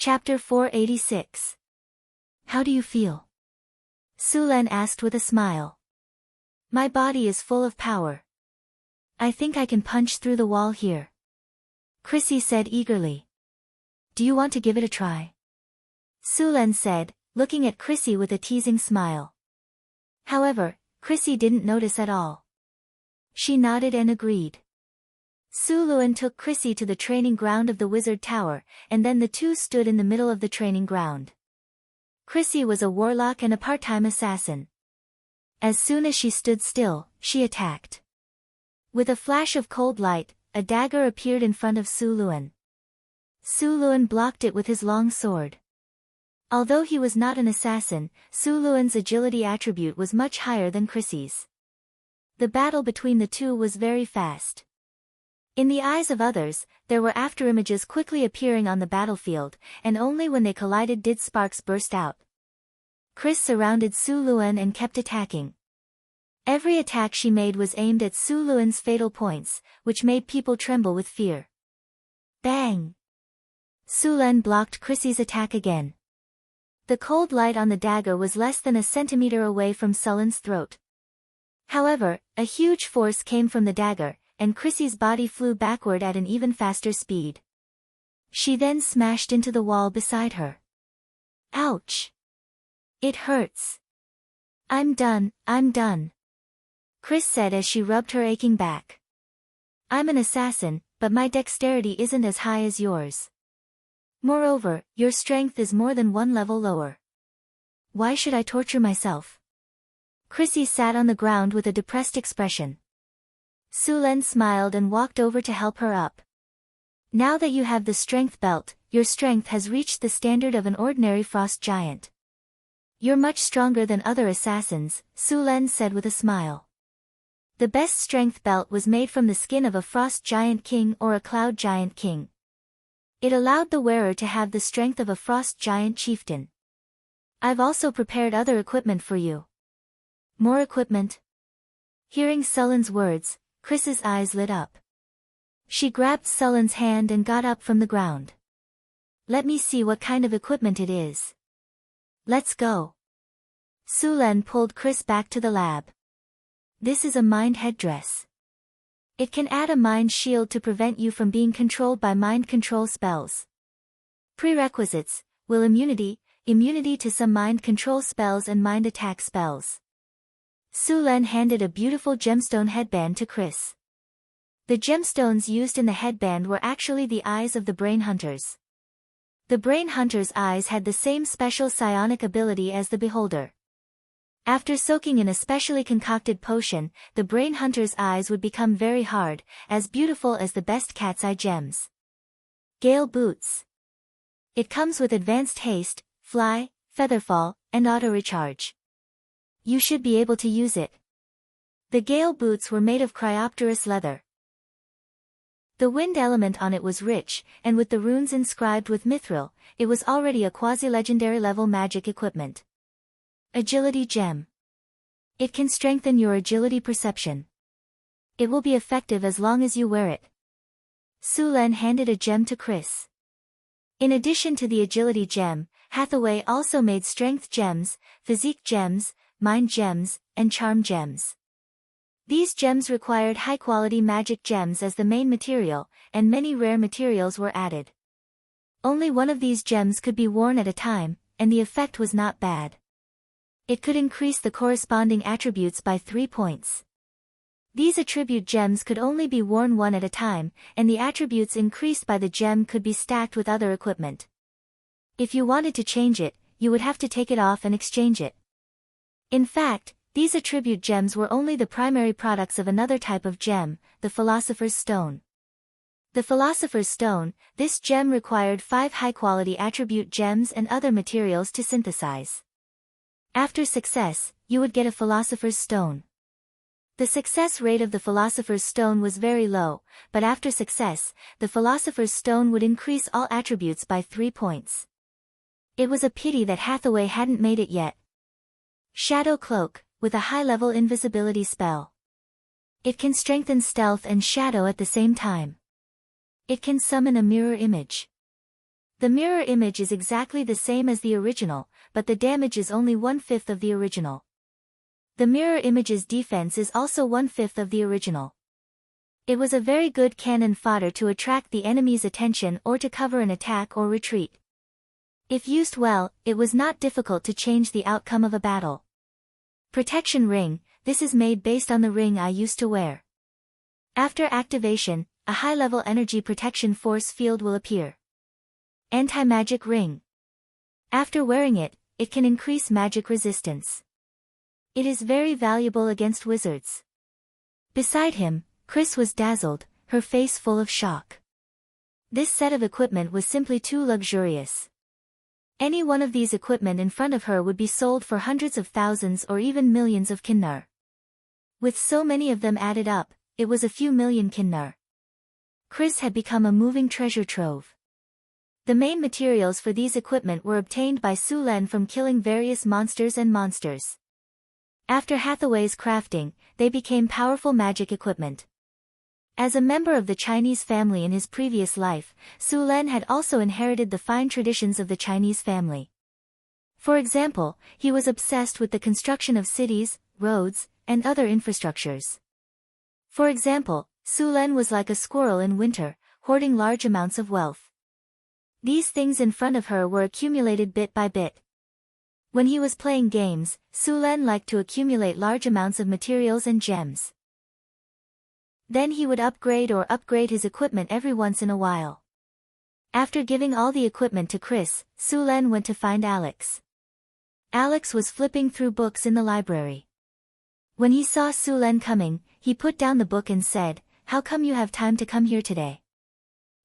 Chapter 486. How do you feel? Sulen asked with a smile. My body is full of power. I think I can punch through the wall here. Chrissy said eagerly. Do you want to give it a try? Sulen said, looking at Chrissy with a teasing smile. However, Chrissy didn't notice at all. She nodded and agreed. Sulen took Chrissy to the training ground of the Wizard Tower, and then the two stood in the middle of the training ground. Chrissy was a warlock and a part-time assassin. As soon as she stood still, she attacked. With a flash of cold light, a dagger appeared in front of Sulen. Sulen blocked it with his long sword. Although he was not an assassin, Sulen's agility attribute was much higher than Chrissy's. The battle between the two was very fast. In the eyes of others, there were afterimages quickly appearing on the battlefield, and only when they collided did sparks burst out. Chris surrounded Sulen and kept attacking. Every attack she made was aimed at Sulen's fatal points, which made people tremble with fear. Bang! Sulen blocked Chrissy's attack again. The cold light on the dagger was less than a centimeter away from Sulen's throat. However, a huge force came from the dagger, and Chrissy's body flew backward at an even faster speed. She then smashed into the wall beside her. Ouch! It hurts. I'm done, Chris said as she rubbed her aching back. I'm an assassin, but my dexterity isn't as high as yours. Moreover, your strength is more than one level lower. Why should I torture myself? Chrissy sat on the ground with a depressed expression. Sulen smiled and walked over to help her up. Now that you have the strength belt, your strength has reached the standard of an ordinary frost giant. You're much stronger than other assassins, Sulen said with a smile. The best strength belt was made from the skin of a frost giant king or a cloud giant king. It allowed the wearer to have the strength of a frost giant chieftain. I've also prepared other equipment for you. More equipment? Hearing Sulen's words, Chris's eyes lit up. She grabbed Sulen's hand and got up from the ground. Let me see what kind of equipment it is. Let's go. Sulen pulled Chris back to the lab. This is a mind headdress. It can add a mind shield to prevent you from being controlled by mind control spells. Prerequisites: will immunity to some mind control spells and mind attack spells. Sulen handed a beautiful gemstone headband to Chris. The gemstones used in the headband were actually the eyes of the brain hunters. The brain hunter's eyes had the same special psionic ability as the beholder. After soaking in a specially concocted potion, the brain hunter's eyes would become very hard, as beautiful as the best cat's eye gems. Gale Boots. It comes with advanced haste, fly, featherfall, and auto-recharge. You should be able to use it. The Gale Boots were made of cryopterous leather. The wind element on it was rich, and with the runes inscribed with mithril, it was already a quasi-legendary level magic equipment. Agility Gem. It can strengthen your agility perception. It will be effective as long as you wear it. Sulen handed a gem to Chris. In addition to the agility gem, Hathaway also made strength gems, physique gems, mind gems, and charm gems. These gems required high-quality magic gems as the main material, and many rare materials were added. Only one of these gems could be worn at a time, and the effect was not bad. It could increase the corresponding attributes by 3 points. These attribute gems could only be worn one at a time, and the attributes increased by the gem could be stacked with other equipment. If you wanted to change it, you would have to take it off and exchange it. In fact, these attribute gems were only the primary products of another type of gem, the Philosopher's Stone. The Philosopher's Stone, this gem required 5 high-quality attribute gems and other materials to synthesize. After success, you would get a Philosopher's Stone. The success rate of the Philosopher's Stone was very low, but after success, the Philosopher's Stone would increase all attributes by 3 points. It was a pity that Hathaway hadn't made it yet. Shadow Cloak, with a high-level invisibility spell. It can strengthen stealth and shadow at the same time. It can summon a mirror image. The mirror image is exactly the same as the original, but the damage is only 1/5 of the original. The mirror image's defense is also 1/5 of the original. It was a very good cannon fodder to attract the enemy's attention or to cover an attack or retreat. If used well, it was not difficult to change the outcome of a battle. Protection ring, this is made based on the ring I used to wear. After activation, a high-level energy protection force field will appear. Anti-magic ring. After wearing it, it can increase magic resistance. It is very valuable against wizards. Beside him, Chris was dazzled, her face full of shock. This set of equipment was simply too luxurious. Any one of these equipment in front of her would be sold for hundreds of thousands or even millions of kinnar. With so many of them added up, it was a few million kinnar. Chris had become a moving treasure trove. The main materials for these equipment were obtained by Su Len from killing various monsters and monsters. After Hathaway's crafting, they became powerful magic equipment. As a member of the Chinese family in his previous life, Su Len had also inherited the fine traditions of the Chinese family. For example, he was obsessed with the construction of cities, roads, and other infrastructures. For example, Su Len was like a squirrel in winter, hoarding large amounts of wealth. These things in front of her were accumulated bit by bit. When he was playing games, Su Len liked to accumulate large amounts of materials and gems. Then he would upgrade his equipment every once in a while. After giving all the equipment to Chris, Su Len went to find Alex. Alex was flipping through books in the library. When he saw Su Len coming, he put down the book and said, "How come you have time to come here today?"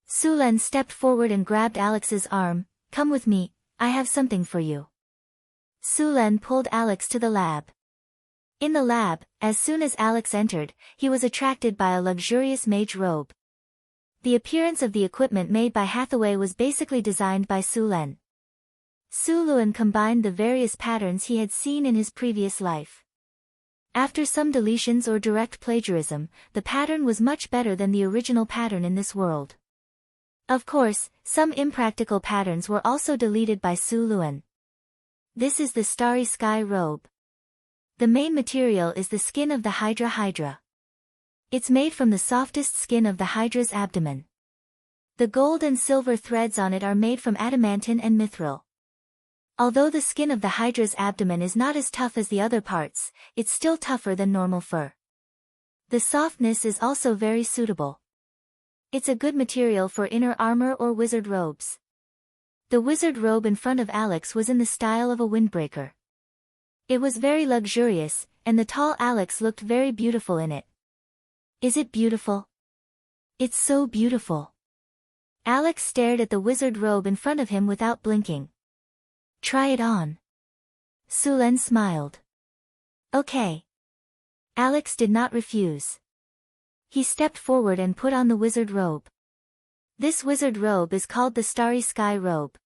Su Len stepped forward and grabbed Alex's arm. "Come with me, I have something for you." Su Len pulled Alex to the lab. In the lab, as soon as Alex entered, he was attracted by a luxurious mage robe. The appearance of the equipment made by Hathaway was basically designed by Su Len. Su Len combined the various patterns he had seen in his previous life. After some deletions or direct plagiarism, the pattern was much better than the original pattern in this world. Of course, some impractical patterns were also deleted by Su Len. This is the Starry Sky robe. The main material is the skin of the Hydra. It's made from the softest skin of the Hydra's abdomen. The gold and silver threads on it are made from adamantine and mithril. Although the skin of the Hydra's abdomen is not as tough as the other parts, it's still tougher than normal fur. The softness is also very suitable. It's a good material for inner armor or wizard robes. The wizard robe in front of Alex was in the style of a windbreaker. It was very luxurious, and the tall Alex looked very beautiful in it. Is it beautiful? It's so beautiful. Alex stared at the wizard robe in front of him without blinking. Try it on. Su Len smiled. Okay. Alex did not refuse. He stepped forward and put on the wizard robe. This wizard robe is called the Starry Sky robe.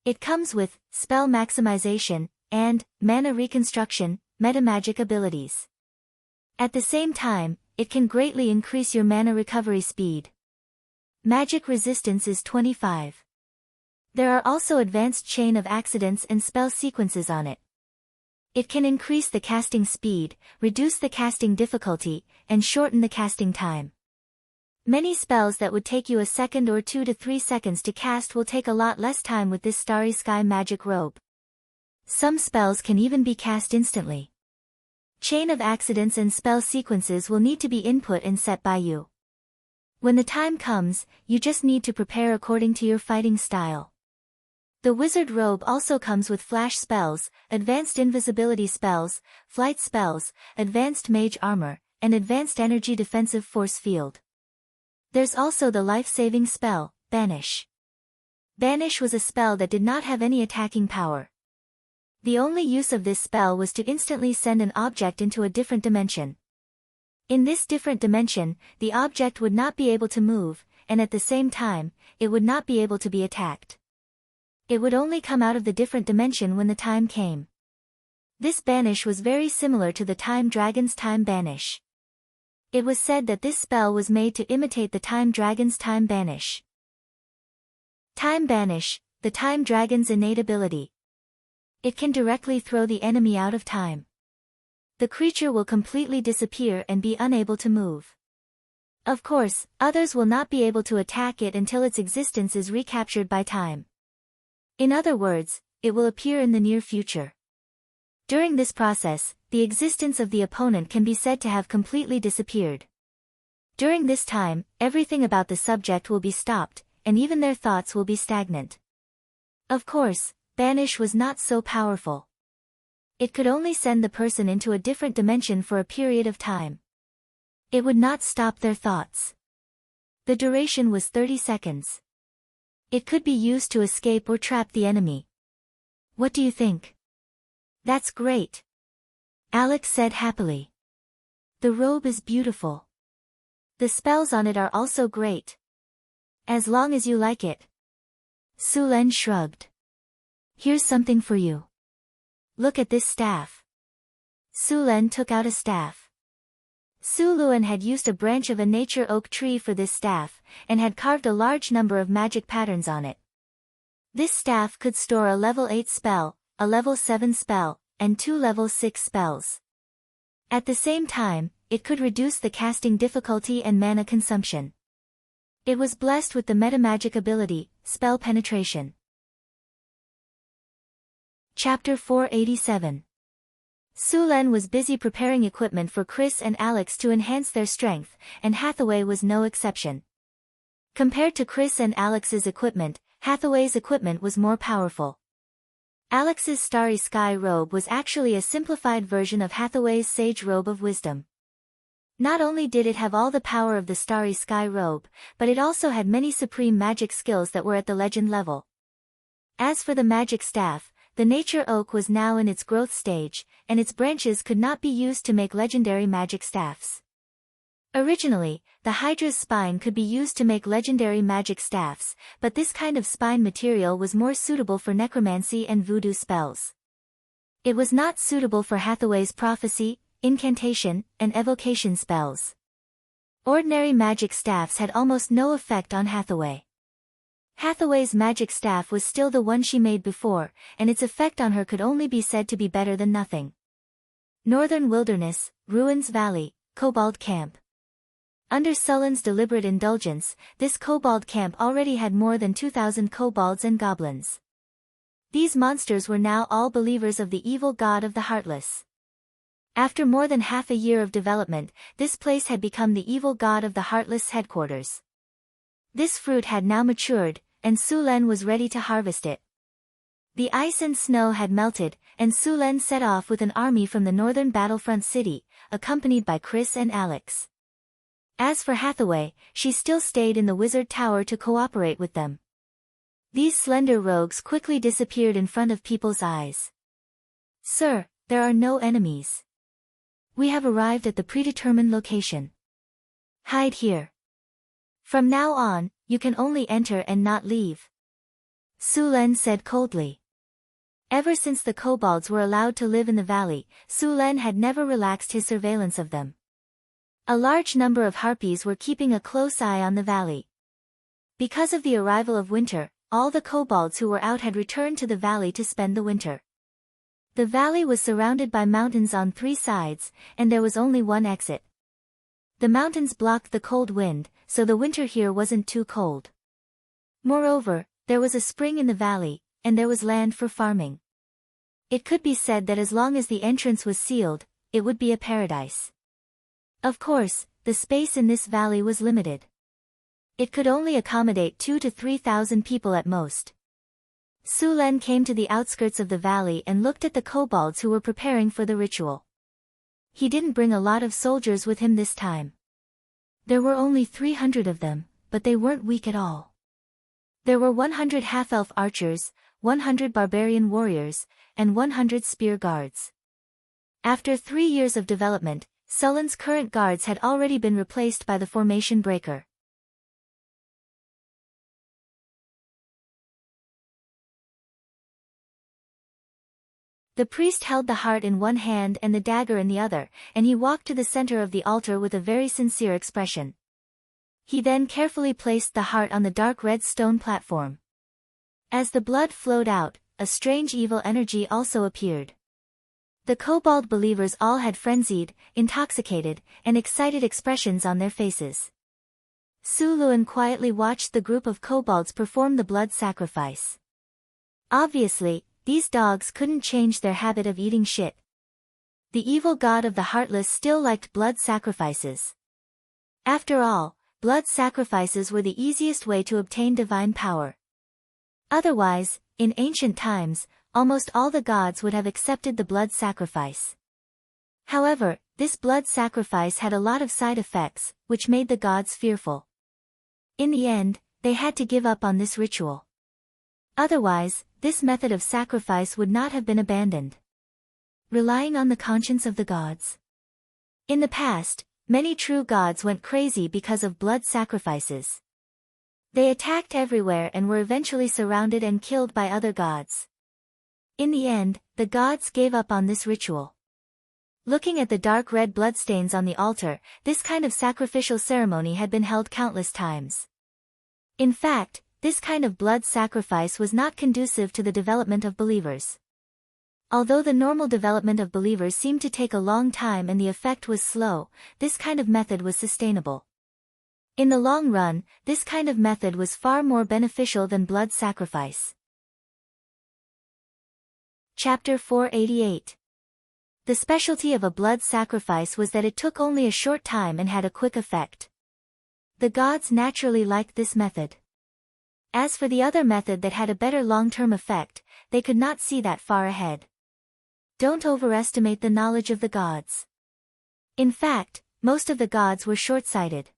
It comes with spell maximization and mana reconstruction, metamagic abilities. At the same time, it can greatly increase your mana recovery speed. Magic resistance is 25. There are also advanced chain of accidents and spell sequences on it. It can increase the casting speed, reduce the casting difficulty, and shorten the casting time. Many spells that would take you a second or 2 to 3 seconds to cast will take a lot less time with this Starry Sky magic robe. Some spells can even be cast instantly. Chain of accidents and spell sequences will need to be input and set by you. When the time comes, you just need to prepare according to your fighting style. The wizard robe also comes with flash spells, advanced invisibility spells, flight spells, advanced mage armor, and advanced energy defensive force field. There's also the life-saving spell, Banish. Banish was a spell that did not have any attacking power. The only use of this spell was to instantly send an object into a different dimension. In this different dimension, the object would not be able to move, and at the same time, it would not be able to be attacked. It would only come out of the different dimension when the time came. This Banish was very similar to the Time Dragon's Time Banish. It was said that this spell was made to imitate the Time Dragon's Time Banish. Time Banish, the Time Dragon's innate ability. It can directly throw the enemy out of time. The creature will completely disappear and be unable to move. Of course, others will not be able to attack it until its existence is recaptured by time. In other words, it will appear in the near future. During this process, the existence of the opponent can be said to have completely disappeared. During this time, everything about the subject will be stopped, and even their thoughts will be stagnant. Of course, Banish was not so powerful. It could only send the person into a different dimension for a period of time. It would not stop their thoughts. The duration was 30 seconds. It could be used to escape or trap the enemy. What do you think? That's great. Alex said happily. The robe is beautiful. The spells on it are also great. As long as you like it. Sulen shrugged. Here's something for you. Look at this staff. Sulen took out a staff. Suluan had used a branch of a nature oak tree for this staff, and had carved a large number of magic patterns on it. This staff could store a level 8 spell, a level 7 spell, and 2 level 6 spells. At the same time, it could reduce the casting difficulty and mana consumption. It was blessed with the metamagic ability, Spell Penetration. Chapter 487. Sulen was busy preparing equipment for Chris and Alex to enhance their strength, and Hathaway was no exception. Compared to Chris and Alex's equipment, Hathaway's equipment was more powerful. Alex's Starry Sky robe was actually a simplified version of Hathaway's Sage Robe of Wisdom. Not only did it have all the power of the Starry Sky robe, but it also had many supreme magic skills that were at the legend level. As for the magic staff, the nature oak was now in its growth stage, and its branches could not be used to make legendary magic staffs. Originally, the Hydra's spine could be used to make legendary magic staffs, but this kind of spine material was more suitable for necromancy and voodoo spells. It was not suitable for Hathaway's prophecy, incantation, and evocation spells. Ordinary magic staffs had almost no effect on Hathaway. Hathaway's magic staff was still the one she made before, and its effect on her could only be said to be better than nothing. Northern Wilderness, Ruins Valley, Kobold Camp. Under Sullen's deliberate indulgence, this kobold camp already had more than 2,000 kobolds and goblins. These monsters were now all believers of the evil god of the Heartless. After more than half a year of development, this place had become the evil god of the Heartless headquarters. This fruit had now matured, and Sulen was ready to harvest it. The ice and snow had melted, and Sulen set off with an army from the northern battlefront city, accompanied by Chris and Alex. As for Hathaway, she still stayed in the wizard tower to cooperate with them. These slender rogues quickly disappeared in front of people's eyes. "Sir, there are no enemies. We have arrived at the predetermined location. Hide here. From now on, you can only enter and not leave," Sulen said coldly. Ever since the kobolds were allowed to live in the valley, Sulen had never relaxed his surveillance of them. A large number of harpies were keeping a close eye on the valley. Because of the arrival of winter, all the kobolds who were out had returned to the valley to spend the winter. The valley was surrounded by mountains on 3 sides, and there was only one exit. The mountains blocked the cold wind, so the winter here wasn't too cold. Moreover, there was a spring in the valley, and there was land for farming. It could be said that as long as the entrance was sealed, it would be a paradise. Of course, the space in this valley was limited. It could only accommodate 2,000 to 3,000 people at most. Sulen came to the outskirts of the valley and looked at the kobolds who were preparing for the ritual. He didn't bring a lot of soldiers with him this time. There were only 300 of them, but they weren't weak at all. There were 100 half-elf archers, 100 barbarian warriors, and 100 spear guards. After 3 years of development, Sullen's current guards had already been replaced by the formation breaker. The priest held the heart in one hand and the dagger in the other, and he walked to the center of the altar with a very sincere expression. He then carefully placed the heart on the dark red stone platform. As the blood flowed out, a strange evil energy also appeared. The kobold believers all had frenzied, intoxicated, and excited expressions on their faces. Su Luan quietly watched the group of kobolds perform the blood sacrifice. Obviously, these dogs couldn't change their habit of eating shit. The evil god of the Heartless still liked blood sacrifices. After all, blood sacrifices were the easiest way to obtain divine power. Otherwise, in ancient times, almost all the gods would have accepted the blood sacrifice. However, this blood sacrifice had a lot of side effects, which made the gods fearful. In the end, they had to give up on this ritual. Otherwise, this method of sacrifice would not have been abandoned. Relying on the conscience of the gods. In the past, many true gods went crazy because of blood sacrifices. They attacked everywhere and were eventually surrounded and killed by other gods. In the end, the gods gave up on this ritual. Looking at the dark red bloodstains on the altar, this kind of sacrificial ceremony had been held countless times. In fact, this kind of blood sacrifice was not conducive to the development of believers. Although the normal development of believers seemed to take a long time and the effect was slow, this kind of method was sustainable. In the long run, this kind of method was far more beneficial than blood sacrifice. Chapter 488. The specialty of a blood sacrifice was that it took only a short time and had a quick effect. The gods naturally liked this method. As for the other method that had a better long-term effect, they could not see that far ahead. Don't overestimate the knowledge of the gods. In fact, most of the gods were short-sighted.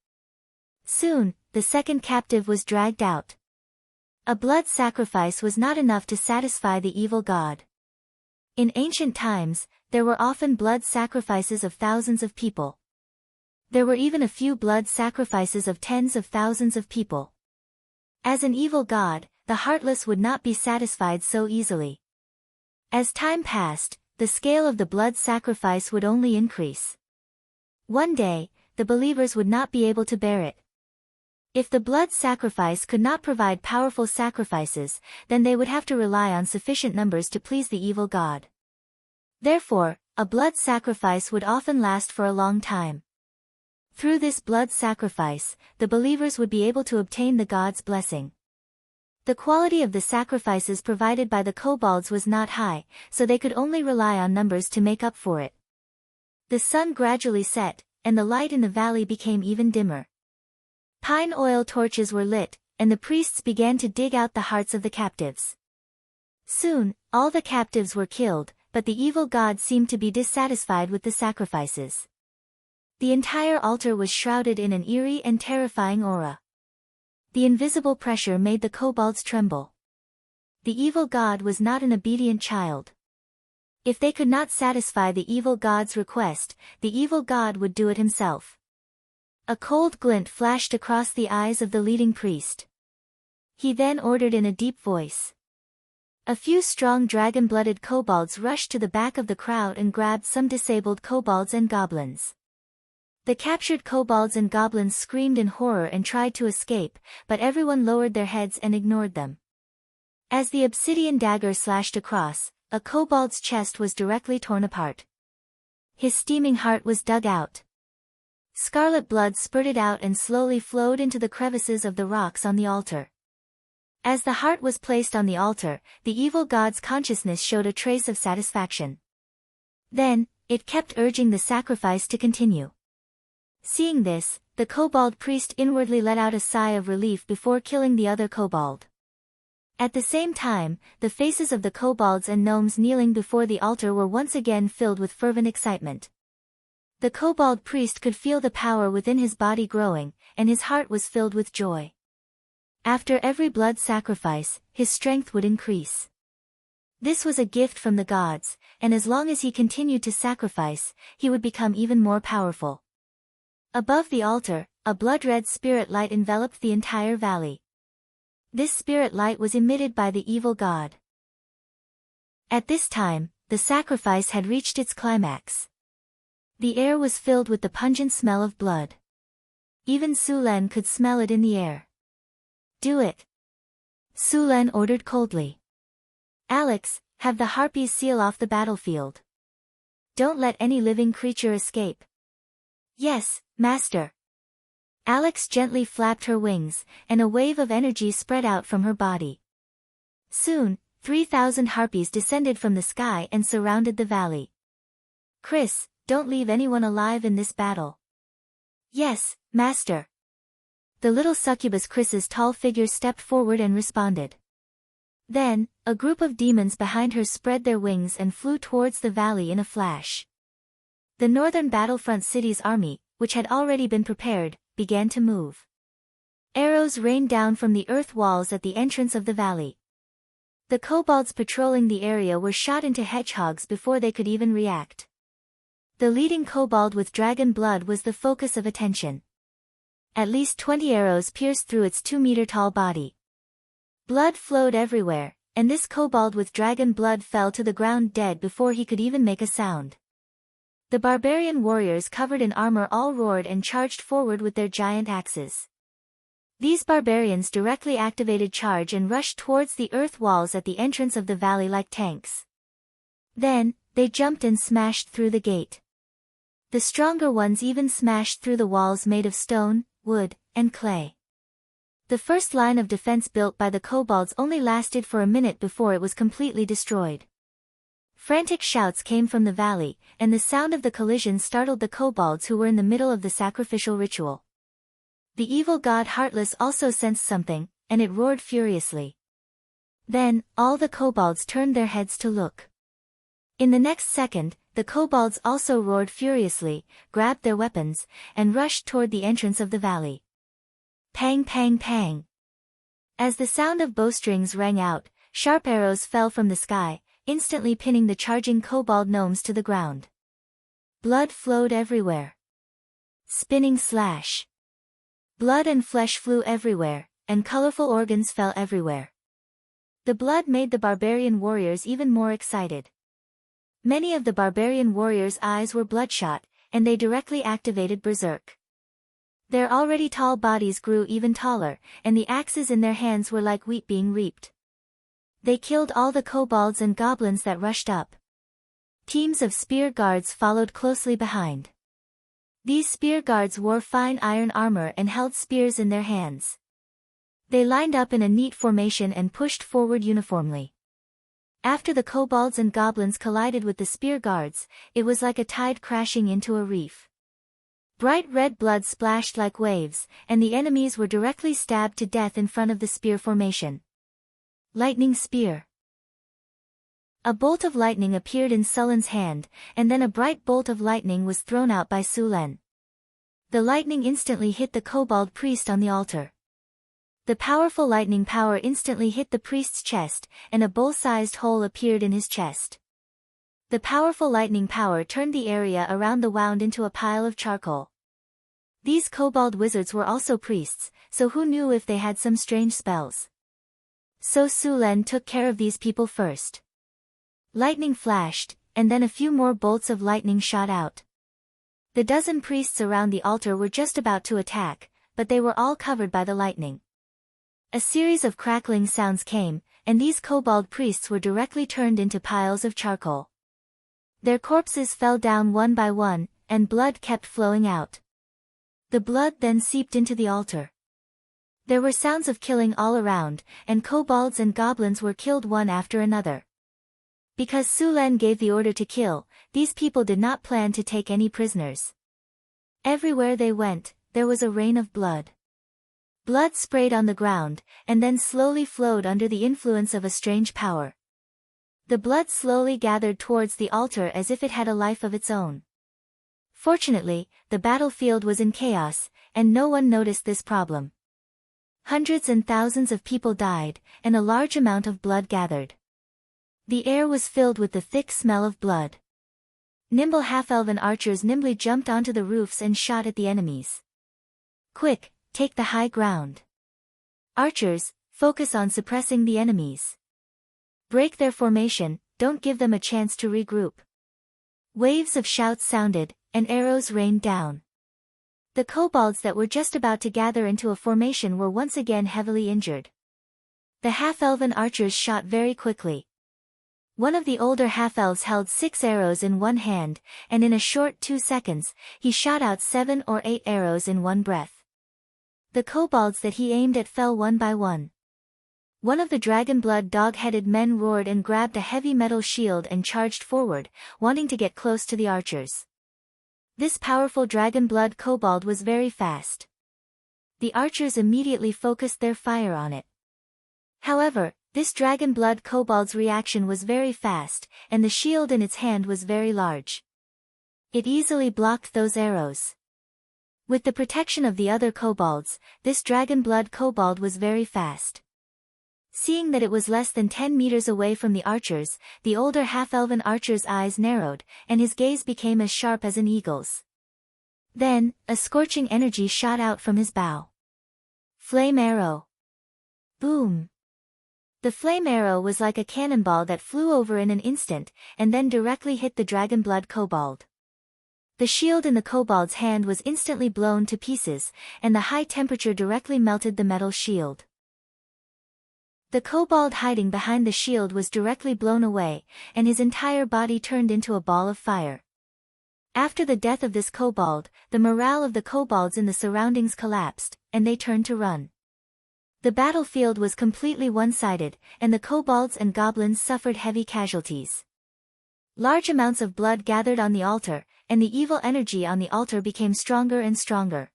Soon, the second captive was dragged out. A blood sacrifice was not enough to satisfy the evil god. In ancient times, there were often blood sacrifices of thousands of people. There were even a few blood sacrifices of tens of thousands of people. As an evil god, the Heartless would not be satisfied so easily. As time passed, the scale of the blood sacrifice would only increase. One day, the believers would not be able to bear it. If the blood sacrifice could not provide powerful sacrifices, then they would have to rely on sufficient numbers to please the evil god. Therefore, a blood sacrifice would often last for a long time. Through this blood sacrifice, the believers would be able to obtain the god's blessing. The quality of the sacrifices provided by the kobolds was not high, so they could only rely on numbers to make up for it. The sun gradually set, and the light in the valley became even dimmer. Pine oil torches were lit, and the priests began to dig out the hearts of the captives. Soon, all the captives were killed, but the evil god seemed to be dissatisfied with the sacrifices. The entire altar was shrouded in an eerie and terrifying aura. The invisible pressure made the kobolds tremble. The evil god was not an obedient child. If they could not satisfy the evil god's request, the evil god would do it himself. A cold glint flashed across the eyes of the leading priest. He then ordered in a deep voice. A few strong dragon-blooded kobolds rushed to the back of the crowd and grabbed some disabled kobolds and goblins. The captured kobolds and goblins screamed in horror and tried to escape, but everyone lowered their heads and ignored them. As the obsidian dagger slashed across, a kobold's chest was directly torn apart. His steaming heart was dug out. Scarlet blood spurted out and slowly flowed into the crevices of the rocks on the altar. As the heart was placed on the altar, the evil god's consciousness showed a trace of satisfaction. Then, it kept urging the sacrifice to continue. Seeing this, the kobold priest inwardly let out a sigh of relief before killing the other kobold. At the same time, the faces of the kobolds and gnomes kneeling before the altar were once again filled with fervent excitement. The kobold priest could feel the power within his body growing, and his heart was filled with joy. After every blood sacrifice, his strength would increase. This was a gift from the gods, and as long as he continued to sacrifice, he would become even more powerful. Above the altar, a blood-red spirit light enveloped the entire valley. This spirit light was emitted by the evil god. At this time, the sacrifice had reached its climax. The air was filled with the pungent smell of blood. Even Su Len could smell it in the air. Do it. Sulen ordered coldly. Alex, have the harpies seal off the battlefield. Don't let any living creature escape. Yes, master. Alex gently flapped her wings, and a wave of energy spread out from her body. Soon, 3,000 harpies descended from the sky and surrounded the valley. Chris, don't leave anyone alive in this battle. Yes, master. The little succubus Chris's tall figure stepped forward and responded. Then, a group of demons behind her spread their wings and flew towards the valley in a flash. The northern battlefront city's army, which had already been prepared, began to move. Arrows rained down from the earth walls at the entrance of the valley. The kobolds patrolling the area were shot into hedgehogs before they could even react. The leading kobold with dragon blood was the focus of attention. At least 20 arrows pierced through its 2-meter-tall body. Blood flowed everywhere, and this kobold with dragon blood fell to the ground dead before he could even make a sound. The barbarian warriors covered in armor all roared and charged forward with their giant axes. These barbarians directly activated charge and rushed towards the earth walls at the entrance of the valley like tanks. Then, they jumped and smashed through the gate. The stronger ones even smashed through the walls made of stone, wood, and clay. The first line of defense built by the kobolds only lasted for a minute before it was completely destroyed. Frantic shouts came from the valley, and the sound of the collision startled the kobolds who were in the middle of the sacrificial ritual. The evil god Heartless also sensed something, and it roared furiously. Then, all the kobolds turned their heads to look. In the next second, the kobolds also roared furiously, grabbed their weapons, and rushed toward the entrance of the valley. Pang pang pang. As the sound of bowstrings rang out, sharp arrows fell from the sky, instantly pinning the charging kobold gnomes to the ground. Blood flowed everywhere. Spinning slash. Blood and flesh flew everywhere, and colorful organs fell everywhere. The blood made the barbarian warriors even more excited. Many of the barbarian warriors' eyes were bloodshot, and they directly activated Berserk. Their already tall bodies grew even taller, and the axes in their hands were like wheat being reaped. They killed all the kobolds and goblins that rushed up. Teams of spear guards followed closely behind. These spear guards wore fine iron armor and held spears in their hands. They lined up in a neat formation and pushed forward uniformly. After the kobolds and goblins collided with the spear guards, it was like a tide crashing into a reef. Bright red blood splashed like waves, and the enemies were directly stabbed to death in front of the spear formation. Lightning spear. A bolt of lightning appeared in Sullen's hand, and then a bright bolt of lightning was thrown out by Sulen. The lightning instantly hit the kobold priest on the altar. The powerful lightning power instantly hit the priest's chest, and a bowl-sized hole appeared in his chest. The powerful lightning power turned the area around the wound into a pile of charcoal. These kobold wizards were also priests, so who knew if they had some strange spells? So Sulen took care of these people first. Lightning flashed, and then a few more bolts of lightning shot out. The dozen priests around the altar were just about to attack, but they were all covered by the lightning. A series of crackling sounds came, and these kobold priests were directly turned into piles of charcoal. Their corpses fell down one by one, and blood kept flowing out. The blood then seeped into the altar. There were sounds of killing all around, and kobolds and goblins were killed one after another. Because Sulen gave the order to kill, these people did not plan to take any prisoners. Everywhere they went, there was a rain of blood. Blood sprayed on the ground, and then slowly flowed under the influence of a strange power. The blood slowly gathered towards the altar as if it had a life of its own. Fortunately, the battlefield was in chaos, and no one noticed this problem. Hundreds and thousands of people died, and a large amount of blood gathered. The air was filled with the thick smell of blood. Nimble half-elven archers nimbly jumped onto the roofs and shot at the enemies. Quick, take the high ground. Archers, focus on suppressing the enemies. Break their formation, don't give them a chance to regroup. Waves of shouts sounded, and arrows rained down. The kobolds that were just about to gather into a formation were once again heavily injured. The half-elven archers shot very quickly. One of the older half-elves held 6 arrows in one hand, and in a short 2 seconds, he shot out 7 or 8 arrows in one breath. The kobolds that he aimed at fell one by one. One of the dragon-blood dog-headed men roared and grabbed a heavy metal shield and charged forward, wanting to get close to the archers. This powerful dragon-blood kobold was very fast. The archers immediately focused their fire on it. However, this dragon-blood kobold's reaction was very fast, and the shield in its hand was very large. It easily blocked those arrows. With the protection of the other kobolds, this dragon-blood kobold was very fast. Seeing that it was less than 10 meters away from the archers, the older half-elven archer's eyes narrowed, and his gaze became as sharp as an eagle's. Then, a scorching energy shot out from his bow. Flame arrow. Boom! The flame arrow was like a cannonball that flew over in an instant, and then directly hit the dragon-blood kobold. The shield in the kobold's hand was instantly blown to pieces, and the high temperature directly melted the metal shield. The kobold hiding behind the shield was directly blown away, and his entire body turned into a ball of fire. After the death of this kobold, the morale of the kobolds in the surroundings collapsed, and they turned to run. The battlefield was completely one-sided, and the kobolds and goblins suffered heavy casualties. Large amounts of blood gathered on the altar, and the evil energy on the altar became stronger and stronger.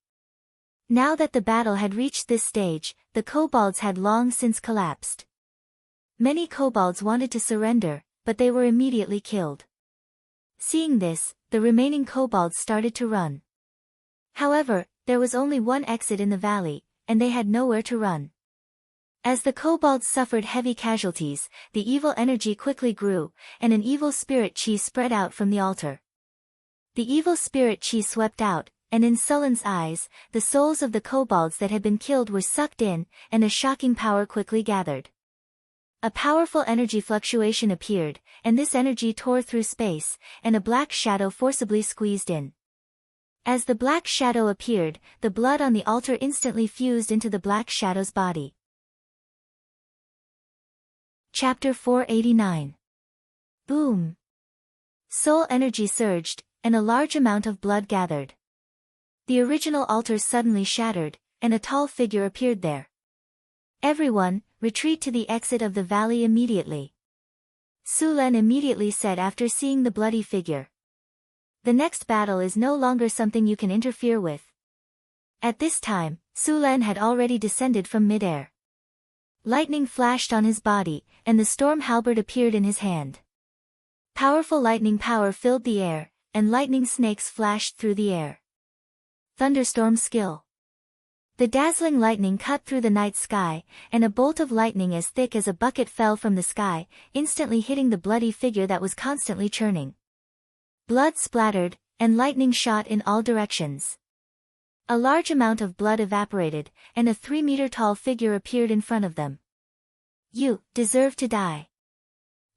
Now that the battle had reached this stage, the kobolds had long since collapsed. Many kobolds wanted to surrender, but they were immediately killed. Seeing this, the remaining kobolds started to run. However, there was only one exit in the valley, and they had nowhere to run. As the kobolds suffered heavy casualties, the evil energy quickly grew, and an evil spirit chi spread out from the altar. The evil spirit chi swept out, and in Sullen's eyes, the souls of the kobolds that had been killed were sucked in, and a shocking power quickly gathered. A powerful energy fluctuation appeared, and this energy tore through space, and a black shadow forcibly squeezed in. As the black shadow appeared, the blood on the altar instantly fused into the black shadow's body. Chapter 489. Boom! Soul energy surged, and a large amount of blood gathered. The original altar suddenly shattered, and a tall figure appeared there. Everyone, retreat to the exit of the valley immediately. Sulen immediately said after seeing the bloody figure. The next battle is no longer something you can interfere with. At this time, Sulen had already descended from midair. Lightning flashed on his body, and the storm halberd appeared in his hand. Powerful lightning power filled the air, and lightning snakes flashed through the air. Thunderstorm skill. The dazzling lightning cut through the night sky, and a bolt of lightning as thick as a bucket fell from the sky, instantly hitting the bloody figure that was constantly churning. Blood splattered, and lightning shot in all directions. A large amount of blood evaporated, and a 3-meter-tall figure appeared in front of them. You deserve to die.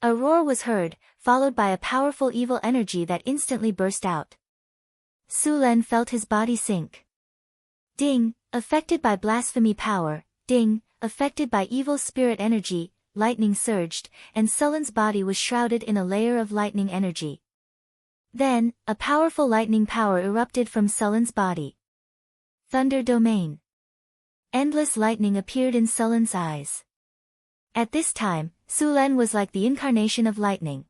A roar was heard, followed by a powerful evil energy that instantly burst out. Sulen felt his body sink. Ding, affected by blasphemy power, ding, affected by evil spirit energy, lightning surged, and Sullen's body was shrouded in a layer of lightning energy. Then, a powerful lightning power erupted from Sullen's body. Thunder domain. Endless lightning appeared in Sullen's eyes. At this time, Sulen was like the incarnation of lightning.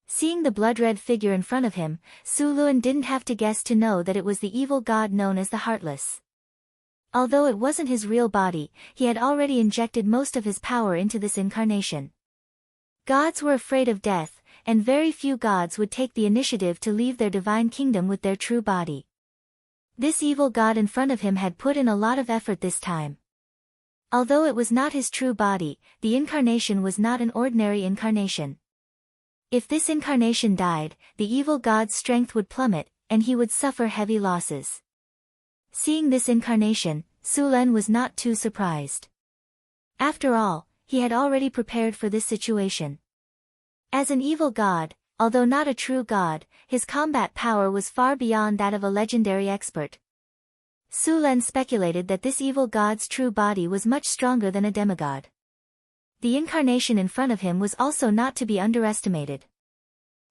Seeing the blood-red figure in front of him, Suluan didn't have to guess to know that it was the evil god known as the Heartless. Although it wasn't his real body, he had already injected most of his power into this incarnation. Gods were afraid of death, and very few gods would take the initiative to leave their divine kingdom with their true body. This evil god in front of him had put in a lot of effort this time. Although it was not his true body, the incarnation was not an ordinary incarnation. If this incarnation died, the evil god's strength would plummet, and he would suffer heavy losses. Seeing this incarnation, Sulen was not too surprised. After all, he had already prepared for this situation. As an evil god, although not a true god, his combat power was far beyond that of a legendary expert. Sulen speculated that this evil god's true body was much stronger than a demigod. The incarnation in front of him was also not to be underestimated.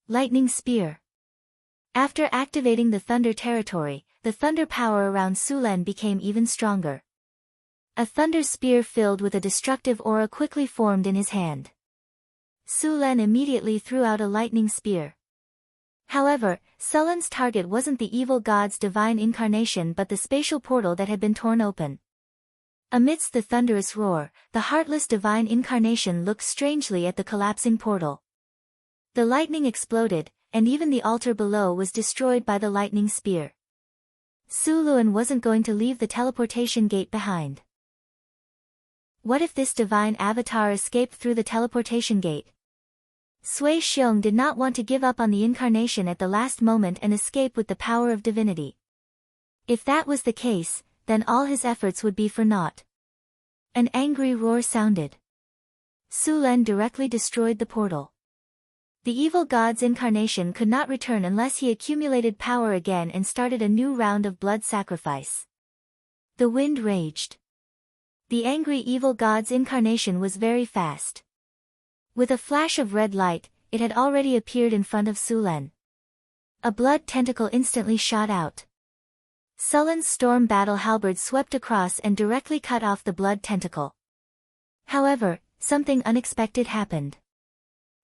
Lightning Spear. After activating the thunder territory, the thunder power around Sulen became even stronger. A thunder spear filled with a destructive aura quickly formed in his hand. Sulen immediately threw out a lightning spear. However, Sulen's target wasn't the evil god's divine incarnation but the spatial portal that had been torn open. Amidst the thunderous roar, the heartless divine incarnation looked strangely at the collapsing portal. The lightning exploded, and even the altar below was destroyed by the lightning spear. Su Luan wasn't going to leave the teleportation gate behind. What if this divine avatar escaped through the teleportation gate? Sui Xiong did not want to give up on the incarnation at the last moment and escape with the power of divinity. If that was the case, then all his efforts would be for naught. An angry roar sounded. Sulen directly destroyed the portal. The evil god's incarnation could not return unless he accumulated power again and started a new round of blood sacrifice. The wind raged. The angry evil god's incarnation was very fast. With a flash of red light, it had already appeared in front of Sulen. A blood tentacle instantly shot out. Sulen's storm battle halberd swept across and directly cut off the blood tentacle. However, something unexpected happened.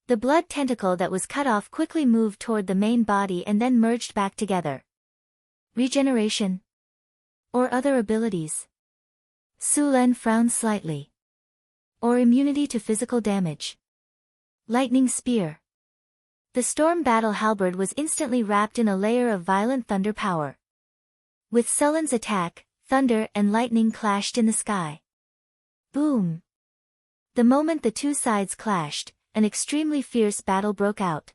The blood tentacle that was cut off quickly moved toward the main body and then merged back together. Regeneration? Or other abilities? Sulen frowned slightly. Or immunity to physical damage. Lightning Spear. The storm battle halberd was instantly wrapped in a layer of violent thunder power. With Sulen's attack, thunder and lightning clashed in the sky. Boom! The moment the two sides clashed, an extremely fierce battle broke out.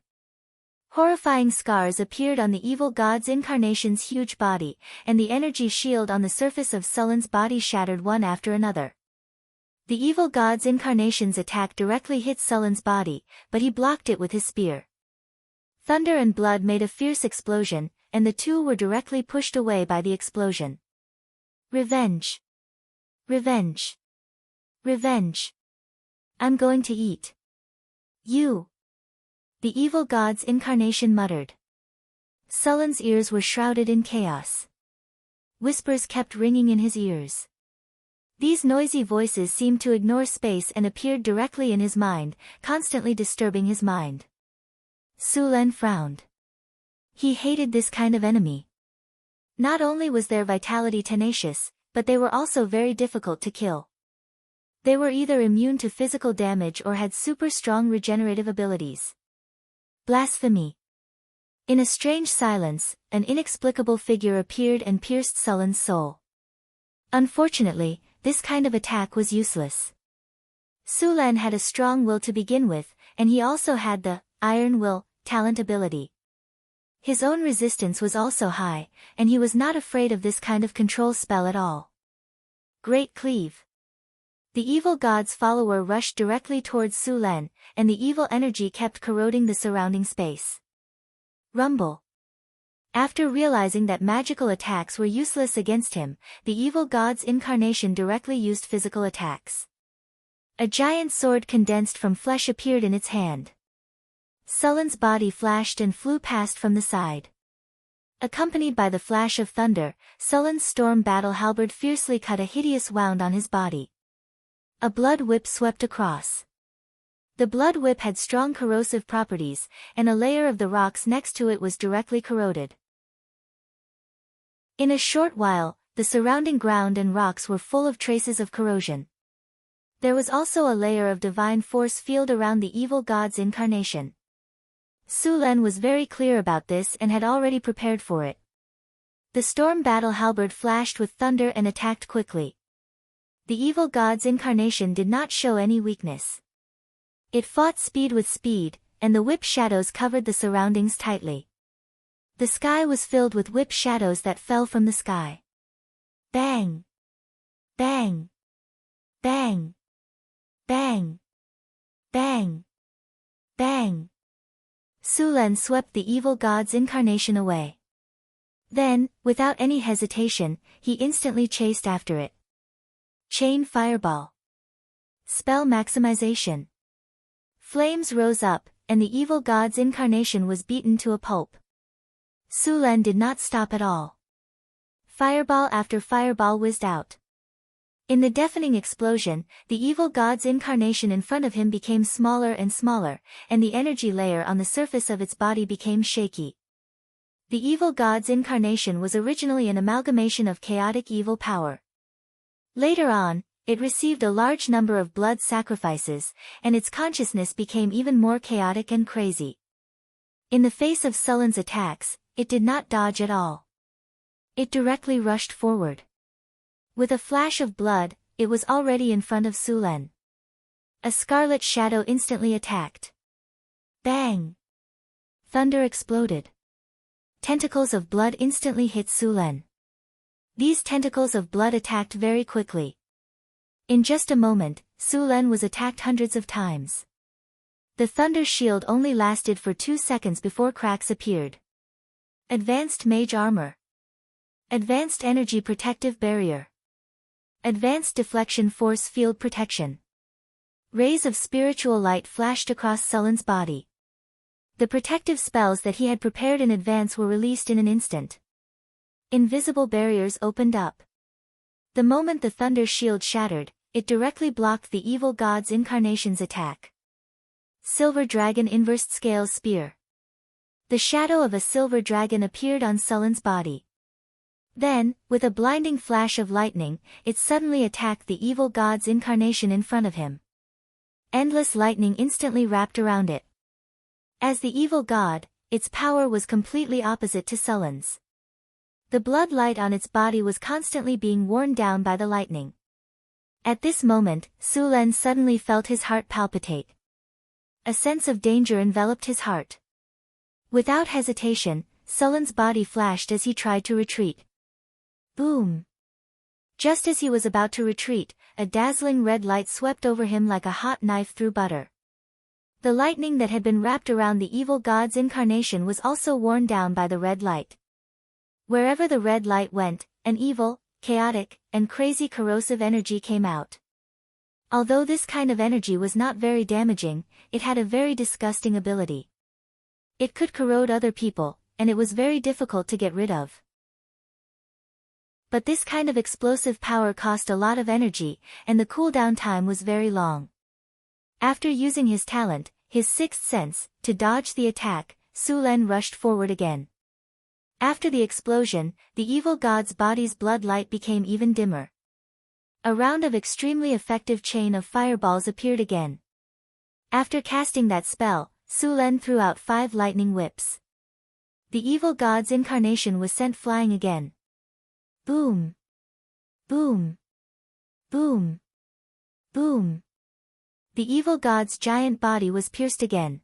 Horrifying scars appeared on the evil god's incarnation's huge body, and the energy shield on the surface of Sulen's body shattered one after another. The evil god's incarnation's attack directly hit Sulen's body, but he blocked it with his spear. Thunder and blood made a fierce explosion, and the two were directly pushed away by the explosion. Revenge! Revenge! Revenge! I'm going to eat you! The evil god's incarnation muttered. Sulen's ears were shrouded in chaos. Whispers kept ringing in his ears. These noisy voices seemed to ignore space and appeared directly in his mind, constantly disturbing his mind. Sulen frowned. He hated this kind of enemy. Not only was their vitality tenacious, but they were also very difficult to kill. They were either immune to physical damage or had super strong regenerative abilities. Blasphemy. In a strange silence, an inexplicable figure appeared and pierced Sulen's soul. Unfortunately, this kind of attack was useless. Sulen had a strong will to begin with, and he also had the iron will talent ability. His own resistance was also high, and he was not afraid of this kind of control spell at all. Great Cleave. The evil god's follower rushed directly towards Sulen, and the evil energy kept corroding the surrounding space. Rumble. After realizing that magical attacks were useless against him, the evil god's incarnation directly used physical attacks. A giant sword condensed from flesh appeared in its hand. Sulen's body flashed and flew past from the side. Accompanied by the flash of thunder, Sulen's storm battle halberd fiercely cut a hideous wound on his body. A blood whip swept across. The blood whip had strong corrosive properties, and a layer of the rocks next to it was directly corroded. In a short while, the surrounding ground and rocks were full of traces of corrosion. There was also a layer of divine force field around the evil god's incarnation. Sulen was very clear about this and had already prepared for it. The storm battle halberd flashed with thunder and attacked quickly. The evil god's incarnation did not show any weakness. It fought speed with speed, and the whip shadows covered the surroundings tightly. The sky was filled with whip shadows that fell from the sky. Bang! Bang! Bang! Bang! Bang! Bang! Sulen swept the evil god's incarnation away. Then, without any hesitation, he instantly chased after it. Chain Fireball. Spell maximization. Flames rose up, and the evil god's incarnation was beaten to a pulp. Su-Len did not stop at all. Fireball after fireball whizzed out. In the deafening explosion, the evil god's incarnation in front of him became smaller and smaller, and the energy layer on the surface of its body became shaky. The evil god's incarnation was originally an amalgamation of chaotic evil power. Later on, it received a large number of blood sacrifices, and its consciousness became even more chaotic and crazy. In the face of Su-Len's attacks, it did not dodge at all. It directly rushed forward. With a flash of blood, it was already in front of Su-Len. A scarlet shadow instantly attacked. Bang! Thunder exploded. Tentacles of blood instantly hit Su-Len. These tentacles of blood attacked very quickly. In just a moment, Su-Len was attacked hundreds of times. The thunder shield only lasted for 2 seconds before cracks appeared. Advanced Mage Armor. Advanced Energy Protective Barrier. Advanced Deflection Force Field Protection. Rays of spiritual light flashed across Su-Len's body. The protective spells that he had prepared in advance were released in an instant. Invisible barriers opened up. The moment the thunder shield shattered, it directly blocked the evil god's incarnation's attack. Silver Dragon Inversed Scales Spear. The shadow of a silver dragon appeared on Su-Len's body. Then, with a blinding flash of lightning, it suddenly attacked the evil god's incarnation in front of him. Endless lightning instantly wrapped around it. As the evil god, its power was completely opposite to Su-Len's. The blood light on its body was constantly being worn down by the lightning. At this moment, Su-Len suddenly felt his heart palpitate. A sense of danger enveloped his heart. Without hesitation, Su-Len's body flashed as he tried to retreat. Boom! Just as he was about to retreat, a dazzling red light swept over him like a hot knife through butter. The lightning that had been wrapped around the evil god's incarnation was also worn down by the red light. Wherever the red light went, an evil, chaotic, and crazy corrosive energy came out. Although this kind of energy was not very damaging, it had a very disgusting ability. It could corrode other people, and it was very difficult to get rid of. But this kind of explosive power cost a lot of energy, and the cooldown time was very long. After using his talent, his sixth sense, to dodge the attack, Su-Len rushed forward again. After the explosion, the evil god's body's blood light became even dimmer. A round of extremely effective chain of fireballs appeared again. After casting that spell, Su-Len threw out 5 lightning whips. The evil god's incarnation was sent flying again. Boom! Boom! Boom! Boom! The evil god's giant body was pierced again.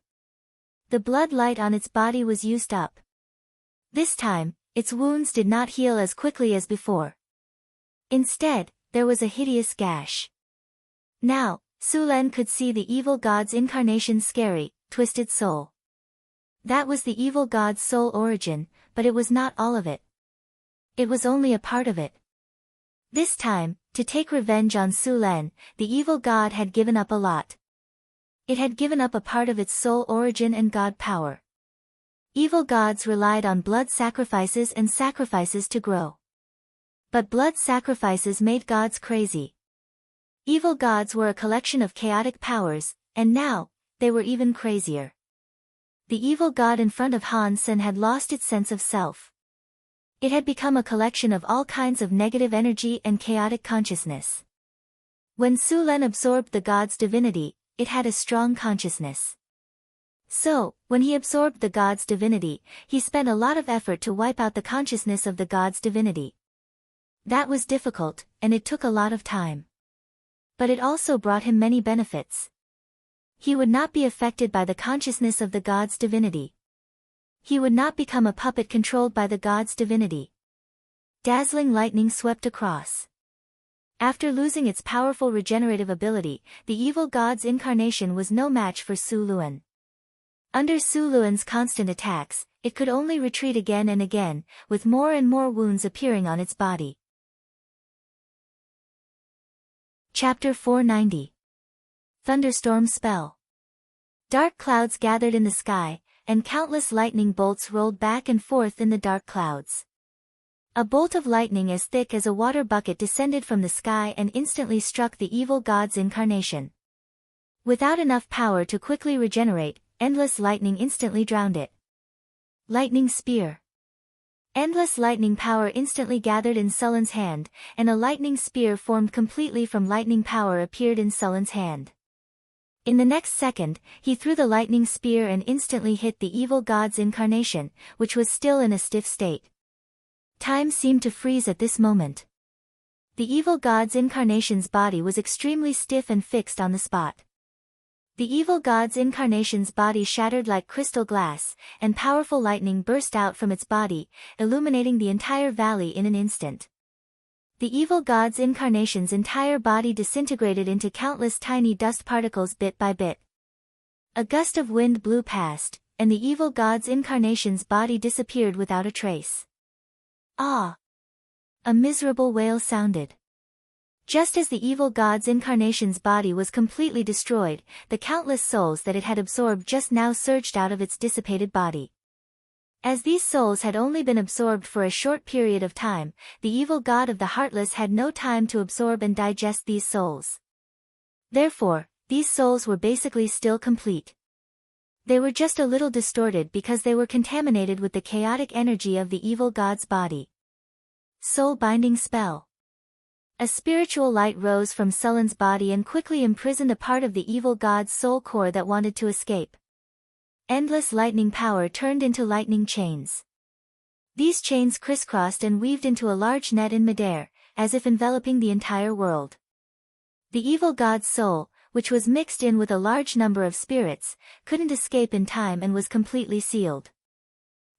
The blood light on its body was used up. This time, its wounds did not heal as quickly as before. Instead, there was a hideous gash. Now, Su-Len could see the evil god's incarnation's scary, twisted soul. That was the evil god's soul origin, but it was not all of it. It was only a part of it. This time, to take revenge on Su-Len, the evil god had given up a lot. It had given up a part of its soul origin and god power. Evil gods relied on blood sacrifices and sacrifices to grow. But blood sacrifices made gods crazy. Evil gods were a collection of chaotic powers, and now, they were even crazier. The evil god in front of Han-Sen had lost its sense of self. It had become a collection of all kinds of negative energy and chaotic consciousness. When Su-Len absorbed the god's divinity, it had a strong consciousness. So, when he absorbed the god's divinity, he spent a lot of effort to wipe out the consciousness of the god's divinity. That was difficult, and it took a lot of time. But it also brought him many benefits. He would not be affected by the consciousness of the god's divinity. He would not become a puppet controlled by the god's divinity. Dazzling lightning swept across. After losing its powerful regenerative ability, the evil god's incarnation was no match for Su-Len. Under Su-Len's constant attacks, it could only retreat again and again, with more and more wounds appearing on its body. Chapter 490. Thunderstorm spell. Dark clouds gathered in the sky, and countless lightning bolts rolled back and forth in the dark clouds. A bolt of lightning as thick as a water bucket descended from the sky and instantly struck the evil god's incarnation. Without enough power to quickly regenerate, endless lightning instantly drowned it. Lightning spear. Endless lightning power instantly gathered in Sullen's hand, and a lightning spear formed completely from lightning power appeared in Sullen's hand. In the next second, he threw the lightning spear and instantly hit the evil god's incarnation, which was still in a stiff state. Time seemed to freeze at this moment. The evil god's incarnation's body was extremely stiff and fixed on the spot. The evil god's incarnation's body shattered like crystal glass, and powerful lightning burst out from its body, illuminating the entire valley in an instant. The evil god's incarnation's entire body disintegrated into countless tiny dust particles bit by bit. A gust of wind blew past, and the evil god's incarnation's body disappeared without a trace. Ah! A miserable wail sounded. Just as the evil god's incarnation's body was completely destroyed, the countless souls that it had absorbed just now surged out of its dissipated body. As these souls had only been absorbed for a short period of time, the evil god of the Heartless had no time to absorb and digest these souls. Therefore, these souls were basically still complete. They were just a little distorted because they were contaminated with the chaotic energy of the evil god's body. Soul-binding spell. A spiritual light rose from Sullen's body and quickly imprisoned a part of the evil god's soul core that wanted to escape. Endless lightning power turned into lightning chains. These chains crisscrossed and weaved into a large net in midair, as if enveloping the entire world. The evil god's soul, which was mixed in with a large number of spirits, couldn't escape in time and was completely sealed.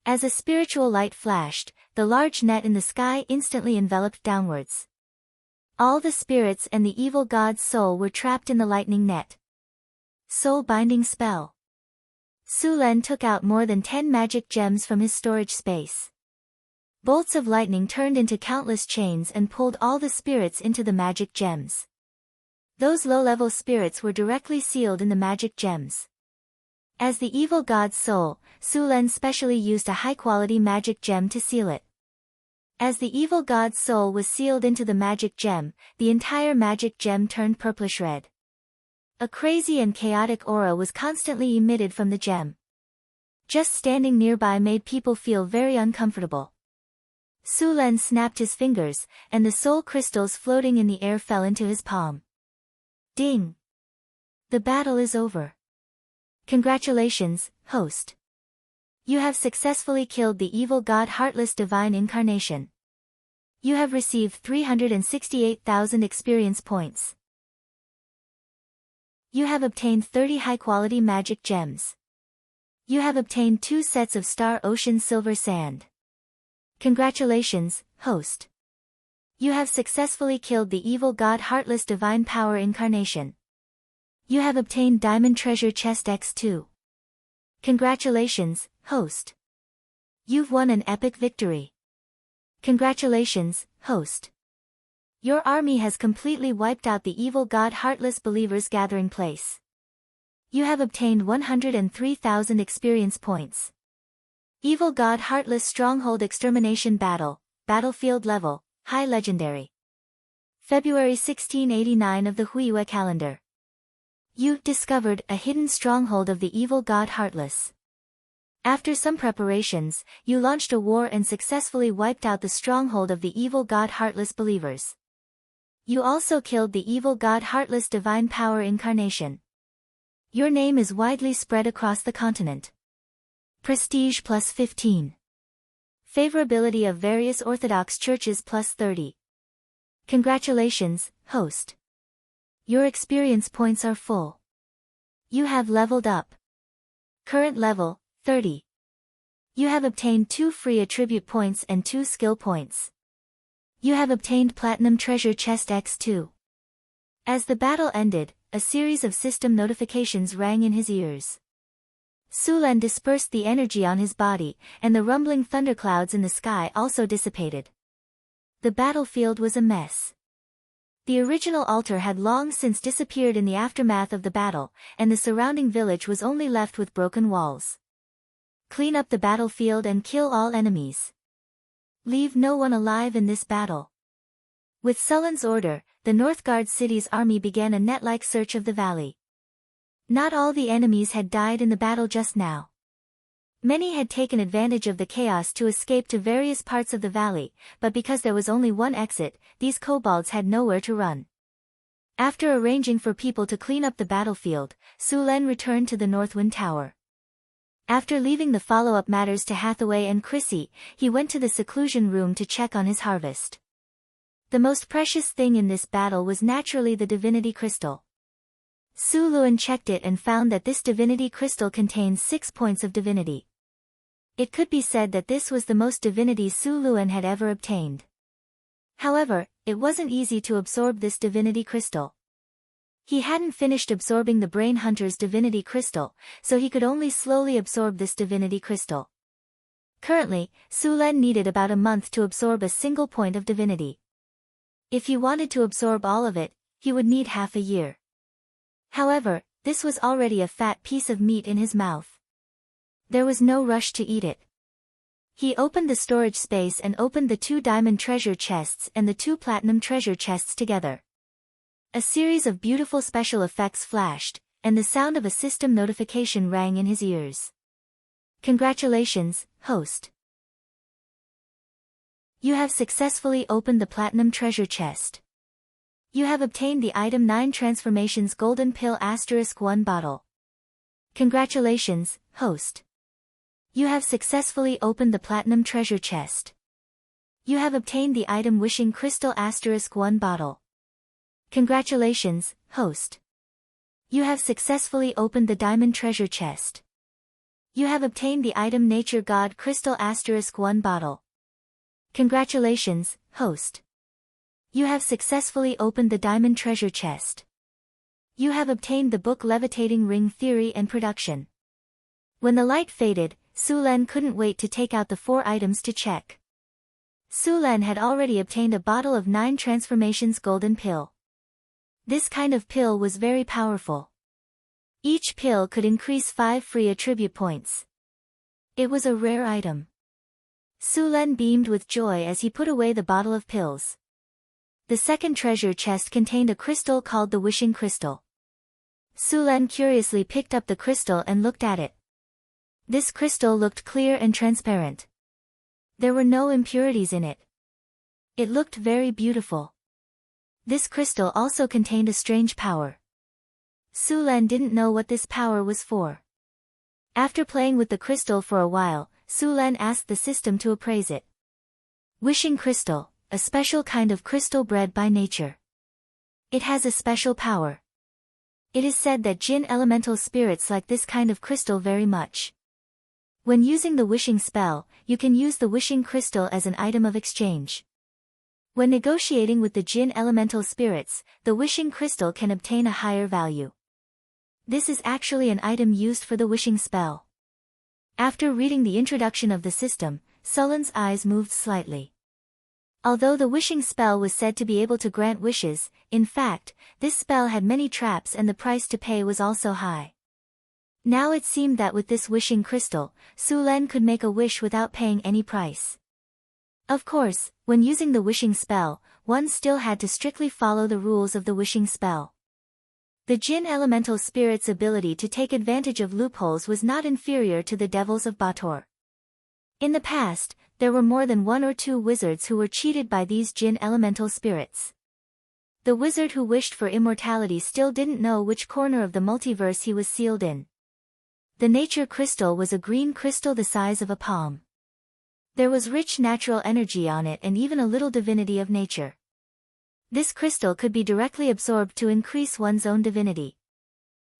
As a spiritual light flashed, the large net in the sky instantly enveloped downwards. All the spirits and the evil god's soul were trapped in the lightning net. Soul-binding spell. Sulen took out more than 10 magic gems from his storage space. Bolts of lightning turned into countless chains and pulled all the spirits into the magic gems. Those low-level spirits were directly sealed in the magic gems. As the evil god's soul, Sulen specially used a high-quality magic gem to seal it. As the evil god's soul was sealed into the magic gem, the entire magic gem turned purplish-red. A crazy and chaotic aura was constantly emitted from the gem. Just standing nearby made people feel very uncomfortable. Sulen snapped his fingers, and the soul crystals floating in the air fell into his palm. Ding! The battle is over. Congratulations, host. You have successfully killed the evil god Heartless Divine Incarnation. You have received 368,000 experience points. You have obtained 30 high-quality magic gems. You have obtained 2 sets of Star Ocean Silver Sand. Congratulations, host. You have successfully killed the evil god Heartless Divine Power Incarnation. You have obtained Diamond Treasure Chest X2. Congratulations, host. You've won an epic victory. Congratulations, host. Your army has completely wiped out the evil god Heartless Believer's gathering place. You have obtained 103,000 experience points. Evil god Heartless Stronghold Extermination Battle, Battlefield Level, High Legendary. February 1689 of the Huiyue calendar. You discovered a hidden stronghold of the evil god Heartless. After some preparations, you launched a war and successfully wiped out the stronghold of the evil god Heartless Believers. You also killed the evil god Heartless Divine Power Incarnation. Your name is widely spread across the continent. Prestige plus 15. Favorability of various Orthodox churches plus 30. Congratulations, host. Your experience points are full. You have leveled up. Current level, 30. You have obtained 2 free attribute points and 2 skill points. You have obtained Platinum Treasure Chest X2. As the battle ended, a series of system notifications rang in his ears. Sulen dispersed the energy on his body, and the rumbling thunderclouds in the sky also dissipated. The battlefield was a mess. The original altar had long since disappeared in the aftermath of the battle, and the surrounding village was only left with broken walls. Clean up the battlefield and kill all enemies. Leave no one alive in this battle. With Sullen's order, the Northgard city's army began a net-like search of the valley. Not all the enemies had died in the battle just now. Many had taken advantage of the chaos to escape to various parts of the valley, but because there was only one exit, these kobolds had nowhere to run. After arranging for people to clean up the battlefield, Sulen returned to the Northwind Tower. After leaving the follow-up matters to Hathaway and Chrissy, he went to the seclusion room to check on his harvest. The most precious thing in this battle was naturally the divinity crystal. Su Luan checked it and found that this divinity crystal contains 6 points of divinity. It could be said that this was the most divinity Su Luan had ever obtained. However, it wasn't easy to absorb this divinity crystal. He hadn't finished absorbing the Brain Hunter's divinity crystal, so he could only slowly absorb this divinity crystal. Currently, Sulen needed about a month to absorb a single point of divinity. If he wanted to absorb all of it, he would need half a year. However, this was already a fat piece of meat in his mouth. There was no rush to eat it. He opened the storage space and opened the 2 diamond treasure chests and the 2 platinum treasure chests together. A series of beautiful special effects flashed, and the sound of a system notification rang in his ears. Congratulations, host. You have successfully opened the platinum treasure chest. You have obtained the item 9 Transformations Golden Pill *1 bottle. Congratulations, host. You have successfully opened the platinum treasure chest. You have obtained the item Wishing Crystal *1 bottle. Congratulations, host. You have successfully opened the diamond treasure chest. You have obtained the item Nature God Crystal *1 bottle. Congratulations, host. You have successfully opened the diamond treasure chest. You have obtained the book Levitating Ring Theory and Production. When the light faded, Sulen couldn't wait to take out the 4 items to check. Sulen had already obtained a bottle of 9 Transformations Golden Pill. This kind of pill was very powerful. Each pill could increase 5 free attribute points. It was a rare item. Sulen beamed with joy as he put away the bottle of pills. The second treasure chest contained a crystal called the Wishing Crystal. Sulen curiously picked up the crystal and looked at it. This crystal looked clear and transparent. There were no impurities in it. It looked very beautiful. This crystal also contained a strange power. Sulen didn't know what this power was for. After playing with the crystal for a while, Sulen asked the system to appraise it. Wishing Crystal, a special kind of crystal bred by nature. It has a special power. It is said that Jinn elemental spirits like this kind of crystal very much. When using the wishing spell, you can use the wishing crystal as an item of exchange. When negotiating with the Jinn elemental spirits, the wishing crystal can obtain a higher value. This is actually an item used for the wishing spell. After reading the introduction of the system, Sulen's eyes moved slightly. Although the wishing spell was said to be able to grant wishes, in fact, this spell had many traps and the price to pay was also high. Now it seemed that with this wishing crystal, Sulen could make a wish without paying any price. Of course, when using the wishing spell, one still had to strictly follow the rules of the wishing spell. The Jinn elemental spirit's ability to take advantage of loopholes was not inferior to the devils of Bator. In the past, there were more than 1 or 2 wizards who were cheated by these Jinn elemental spirits. The wizard who wished for immortality still didn't know which corner of the multiverse he was sealed in. The nature crystal was a green crystal the size of a palm. There was rich natural energy on it and even a little divinity of nature. This crystal could be directly absorbed to increase one's own divinity.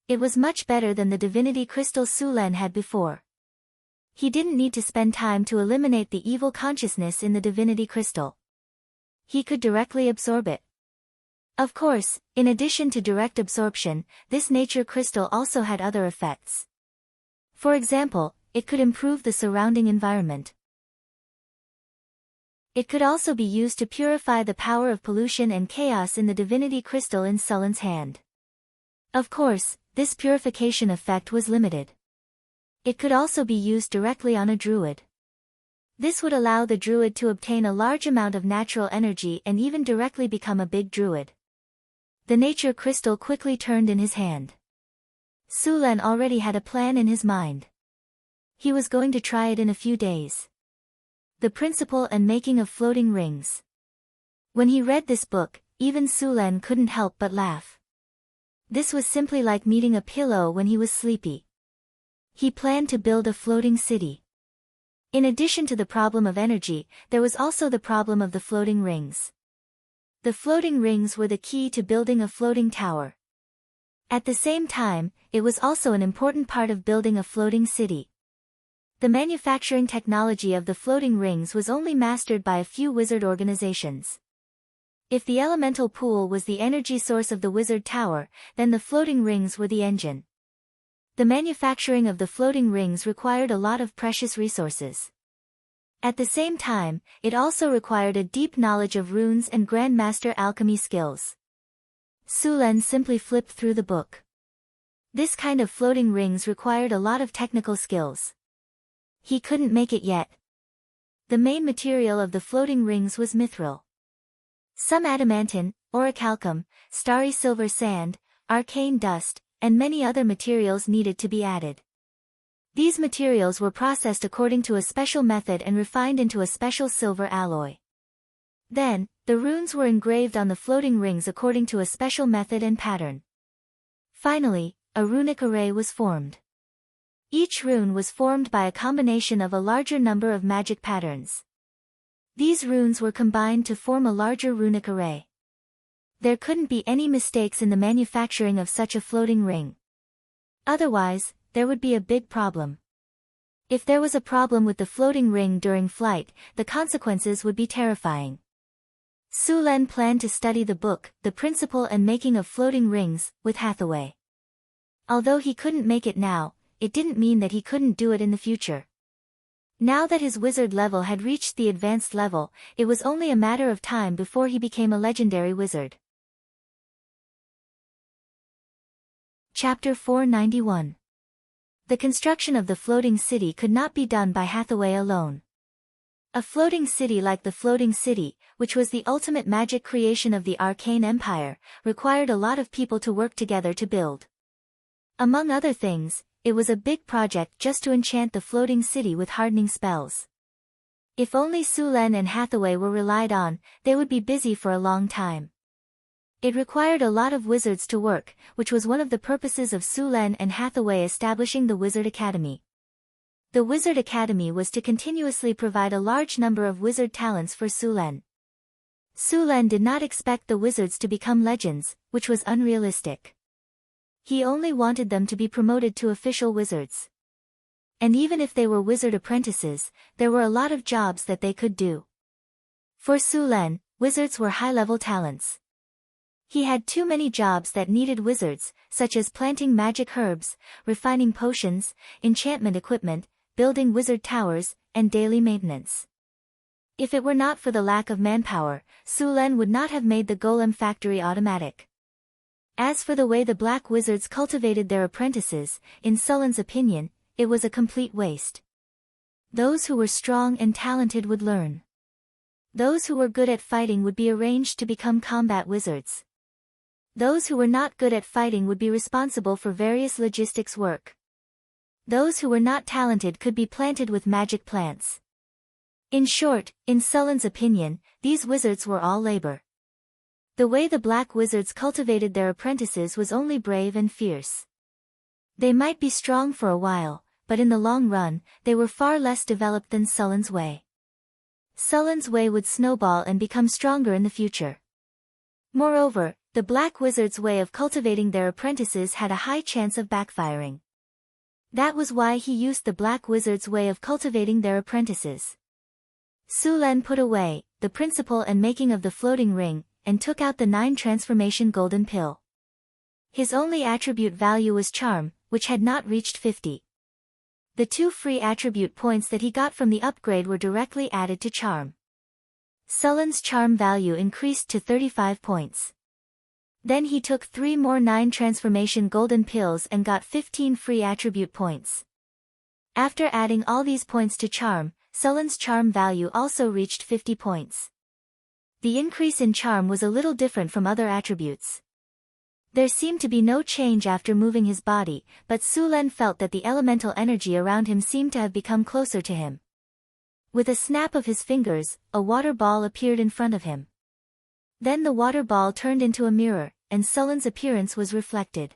It was much better than the divinity crystal Sulen had before. He didn't need to spend time to eliminate the evil consciousness in the divinity crystal. He could directly absorb it. Of course, in addition to direct absorption, this nature crystal also had other effects. For example, it could improve the surrounding environment. It could also be used to purify the power of pollution and chaos in the divinity crystal in Sullen's hand. Of course, this purification effect was limited. It could also be used directly on a druid. This would allow the druid to obtain a large amount of natural energy and even directly become a big druid. The nature crystal quickly turned in his hand. Sulen already had a plan in his mind. He was going to try it in a few days. The Principle and Making of Floating Rings. When he read this book, even Sulen couldn't help but laugh. This was simply like meeting a pillow when he was sleepy. He planned to build a floating city. In addition to the problem of energy, there was also the problem of the floating rings. The floating rings were the key to building a floating tower. At the same time, it was also an important part of building a floating city. The manufacturing technology of the floating rings was only mastered by a few wizard organizations. If the elemental pool was the energy source of the wizard tower, then the floating rings were the engine. The manufacturing of the floating rings required a lot of precious resources. At the same time, it also required a deep knowledge of runes and grandmaster alchemy skills. Sulen simply flipped through the book. This kind of floating rings required a lot of technical skills. He couldn't make it yet. The main material of the floating rings was mithril. Some adamantine, orichalcum, starry silver sand, arcane dust, and many other materials needed to be added. These materials were processed according to a special method and refined into a special silver alloy. Then, the runes were engraved on the floating rings according to a special method and pattern. Finally, a runic array was formed. Each rune was formed by a combination of a larger number of magic patterns. These runes were combined to form a larger runic array. There couldn't be any mistakes in the manufacturing of such a floating ring. Otherwise, there would be a big problem. If there was a problem with the floating ring during flight, the consequences would be terrifying. Sulen planned to study the book, The Principle and Making of Floating Rings, with Hathaway. Although he couldn't make it now, it didn't mean that he couldn't do it in the future. Now that his wizard level had reached the advanced level, it was only a matter of time before he became a legendary wizard. Chapter 491. The construction of the floating city could not be done by Hathaway alone. A floating city like the floating city, which was the ultimate magic creation of the Arcane Empire, required a lot of people to work together to build. Among other things, it was a big project just to enchant the floating city with hardening spells. If only Sulen and Hathaway were relied on, they would be busy for a long time. It required a lot of wizards to work, which was one of the purposes of Sulen and Hathaway establishing the Wizard Academy. The Wizard Academy was to continuously provide a large number of wizard talents for Sulen. Sulen did not expect the wizards to become legends, which was unrealistic. He only wanted them to be promoted to official wizards. And even if they were wizard apprentices, there were a lot of jobs that they could do. For Sulen, wizards were high-level talents. He had too many jobs that needed wizards, such as planting magic herbs, refining potions, enchantment equipment, building wizard towers, and daily maintenance. If it were not for the lack of manpower, Sulen would not have made the golem factory automatic. As for the way the black wizards cultivated their apprentices, in Sulen's opinion, it was a complete waste. Those who were strong and talented would learn. Those who were good at fighting would be arranged to become combat wizards. Those who were not good at fighting would be responsible for various logistics work. Those who were not talented could be planted with magic plants. In short, in Sulen's opinion, these wizards were all labor. The way the black wizards cultivated their apprentices was only brave and fierce. They might be strong for a while, but in the long run, they were far less developed than Sulen's way. Sulen's way would snowball and become stronger in the future. Moreover, the black wizards' way of cultivating their apprentices had a high chance of backfiring. That was why he used the black wizards' way of cultivating their apprentices. Sulen put away The Principle and Making of the Floating Ring, and took out the 9 transformation golden pill. His only attribute value was charm, which had not reached 50. The 2 free attribute points that he got from the upgrade were directly added to charm. Sullen's charm value increased to 35 points. Then he took 3 more 9 transformation golden pills and got 15 free attribute points. After adding all these points to charm, Sullen's charm value also reached 50 points. The increase in charm was a little different from other attributes. There seemed to be no change after moving his body, but Sulen felt that the elemental energy around him seemed to have become closer to him. With a snap of his fingers, a water ball appeared in front of him. Then the water ball turned into a mirror, and Sullen's appearance was reflected.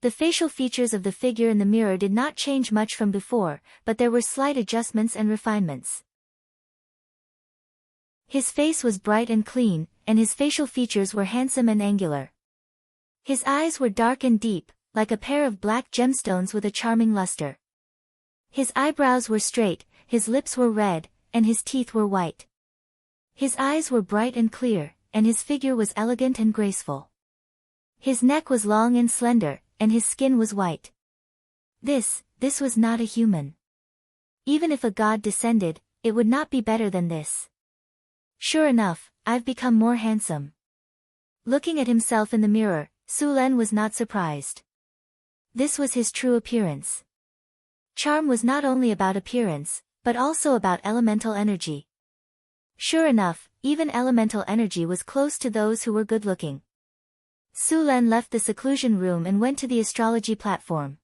The facial features of the figure in the mirror did not change much from before, but there were slight adjustments and refinements. His face was bright and clean, and his facial features were handsome and angular. His eyes were dark and deep, like a pair of black gemstones with a charming luster. His eyebrows were straight, his lips were red, and his teeth were white. His eyes were bright and clear, and his figure was elegant and graceful. His neck was long and slender, and his skin was white. This was not a human. Even if a god descended, it would not be better than this. Sure enough, I've become more handsome. Looking at himself in the mirror, Sulen was not surprised. This was his true appearance. Charm was not only about appearance, but also about elemental energy. Sure enough, even elemental energy was close to those who were good-looking. Sulen left the seclusion room and went to the astrology platform.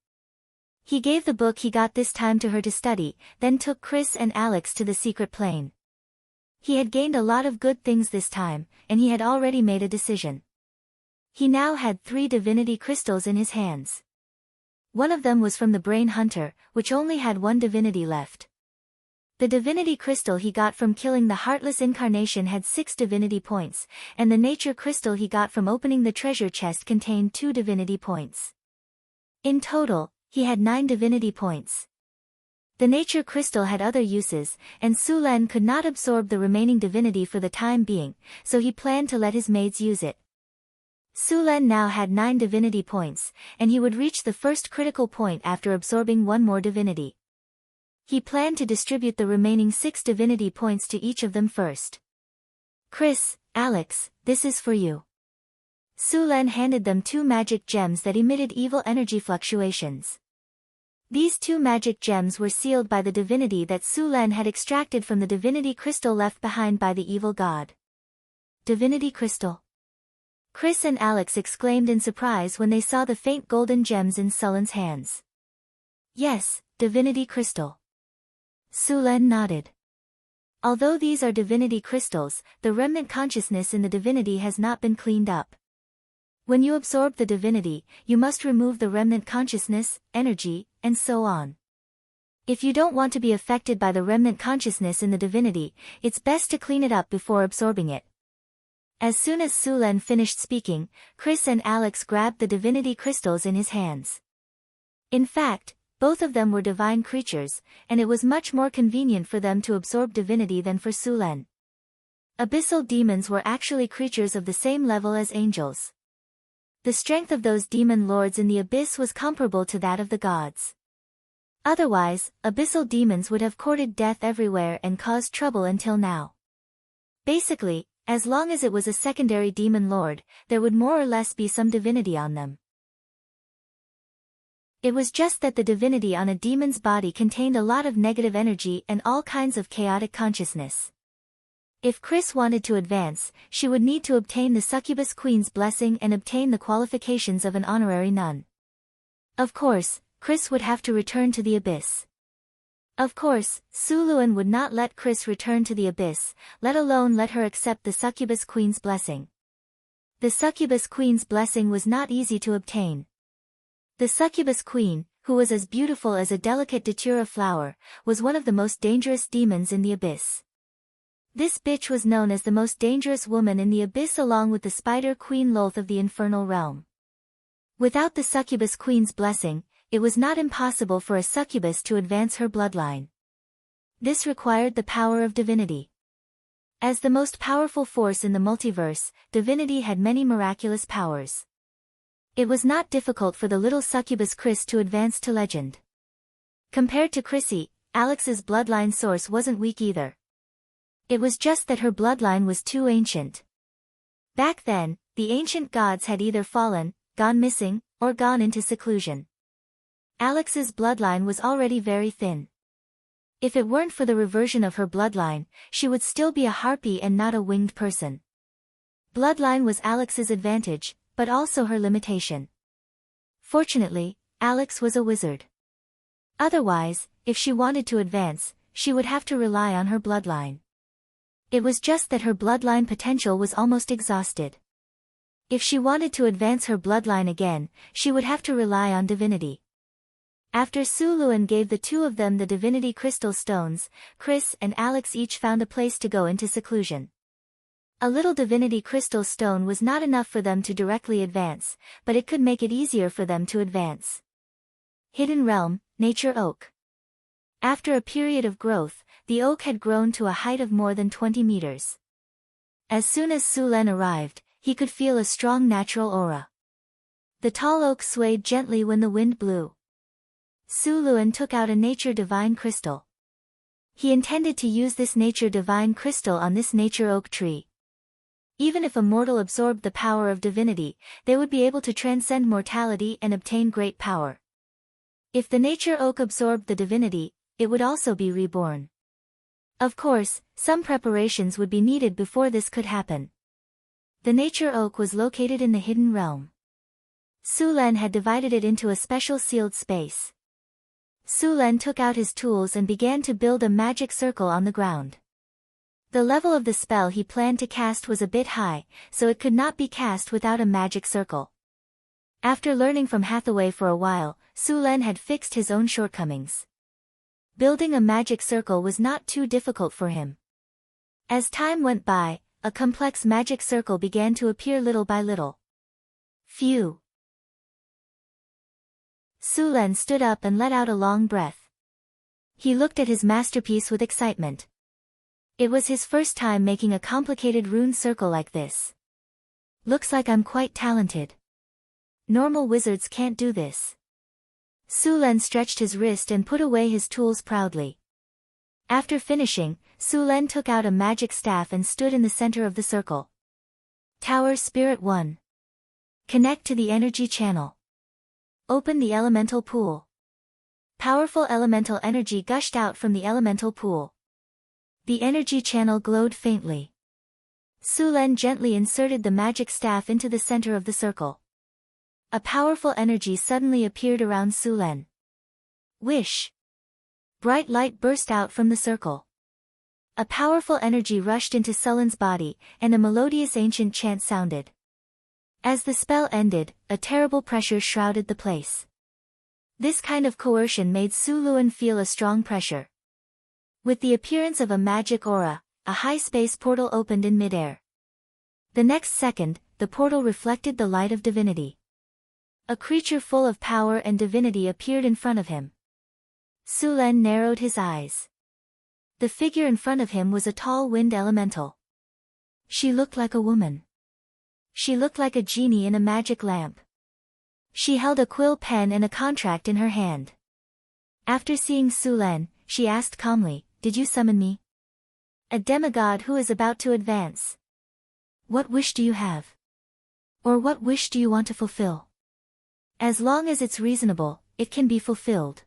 He gave the book he got this time to her to study, then took Chris and Alex to the secret plane. He had gained a lot of good things this time, and he had already made a decision. He now had 3 divinity crystals in his hands. One of them was from the Brain Hunter, which only had 1 divinity left. The divinity crystal he got from killing the Heartless Incarnation had 6 divinity points, and the nature crystal he got from opening the treasure chest contained 2 divinity points. In total, he had 9 divinity points. The nature crystal had other uses, and Sulen could not absorb the remaining divinity for the time being, so he planned to let his maids use it. Sulen now had 9 divinity points, and he would reach the first critical point after absorbing 1 more divinity. He planned to distribute the remaining 6 divinity points to each of them first. Chris, Alex, this is for you. Sulen handed them 2 magic gems that emitted evil energy fluctuations. These 2 magic gems were sealed by the divinity that Sulen had extracted from the divinity crystal left behind by the evil god. Divinity crystal. Chris and Alex exclaimed in surprise when they saw the faint golden gems in Sulen's hands. Yes, divinity crystal. Sulen nodded. Although these are divinity crystals, the remnant consciousness in the divinity has not been cleaned up. When you absorb the divinity, you must remove the remnant consciousness, energy, and so on. If you don't want to be affected by the remnant consciousness in the divinity, it's best to clean it up before absorbing it. As soon as Sulen finished speaking, Chris and Alex grabbed the divinity crystals in his hands. In fact, both of them were divine creatures, and it was much more convenient for them to absorb divinity than for Sulen. Abyssal demons were actually creatures of the same level as angels. The strength of those demon lords in the abyss was comparable to that of the gods. Otherwise, abyssal demons would have courted death everywhere and caused trouble until now. Basically, as long as it was a secondary demon lord, there would more or less be some divinity on them. It was just that the divinity on a demon's body contained a lot of negative energy and all kinds of chaotic consciousness. If Chris wanted to advance, she would need to obtain the succubus queen's blessing and obtain the qualifications of an honorary nun. Of course, Chris would have to return to the abyss. Of course, Suluan would not let Chris return to the abyss, let alone let her accept the succubus queen's blessing. The succubus queen's blessing was not easy to obtain. The succubus queen, who was as beautiful as a delicate datura flower, was one of the most dangerous demons in the abyss. This bitch was known as the most dangerous woman in the abyss along with the spider queen Lolth of the infernal realm. Without the succubus queen's blessing, it was not impossible for a succubus to advance her bloodline. This required the power of divinity. As the most powerful force in the multiverse, divinity had many miraculous powers. It was not difficult for the little succubus Chris to advance to legend. Compared to Chrissy, Alex's bloodline source wasn't weak either. It was just that her bloodline was too ancient. Back then, the ancient gods had either fallen, gone missing, or gone into seclusion. Alex's bloodline was already very thin. If it weren't for the reversion of her bloodline, she would still be a harpy and not a winged person. Bloodline was Alex's advantage, but also her limitation. Fortunately, Alex was a wizard. Otherwise, if she wanted to advance, she would have to rely on her bloodline. It was just that her bloodline potential was almost exhausted. If she wanted to advance her bloodline again, she would have to rely on divinity. After Su Luan gave the two of them the divinity crystal stones, Chris and Alex each found a place to go into seclusion. A little divinity crystal stone was not enough for them to directly advance, but it could make it easier for them to advance. Hidden Realm, Nature Oak. After a period of growth, the oak had grown to a height of more than 20 meters. As soon as Su Len arrived, he could feel a strong natural aura. The tall oak swayed gently when the wind blew. Su Luan took out a Nature Divine Crystal. He intended to use this Nature Divine Crystal on this Nature Oak tree. Even if a mortal absorbed the power of divinity, they would be able to transcend mortality and obtain great power. If the Nature Oak absorbed the divinity, it would also be reborn. Of course, some preparations would be needed before this could happen. The Nature Oak was located in the Hidden Realm. Su Len had divided it into a special sealed space. Su Len took out his tools and began to build a magic circle on the ground. The level of the spell he planned to cast was a bit high, so it could not be cast without a magic circle. After learning from Hathaway for a while, Su Len had fixed his own shortcomings. Building a magic circle was not too difficult for him. As time went by, a complex magic circle began to appear little by little. Phew! Su Len stood up and let out a long breath. He looked at his masterpiece with excitement. It was his first time making a complicated rune circle like this. Looks like I'm quite talented. Normal wizards can't do this. Su Len stretched his wrist and put away his tools proudly. After finishing, Su Len took out a magic staff and stood in the center of the circle. Tower Spirit 1. Connect to the energy channel. Open the elemental pool. Powerful elemental energy gushed out from the elemental pool. The energy channel glowed faintly. Su Len gently inserted the magic staff into the center of the circle. A powerful energy suddenly appeared around Su Len. Wish! Bright light burst out from the circle. A powerful energy rushed into Su Len's body, and a melodious ancient chant sounded. As the spell ended, a terrible pressure shrouded the place. This kind of coercion made Su Luan feel a strong pressure. With the appearance of a magic aura, a high-space portal opened in midair. The next second, the portal reflected the light of divinity. A creature full of power and divinity appeared in front of him. Su Len narrowed his eyes. The figure in front of him was a tall wind elemental. She looked like a woman. She looked like a genie in a magic lamp. She held a quill pen and a contract in her hand. After seeing Su Len, she asked calmly, "Did you summon me?" "A demigod who is about to advance." "What wish do you have? Or what wish do you want to fulfill?" "As long as it's reasonable, it can be fulfilled."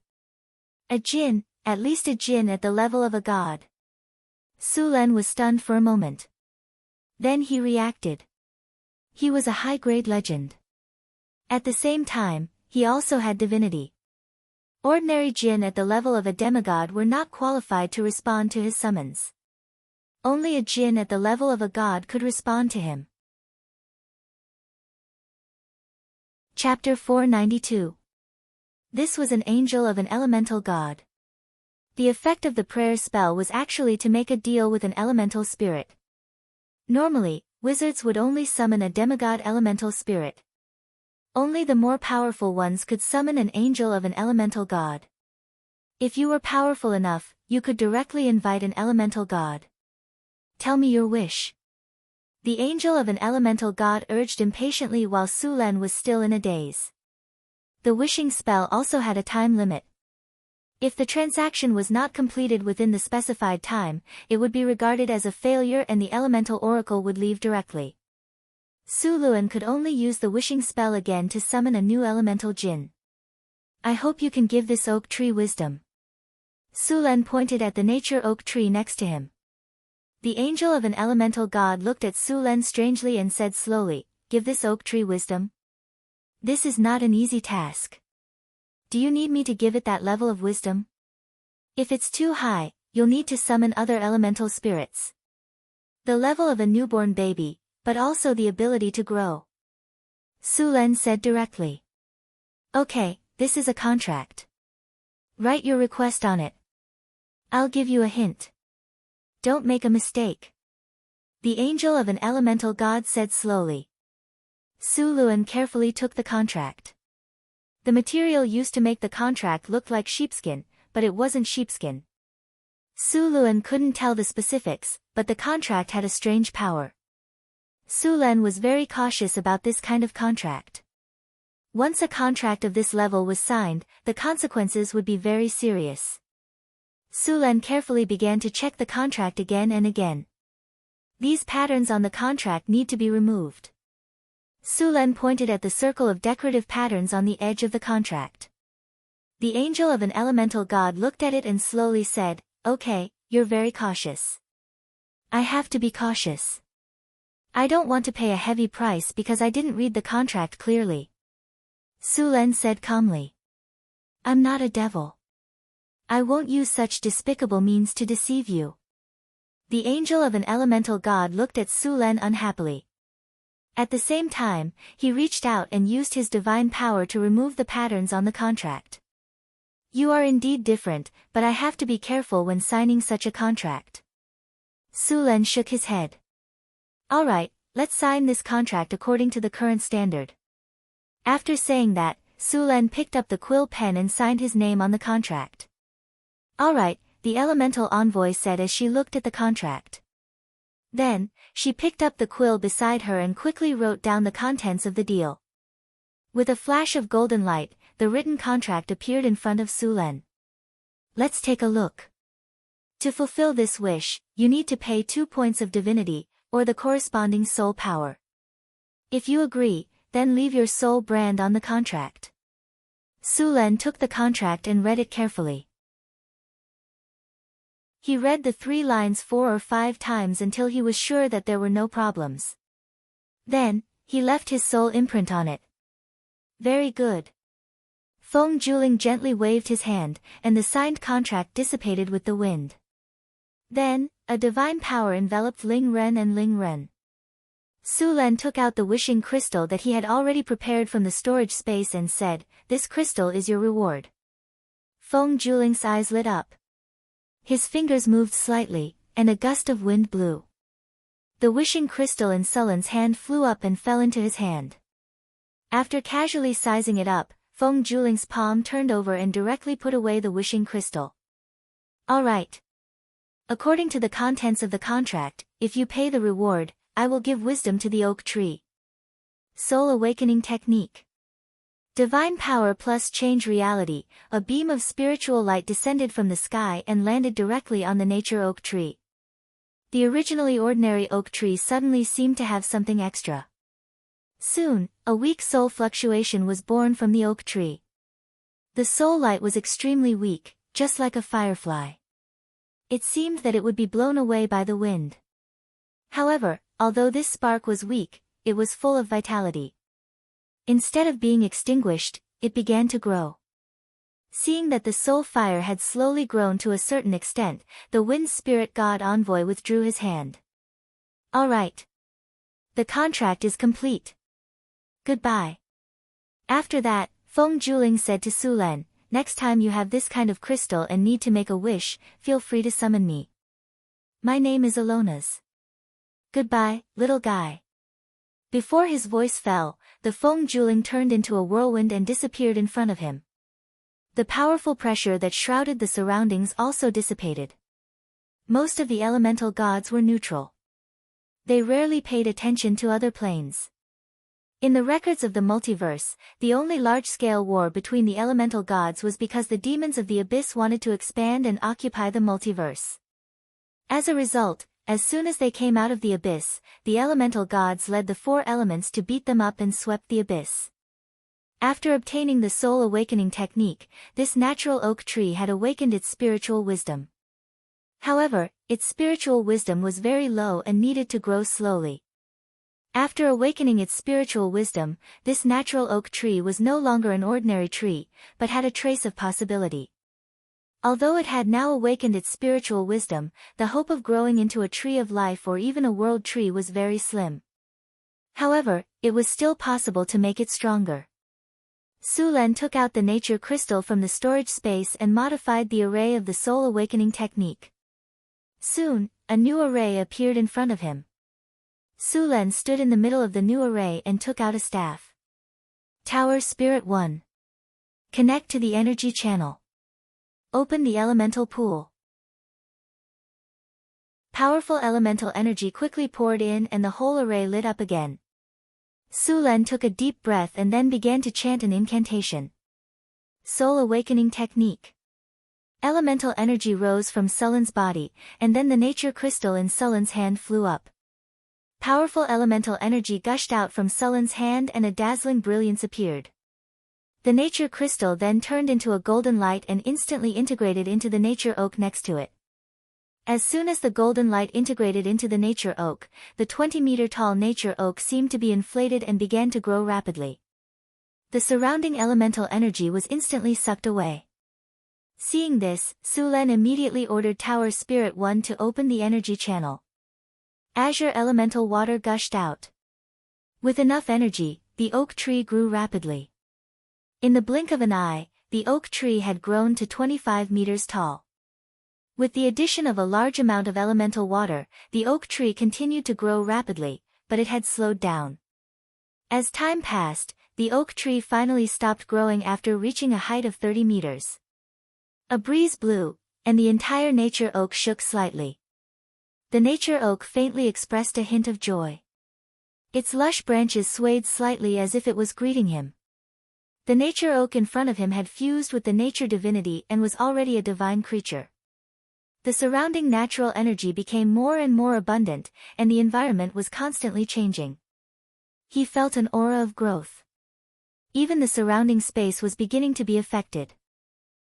"A djinn, at least a djinn at the level of a god." Su Len was stunned for a moment. Then he reacted. He was a high-grade legend. At the same time, he also had divinity. Ordinary djinn at the level of a demigod were not qualified to respond to his summons. Only a djinn at the level of a god could respond to him. Chapter 492. This was an angel of an elemental god. The effect of the prayer spell was actually to make a deal with an elemental spirit. Normally, wizards would only summon a demigod elemental spirit. Only the more powerful ones could summon an angel of an elemental god. If you were powerful enough, you could directly invite an elemental god. "Tell me your wish." The angel of an elemental god urged impatiently while Su Len was still in a daze. The wishing spell also had a time limit. If the transaction was not completed within the specified time, it would be regarded as a failure and the elemental oracle would leave directly. Su Luan could only use the wishing spell again to summon a new elemental Jinn. I hope you can give this oak tree wisdom. Su Luan pointed at the nature oak tree next to him. The angel of an elemental god looked at Su Luan strangely and said slowly, give this oak tree wisdom? This is not an easy task. Do you need me to give it that level of wisdom? If it's too high, you'll need to summon other elemental spirits. The level of a newborn baby, but also the ability to grow. Su Luan said directly. Okay, this is a contract. Write your request on it. I'll give you a hint. Don't make a mistake. The angel of an elemental god said slowly. Su Luan carefully took the contract. The material used to make the contract looked like sheepskin, but it wasn't sheepskin. Su Luan couldn't tell the specifics, but the contract had a strange power. Su Luan was very cautious about this kind of contract. Once a contract of this level was signed, the consequences would be very serious. Su Luan carefully began to check the contract again and again. These patterns on the contract need to be removed. Su Luan pointed at the circle of decorative patterns on the edge of the contract. The angel of an elemental god looked at it and slowly said, okay, you're very cautious. I have to be cautious. I don't want to pay a heavy price because I didn't read the contract clearly. Su Luan said calmly. I'm not a devil. I won't use such despicable means to deceive you. The angel of an elemental god looked at Su Luan unhappily. At the same time, he reached out and used his divine power to remove the patterns on the contract. You are indeed different, but I have to be careful when signing such a contract. Su Luan shook his head. Alright, let's sign this contract according to the current standard. After saying that, Su Luan picked up the quill pen and signed his name on the contract. Alright, the elemental envoy said as she looked at the contract. Then, she picked up the quill beside her and quickly wrote down the contents of the deal. With a flash of golden light, the written contract appeared in front of Su Luan. Let's take a look. To fulfill this wish, you need to pay 2 points of divinity, or the corresponding soul power. If you agree, then leave your soul brand on the contract. Su Luan took the contract and read it carefully. He read the 3 lines 4 or 5 times until he was sure that there were no problems. Then, he left his soul imprint on it. Very good. Feng Juling gently waved his hand, and the signed contract dissipated with the wind. Then, a divine power enveloped Ling Ren and Ling Ren. Su Luan took out the wishing crystal that he had already prepared from the storage space and said, "This crystal is your reward." Feng Juling's eyes lit up. His fingers moved slightly, and a gust of wind blew. The wishing crystal in Sullen's hand flew up and fell into his hand. After casually sizing it up, Feng Juling's palm turned over and directly put away the wishing crystal. All right. According to the contents of the contract, if you pay the reward, I will give wisdom to the oak tree. Soul Awakening Technique. Divine power plus change reality, a beam of spiritual light descended from the sky and landed directly on the nature oak tree. The originally ordinary oak tree suddenly seemed to have something extra. Soon, a weak soul fluctuation was born from the oak tree. The soul light was extremely weak, just like a firefly. It seemed that it would be blown away by the wind. However, although this spark was weak, it was full of vitality. Instead of being extinguished, it began to grow. Seeing that the soul fire had slowly grown to a certain extent, the wind spirit god envoy withdrew his hand. All right. The contract is complete. Goodbye. After that, Feng Juling said to Su Luan, next time you have this kind of crystal and need to make a wish, feel free to summon me. My name is Alona's. Goodbye, little guy. Before his voice fell, the Feng Juling turned into a whirlwind and disappeared in front of him. The powerful pressure that shrouded the surroundings also dissipated. Most of the elemental gods were neutral. They rarely paid attention to other planes. In the records of the multiverse, the only large-scale war between the elemental gods was because the demons of the abyss wanted to expand and occupy the multiverse. As a result, as soon as they came out of the abyss, the elemental gods led the four elements to beat them up and swept the abyss. After obtaining the soul awakening technique, this natural oak tree had awakened its spiritual wisdom. However, its spiritual wisdom was very low and needed to grow slowly. After awakening its spiritual wisdom, this natural oak tree was no longer an ordinary tree, but had a trace of possibility. Although it had now awakened its spiritual wisdom, the hope of growing into a tree of life or even a world tree was very slim. However, it was still possible to make it stronger. Sulen took out the nature crystal from the storage space and modified the array of the soul awakening technique. Soon, a new array appeared in front of him. Sulen stood in the middle of the new array and took out a staff. Tower Spirit 1. Connect to the energy channel. Open the elemental pool. Powerful elemental energy quickly poured in and the whole array lit up again. Sulen took a deep breath and then began to chant an incantation. Soul Awakening Technique. Elemental energy rose from Sulen's body, and then the nature crystal in Sulen's hand flew up. Powerful elemental energy gushed out from Sulen's hand and a dazzling brilliance appeared. The nature crystal then turned into a golden light and instantly integrated into the nature oak next to it. As soon as the golden light integrated into the nature oak, the 20-meter-tall nature oak seemed to be inflated and began to grow rapidly. The surrounding elemental energy was instantly sucked away. Seeing this, Sulen immediately ordered Tower Spirit 1 to open the energy channel. Azure elemental water gushed out. With enough energy, the oak tree grew rapidly. In the blink of an eye, the oak tree had grown to 25 meters tall. With the addition of a large amount of elemental water, the oak tree continued to grow rapidly, but it had slowed down. As time passed, the oak tree finally stopped growing after reaching a height of 30 meters. A breeze blew, and the entire nature oak shook slightly. The nature oak faintly expressed a hint of joy. Its lush branches swayed slightly as if it was greeting him. The nature oak in front of him had fused with the nature divinity and was already a divine creature. The surrounding natural energy became more and more abundant, and the environment was constantly changing. He felt an aura of growth. Even the surrounding space was beginning to be affected.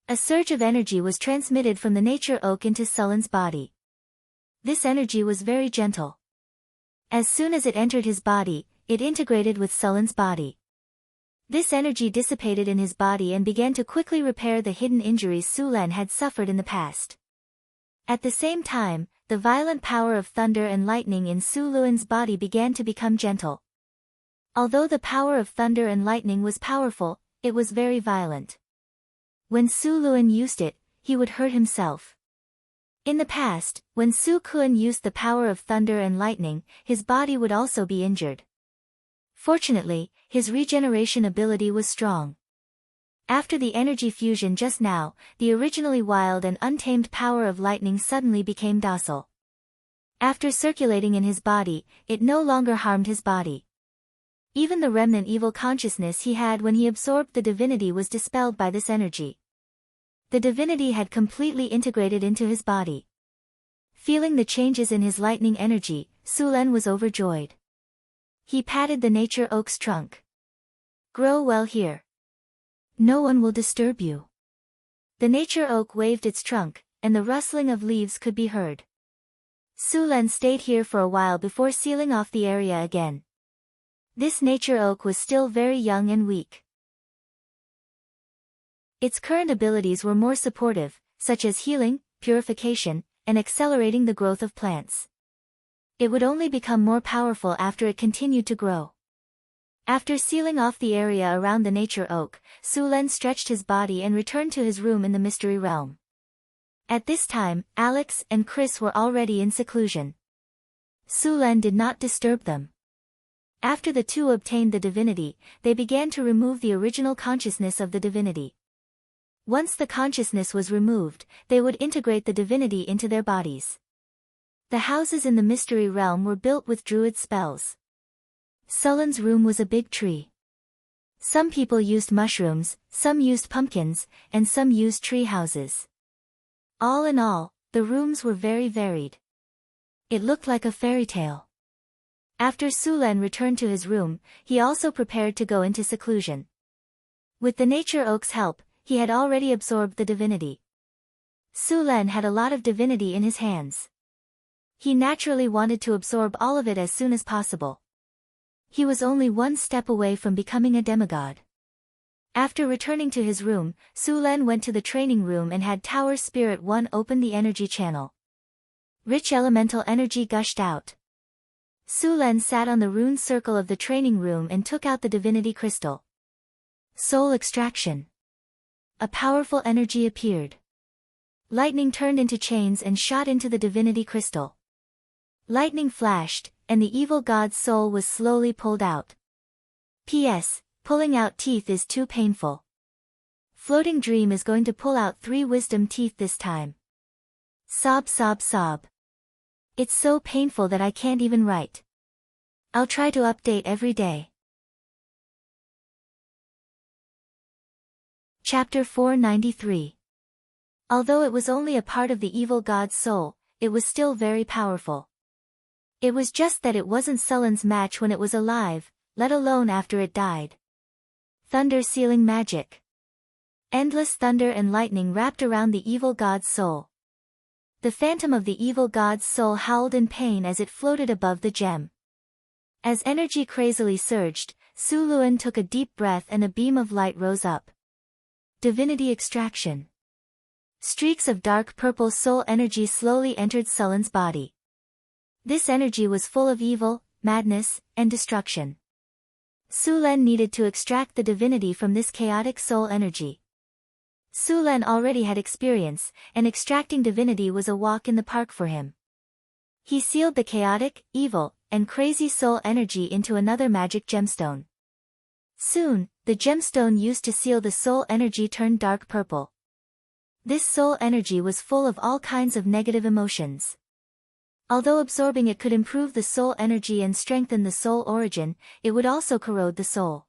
A surge of energy was transmitted from the nature oak into Sulen's body. This energy was very gentle. As soon as it entered his body, it integrated with Sulen's body. This energy dissipated in his body and began to quickly repair the hidden injuries Sulen had suffered in the past. At the same time, the violent power of thunder and lightning in Sulen's body began to become gentle. Although the power of thunder and lightning was powerful, it was very violent. When Sulen used it, he would hurt himself. In the past, when Sulen used the power of thunder and lightning, his body would also be injured. Fortunately, his regeneration ability was strong. After the energy fusion just now, the originally wild and untamed power of lightning suddenly became docile. After circulating in his body, it no longer harmed his body. Even the remnant evil consciousness he had when he absorbed the divinity was dispelled by this energy. The divinity had completely integrated into his body. Feeling the changes in his lightning energy, Sulen was overjoyed. He patted the nature oak's trunk. Grow well here. No one will disturb you. The nature oak waved its trunk, and the rustling of leaves could be heard. Sulen stayed here for a while before sealing off the area again. This nature oak was still very young and weak. Its current abilities were more supportive, such as healing, purification, and accelerating the growth of plants. It would only become more powerful after it continued to grow. After sealing off the area around the nature oak, Sulen stretched his body and returned to his room in the mystery realm. At this time, Alex and Chris were already in seclusion. Sulen did not disturb them. After the two obtained the divinity, they began to remove the original consciousness of the divinity. Once the consciousness was removed, they would integrate the divinity into their bodies. The houses in the mystery realm were built with druid spells. Sullen's room was a big tree. Some people used mushrooms, some used pumpkins, and some used tree houses. All in all, the rooms were very varied. It looked like a fairy tale. After Sulen returned to his room, he also prepared to go into seclusion. With the nature oak's help, he had already absorbed the divinity. Sulen had a lot of divinity in his hands. He naturally wanted to absorb all of it as soon as possible. He was only one step away from becoming a demigod. After returning to his room, Sulen went to the training room and had Tower Spirit 1 open the energy channel. Rich elemental energy gushed out. Sulen sat on the rune circle of the training room and took out the divinity crystal. Soul extraction. A powerful energy appeared. Lightning turned into chains and shot into the divinity crystal. Lightning flashed, and the evil god's soul was slowly pulled out. P.S. Pulling out teeth is too painful. Floating Dream is going to pull out 3 wisdom teeth this time. Sob sob sob. It's so painful that I can't even write. I'll try to update every day. Chapter 493. Although it was only a part of the evil god's soul, it was still very powerful. It was just that it wasn't Sullen's match when it was alive, let alone after it died. Thunder sealing magic. Endless thunder and lightning wrapped around the evil god's soul. The phantom of the evil god's soul howled in pain as it floated above the gem. As energy crazily surged, Suluan took a deep breath and a beam of light rose up. Divinity extraction. Streaks of dark purple soul energy slowly entered Sullen's body. This energy was full of evil, madness, and destruction. Sulen needed to extract the divinity from this chaotic soul energy. Sulen already had experience, and extracting divinity was a walk in the park for him. He sealed the chaotic, evil, and crazy soul energy into another magic gemstone. Soon, the gemstone used to seal the soul energy turned dark purple. This soul energy was full of all kinds of negative emotions. Although absorbing it could improve the soul energy and strengthen the soul origin, it would also corrode the soul.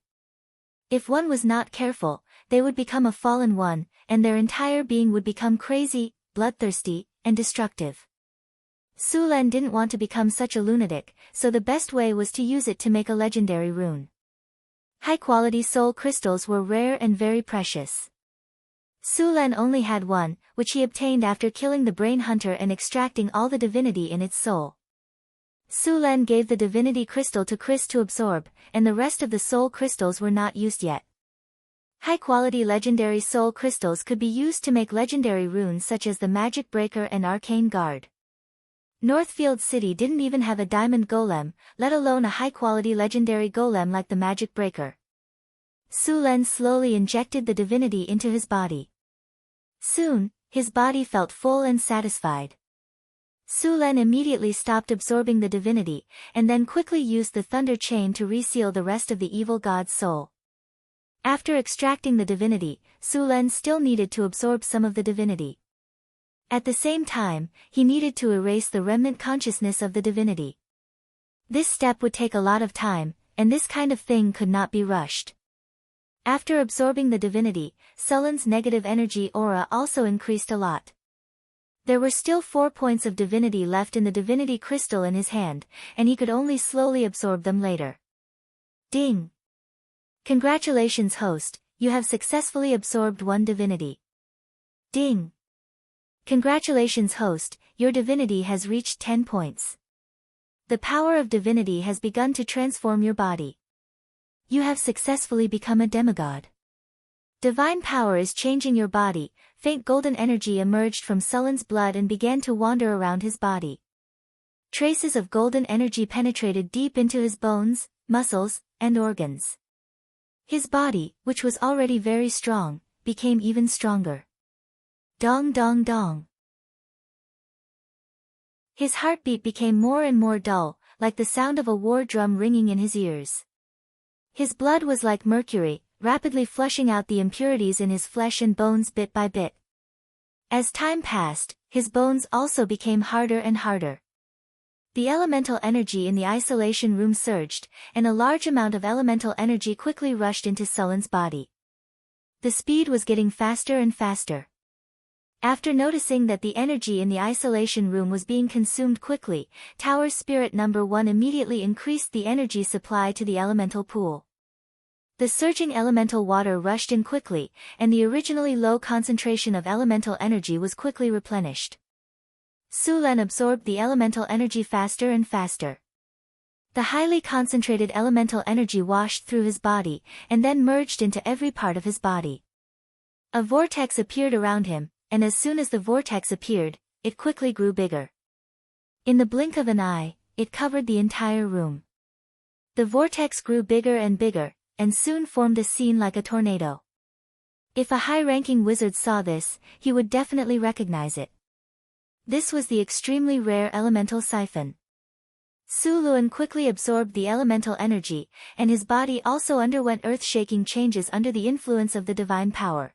If one was not careful, they would become a fallen one, and their entire being would become crazy, bloodthirsty, and destructive. Sulen didn't want to become such a lunatic, so the best way was to use it to make a legendary rune. High-quality soul crystals were rare and very precious. Sulen only had one, which he obtained after killing the brain hunter and extracting all the divinity in its soul. Sulen gave the divinity crystal to Chris to absorb, and the rest of the soul crystals were not used yet. High-quality legendary soul crystals could be used to make legendary runes such as the Magic Breaker and Arcane Guard. Northfield City didn't even have a diamond golem, let alone a high-quality legendary golem like the Magic Breaker. Sulen slowly injected the divinity into his body. Soon, his body felt full and satisfied. Sulen immediately stopped absorbing the divinity, and then quickly used the thunder chain to reseal the rest of the evil god's soul. After extracting the divinity, Sulen still needed to absorb some of the divinity. At the same time, he needed to erase the remnant consciousness of the divinity. This step would take a lot of time, and this kind of thing could not be rushed. After absorbing the divinity, Sullen's negative energy aura also increased a lot. There were still 4 points of divinity left in the divinity crystal in his hand, and he could only slowly absorb them later. Ding! Congratulations host, you have successfully absorbed 1 divinity. Ding! Congratulations host, your divinity has reached 10 points. The power of divinity has begun to transform your body. You have successfully become a demigod. Divine power is changing your body. Faint golden energy emerged from Sullen's blood and began to wander around his body. Traces of golden energy penetrated deep into his bones, muscles, and organs. His body, which was already very strong, became even stronger. Dong dong dong. His heartbeat became more and more dull, like the sound of a war drum ringing in his ears. His blood was like mercury, rapidly flushing out the impurities in his flesh and bones bit by bit. As time passed, his bones also became harder and harder. The elemental energy in the isolation room surged, and a large amount of elemental energy quickly rushed into Sullen's body. The speed was getting faster and faster. After noticing that the energy in the isolation room was being consumed quickly, Tower Spirit Number 1 immediately increased the energy supply to the elemental pool. The surging elemental water rushed in quickly, and the originally low concentration of elemental energy was quickly replenished. Sulen absorbed the elemental energy faster and faster. The highly concentrated elemental energy washed through his body, and then merged into every part of his body. A vortex appeared around him, and as soon as the vortex appeared, it quickly grew bigger. In the blink of an eye, it covered the entire room. The vortex grew bigger and bigger, and soon formed a scene like a tornado. If a high-ranking wizard saw this, he would definitely recognize it. This was the extremely rare elemental siphon. Suluan quickly absorbed the elemental energy, and his body also underwent earth-shaking changes under the influence of the divine power.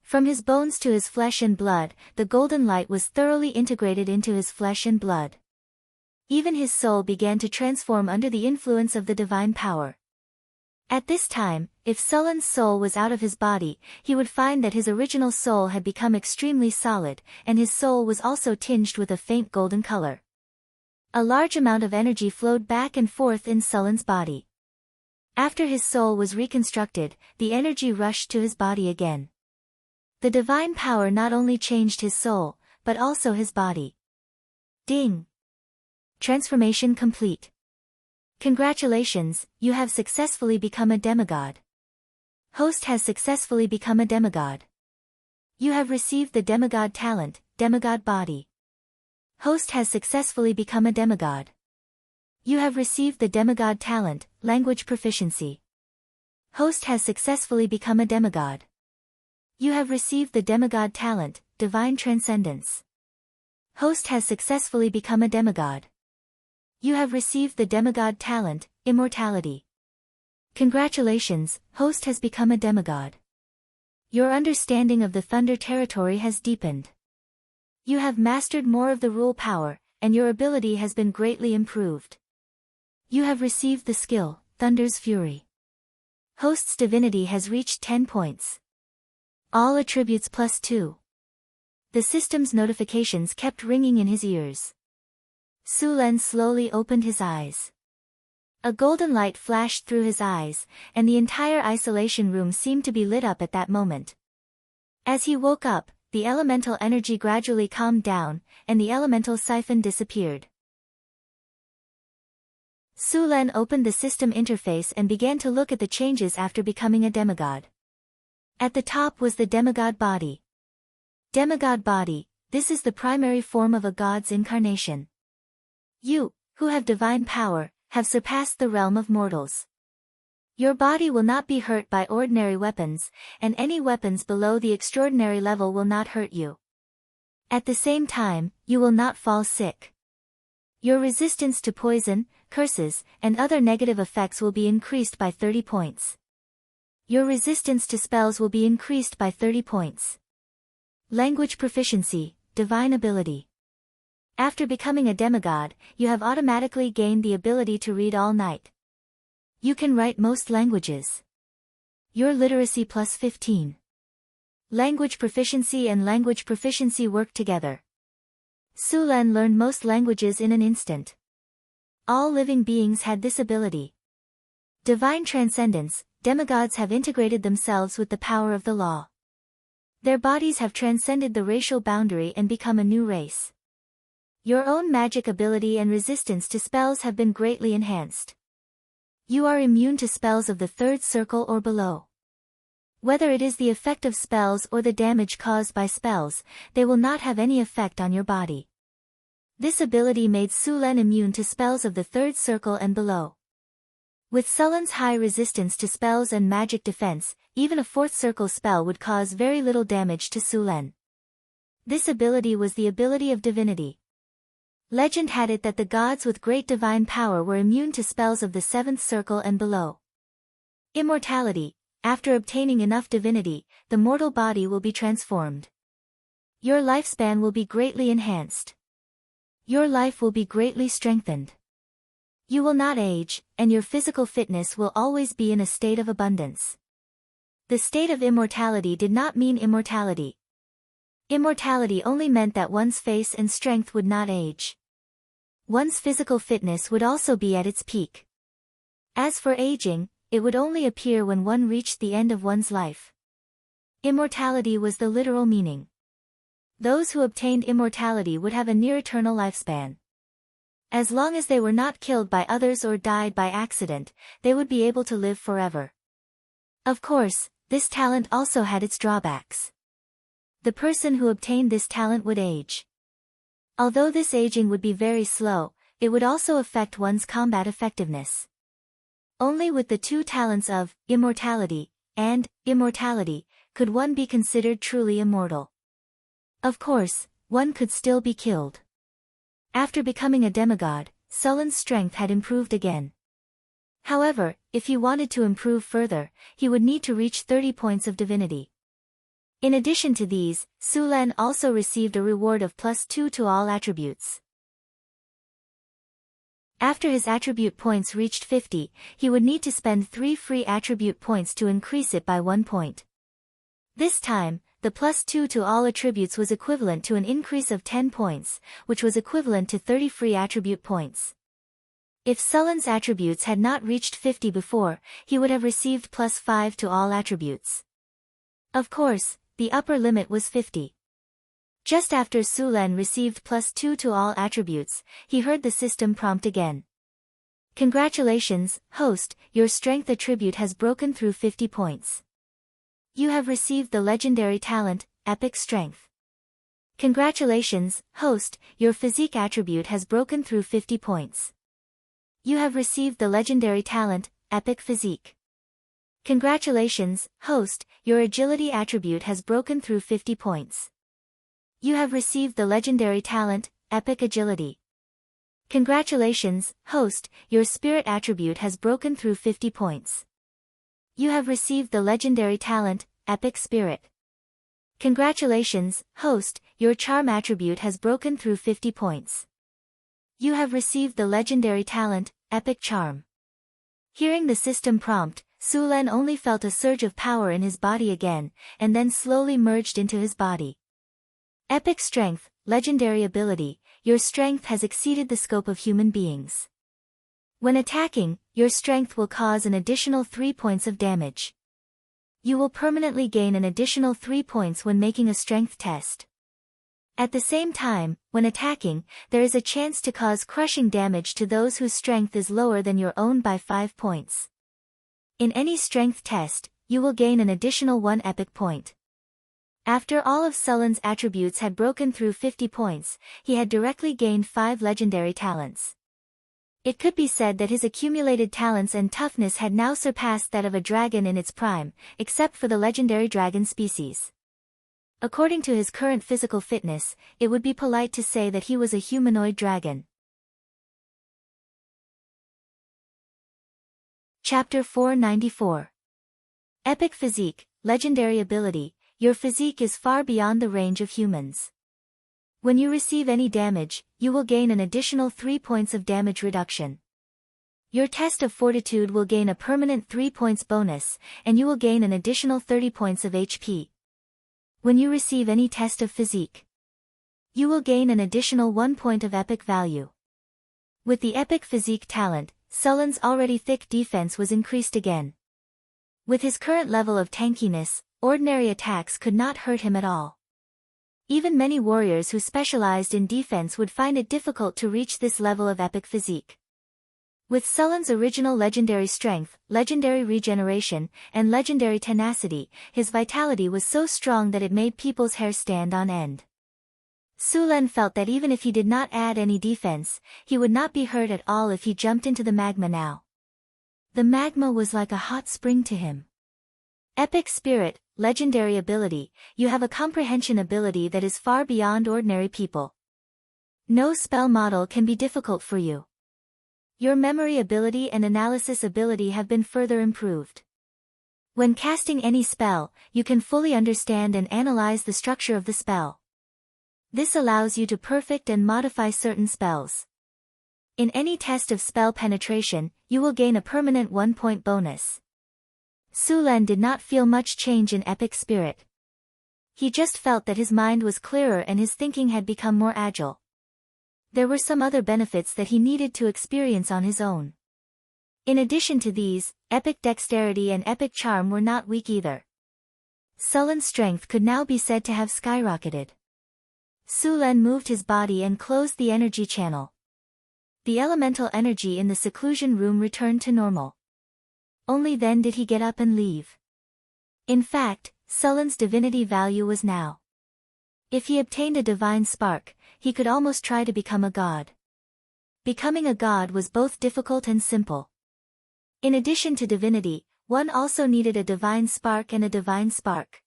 From his bones to his flesh and blood, the golden light was thoroughly integrated into his flesh and blood. Even his soul began to transform under the influence of the divine power. At this time, if Sullen's soul was out of his body, he would find that his original soul had become extremely solid, and his soul was also tinged with a faint golden color. A large amount of energy flowed back and forth in Sullen's body. After his soul was reconstructed, the energy rushed to his body again. The divine power not only changed his soul, but also his body. Ding! Transformation complete. Congratulations, you have successfully become a demigod. Host has successfully become a demigod. You have received the demigod talent, demigod body. Host has successfully become a demigod. You have received the demigod talent, language proficiency. Host has successfully become a demigod. You have received the demigod talent, divine transcendence. Host has successfully become a demigod. You have received the demigod talent, immortality. Congratulations, host has become a demigod. Your understanding of the Thunder territory has deepened. You have mastered more of the rule power, and your ability has been greatly improved. You have received the skill, Thunder's Fury. Host's divinity has reached 10 points. All attributes +2. The system's notifications kept ringing in his ears. Sulen slowly opened his eyes. A golden light flashed through his eyes, and the entire isolation room seemed to be lit up at that moment. As he woke up, the elemental energy gradually calmed down, and the elemental siphon disappeared. Sulen opened the system interface and began to look at the changes after becoming a demigod. At the top was the demigod body. Demigod body, this is the primary form of a god's incarnation. You, who have divine power, have surpassed the realm of mortals. Your body will not be hurt by ordinary weapons, and any weapons below the extraordinary level will not hurt you. At the same time, you will not fall sick. Your resistance to poison, curses, and other negative effects will be increased by 30 points. Your resistance to spells will be increased by 30 points. Language proficiency, divine ability. After becoming a demigod, you have automatically gained the ability to read all night. You can write most languages. Your literacy +15. Language proficiency and language proficiency work together. Sulen learned most languages in an instant. All living beings had this ability. Divine transcendence, demigods have integrated themselves with the power of the law. Their bodies have transcended the racial boundary and become a new race. Your own magic ability and resistance to spells have been greatly enhanced. You are immune to spells of the third circle or below. Whether it is the effect of spells or the damage caused by spells, they will not have any effect on your body. This ability made Sulen immune to spells of the third circle and below. With Sullen's high resistance to spells and magic defense, even a fourth circle spell would cause very little damage to Sulen. This ability was the ability of divinity. Legend had it that the gods with great divine power were immune to spells of the seventh circle and below. Immortality. After obtaining enough divinity, the mortal body will be transformed. Your lifespan will be greatly enhanced. Your life will be greatly strengthened. You will not age, and your physical fitness will always be in a state of abundance. The state of immortality did not mean immortality. Immortality only meant that one's face and strength would not age. One's physical fitness would also be at its peak. As for aging, it would only appear when one reached the end of one's life. Immortality was the literal meaning. Those who obtained immortality would have a near-eternal lifespan. As long as they were not killed by others or died by accident, they would be able to live forever. Of course, this talent also had its drawbacks. The person who obtained this talent would age. Although this aging would be very slow, it would also affect one's combat effectiveness. Only with the two talents of immortality and immortality could one be considered truly immortal. Of course, one could still be killed. After becoming a demigod, Sullen's strength had improved again. However, if he wanted to improve further, he would need to reach 30 points of divinity. In addition to these, Sulen also received a reward of +2 to all attributes. After his attribute points reached 50, he would need to spend 3 free attribute points to increase it by 1 point. This time, the +2 to all attributes was equivalent to an increase of 10 points, which was equivalent to 30 free attribute points. If Sullen's attributes had not reached 50 before, he would have received +5 to all attributes. Of course, the upper limit was 50. Just after Sulen received +2 to all attributes, he heard the system prompt again. Congratulations, host, your strength attribute has broken through 50 points. You have received the legendary talent, Epic Strength. Congratulations, host, your physique attribute has broken through 50 points. You have received the legendary talent, Epic Physique. Congratulations, host, your agility attribute has broken through 50 points. You have received the legendary talent, Epic Agility. Congratulations, host, your spirit attribute has broken through 50 points. You have received the legendary talent, Epic Spirit. Congratulations, host, your charm attribute has broken through 50 points. You have received the legendary talent, Epic Charm. Hearing the system prompt, Sulen only felt a surge of power in his body again, and then slowly merged into his body. Epic Strength, legendary ability, your strength has exceeded the scope of human beings. When attacking, your strength will cause an additional 3 points of damage. You will permanently gain an additional 3 points when making a strength test. At the same time, when attacking, there is a chance to cause crushing damage to those whose strength is lower than your own by 5 points. In any strength test, you will gain an additional 1 epic point. After all of Sullen's attributes had broken through 50 points, he had directly gained 5 legendary talents. It could be said that his accumulated talents and toughness had now surpassed that of a dragon in its prime, except for the legendary dragon species. According to his current physical fitness, it would be polite to say that he was a humanoid dragon. Chapter 494. Epic Physique, legendary ability, your physique is far beyond the range of humans. When you receive any damage, you will gain an additional 3 points of damage reduction. Your test of fortitude will gain a permanent 3 points bonus, and you will gain an additional 30 points of HP. When you receive any test of physique, you will gain an additional 1 point of epic value. With the Epic Physique talent, Sullen's already thick defense was increased again. With his current level of tankiness, ordinary attacks could not hurt him at all. Even many warriors who specialized in defense would find it difficult to reach this level of epic physique. With Sullen's original legendary strength, legendary regeneration, and legendary tenacity, his vitality was so strong that it made people's hair stand on end. Sulen felt that even if he did not add any defense, he would not be hurt at all if he jumped into the magma now. The magma was like a hot spring to him. Epic Spirit, legendary ability, you have a comprehension ability that is far beyond ordinary people. No spell model can be difficult for you. Your memory ability and analysis ability have been further improved. When casting any spell, you can fully understand and analyze the structure of the spell. This allows you to perfect and modify certain spells. In any test of spell penetration, you will gain a permanent 1-point bonus. Sulen did not feel much change in epic spirit. He just felt that his mind was clearer and his thinking had become more agile. There were some other benefits that he needed to experience on his own. In addition to these, epic dexterity and epic charm were not weak either. Sulen's strength could now be said to have skyrocketed. Sulen moved his body and closed the energy channel. The elemental energy in the seclusion room returned to normal. Only then did he get up and leave. In fact, Sulen's divinity value was now. If he obtained a divine spark, he could almost try to become a god. Becoming a god was both difficult and simple. In addition to divinity, one also needed a divine spark and a divine spark.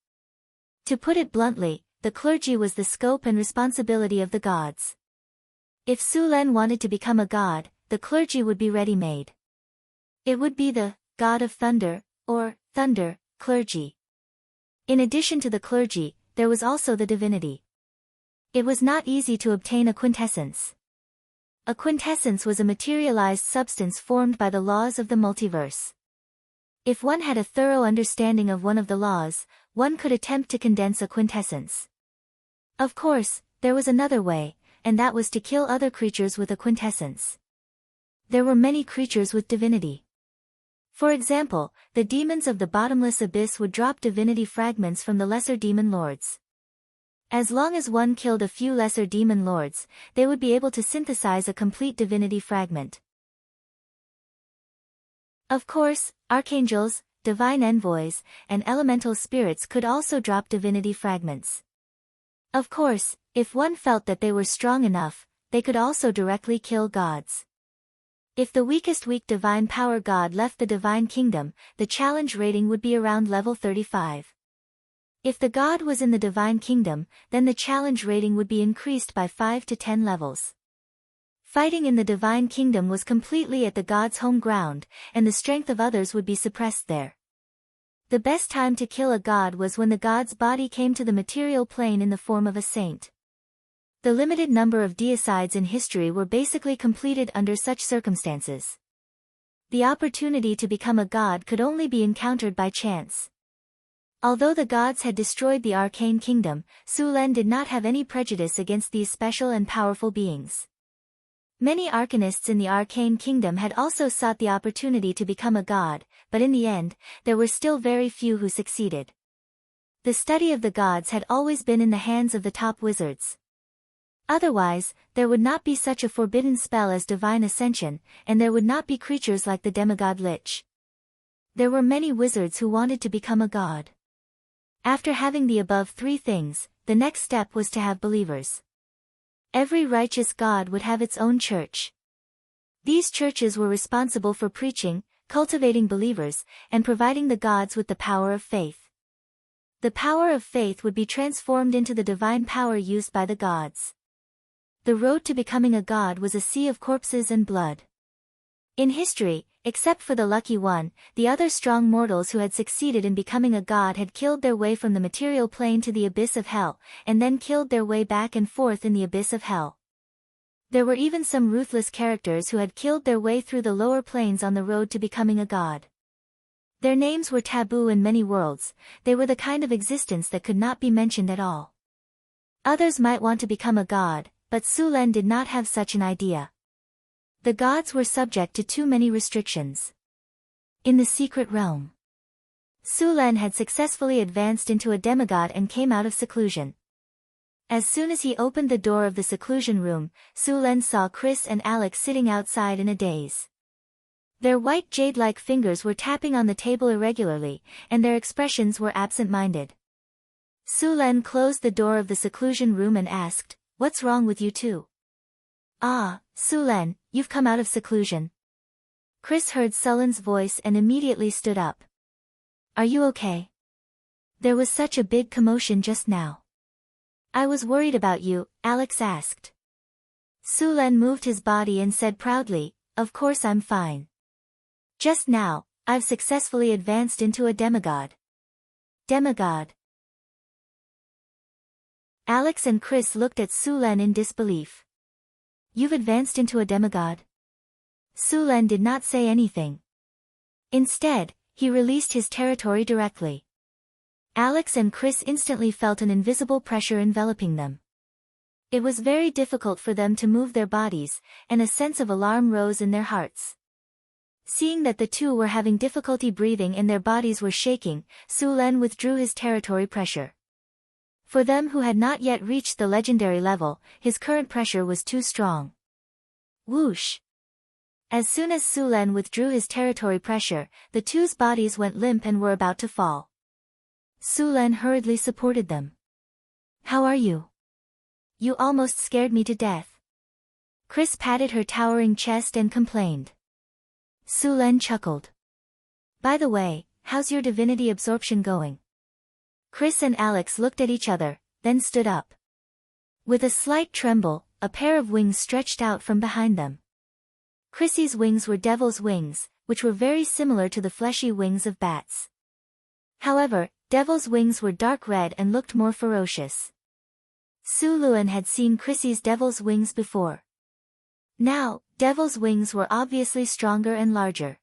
To put it bluntly, the clergy was the scope and responsibility of the gods. If Sulen wanted to become a god, the clergy would be ready-made. It would be the god of thunder, or thunder, clergy. In addition to the clergy, there was also the divinity. It was not easy to obtain a quintessence. A quintessence was a materialized substance formed by the laws of the multiverse. If one had a thorough understanding of one of the laws, one could attempt to condense a quintessence. Of course, there was another way, and that was to kill other creatures with a quintessence. There were many creatures with divinity. For example, the demons of the bottomless abyss would drop divinity fragments from the lesser demon lords. As long as one killed a few lesser demon lords, they would be able to synthesize a complete divinity fragment. Of course, archangels, divine envoys, and elemental spirits could also drop divinity fragments. Of course, if one felt that they were strong enough, they could also directly kill gods. If the weakest weak divine power god left the divine kingdom, the challenge rating would be around level 35. If the god was in the divine kingdom, then the challenge rating would be increased by 5 to 10 levels. Fighting in the divine kingdom was completely at the god's home ground, and the strength of others would be suppressed there. The best time to kill a god was when the god's body came to the material plane in the form of a saint. The limited number of deicides in history were basically completed under such circumstances. The opportunity to become a god could only be encountered by chance. Although the gods had destroyed the arcane kingdom, Sulen did not have any prejudice against these special and powerful beings. Many arcanists in the arcane kingdom had also sought the opportunity to become a god, but in the end, there were still very few who succeeded. The study of the gods had always been in the hands of the top wizards. Otherwise, there would not be such a forbidden spell as divine ascension, and there would not be creatures like the demigod Lich. There were many wizards who wanted to become a god. After having the above three things, the next step was to have believers. Every righteous god would have its own church. These churches were responsible for preaching, cultivating believers, and providing the gods with the power of faith. The power of faith would be transformed into the divine power used by the gods. The road to becoming a god was a sea of corpses and blood. In history, except for the lucky one, the other strong mortals who had succeeded in becoming a god had killed their way from the material plane to the abyss of hell, and then killed their way back and forth in the abyss of hell. There were even some ruthless characters who had killed their way through the lower planes on the road to becoming a god. Their names were taboo in many worlds, they were the kind of existence that could not be mentioned at all. Others might want to become a god, but Sulen did not have such an idea. The gods were subject to too many restrictions. In the secret realm, Sulen had successfully advanced into a demigod and came out of seclusion. As soon as he opened the door of the seclusion room, Sulen saw Chris and Alex sitting outside in a daze. Their white jade-like fingers were tapping on the table irregularly, and their expressions were absent-minded. Sulen closed the door of the seclusion room and asked, "What's wrong with you two?" "Ah, Sulen, you've come out of seclusion." Chris heard Sulen's voice and immediately stood up. "Are you okay? There was such a big commotion just now." "I was worried about you," Alex asked. Sulen moved his body and said proudly, "Of course I'm fine. Just now, I've successfully advanced into a demigod." Demigod. Alex and Chris looked at Sulen in disbelief. You've advanced into a demigod? Sulen did not say anything. Instead, he released his territory directly. Alex and Chris instantly felt an invisible pressure enveloping them. It was very difficult for them to move their bodies, and a sense of alarm rose in their hearts. Seeing that the two were having difficulty breathing and their bodies were shaking, Sulen withdrew his territory pressure. For them who had not yet reached the legendary level, his current pressure was too strong. Whoosh! As soon as Sulen withdrew his territory pressure, the two's bodies went limp and were about to fall. Sulen hurriedly supported them. How are you? You almost scared me to death. Chris patted her towering chest and complained. Sulen chuckled. By the way, how's your divinity absorption going? Chris and Alex looked at each other, then stood up. With a slight tremble, a pair of wings stretched out from behind them. Chrissy's wings were devil's wings, which were very similar to the fleshy wings of bats. However, devil's wings were dark red and looked more ferocious. Sulen had seen Chrissy's devil's wings before. Now, devil's wings were obviously stronger and larger.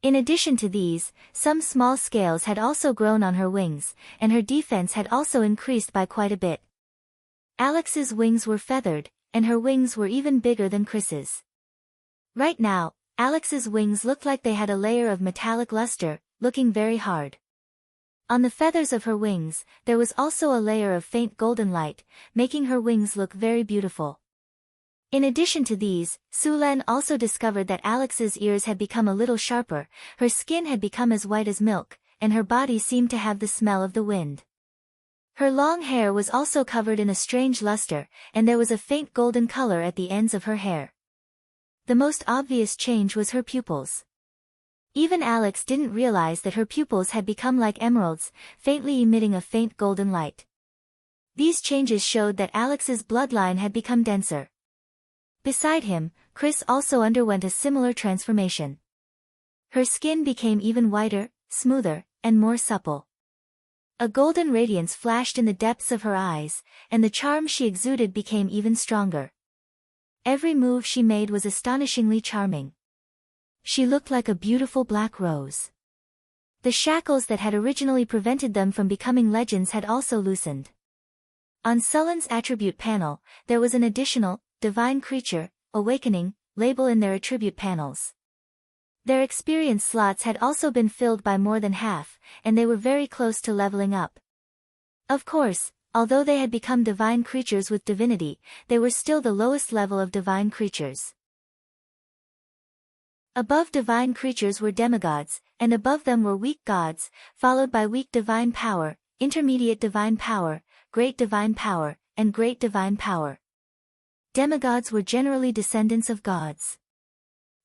In addition to these, some small scales had also grown on her wings, and her defense had also increased by quite a bit. Alex's wings were feathered, and her wings were even bigger than Chris's. Right now, Alex's wings looked like they had a layer of metallic luster, looking very hard. On the feathers of her wings, there was also a layer of faint golden light, making her wings look very beautiful. In addition to these, Sulen also discovered that Alex's ears had become a little sharper, her skin had become as white as milk, and her body seemed to have the smell of the wind. Her long hair was also covered in a strange luster, and there was a faint golden color at the ends of her hair. The most obvious change was her pupils. Even Alex didn't realize that her pupils had become like emeralds, faintly emitting a faint golden light. These changes showed that Alex's bloodline had become denser. Beside him, Chris also underwent a similar transformation. Her skin became even whiter, smoother, and more supple. A golden radiance flashed in the depths of her eyes, and the charm she exuded became even stronger. Every move she made was astonishingly charming. She looked like a beautiful black rose. The shackles that had originally prevented them from becoming legends had also loosened. On Sulen's attribute panel, there was an additional, Divine Creature, Awakening, label in their attribute panels. Their experience slots had also been filled by more than half, and they were very close to leveling up. Of course, although they had become divine creatures with divinity, they were still the lowest level of divine creatures. Above divine creatures were demigods, and above them were weak gods, followed by weak divine power, intermediate divine power, great divine power, and great divine power. Demigods were generally descendants of gods.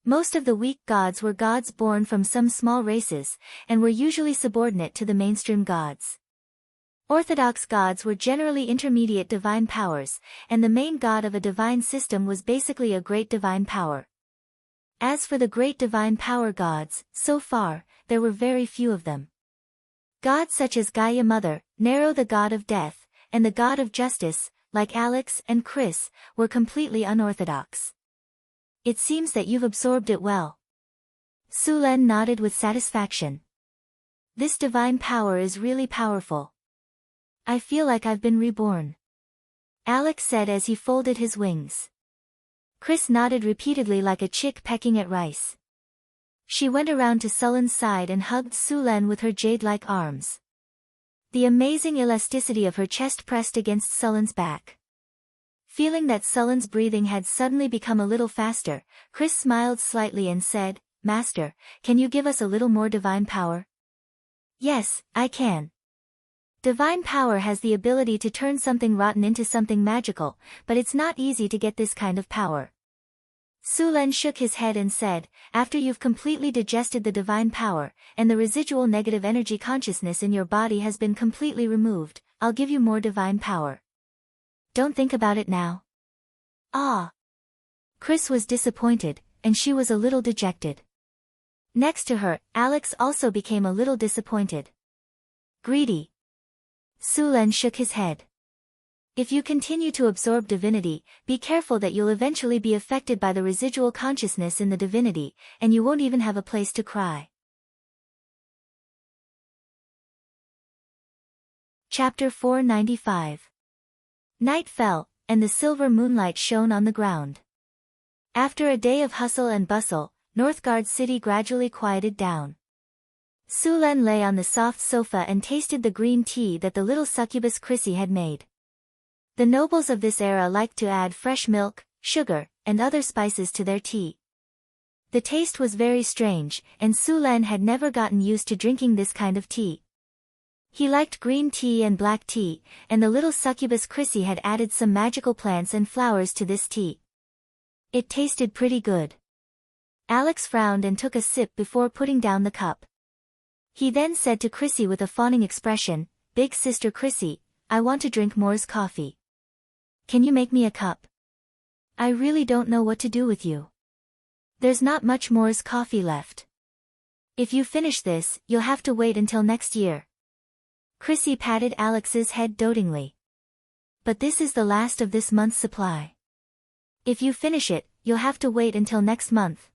Most of the weak gods were gods born from some small races, and were usually subordinate to the mainstream gods. Orthodox gods were generally intermediate divine powers, and the main god of a divine system was basically a great divine power. As for the great divine power gods, so far, there were very few of them. Gods such as Gaia Mother, Nero the god of death, and the god of justice, like Alex and Chris, were completely unorthodox. It seems that you've absorbed it well. Sulen nodded with satisfaction. This divine power is really powerful. I feel like I've been reborn. Alex said as he folded his wings. Chris nodded repeatedly like a chick pecking at rice. She went around to Sulen's side and hugged Sulen with her jade-like arms. The amazing elasticity of her chest pressed against Sulen's back. Feeling that Sulen's breathing had suddenly become a little faster, Chris smiled slightly and said, Master, can you give us a little more divine power? Yes, I can. Divine power has the ability to turn something rotten into something magical, but it's not easy to get this kind of power. Sulen shook his head and said, after you've completely digested the divine power, and the residual negative energy consciousness in your body has been completely removed, I'll give you more divine power. Don't think about it now. Ah. Chris was disappointed, and she was a little dejected. Next to her, Alex also became a little disappointed. Greedy. Sulen shook his head. If you continue to absorb divinity, be careful that you'll eventually be affected by the residual consciousness in the divinity, and you won't even have a place to cry. Chapter 495. Night fell, and the silver moonlight shone on the ground. After a day of hustle and bustle, Northgard City gradually quieted down. Sulen lay on the soft sofa and tasted the green tea that the little succubus Chrissy had made. The nobles of this era liked to add fresh milk, sugar, and other spices to their tea. The taste was very strange, and Sulen had never gotten used to drinking this kind of tea. He liked green tea and black tea, and the little succubus Chrissy had added some magical plants and flowers to this tea. It tasted pretty good. Alex frowned and took a sip before putting down the cup. He then said to Chrissy with a fawning expression, "Big sister Chrissy, I want to drink more's coffee. Can you make me a cup? I really don't know what to do with you. There's not much more's coffee left. If you finish this, you'll have to wait until next year." Chrissy patted Alex's head dotingly. "But this is the last of this month's supply. If you finish it, you'll have to wait until next month."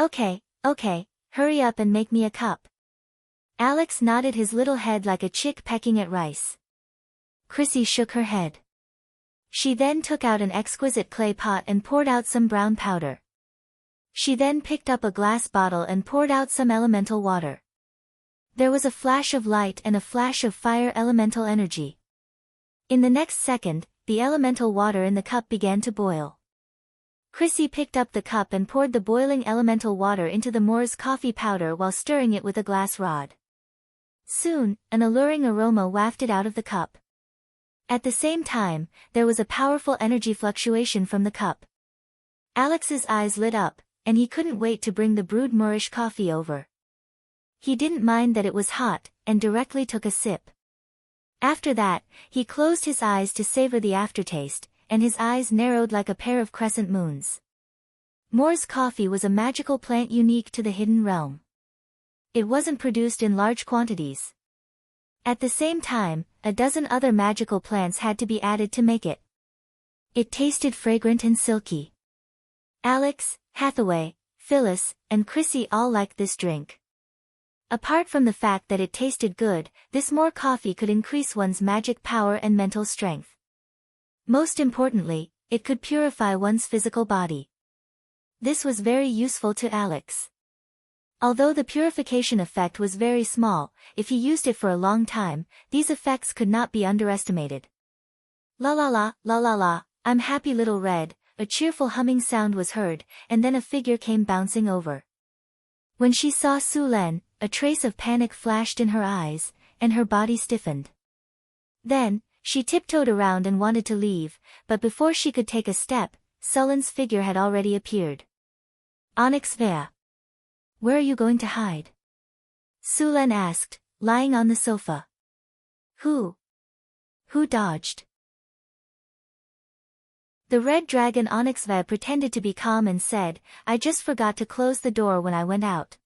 Okay, hurry up and make me a cup." Alex nodded his little head like a chick pecking at rice. Chrissy shook her head. She then took out an exquisite clay pot and poured out some brown powder. She then picked up a glass bottle and poured out some elemental water. There was a flash of light and a flash of fire elemental energy. In the next second, the elemental water in the cup began to boil. Chrissy picked up the cup and poured the boiling elemental water into the Moor's coffee powder while stirring it with a glass rod. Soon, an alluring aroma wafted out of the cup. At the same time, there was a powerful energy fluctuation from the cup. Alex's eyes lit up, and he couldn't wait to bring the brewed Moorish coffee over. He didn't mind that it was hot, and directly took a sip. After that, he closed his eyes to savor the aftertaste, and his eyes narrowed like a pair of crescent moons. Moor's coffee was a magical plant unique to the hidden realm. It wasn't produced in large quantities. At the same time, a dozen other magical plants had to be added to make it. It tasted fragrant and silky. Alex, Hathaway, Phyllis, and Chrissy all liked this drink. Apart from the fact that it tasted good, this Moor coffee could increase one's magic power and mental strength. Most importantly, it could purify one's physical body. This was very useful to Alex. Although the purification effect was very small, if he used it for a long time, these effects could not be underestimated. La la la, la la la, I'm happy little red, a cheerful humming sound was heard, and then a figure came bouncing over. When she saw Sulen, a trace of panic flashed in her eyes, and her body stiffened. Then, she tiptoed around and wanted to leave, but before she could take a step, Sulen's figure had already appeared. Onyx Vea. Where are you going to hide? Sulen asked, lying on the sofa. Who dodged? The red dragon Onyxva pretended to be calm and said, I just forgot to close the door when I went out.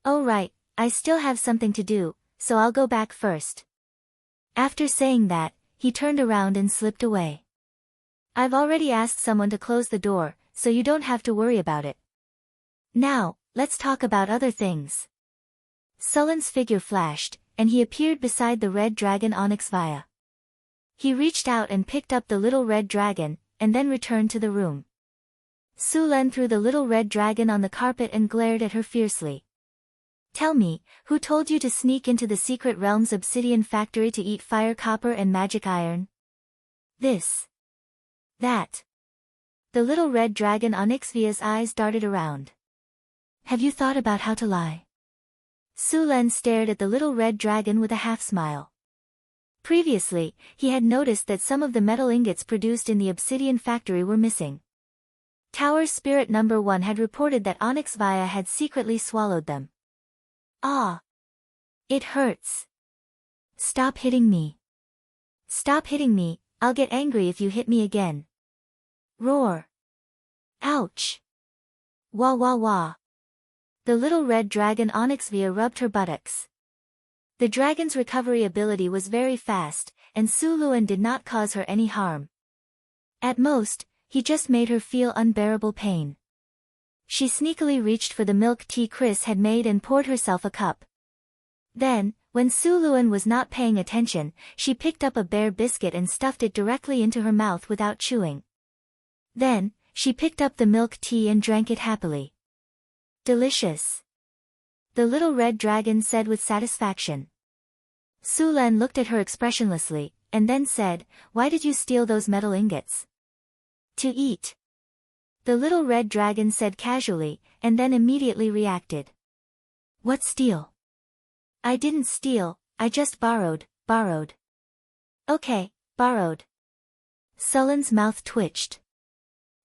Oh right, I still have something to do, so I'll go back first. After saying that, he turned around and slipped away. I've already asked someone to close the door, so you don't have to worry about it. Now, let's talk about other things. Sulen's figure flashed, and he appeared beside the red dragon Onyxvia. He reached out and picked up the little red dragon, and then returned to the room. Sulen threw the little red dragon on the carpet and glared at her fiercely. Tell me, who told you to sneak into the secret realm's obsidian factory to eat fire copper and magic iron? That. The little red dragon Onyxvia's eyes darted around. Have you thought about how to lie? Sulen stared at the little red dragon with a half-smile. Previously, he had noticed that some of the metal ingots produced in the obsidian factory were missing. Tower Spirit No. 1 had reported that Onyxvia had secretly swallowed them. Ah! It hurts. Stop hitting me. Stop hitting me, I'll get angry if you hit me again. Roar. Ouch. Wah wah wah. The little red dragon Onyxvia rubbed her buttocks. The dragon's recovery ability was very fast, and Su Luan did not cause her any harm. At most, he just made her feel unbearable pain. She sneakily reached for the milk tea Chris had made and poured herself a cup. Then, when Su Luan was not paying attention, she picked up a bare biscuit and stuffed it directly into her mouth without chewing. Then, she picked up the milk tea and drank it happily. Delicious. The little red dragon said with satisfaction. Su Len looked at her expressionlessly, and then said, "Why did you steal those metal ingots?" "To eat." The little red dragon said casually, and then immediately reacted. "What steal?" "I didn't steal, I just borrowed." "Okay, borrowed." Sullen's mouth twitched.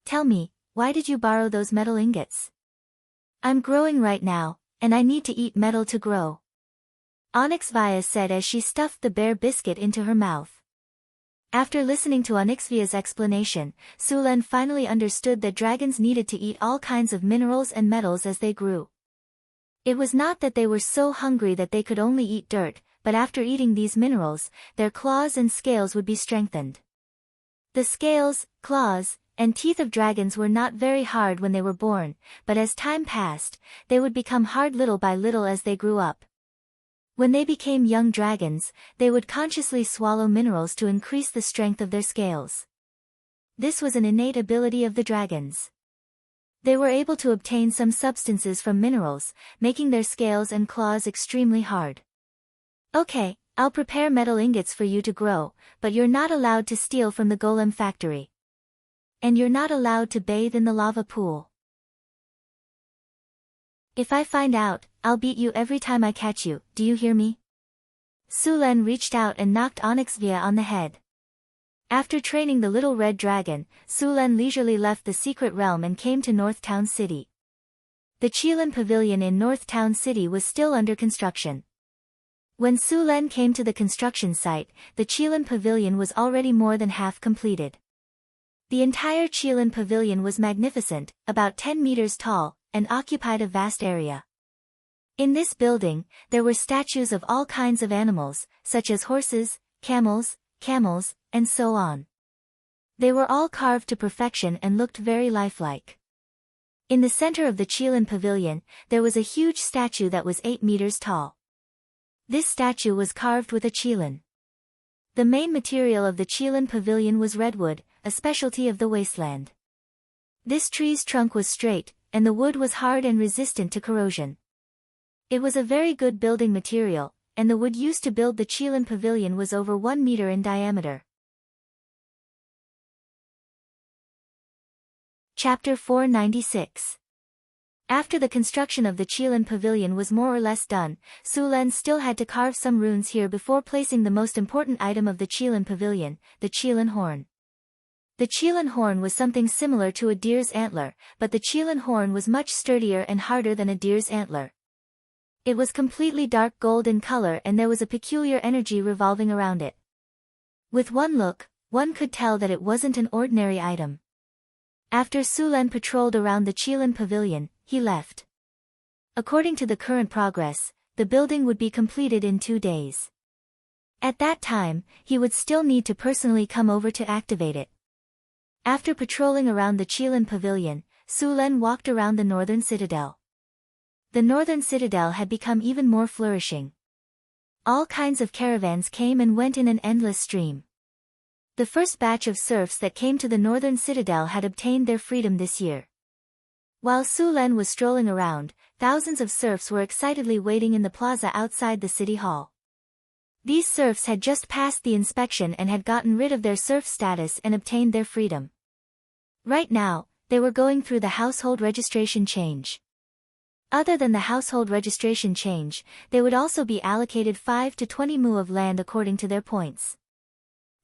"Tell me, why did you borrow those metal ingots?" "I'm growing right now, and I need to eat metal to grow," Onyxvia said as she stuffed the bare biscuit into her mouth. After listening to Onyxvia's explanation, Su Len finally understood that dragons needed to eat all kinds of minerals and metals as they grew. It was not that they were so hungry that they could only eat dirt, but after eating these minerals, their claws and scales would be strengthened. The scales, claws, and teeth of dragons were not very hard when they were born, but as time passed, they would become hard little by little as they grew up. When they became young dragons, they would consciously swallow minerals to increase the strength of their scales. This was an innate ability of the dragons. They were able to obtain some substances from minerals, making their scales and claws extremely hard. "Okay, I'll prepare metal ingots for you to grow, but you're not allowed to steal from the golem factory. And you're not allowed to bathe in the lava pool. If I find out, I'll beat you every time I catch you, do you hear me?" Su Len reached out and knocked Onyxvia on the head. After training the little red dragon, Su Len leisurely left the secret realm and came to North Town City. The Qilin Pavilion in North Town City was still under construction. When Su Len came to the construction site, the Qilin Pavilion was already more than half completed. The entire Qilin Pavilion was magnificent, about 10 meters tall, and occupied a vast area. In this building, there were statues of all kinds of animals, such as horses, camels, and so on. They were all carved to perfection and looked very lifelike. In the center of the Qilin Pavilion, there was a huge statue that was 8 meters tall. This statue was carved with a qilin. The main material of the Qilin Pavilion was redwood, a specialty of the wasteland. This tree's trunk was straight, and the wood was hard and resistant to corrosion. It was a very good building material, and the wood used to build the Qilin Pavilion was over 1 meter in diameter. Chapter 496. After the construction of the Qilin Pavilion was more or less done, Su Len still had to carve some runes here before placing the most important item of the Qilin Pavilion, the Qilin horn. The Qilin horn was something similar to a deer's antler, but the Qilin horn was much sturdier and harder than a deer's antler. It was completely dark gold in color and there was a peculiar energy revolving around it. With one look, one could tell that it wasn't an ordinary item. After Su Len patrolled around the Qilin Pavilion, he left. According to the current progress, the building would be completed in 2 days. At that time, he would still need to personally come over to activate it. After patrolling around the Qilin Pavilion, Su Len walked around the northern citadel. The northern citadel had become even more flourishing. All kinds of caravans came and went in an endless stream. The first batch of serfs that came to the northern citadel had obtained their freedom this year. While Su Len was strolling around, thousands of serfs were excitedly waiting in the plaza outside the city hall. These serfs had just passed the inspection and had gotten rid of their serf status and obtained their freedom. Right now, they were going through the household registration change. Other than the household registration change, they would also be allocated 5 to 20 mu of land according to their points.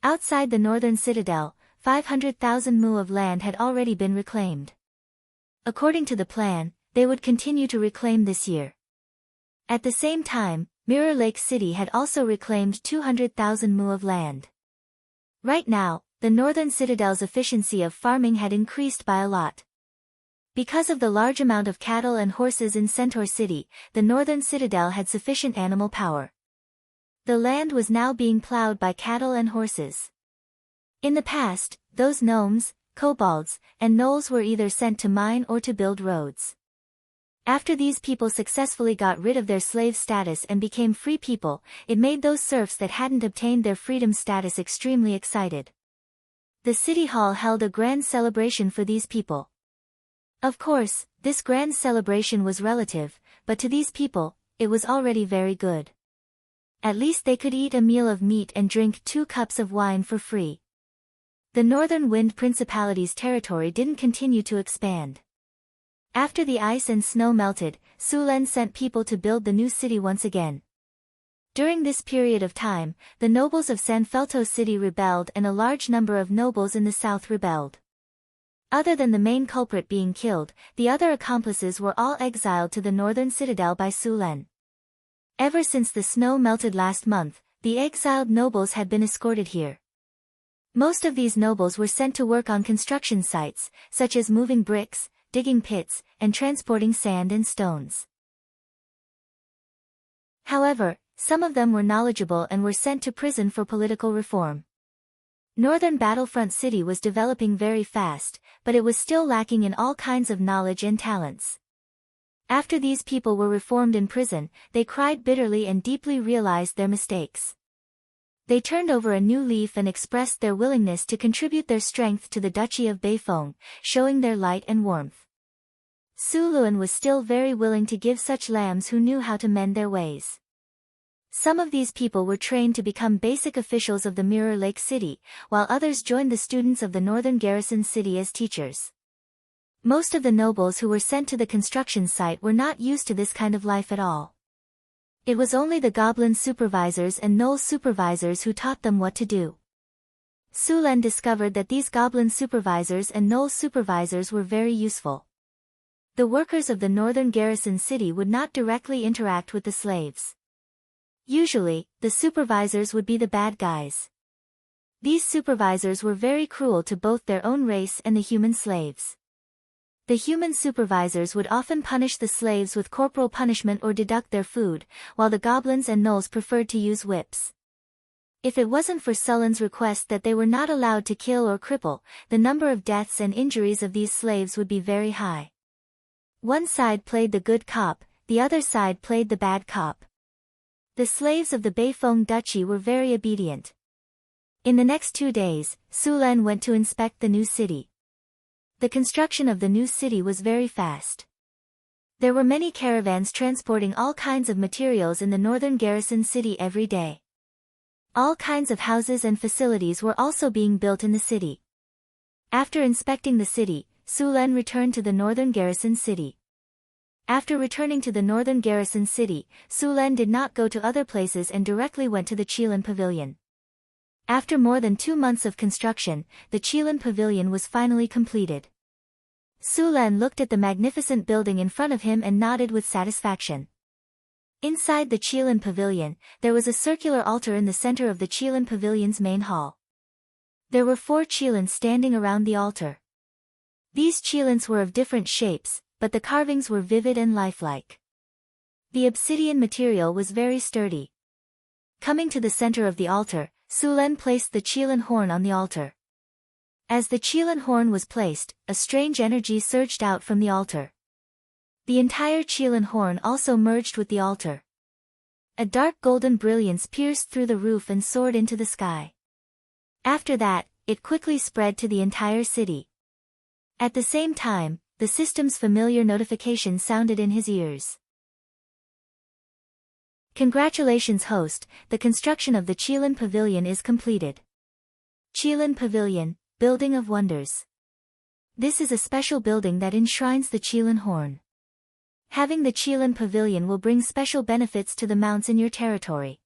Outside the northern citadel, 500,000 mu of land had already been reclaimed. According to the plan, they would continue to reclaim this year. At the same time, Mirror Lake City had also reclaimed 200,000 mu of land. Right now, the northern citadel's efficiency of farming had increased by a lot. Because of the large amount of cattle and horses in Centaur City, the northern citadel had sufficient animal power. The land was now being plowed by cattle and horses. In the past, those gnomes, kobolds, and gnolls were either sent to mine or to build roads. After these people successfully got rid of their slave status and became free people, it made those serfs that hadn't obtained their freedom status extremely excited. The city hall held a grand celebration for these people. Of course, this grand celebration was relative, but to these people, it was already very good. At least they could eat a meal of meat and drink 2 cups of wine for free. The Northern Wind Principality's territory didn't continue to expand. After the ice and snow melted, Sulen sent people to build the new city once again. During this period of time, the nobles of Sanfelto City rebelled and a large number of nobles in the south rebelled. Other than the main culprit being killed, the other accomplices were all exiled to the northern citadel by Sulen. Ever since the snow melted last month, the exiled nobles had been escorted here. Most of these nobles were sent to work on construction sites, such as moving bricks, digging pits, and transporting sand and stones. However, some of them were knowledgeable and were sent to prison for political reform. Northern Battlefront City was developing very fast, but it was still lacking in all kinds of knowledge and talents. After these people were reformed in prison, they cried bitterly and deeply realized their mistakes. They turned over a new leaf and expressed their willingness to contribute their strength to the Duchy of Beifong, showing their light and warmth. Su Luan was still very willing to give such lambs who knew how to mend their ways. Some of these people were trained to become basic officials of the Mirror Lake City, while others joined the students of the Northern Garrison City as teachers. Most of the nobles who were sent to the construction site were not used to this kind of life at all. It was only the goblin supervisors and gnoll supervisors who taught them what to do. Sulen discovered that these goblin supervisors and gnoll supervisors were very useful. The workers of the Northern Garrison City would not directly interact with the slaves. Usually, the supervisors would be the bad guys. These supervisors were very cruel to both their own race and the human slaves. The human supervisors would often punish the slaves with corporal punishment or deduct their food, while the goblins and gnolls preferred to use whips. If it wasn't for Sulen's request that they were not allowed to kill or cripple, the number of deaths and injuries of these slaves would be very high. One side played the good cop, the other side played the bad cop. The slaves of the Beifong Duchy were very obedient. In the next 2 days, Sulen went to inspect the new city. The construction of the new city was very fast. There were many caravans transporting all kinds of materials in the Northern Garrison City every day. All kinds of houses and facilities were also being built in the city. After inspecting the city, Sulen returned to the Northern Garrison City. After returning to the Northern Garrison City, Sulen did not go to other places and directly went to the Qilin Pavilion. After more than 2 months of construction, the Qilin Pavilion was finally completed. Sulen looked at the magnificent building in front of him and nodded with satisfaction. Inside the Qilin Pavilion, there was a circular altar in the center of the Qilin Pavilion's main hall. There were 4 Qilins standing around the altar. These Qilins were of different shapes, but the carvings were vivid and lifelike. The obsidian material was very sturdy. Coming to the center of the altar, Sulen placed the Qilin horn on the altar. As the Qilin horn was placed, a strange energy surged out from the altar. The entire Qilin horn also merged with the altar. A dark golden brilliance pierced through the roof and soared into the sky. After that, it quickly spread to the entire city. At the same time, the system's familiar notification sounded in his ears. Congratulations, host, the construction of the Qilin Pavilion is completed. Qilin Pavilion, Building of Wonders. This is a special building that enshrines the Qilin horn. Having the Qilin Pavilion will bring special benefits to the mounts in your territory.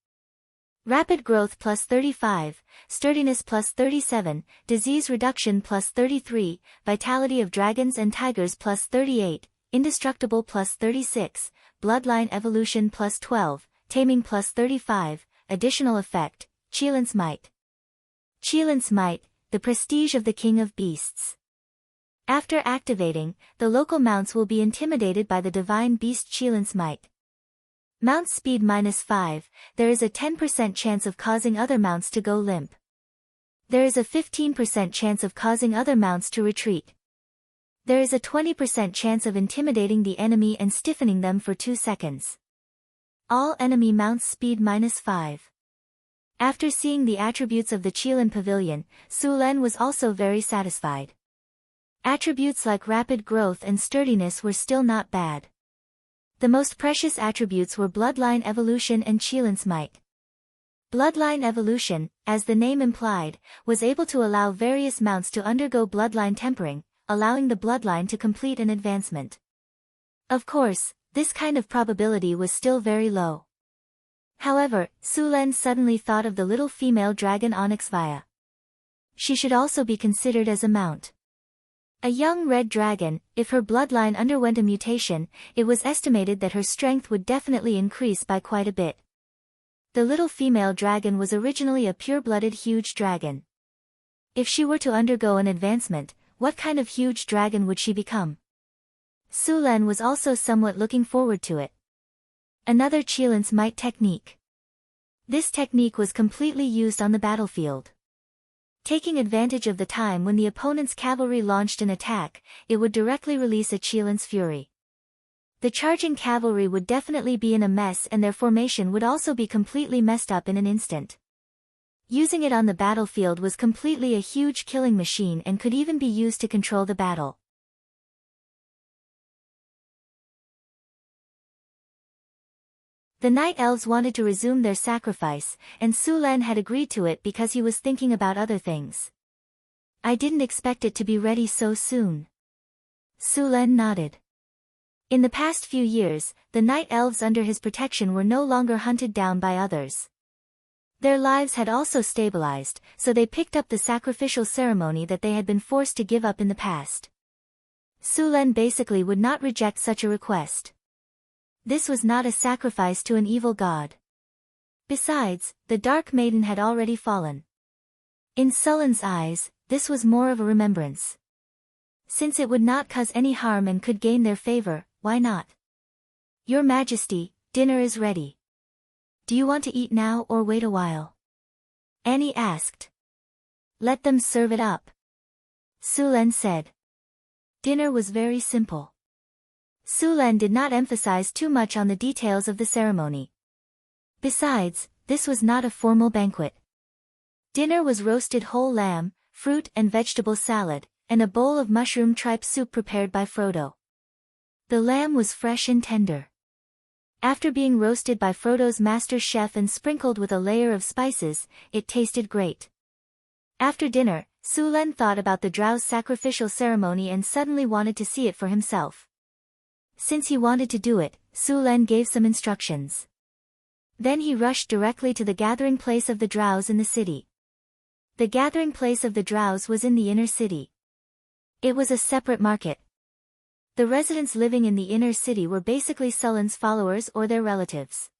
Rapid growth plus 35, sturdiness plus 37, disease reduction plus 33, vitality of dragons and tigers plus 38, indestructible plus 36, bloodline evolution plus 12, taming plus 35, additional effect, Qilin's Might. Qilin's Might, the prestige of the King of Beasts. After activating, the local mounts will be intimidated by the divine beast Qilin's Might. Mount speed -5, there is a 10% chance of causing other mounts to go limp. There is a 15% chance of causing other mounts to retreat. There is a 20% chance of intimidating the enemy and stiffening them for 2 seconds. All enemy mounts speed -5. After seeing the attributes of the Qilin Pavilion, Su Len was also very satisfied. Attributes like rapid growth and sturdiness were still not bad. The most precious attributes were Bloodline Evolution and Qilin's Might. Bloodline Evolution, as the name implied, was able to allow various mounts to undergo bloodline tempering, allowing the bloodline to complete an advancement. Of course, this kind of probability was still very low. However, Su Len suddenly thought of the little female dragon Onyx Via. She should also be considered as a mount. A young red dragon, if her bloodline underwent a mutation, it was estimated that her strength would definitely increase by quite a bit. The little female dragon was originally a pure-blooded huge dragon. If she were to undergo an advancement, what kind of huge dragon would she become? Su Len was also somewhat looking forward to it. Another Qilin's Might technique. This technique was completely used on the battlefield. Taking advantage of the time when the opponent's cavalry launched an attack, it would directly release a Qilin's Fury. The charging cavalry would definitely be in a mess and their formation would also be completely messed up in an instant. Using it on the battlefield was completely a huge killing machine and could even be used to control the battle. The Night Elves wanted to resume their sacrifice, and Su Len had agreed to it because he was thinking about other things. I didn't expect it to be ready so soon. Su Len nodded. In the past few years, the Night Elves under his protection were no longer hunted down by others. Their lives had also stabilized, so they picked up the sacrificial ceremony that they had been forced to give up in the past. Su Len basically would not reject such a request. This was not a sacrifice to an evil god. Besides, the Dark Maiden had already fallen. In Sullen's eyes, this was more of a remembrance. Since it would not cause any harm and could gain their favor, why not? Your Majesty, dinner is ready. Do you want to eat now or wait a while? Annie asked. Let them serve it up. Su Len said. Dinner was very simple. Su Len did not emphasize too much on the details of the ceremony. Besides, this was not a formal banquet. Dinner was roasted whole lamb, fruit and vegetable salad, and a bowl of mushroom tripe soup prepared by Frodo. The lamb was fresh and tender. After being roasted by Frodo's master chef and sprinkled with a layer of spices, it tasted great. After dinner, Su Len thought about the Drow's sacrificial ceremony and suddenly wanted to see it for himself. Since he wanted to do it, Su Len gave some instructions. Then he rushed directly to the gathering place of the Drows in the city. The gathering place of the Drows was in the inner city. It was a separate market. The residents living in the inner city were basically Sullen's followers or their relatives.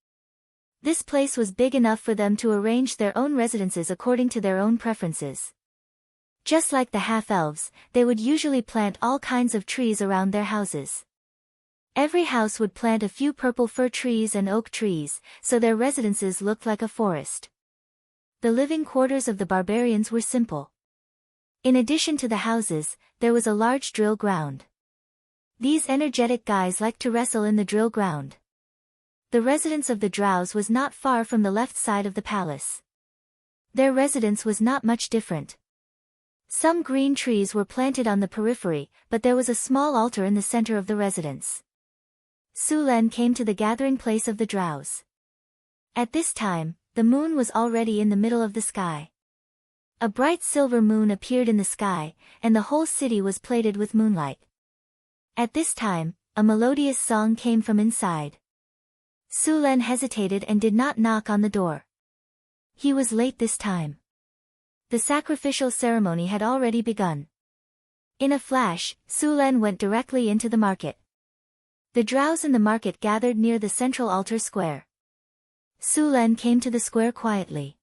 This place was big enough for them to arrange their own residences according to their own preferences. Just like the half-elves, they would usually plant all kinds of trees around their houses. Every house would plant a few purple fir trees and oak trees, so their residences looked like a forest. The living quarters of the barbarians were simple. In addition to the houses, there was a large drill ground. These energetic guys liked to wrestle in the drill ground. The residence of the Drows was not far from the left side of the palace. Their residence was not much different. Some green trees were planted on the periphery, but there was a small altar in the center of the residence. Su Len came to the gathering place of the Drows. At this time, the moon was already in the middle of the sky. A bright silver moon appeared in the sky, and the whole city was plated with moonlight. At this time, a melodious song came from inside. Su Len hesitated and did not knock on the door. He was late this time. The sacrificial ceremony had already begun. In a flash, Su Len went directly into the market. The Drows in the market gathered near the central altar square. Su Len came to the square quietly.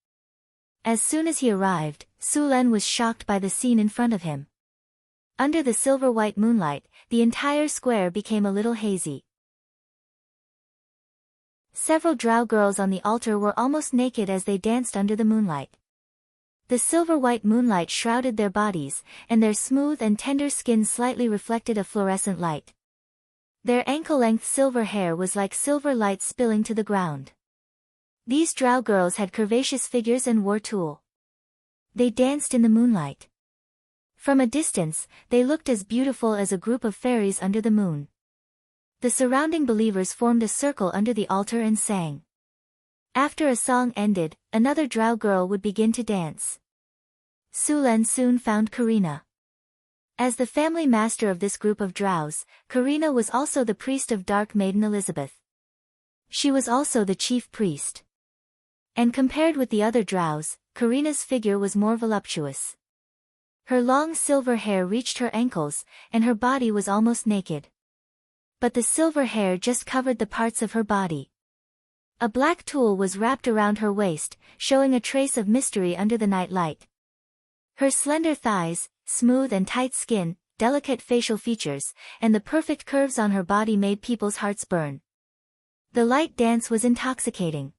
As soon as he arrived, Su Len was shocked by the scene in front of him. Under the silver-white moonlight, the entire square became a little hazy. Several drow girls on the altar were almost naked as they danced under the moonlight. The silver-white moonlight shrouded their bodies, and their smooth and tender skin slightly reflected a fluorescent light. Their ankle-length silver hair was like silver light spilling to the ground. These drow girls had curvaceous figures and wore tulle. They danced in the moonlight. From a distance, they looked as beautiful as a group of fairies under the moon. The surrounding believers formed a circle under the altar and sang. After a song ended, another drow girl would begin to dance. Sulen soon found Karina. As the family master of this group of drows, Karina was also the priest of Dark Maiden Elizabeth. She was also the chief priest. And compared with the other drows, Karina's figure was more voluptuous. Her long silver hair reached her ankles, and her body was almost naked. But the silver hair just covered the parts of her body. A black tulle was wrapped around her waist, showing a trace of mystery under the night light. Her slender thighs, smooth and tight skin, delicate facial features, and the perfect curves on her body made people's hearts burn. The light dance was intoxicating.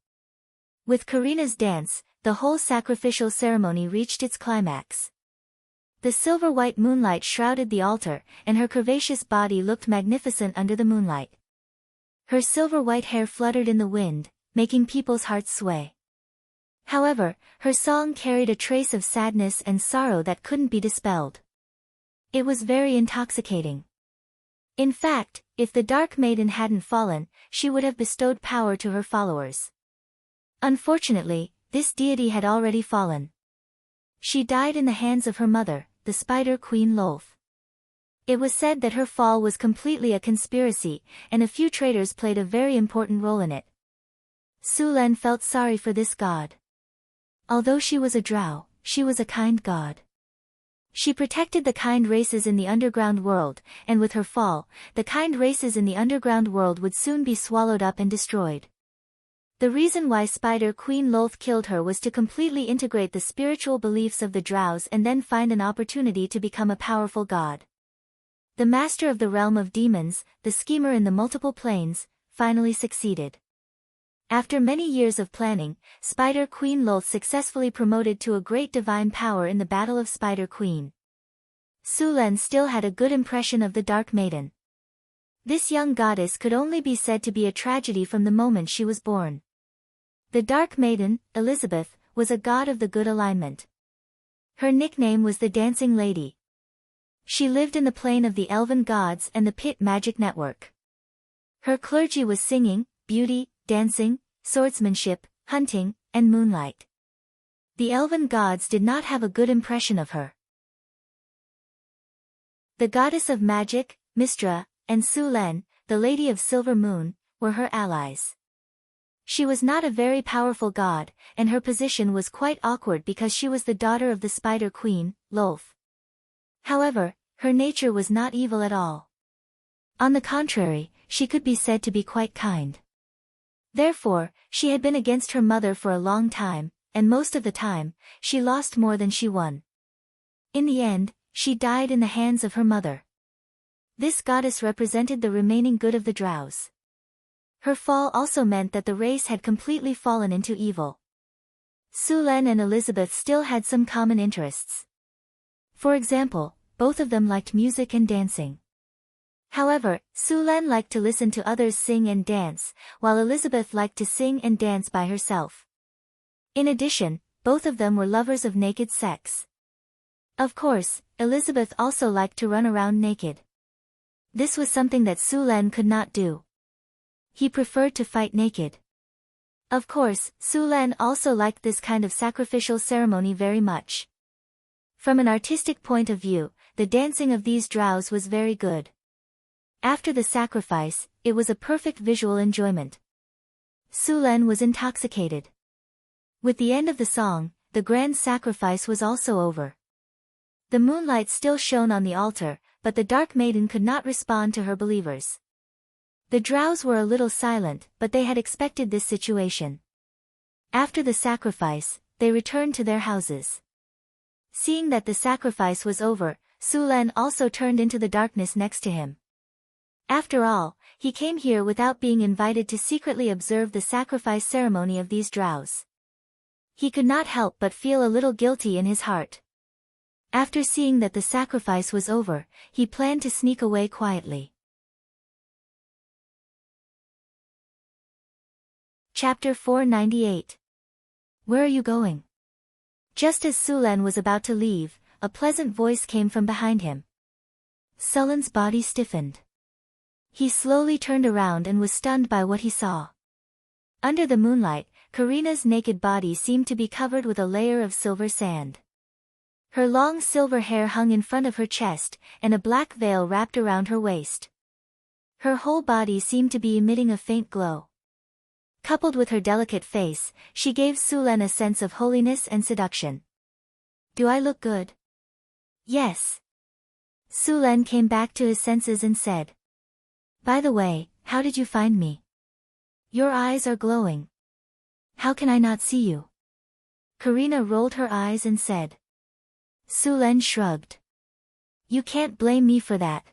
With Karina's dance, the whole sacrificial ceremony reached its climax. The silver-white moonlight shrouded the altar, and her curvaceous body looked magnificent under the moonlight. Her silver-white hair fluttered in the wind, making people's hearts sway. However, her song carried a trace of sadness and sorrow that couldn't be dispelled. It was very intoxicating. In fact, if the Dark Maiden hadn't fallen, she would have bestowed power to her followers. Unfortunately, this deity had already fallen. She died in the hands of her mother, the Spider Queen Lolth. It was said that her fall was completely a conspiracy, and a few traitors played a very important role in it. Sulen felt sorry for this god. Although she was a drow, she was a kind god. She protected the kind races in the underground world, and with her fall, the kind races in the underground world would soon be swallowed up and destroyed. The reason why Spider Queen Lolth killed her was to completely integrate the spiritual beliefs of the drows and then find an opportunity to become a powerful god. The master of the realm of demons, the schemer in the multiple planes, finally succeeded. After many years of planning, Spider Queen Lolth successfully promoted to a great divine power in the Battle of Spider Queen. Sulen still had a good impression of the Dark Maiden. This young goddess could only be said to be a tragedy from the moment she was born. The Dark Maiden, Elizabeth, was a god of the good alignment. Her nickname was the Dancing Lady. She lived in the plane of the elven gods and the pit magic network. Her clergy was singing, beauty, dancing, swordsmanship, hunting, and moonlight. The elven gods did not have a good impression of her. The goddess of magic, Mystra, and Sulen, the Lady of Silver Moon, were her allies. She was not a very powerful god, and her position was quite awkward because she was the daughter of the Spider Queen, Lolth. However, her nature was not evil at all. On the contrary, she could be said to be quite kind. Therefore, she had been against her mother for a long time, and most of the time, she lost more than she won. In the end, she died in the hands of her mother. This goddess represented the remaining good of the drows. Her fall also meant that the race had completely fallen into evil. Sulen and Elizabeth still had some common interests. For example, both of them liked music and dancing. However, Sulen liked to listen to others sing and dance, while Elizabeth liked to sing and dance by herself. In addition, both of them were lovers of naked sex. Of course, Elizabeth also liked to run around naked. This was something that Sulen could not do. He preferred to fight naked. Of course, Sulen also liked this kind of sacrificial ceremony very much. From an artistic point of view, the dancing of these drows was very good. After the sacrifice, it was a perfect visual enjoyment. Sulen was intoxicated. With the end of the song, the grand sacrifice was also over. The moonlight still shone on the altar, but the Dark Maiden could not respond to her believers. The drows were a little silent, but they had expected this situation. After the sacrifice, they returned to their houses. Seeing that the sacrifice was over, Sulen also turned into the darkness next to him. After all, he came here without being invited to secretly observe the sacrifice ceremony of these drows. He could not help but feel a little guilty in his heart. After seeing that the sacrifice was over, he planned to sneak away quietly. Chapter 498. Where are you going? Just as Sulen was about to leave, a pleasant voice came from behind him. Sulen's body stiffened. He slowly turned around and was stunned by what he saw. Under the moonlight, Karina's naked body seemed to be covered with a layer of silver sand. Her long silver hair hung in front of her chest, and a black veil wrapped around her waist. Her whole body seemed to be emitting a faint glow. Coupled with her delicate face, she gave Sulen a sense of holiness and seduction. Do I look good? Yes. Sulen came back to his senses and said. By the way, how did you find me? Your eyes are glowing. How can I not see you? Karina rolled her eyes and said. Sulen shrugged. You can't blame me for that.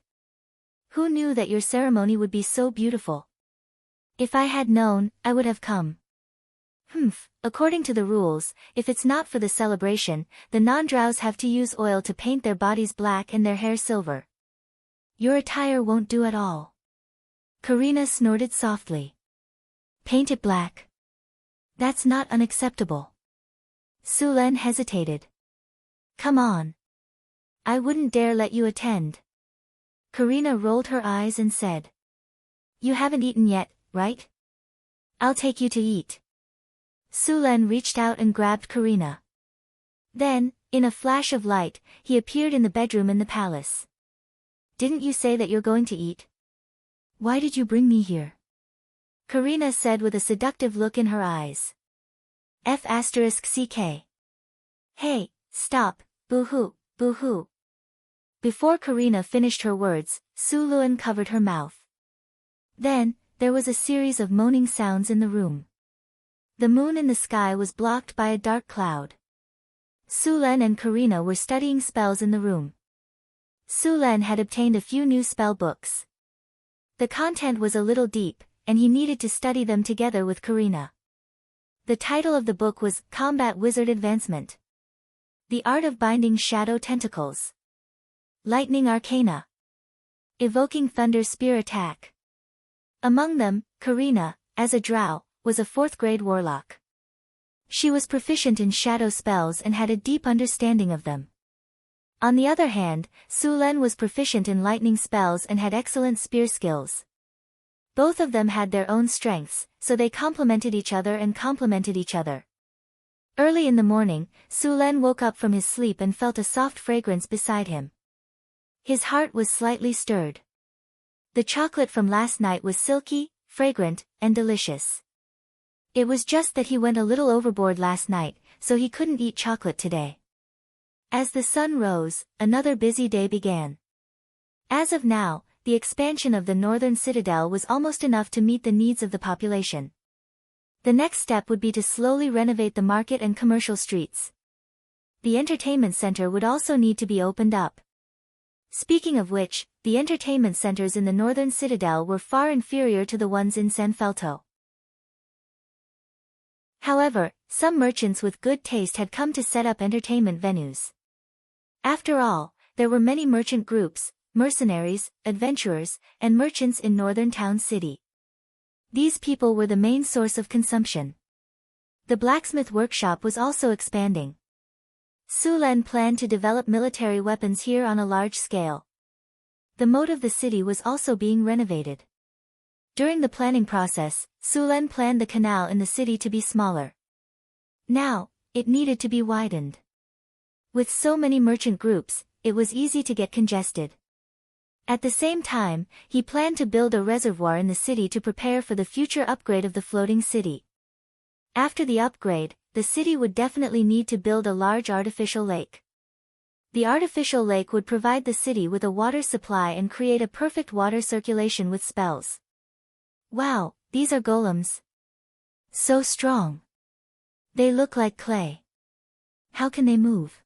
Who knew that your ceremony would be so beautiful? If I had known, I would have come. According to the rules, if it's not for the celebration, the non-drows have to use oil to paint their bodies black and their hair silver. Your attire won't do at all. Karina snorted softly. Paint it black. That's not unacceptable. Sulen hesitated. Come on. I wouldn't dare let you attend. Karina rolled her eyes and said. You haven't eaten yet, right? I'll take you to eat. Sulen reached out and grabbed Karina. Then, in a flash of light, he appeared in the bedroom in the palace. Didn't you say that you're going to eat? Why did you bring me here? Karina said with a seductive look in her eyes. F***ck. Hey, stop, boo-hoo, boo-hoo. Before Karina finished her words, Sulen covered her mouth. Then, there was a series of moaning sounds in the room. The moon in the sky was blocked by a dark cloud. Sulen and Karina were studying spells in the room. Sulen had obtained a few new spell books. The content was a little deep, and he needed to study them together with Karina. The title of the book was Combat Wizard Advancement. The Art of Binding Shadow Tentacles. Lightning Arcana. Evoking Thunder Spear Attack. Among them, Karina, as a drow, was a 4th-grade warlock. She was proficient in shadow spells and had a deep understanding of them. On the other hand, Sulen was proficient in lightning spells and had excellent spear skills. Both of them had their own strengths, so they complemented each other and complemented each other. Early in the morning, Sulen woke up from his sleep and felt a soft fragrance beside him. His heart was slightly stirred. The chocolate from last night was silky, fragrant, and delicious. It was just that he went a little overboard last night, so he couldn't eat chocolate today. As the sun rose, another busy day began. As of now, the expansion of the northern citadel was almost enough to meet the needs of the population. The next step would be to slowly renovate the market and commercial streets. The entertainment center would also need to be opened up. Speaking of which, the entertainment centers in the northern citadel were far inferior to the ones in San Felto. However, some merchants with good taste had come to set up entertainment venues. After all, there were many merchant groups, mercenaries, adventurers, and merchants in northern town city. These people were the main source of consumption. The blacksmith workshop was also expanding. Sulen planned to develop military weapons here on a large scale. The moat of the city was also being renovated. During the planning process, Sulen planned the canal in the city to be smaller. Now, it needed to be widened. With so many merchant groups, it was easy to get congested. At the same time, he planned to build a reservoir in the city to prepare for the future upgrade of the floating city. After the upgrade, the city would definitely need to build a large artificial lake. The artificial lake would provide the city with a water supply and create a perfect water circulation with spells. Wow, these are golems. So strong. They look like clay. How can they move?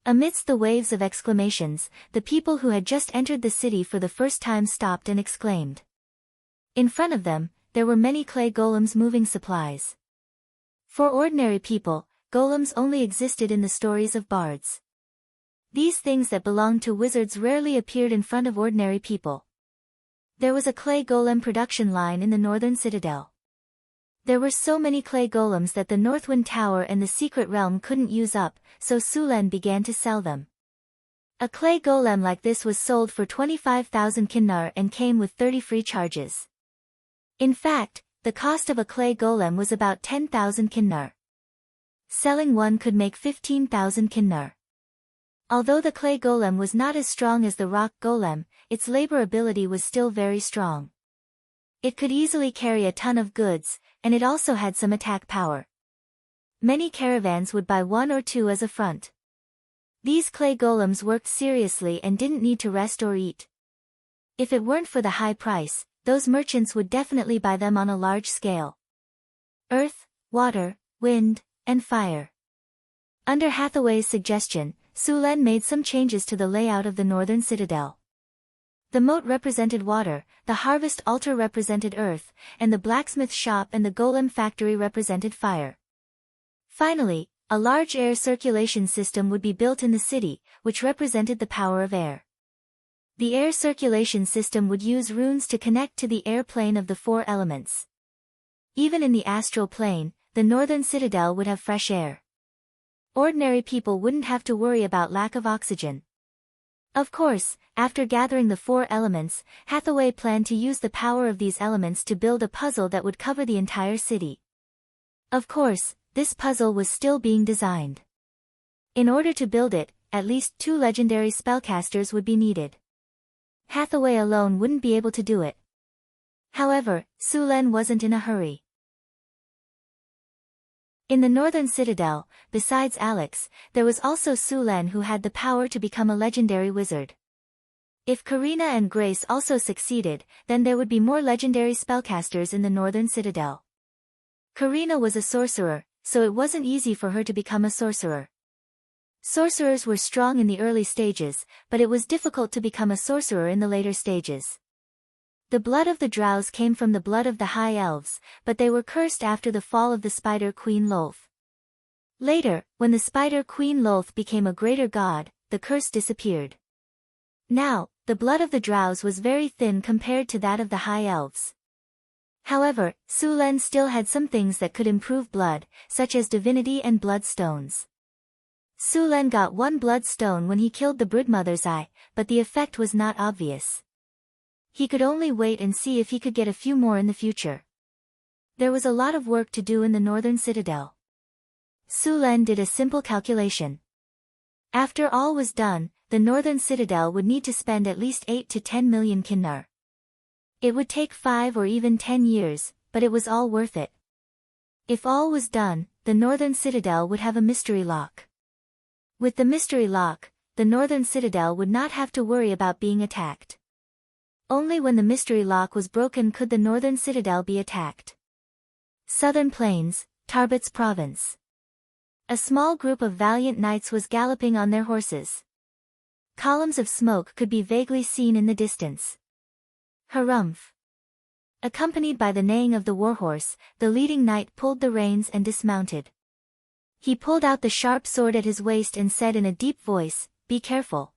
Amidst the waves of exclamations, the people who had just entered the city for the first time stopped and exclaimed. In front of them, there were many clay golems moving supplies. For ordinary people, golems only existed in the stories of bards. These things that belonged to wizards rarely appeared in front of ordinary people. There was a clay golem production line in the northern citadel. There were so many clay golems that the Northwind Tower and the Secret Realm couldn't use up, so Sulen began to sell them. A clay golem like this was sold for 25,000 kinnar and came with 30 free charges. In fact, the cost of a clay golem was about 10,000 kinnar. Selling one could make 15,000 kinnar. Although the clay golem was not as strong as the rock golem, its labor ability was still very strong. It could easily carry a ton of goods, and it also had some attack power. Many caravans would buy one or two as a front. These clay golems worked seriously and didn't need to rest or eat. If it weren't for the high price, those merchants would definitely buy them on a large scale. Earth, water, wind, and fire. Under Hathaway's suggestion, Sulen made some changes to the layout of the northern citadel. The moat represented water, the harvest altar represented earth, and the blacksmith shop and the golem factory represented fire. Finally, a large air circulation system would be built in the city, which represented the power of air. The air circulation system would use runes to connect to the air plane of the four elements. Even in the astral plane, the northern citadel would have fresh air. Ordinary people wouldn't have to worry about lack of oxygen. Of course, after gathering the four elements, Hathaway planned to use the power of these elements to build a puzzle that would cover the entire city. Of course, this puzzle was still being designed. In order to build it, at least 2 legendary spellcasters would be needed. Hathaway alone wouldn't be able to do it. However, Sulen wasn't in a hurry. In the northern citadel, besides Alex, there was also Sulen who had the power to become a legendary wizard. If Karina and Grace also succeeded, then there would be more legendary spellcasters in the northern citadel. Karina was a sorcerer, so it wasn't easy for her to become a sorcerer. Sorcerers were strong in the early stages, but it was difficult to become a sorcerer in the later stages. The blood of the drows came from the blood of the high elves, but they were cursed after the fall of the spider queen Lolth. Later, when the spider queen Lolth became a greater god, the curse disappeared. Now, the blood of the drows was very thin compared to that of the high elves. However, Sulen still had some things that could improve blood, such as divinity and blood stones. Sulen got 1 blood stone when he killed the broodmother's eye, but the effect was not obvious. He could only wait and see if he could get a few more in the future. There was a lot of work to do in the northern citadel. Sulen did a simple calculation. After all was done, the northern citadel would need to spend at least 8 to 10 million kinnar. It would take 5 or even 10 years, but it was all worth it. If all was done, the northern citadel would have a mystery lock. With the mystery lock, the northern citadel would not have to worry about being attacked. Only when the mystery lock was broken could the northern citadel be attacked. Southern Plains, Tarbet's province. A small group of valiant knights was galloping on their horses. Columns of smoke could be vaguely seen in the distance. Harumph. Accompanied by the neighing of the warhorse, the leading knight pulled the reins and dismounted. He pulled out the sharp sword at his waist and said in a deep voice, "Be careful.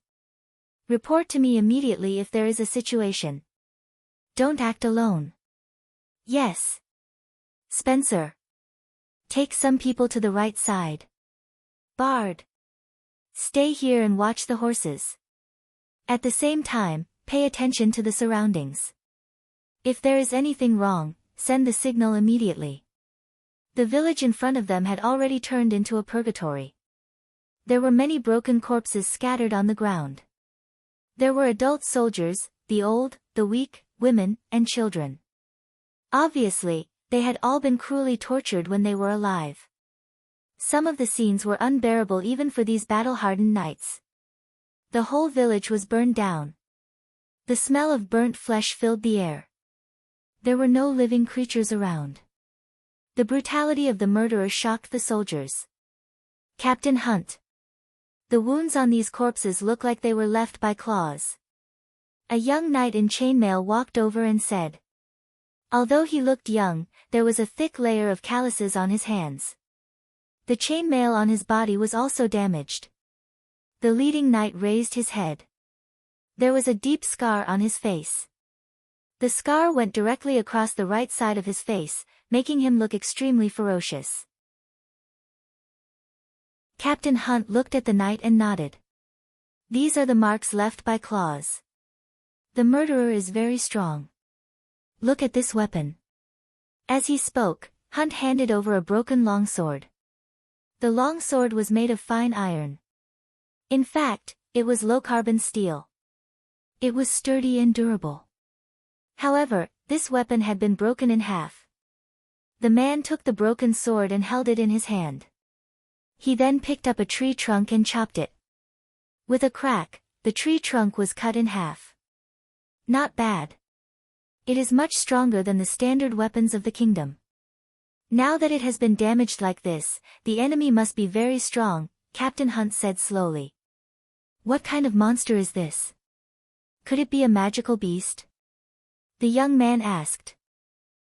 Report to me immediately if there is a situation. Don't act alone." "Yes. Spencer. Take some people to the right side. Bard. Stay here and watch the horses. At the same time, pay attention to the surroundings. If there is anything wrong, send the signal immediately." The village in front of them had already turned into a purgatory. There were many broken corpses scattered on the ground. There were adult soldiers, the old, the weak, women, and children. Obviously, they had all been cruelly tortured when they were alive. Some of the scenes were unbearable even for these battle-hardened knights. The whole village was burned down. The smell of burnt flesh filled the air. There were no living creatures around. The brutality of the murderer shocked the soldiers. "Captain Hunt. The wounds on these corpses look like they were left by claws. A young knight in chainmail walked over and said. Although he looked young, there was a thick layer of calluses on his hands. The chainmail on his body was also damaged. The leading knight raised his head. There was a deep scar on his face. The scar went directly across the right side of his face, making him look extremely ferocious. Captain Hunt looked at the knight and nodded. These are the marks left by claws. The murderer is very strong. Look at this weapon. As he spoke, Hunt handed over a broken longsword. The longsword was made of fine iron. In fact, it was low-carbon steel. It was sturdy and durable. However, this weapon had been broken in half. The man took the broken sword and held it in his hand. He then picked up a tree trunk and chopped it. With a crack, the tree trunk was cut in half. Not bad. It is much stronger than the standard weapons of the kingdom. Now that it has been damaged like this, the enemy must be very strong, Captain Hunt said slowly. What kind of monster is this? Could it be a magical beast? The young man asked.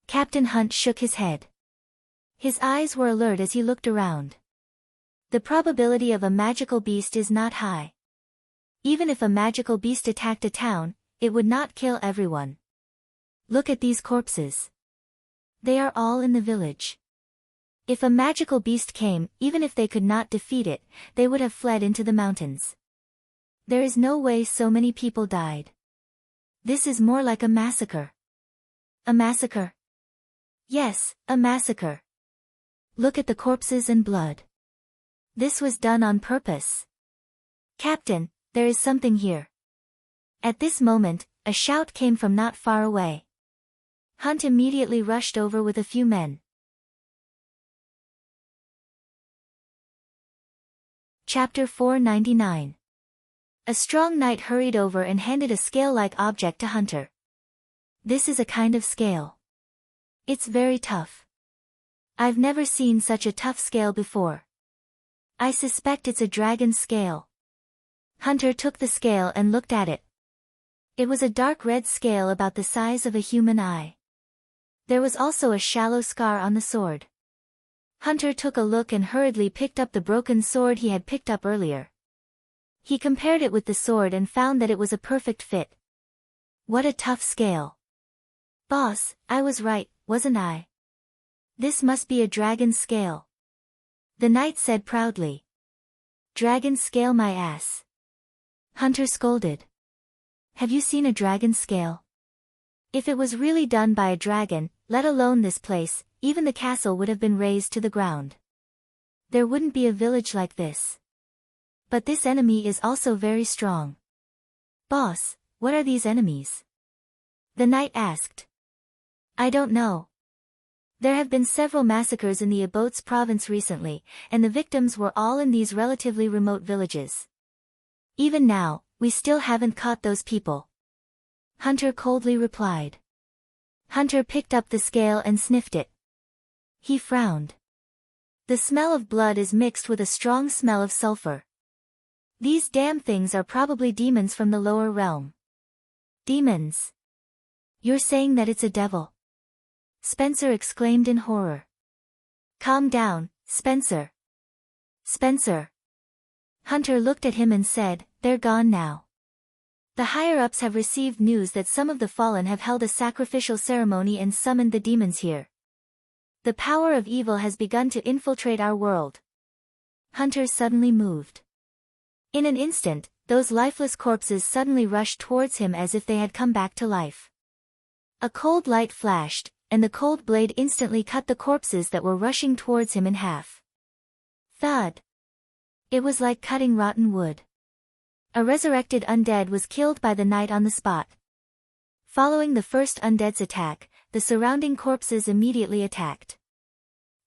Captain Hunt shook his head. His eyes were alert as he looked around. The probability of a magical beast is not high. Even if a magical beast attacked a town, it would not kill everyone. Look at these corpses. They are all in the village. If a magical beast came, even if they could not defeat it, they would have fled into the mountains. There is no way so many people died. This is more like a massacre. A massacre? Yes, a massacre. Look at the corpses and blood. This was done on purpose. Captain, there is something here. At this moment, a shout came from not far away. Hunt immediately rushed over with a few men. Chapter 499. A strong knight hurried over and handed a scale-like object to Hunter. This is a kind of scale. It's very tough. I've never seen such a tough scale before. I suspect it's a dragon scale. Hunter took the scale and looked at it. It was a dark red scale about the size of a human eye. There was also a shallow scar on the sword. Hunter took a look and hurriedly picked up the broken sword he had picked up earlier. He compared it with the sword and found that it was a perfect fit. What a tough scale. Boss, I was right, wasn't I? This must be a dragon scale. The knight said proudly. Dragon scale my ass. Hunter scolded. Have you seen a dragon scale? If it was really done by a dragon, let alone this place, even the castle would have been razed to the ground. There wouldn't be a village like this. But this enemy is also very strong. Boss, what are these enemies? The knight asked. I don't know. There have been several massacres in the Abots province recently, and the victims were all in these relatively remote villages. Even now, we still haven't caught those people. Hunter coldly replied. Hunter picked up the scale and sniffed it. He frowned. The smell of blood is mixed with a strong smell of sulfur. These damn things are probably demons from the lower realm. Demons? You're saying that it's a devil? Spencer exclaimed in horror. Calm down, Spencer. Spencer. Hunter looked at him and said, they're gone now. The higher-ups have received news that some of the fallen have held a sacrificial ceremony and summoned the demons here. The power of evil has begun to infiltrate our world. Hunter suddenly moved. In an instant, those lifeless corpses suddenly rushed towards him as if they had come back to life. A cold light flashed, and the cold blade instantly cut the corpses that were rushing towards him in half. Thud. It was like cutting rotten wood. A resurrected undead was killed by the knight on the spot. Following the first undead's attack, the surrounding corpses immediately attacked.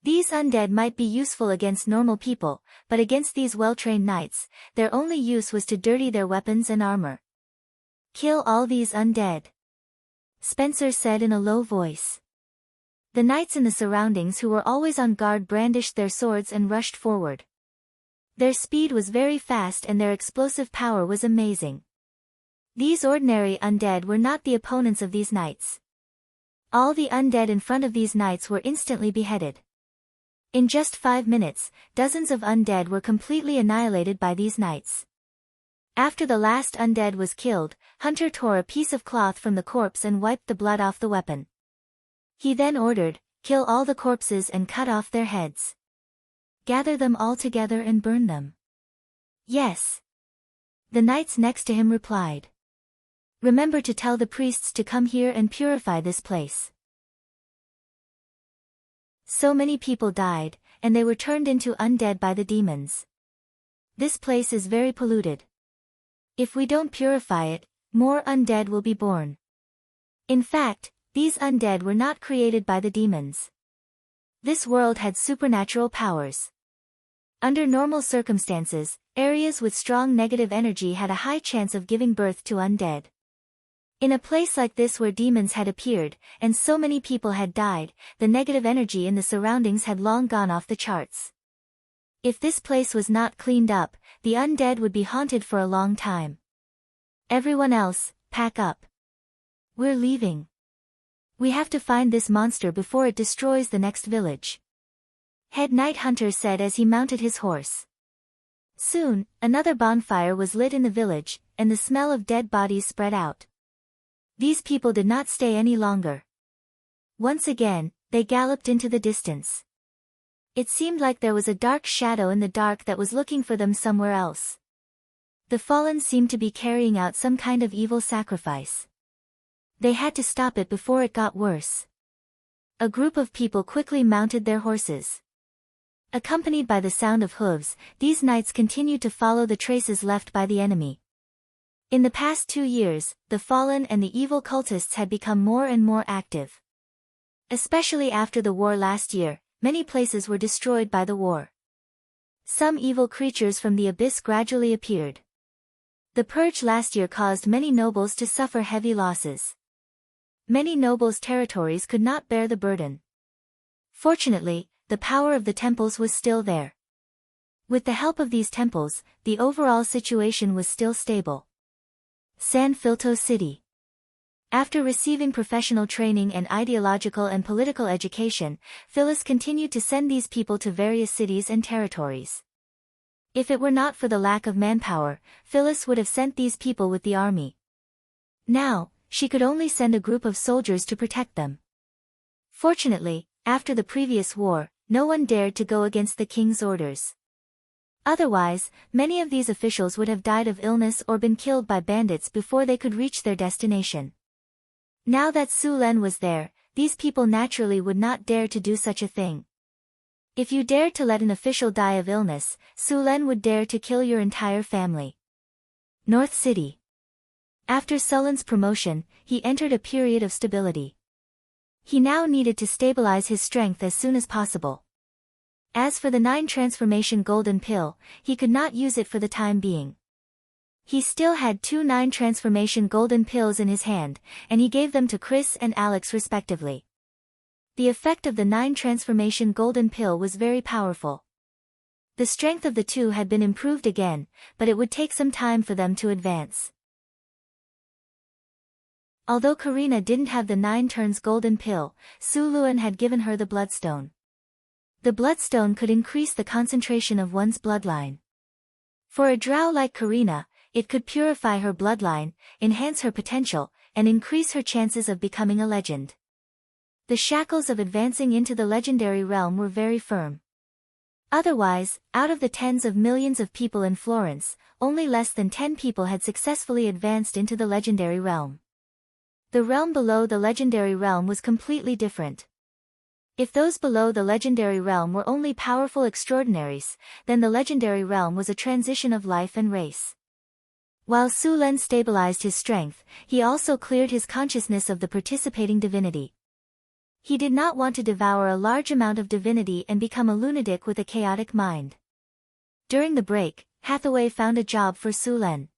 These undead might be useful against normal people, but against these well-trained knights, their only use was to dirty their weapons and armor. Kill all these undead. Spencer said in a low voice. The knights in the surroundings who were always on guard brandished their swords and rushed forward. Their speed was very fast and their explosive power was amazing. These ordinary undead were not the opponents of these knights. All the undead in front of these knights were instantly beheaded. In just 5 minutes, dozens of undead were completely annihilated by these knights. After the last undead was killed, Hunter tore a piece of cloth from the corpse and wiped the blood off the weapon. He then ordered, "Kill all the corpses and cut off their heads. Gather them all together and burn them." "Yes." The knights next to him replied. "Remember to tell the priests to come here and purify this place." So many people died, and they were turned into undead by the demons. This place is very polluted. If we don't purify it, more undead will be born. In fact, these undead were not created by the demons. This world had supernatural powers. Under normal circumstances, areas with strong negative energy had a high chance of giving birth to undead. In a place like this where demons had appeared, and so many people had died, the negative energy in the surroundings had long gone off the charts. If this place was not cleaned up, the undead would be haunted for a long time. "Everyone else, pack up. We're leaving. We have to find this monster before it destroys the next village," Head Knight Hunter said as he mounted his horse. Soon, another bonfire was lit in the village, and the smell of dead bodies spread out. These people did not stay any longer. Once again, they galloped into the distance. It seemed like there was a dark shadow in the dark that was looking for them somewhere else. The fallen seemed to be carrying out some kind of evil sacrifice. They had to stop it before it got worse. A group of people quickly mounted their horses. Accompanied by the sound of hooves, these knights continued to follow the traces left by the enemy. In the past 2 years, the fallen and the evil cultists had become more and more active. Especially after the war last year, many places were destroyed by the war. Some evil creatures from the abyss gradually appeared. The purge last year caused many nobles to suffer heavy losses. Many nobles' territories could not bear the burden. Fortunately, the power of the temples was still there. With the help of these temples, the overall situation was still stable. San Filto City. After receiving professional training and ideological and political education, Phyllis continued to send these people to various cities and territories. If it were not for the lack of manpower, Phyllis would have sent these people with the army. Now, she could only send a group of soldiers to protect them. Fortunately, after the previous war, no one dared to go against the king's orders. Otherwise, many of these officials would have died of illness or been killed by bandits before they could reach their destination. Now that Su Len was there, these people naturally would not dare to do such a thing. If you dared to let an official die of illness, Su Len would dare to kill your entire family. North City. After Sulen's promotion, he entered a period of stability. He now needed to stabilize his strength as soon as possible. As for the 9 transformation golden pill, he could not use it for the time being. He still had 2 9 transformation golden pills in his hand, and he gave them to Chris and Alex respectively. The effect of the 9 transformation golden pill was very powerful. The strength of the two had been improved again, but it would take some time for them to advance. Although Karina didn't have the 9 turns golden pill, Su Luan had given her the bloodstone. The bloodstone could increase the concentration of one's bloodline. For a drow like Karina, it could purify her bloodline, enhance her potential, and increase her chances of becoming a legend. The shackles of advancing into the legendary realm were very firm. Otherwise, out of the tens of millions of people in Florence, only less than 10 people had successfully advanced into the legendary realm. The realm below the legendary realm was completely different. If those below the legendary realm were only powerful extraordinaries, then the legendary realm was a transition of life and race. While Su Len stabilized his strength, he also cleared his consciousness of the participating divinity. He did not want to devour a large amount of divinity and become a lunatic with a chaotic mind. During the break, Hathaway found a job for Su Len.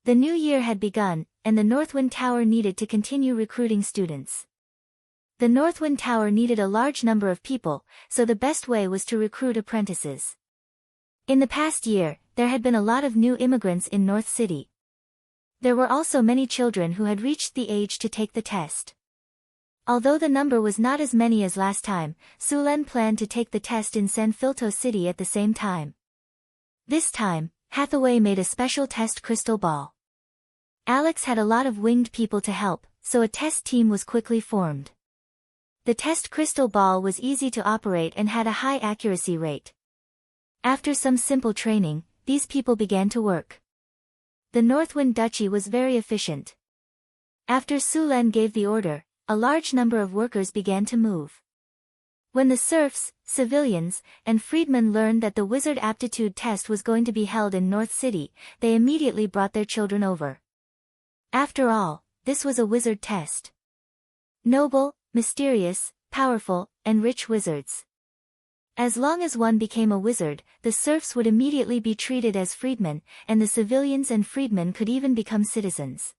The new year had begun, and the Northwind Tower needed to continue recruiting students. The Northwind Tower needed a large number of people, so the best way was to recruit apprentices. In the past year, there had been a lot of new immigrants in North City. There were also many children who had reached the age to take the test. Although the number was not as many as last time, Sulen planned to take the test in San Filto City at the same time. This time, Hathaway made a special test crystal ball. Alex had a lot of winged people to help, so a test team was quickly formed. The test crystal ball was easy to operate and had a high accuracy rate. After some simple training, these people began to work. The Northwind Duchy was very efficient. After Sulen gave the order, a large number of workers began to move. When the serfs, civilians, and freedmen learned that the wizard aptitude test was going to be held in North City, they immediately brought their children over. After all, this was a wizard test. Noble, mysterious, powerful, and rich wizards. As long as one became a wizard, the serfs would immediately be treated as freedmen, and the civilians and freedmen could even become citizens.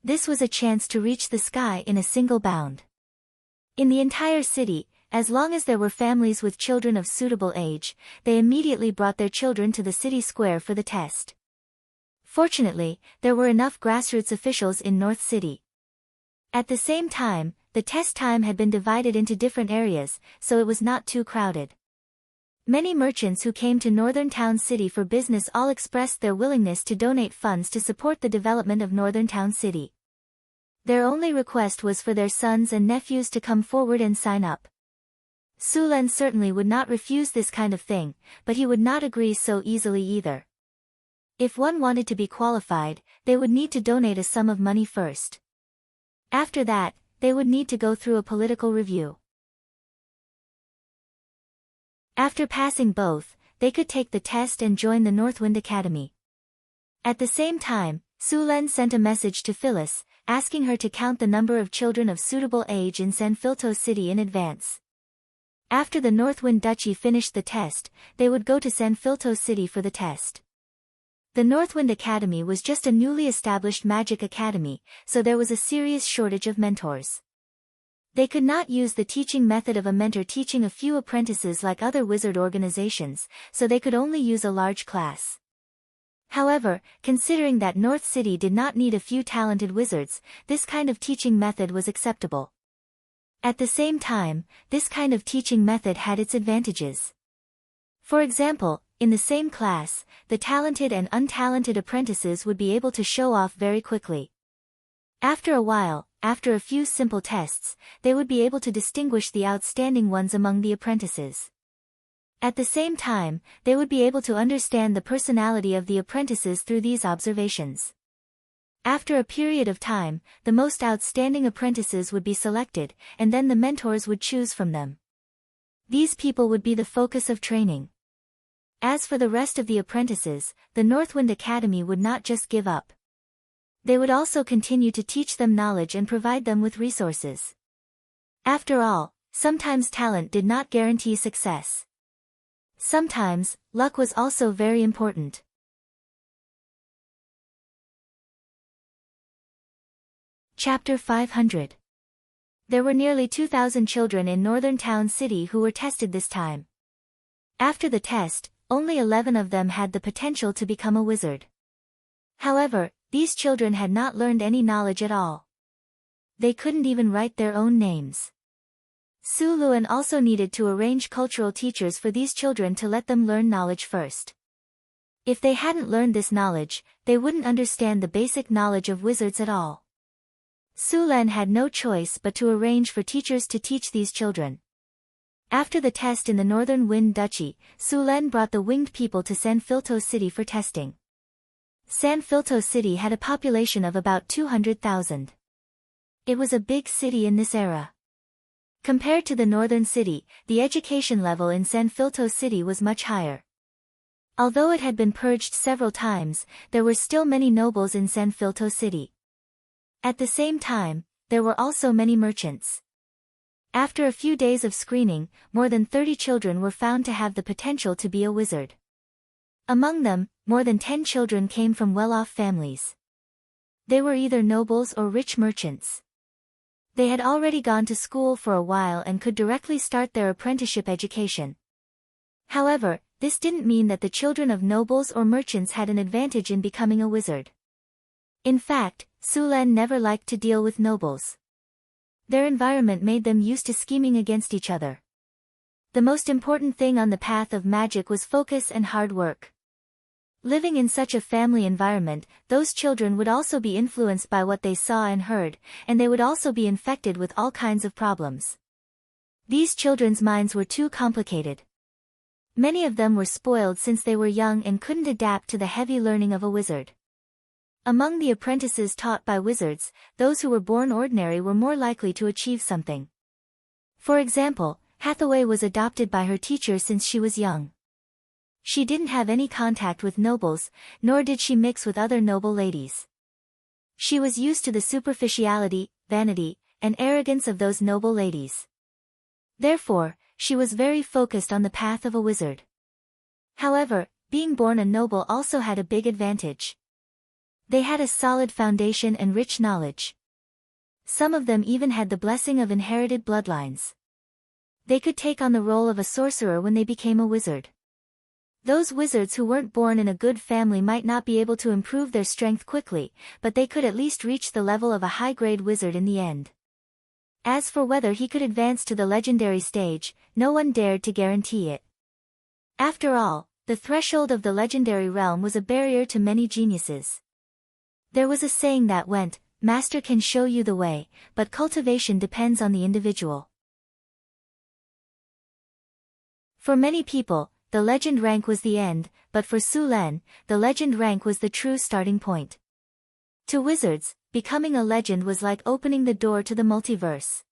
This was a chance to reach the sky in a single bound. In the entire city, as long as there were families with children of suitable age, they immediately brought their children to the city square for the test. Fortunately, there were enough grassroots officials in North City. At the same time, the test time had been divided into different areas, so it was not too crowded. Many merchants who came to Northern Town City for business all expressed their willingness to donate funds to support the development of Northern Town City. Their only request was for their sons and nephews to come forward and sign up. Sulen certainly would not refuse this kind of thing, but he would not agree so easily either. If one wanted to be qualified, they would need to donate a sum of money first. After that, they would need to go through a political review. After passing both, they could take the test and join the Northwind Academy. At the same time, Sulen sent a message to Phyllis, asking her to count the number of children of suitable age in San Filto City in advance. After the Northwind Duchy finished the test, they would go to San Filto City for the test. The Northwind Academy was just a newly established magic academy, so there was a serious shortage of mentors. They could not use the teaching method of a mentor teaching a few apprentices like other wizard organizations, so they could only use a large class. However, considering that North City did not need a few talented wizards, this kind of teaching method was acceptable. At the same time, this kind of teaching method had its advantages. For example, in the same class, the talented and untalented apprentices would be able to show off very quickly. After a while, after a few simple tests, they would be able to distinguish the outstanding ones among the apprentices. At the same time, they would be able to understand the personality of the apprentices through these observations. After a period of time, the most outstanding apprentices would be selected, and then the mentors would choose from them. These people would be the focus of training. As for the rest of the apprentices, the Northwind Academy would not just give up. They would also continue to teach them knowledge and provide them with resources. After all, sometimes talent did not guarantee success. Sometimes, luck was also very important. Chapter 500. There were nearly 2,000 children in Northern Town City who were tested this time. After the test, only 11 of them had the potential to become a wizard. However, these children had not learned any knowledge at all. They couldn't even write their own names. Su Luan also needed to arrange cultural teachers for these children to let them learn knowledge first. If they hadn't learned this knowledge, they wouldn't understand the basic knowledge of wizards at all. Su Len had no choice but to arrange for teachers to teach these children. After the test in the Northern Wind Duchy, Su Len brought the winged people to San Filto City for testing. San Filto City had a population of about 200,000. It was a big city in this era. Compared to the Northern City, the education level in San Filto City was much higher. Although it had been purged several times, there were still many nobles in San Filto City. At the same time, there were also many merchants. After a few days of screening, more than 30 children were found to have the potential to be a wizard. Among them, more than 10 children came from well-off families. They were either nobles or rich merchants. They had already gone to school for a while and could directly start their apprenticeship education. However, this didn't mean that the children of nobles or merchants had an advantage in becoming a wizard. In fact, Sulen never liked to deal with nobles. Their environment made them used to scheming against each other. The most important thing on the path of magic was focus and hard work. Living in such a family environment, those children would also be influenced by what they saw and heard, and they would also be infected with all kinds of problems. These children's minds were too complicated. Many of them were spoiled since they were young and couldn't adapt to the heavy learning of a wizard. Among the apprentices taught by wizards, those who were born ordinary were more likely to achieve something. For example, Hathaway was adopted by her teacher since she was young. She didn't have any contact with nobles, nor did she mix with other noble ladies. She was used to the superficiality, vanity, and arrogance of those noble ladies. Therefore, she was very focused on the path of a wizard. However, being born a noble also had a big advantage. They had a solid foundation and rich knowledge. Some of them even had the blessing of inherited bloodlines. They could take on the role of a sorcerer when they became a wizard. Those wizards who weren't born in a good family might not be able to improve their strength quickly, but they could at least reach the level of a high-grade wizard in the end. As for whether he could advance to the legendary stage, no one dared to guarantee it. After all, the threshold of the legendary realm was a barrier to many geniuses. There was a saying that went, "Master can show you the way, but cultivation depends on the individual." For many people, the legend rank was the end, but for Sulen, the legend rank was the true starting point. To wizards, becoming a legend was like opening the door to the multiverse.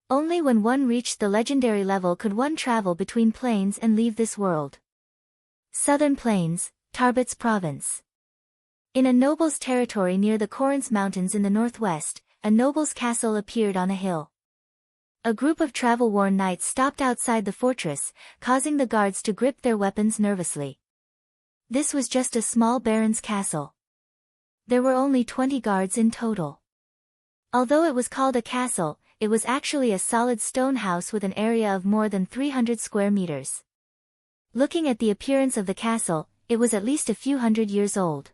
Only when one reached the legendary level could one travel between planes and leave this world. Southern Plains, Tarbet's province. In a noble's territory near the Corinthe Mountains in the northwest, a noble's castle appeared on a hill. A group of travel-worn knights stopped outside the fortress, causing the guards to grip their weapons nervously. This was just a small baron's castle. There were only 20 guards in total. Although it was called a castle, it was actually a solid stone house with an area of more than 300 square meters. Looking at the appearance of the castle, it was at least a few hundred years old.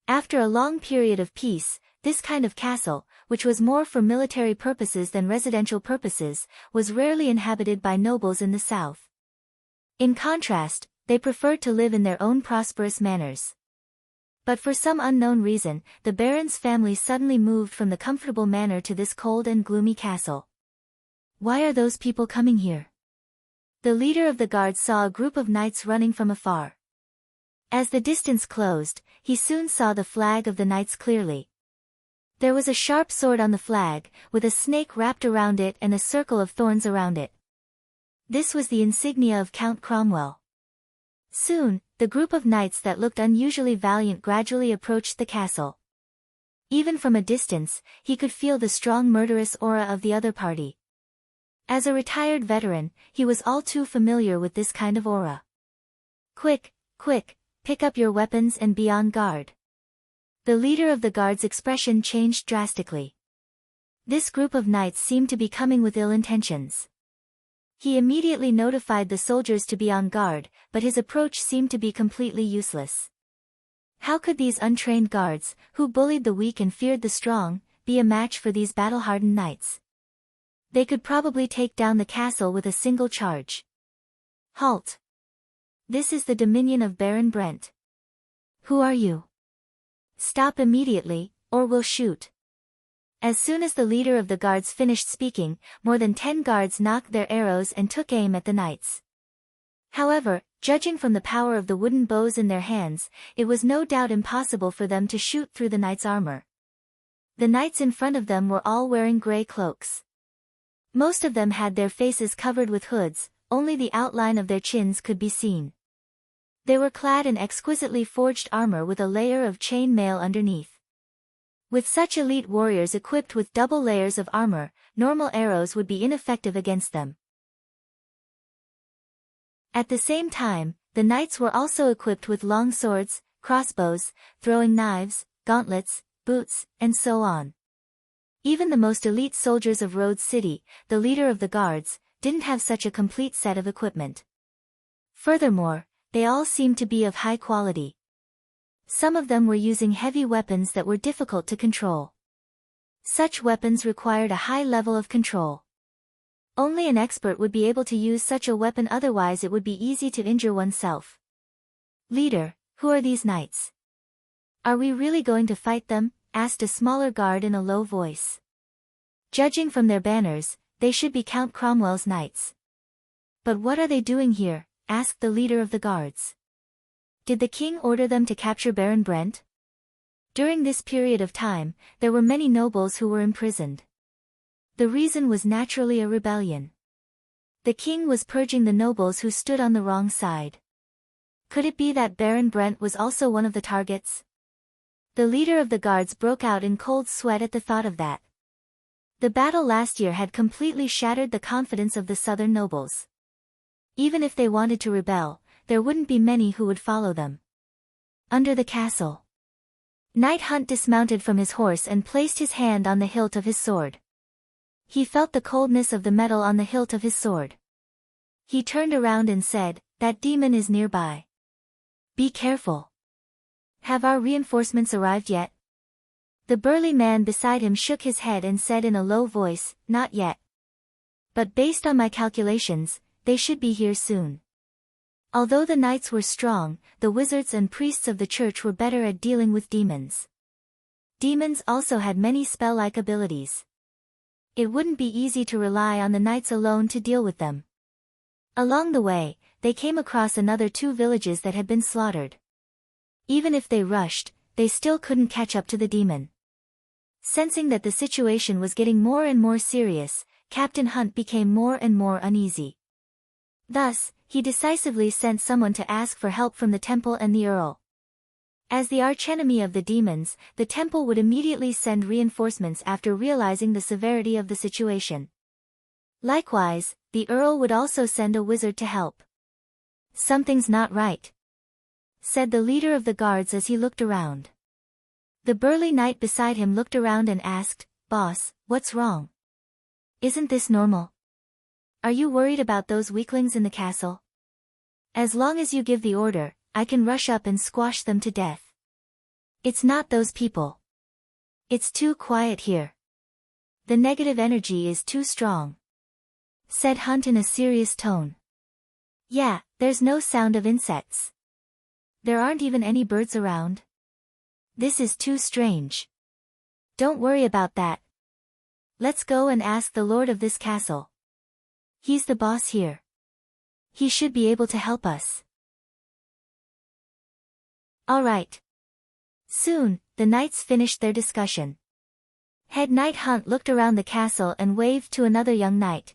After a long period of peace, this kind of castle, which was more for military purposes than residential purposes, was rarely inhabited by nobles in the south. In contrast, they preferred to live in their own prosperous manners. But for some unknown reason, the baron's family suddenly moved from the comfortable manor to this cold and gloomy castle. Why are those people coming here? The leader of the guards saw a group of knights running from afar. As the distance closed, he soon saw the flag of the knights clearly. There was a sharp sword on the flag, with a snake wrapped around it and a circle of thorns around it. This was the insignia of Count Cromwell. Soon, the group of knights that looked unusually valiant gradually approached the castle. Even from a distance, he could feel the strong murderous aura of the other party. As a retired veteran, he was all too familiar with this kind of aura. "Quick, quick, pick up your weapons and be on guard." The leader of the guard's expression changed drastically. This group of knights seemed to be coming with ill intentions. He immediately notified the soldiers to be on guard, but his approach seemed to be completely useless. How could these untrained guards, who bullied the weak and feared the strong, be a match for these battle-hardened knights? They could probably take down the castle with a single charge. "Halt! This is the dominion of Baron Brent. Who are you? Stop immediately, or we'll shoot." As soon as the leader of the guards finished speaking, more than 10 guards knocked their arrows and took aim at the knights. However, judging from the power of the wooden bows in their hands, it was no doubt impossible for them to shoot through the knights' armor. The knights in front of them were all wearing gray cloaks. Most of them had their faces covered with hoods, only the outline of their chins could be seen. They were clad in exquisitely forged armor with a layer of chain mail underneath. With such elite warriors equipped with double layers of armor, normal arrows would be ineffective against them. At the same time, the knights were also equipped with long swords, crossbows, throwing knives, gauntlets, boots, and so on. Even the most elite soldiers of Rhodes City, the leader of the guards, didn't have such a complete set of equipment. Furthermore, they all seemed to be of high quality. Some of them were using heavy weapons that were difficult to control. Such weapons required a high level of control. Only an expert would be able to use such a weapon, otherwise it would be easy to injure oneself. Leader, who are these knights? Are we really going to fight them? Asked a smaller guard in a low voice. Judging from their banners, they should be Count Cromwell's knights. But what are they doing here? Asked the leader of the guards. Did the king order them to capture Baron Brent? During this period of time, there were many nobles who were imprisoned. The reason was naturally a rebellion. The king was purging the nobles who stood on the wrong side. Could it be that Baron Brent was also one of the targets? The leader of the guards broke out in cold sweat at the thought of that. The battle last year had completely shattered the confidence of the southern nobles. Even if they wanted to rebel, there wouldn't be many who would follow them. Under the castle. Knight Hunt dismounted from his horse and placed his hand on the hilt of his sword. He felt the coldness of the metal on the hilt of his sword. He turned around and said, "That demon is nearby. Be careful. Have our reinforcements arrived yet?" The burly man beside him shook his head and said in a low voice, "Not yet. But based on my calculations, they should be here soon." Although the knights were strong, the wizards and priests of the church were better at dealing with demons. Demons also had many spell-like abilities. It wouldn't be easy to rely on the knights alone to deal with them. Along the way, they came across another 2 villages that had been slaughtered. Even if they rushed, they still couldn't catch up to the demon. Sensing that the situation was getting more and more serious, Captain Hunt became more and more uneasy. Thus, he decisively sent someone to ask for help from the temple and the earl. As the archenemy of the demons, the temple would immediately send reinforcements after realizing the severity of the situation. Likewise, the earl would also send a wizard to help. "Something's not right," said the leader of the guards as he looked around. The burly knight beside him looked around and asked, "Boss, what's wrong? Isn't this normal? Are you worried about those weaklings in the castle? As long as you give the order, I can rush up and squash them to death." "It's not those people. It's too quiet here. The negative energy is too strong," said Hunt in a serious tone. "Yeah, there's no sound of insects. There aren't even any birds around. This is too strange. Don't worry about that. Let's go and ask the lord of this castle. He's the boss here. He should be able to help us." All right. Soon, the knights finished their discussion. Head Knight Hunt looked around the castle and waved to another young knight.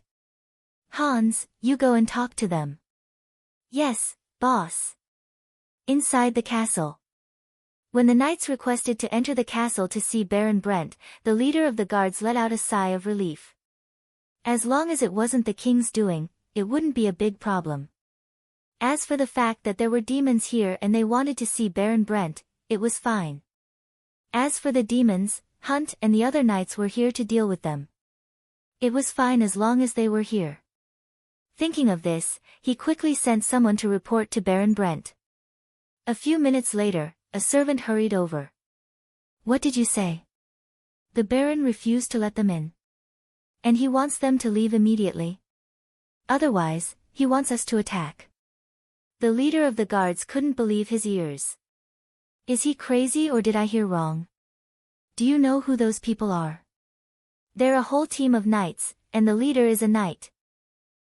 "Hans, you go and talk to them." "Yes, boss." Inside the castle. When the knights requested to enter the castle to see Baron Brent, the leader of the guards let out a sigh of relief. As long as it wasn't the king's doing, it wouldn't be a big problem. As for the fact that there were demons here and they wanted to see Baron Brent, it was fine. As for the demons, Hunt and the other knights were here to deal with them. It was fine as long as they were here. Thinking of this, he quickly sent someone to report to Baron Brent. A few minutes later, a servant hurried over. "What did you say?" "The Baron refused to let them in. And he wants them to leave immediately. Otherwise, he wants us to attack." The leader of the guards couldn't believe his ears. "Is he crazy or did I hear wrong? Do you know who those people are?" "They're a whole team of knights, and the leader is a knight."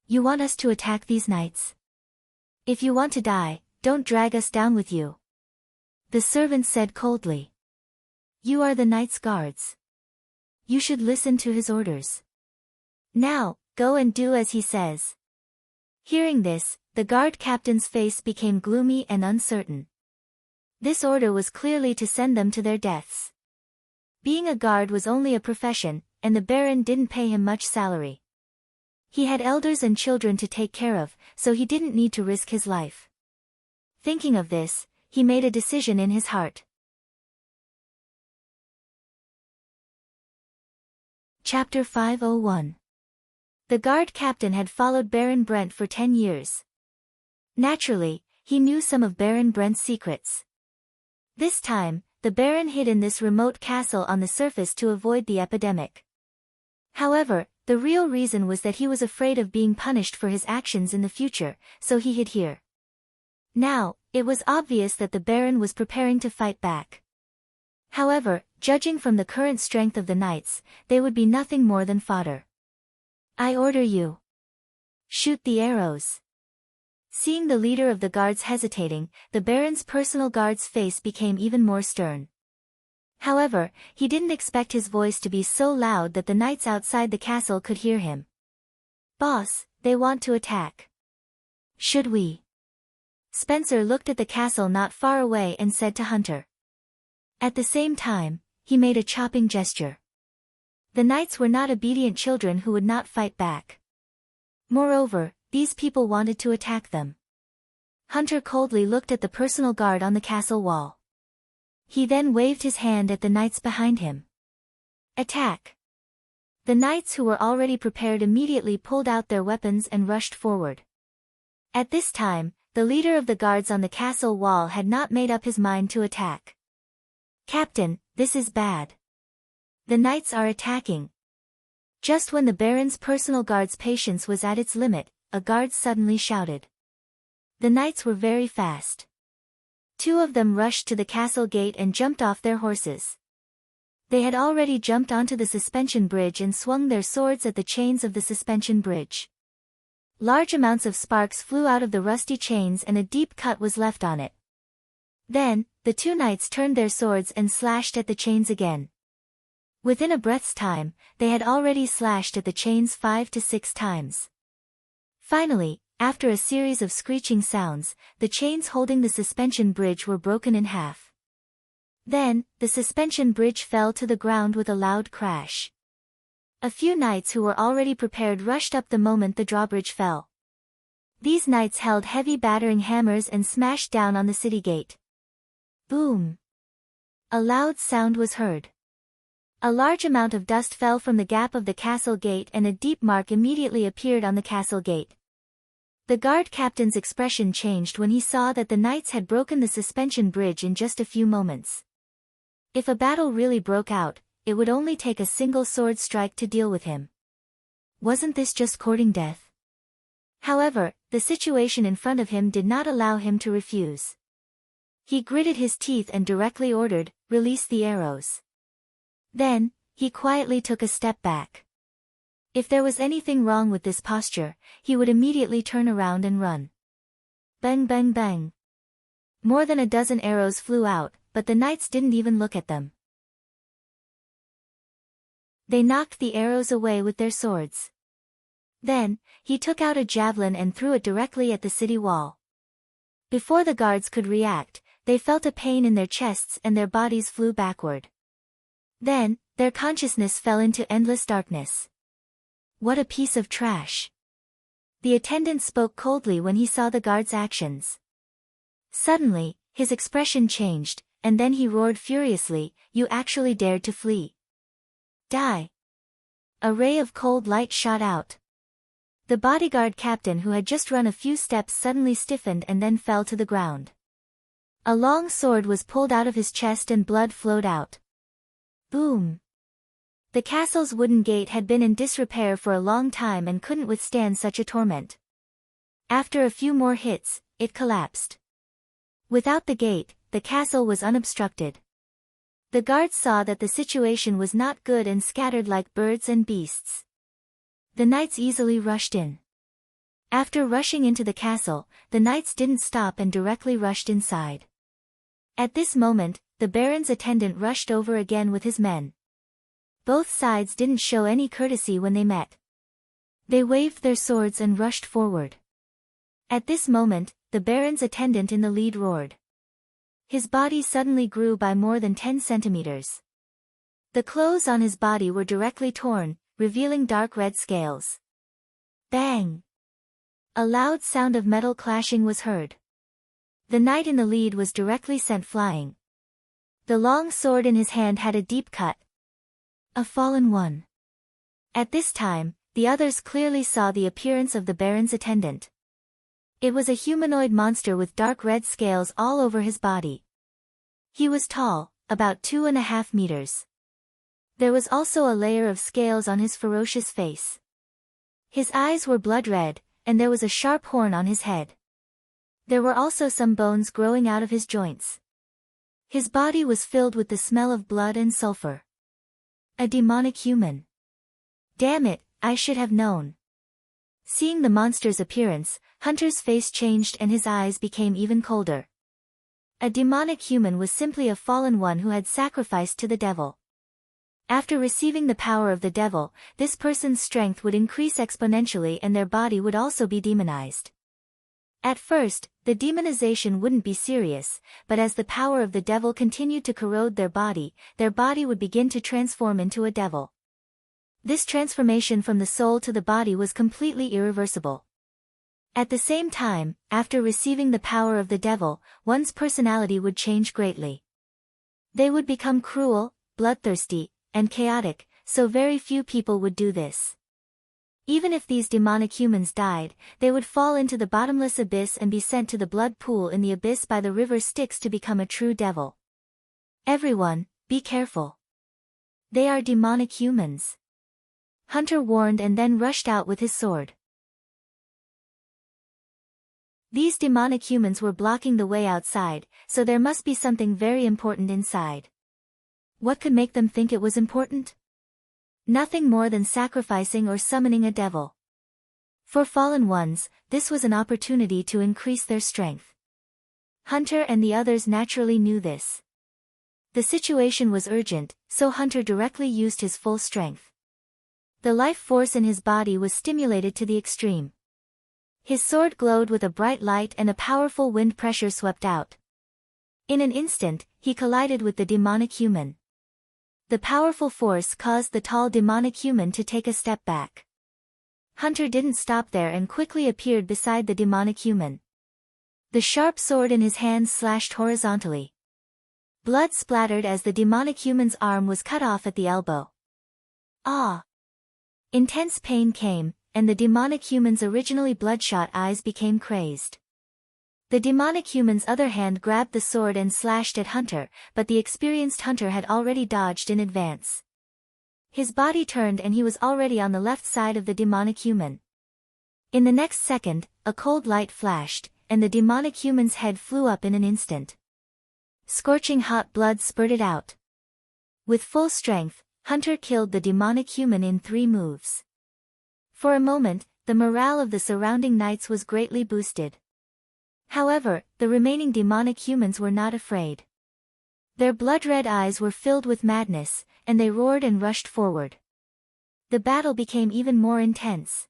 "You want us to attack these knights? If you want to die, don't drag us down with you," the servant said coldly. "You are the knight's guards. You should listen to his orders. Now, go and do as he says." Hearing this, the guard captain's face became gloomy and uncertain. This order was clearly to send them to their deaths. Being a guard was only a profession, and the Baron didn't pay him much salary. He had elders and children to take care of, so he didn't need to risk his life. Thinking of this, he made a decision in his heart. Chapter 501. The guard captain had followed Baron Brent for 10 years. Naturally, he knew some of Baron Brent's secrets. This time, the Baron hid in this remote castle on the surface to avoid the epidemic. However, the real reason was that he was afraid of being punished for his actions in the future, so he hid here. Now, it was obvious that the Baron was preparing to fight back. However, judging from the current strength of the knights, they would be nothing more than fodder. I order you. Shoot the arrows. Seeing the leader of the guards hesitating, the Baron's personal guard's face became even more stern. However, he didn't expect his voice to be so loud that the knights outside the castle could hear him. Boss, they want to attack. Should we? Spencer looked at the castle not far away and said to Hunter. At the same time, he made a chopping gesture. The knights were not obedient children who would not fight back. Moreover, these people wanted to attack them. Hunter coldly looked at the personal guard on the castle wall. He then waved his hand at the knights behind him. Attack! The knights who were already prepared immediately pulled out their weapons and rushed forward. At this time, the leader of the guards on the castle wall had not made up his mind to attack. Captain, this is bad. The knights are attacking. Just when the Baron's personal guard's patience was at its limit, a guard suddenly shouted. The knights were very fast. Two of them rushed to the castle gate and jumped off their horses. They had already jumped onto the suspension bridge and swung their swords at the chains of the suspension bridge. Large amounts of sparks flew out of the rusty chains and a deep cut was left on it. Then, the two knights turned their swords and slashed at the chains again. Within a breath's time, they had already slashed at the chains 5 to 6 times. Finally, after a series of screeching sounds, the chains holding the suspension bridge were broken in half. Then, the suspension bridge fell to the ground with a loud crash. A few knights who were already prepared rushed up the moment the drawbridge fell. These knights held heavy battering hammers and smashed down on the city gate. Boom! A loud sound was heard. A large amount of dust fell from the gap of the castle gate and a deep mark immediately appeared on the castle gate. The guard captain's expression changed when he saw that the knights had broken the suspension bridge in just a few moments. If a battle really broke out, it would only take a single sword strike to deal with him. Wasn't this just courting death? However, the situation in front of him did not allow him to refuse. He gritted his teeth and directly ordered, "Release the arrows." Then, he quietly took a step back. If there was anything wrong with this posture, he would immediately turn around and run. Bang bang bang. More than a dozen arrows flew out, but the knights didn't even look at them. They knocked the arrows away with their swords. Then, he took out a javelin and threw it directly at the city wall. Before the guards could react, they felt a pain in their chests and their bodies flew backward. Then, their consciousness fell into endless darkness. What a piece of trash. The attendant spoke coldly when he saw the guard's actions. Suddenly, his expression changed, and then he roared furiously, "You actually dared to flee. Die!" A ray of cold light shot out. The bodyguard captain who had just run a few steps suddenly stiffened and then fell to the ground. A long sword was pulled out of his chest and blood flowed out. Boom! The castle's wooden gate had been in disrepair for a long time and couldn't withstand such a torment. After a few more hits, it collapsed. Without the gate, the castle was unobstructed. The guards saw that the situation was not good and scattered like birds and beasts. The knights easily rushed in. After rushing into the castle, the knights didn't stop and directly rushed inside. At this moment, the Baron's attendant rushed over again with his men. Both sides didn't show any courtesy when they met. They waved their swords and rushed forward. At this moment, the Baron's attendant in the lead roared. His body suddenly grew by more than 10 centimeters. The clothes on his body were directly torn, revealing dark red scales. Bang! A loud sound of metal clashing was heard. The knight in the lead was directly sent flying. The long sword in his hand had a deep cut. A fallen one. At this time, the others clearly saw the appearance of the Baron's attendant. It was a humanoid monster with dark red scales all over his body. He was tall, about 2.5 meters. There was also a layer of scales on his ferocious face. His eyes were blood red, and there was a sharp horn on his head. There were also some bones growing out of his joints. His body was filled with the smell of blood and sulfur. A demonic human. Damn it, I should have known. Seeing the monster's appearance, Hunter's face changed and his eyes became even colder. A demonic human was simply a fallen one who had sacrificed to the devil. After receiving the power of the devil, this person's strength would increase exponentially and their body would also be demonized. At first, the demonization wouldn't be serious, but as the power of the devil continued to corrode their body would begin to transform into a devil. This transformation from the soul to the body was completely irreversible. At the same time, after receiving the power of the devil, one's personality would change greatly. They would become cruel, bloodthirsty, and chaotic, so very few people would do this. Even if these demonic humans died, they would fall into the bottomless abyss and be sent to the blood pool in the abyss by the river Styx to become a true devil. Everyone, be careful. They are demonic humans. Hunter warned and then rushed out with his sword. These demonic humans were blocking the way outside, so there must be something very important inside. What could make them think it was important? Nothing more than sacrificing or summoning a devil. For fallen ones, this was an opportunity to increase their strength. Hunter and the others naturally knew this. The situation was urgent, so Hunter directly used his full strength. The life force in his body was stimulated to the extreme. His sword glowed with a bright light and a powerful wind pressure swept out. In an instant, he collided with the demonic human. The powerful force caused the tall demonic human to take a step back. Hunter didn't stop there and quickly appeared beside the demonic human. The sharp sword in his hand slashed horizontally. Blood splattered as the demonic human's arm was cut off at the elbow. Ah! Intense pain came, and the demonic human's originally bloodshot eyes became crazed. The demonic human's other hand grabbed the sword and slashed at Hunter, but the experienced Hunter had already dodged in advance. His body turned and he was already on the left side of the demonic human. In the next second, a cold light flashed, and the demonic human's head flew up in an instant. Scorching hot blood spurted out. With full strength, Hunter killed the demonic human in 3 moves. For a moment, the morale of the surrounding knights was greatly boosted. However, the remaining demonic humans were not afraid. Their blood-red eyes were filled with madness, and they roared and rushed forward. The battle became even more intense.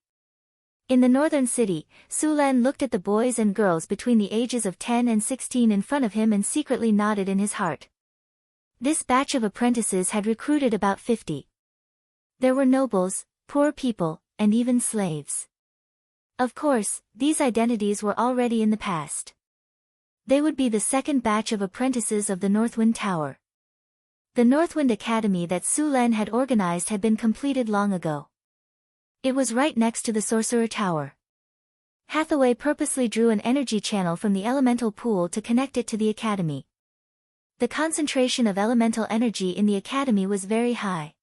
In the northern city, Sulan looked at the boys and girls between the ages of 10 and 16 in front of him and secretly nodded in his heart. This batch of apprentices had recruited about 50. There were nobles, poor people, and even slaves. Of course, these identities were already in the past. They would be the second batch of apprentices of the Northwind Tower. The Northwind Academy that Sulan had organized had been completed long ago. It was right next to the Sorcerer Tower. Hathaway purposely drew an energy channel from the elemental pool to connect it to the academy. The concentration of elemental energy in the academy was very high.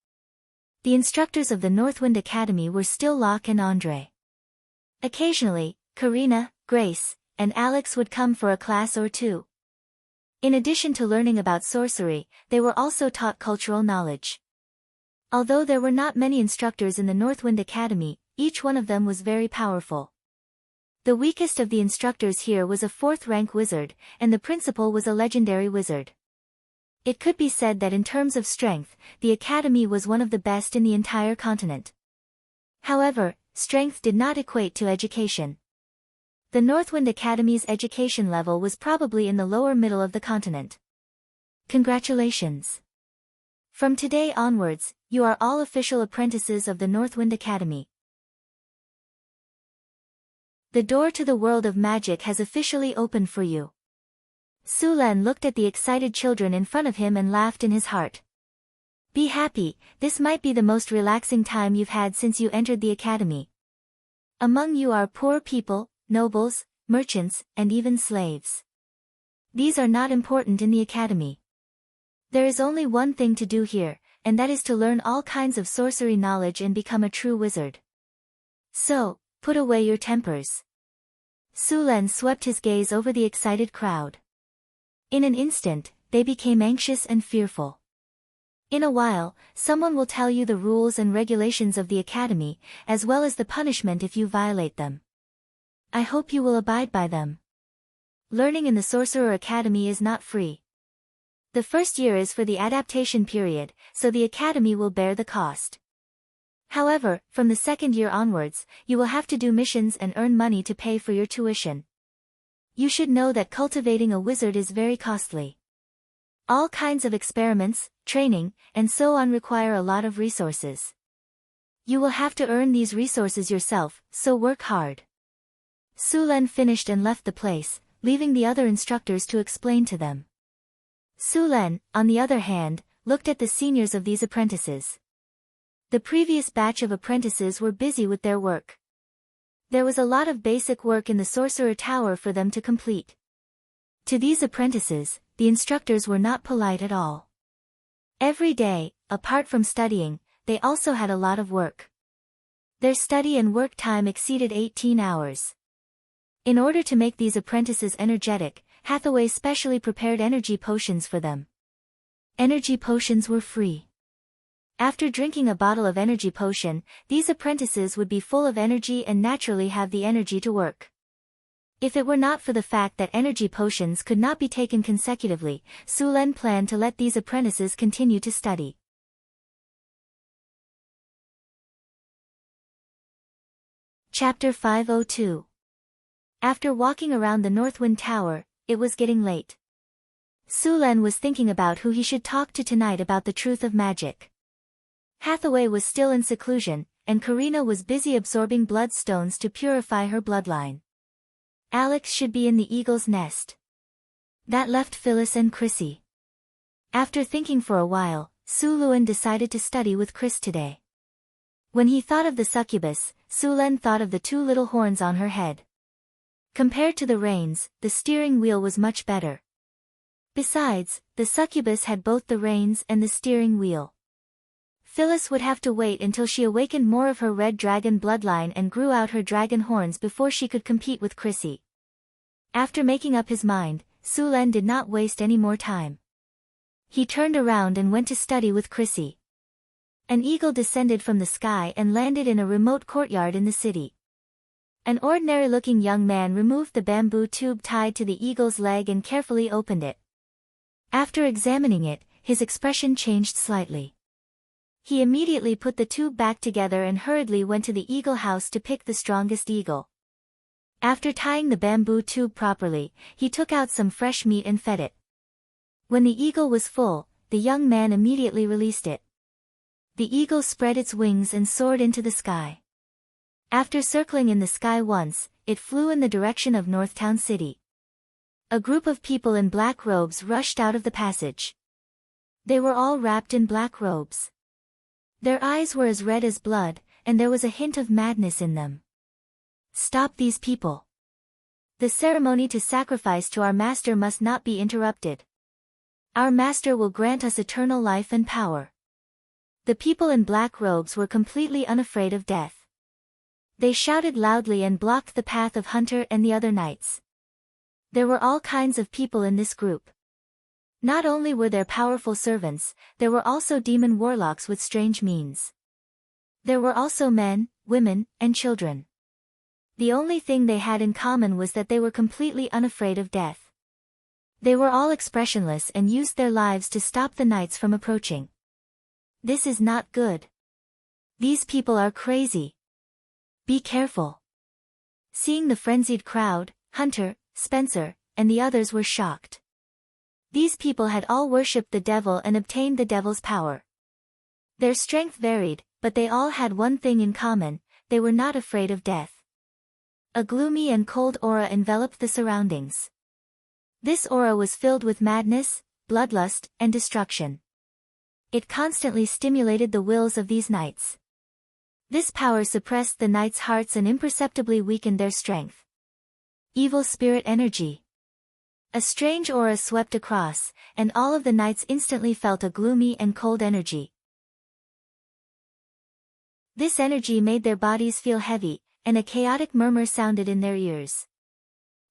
The instructors of the Northwind Academy were still Locke and Andre. Occasionally, Karina, Grace, and Alex would come for a class or two. In addition to learning about sorcery, they were also taught cultural knowledge. Although there were not many instructors in the Northwind Academy, each one of them was very powerful. The weakest of the instructors here was a 4th-rank wizard, and the principal was a legendary wizard. It could be said that in terms of strength, the academy was one of the best in the entire continent. However, strength did not equate to education. The Northwind Academy's education level was probably in the lower middle of the continent. Congratulations! From today onwards, you are all official apprentices of the Northwind Academy. The door to the world of magic has officially opened for you. Sulan looked at the excited children in front of him and laughed in his heart. Be happy, this might be the most relaxing time you've had since you entered the academy. Among you are poor people, nobles, merchants, and even slaves. These are not important in the academy. There is only one thing to do here, and that is to learn all kinds of sorcery knowledge and become a true wizard. So, put away your tempers. Su Len swept his gaze over the excited crowd. In an instant, they became anxious and fearful. In a while, someone will tell you the rules and regulations of the academy, as well as the punishment if you violate them. I hope you will abide by them. Learning in the Sorcerer Academy is not free. The first year is for the adaptation period, so the academy will bear the cost. However, from the second year onwards, you will have to do missions and earn money to pay for your tuition. You should know that cultivating a wizard is very costly. All kinds of experiments, training, and so on require a lot of resources. You will have to earn these resources yourself, so work hard. Su Len finished and left the place, leaving the other instructors to explain to them. Su Len, on the other hand, looked at the seniors of these apprentices. The previous batch of apprentices were busy with their work. There was a lot of basic work in the Sorcerer Tower for them to complete. To these apprentices, the instructors were not polite at all. Every day, apart from studying, they also had a lot of work. Their study and work time exceeded 18 hours. In order to make these apprentices energetic, Hathaway specially prepared energy potions for them. Energy potions were free. After drinking a bottle of energy potion, these apprentices would be full of energy and naturally have the energy to work. If it were not for the fact that energy potions could not be taken consecutively, Su Len planned to let these apprentices continue to study. Chapter 502. After walking around the Northwind Tower, it was getting late. Su Len was thinking about who he should talk to tonight about the truth of magic. Hathaway was still in seclusion, and Karina was busy absorbing bloodstones to purify her bloodline. Alex should be in the eagle's nest. That left Phyllis and Chrissy. After thinking for a while, Su Luen decided to study with Chris today. When he thought of the succubus, Su Len thought of the two little horns on her head. Compared to the reins, the steering wheel was much better. Besides, the succubus had both the reins and the steering wheel. Phyllis would have to wait until she awakened more of her red dragon bloodline and grew out her dragon horns before she could compete with Chrissy. After making up his mind, Su Len did not waste any more time. He turned around and went to study with Chrissy. An eagle descended from the sky and landed in a remote courtyard in the city. An ordinary-looking young man removed the bamboo tube tied to the eagle's leg and carefully opened it. After examining it, his expression changed slightly. He immediately put the tube back together and hurriedly went to the eagle house to pick the strongest eagle. After tying the bamboo tube properly, he took out some fresh meat and fed it. When the eagle was full, the young man immediately released it. The eagle spread its wings and soared into the sky. After circling in the sky once, it flew in the direction of Northtown City. A group of people in black robes rushed out of the passage. They were all wrapped in black robes. Their eyes were as red as blood, and there was a hint of madness in them. Stop these people. The ceremony to sacrifice to our master must not be interrupted. Our master will grant us eternal life and power. The people in black robes were completely unafraid of death. They shouted loudly and blocked the path of Hunter and the other knights. There were all kinds of people in this group. Not only were there powerful servants, there were also demon warlocks with strange means. There were also men, women, and children. The only thing they had in common was that they were completely unafraid of death. They were all expressionless and used their lives to stop the knights from approaching. This is not good. These people are crazy. Be careful. Seeing the frenzied crowd, Hunter, Spencer, and the others were shocked. These people had all worshipped the devil and obtained the devil's power. Their strength varied, but they all had one thing in common: they were not afraid of death. A gloomy and cold aura enveloped the surroundings. This aura was filled with madness, bloodlust, and destruction. It constantly stimulated the wills of these knights. This power suppressed the knights' hearts and imperceptibly weakened their strength. Evil spirit energy. A strange aura swept across, and all of the knights instantly felt a gloomy and cold energy. This energy made their bodies feel heavy, and a chaotic murmur sounded in their ears.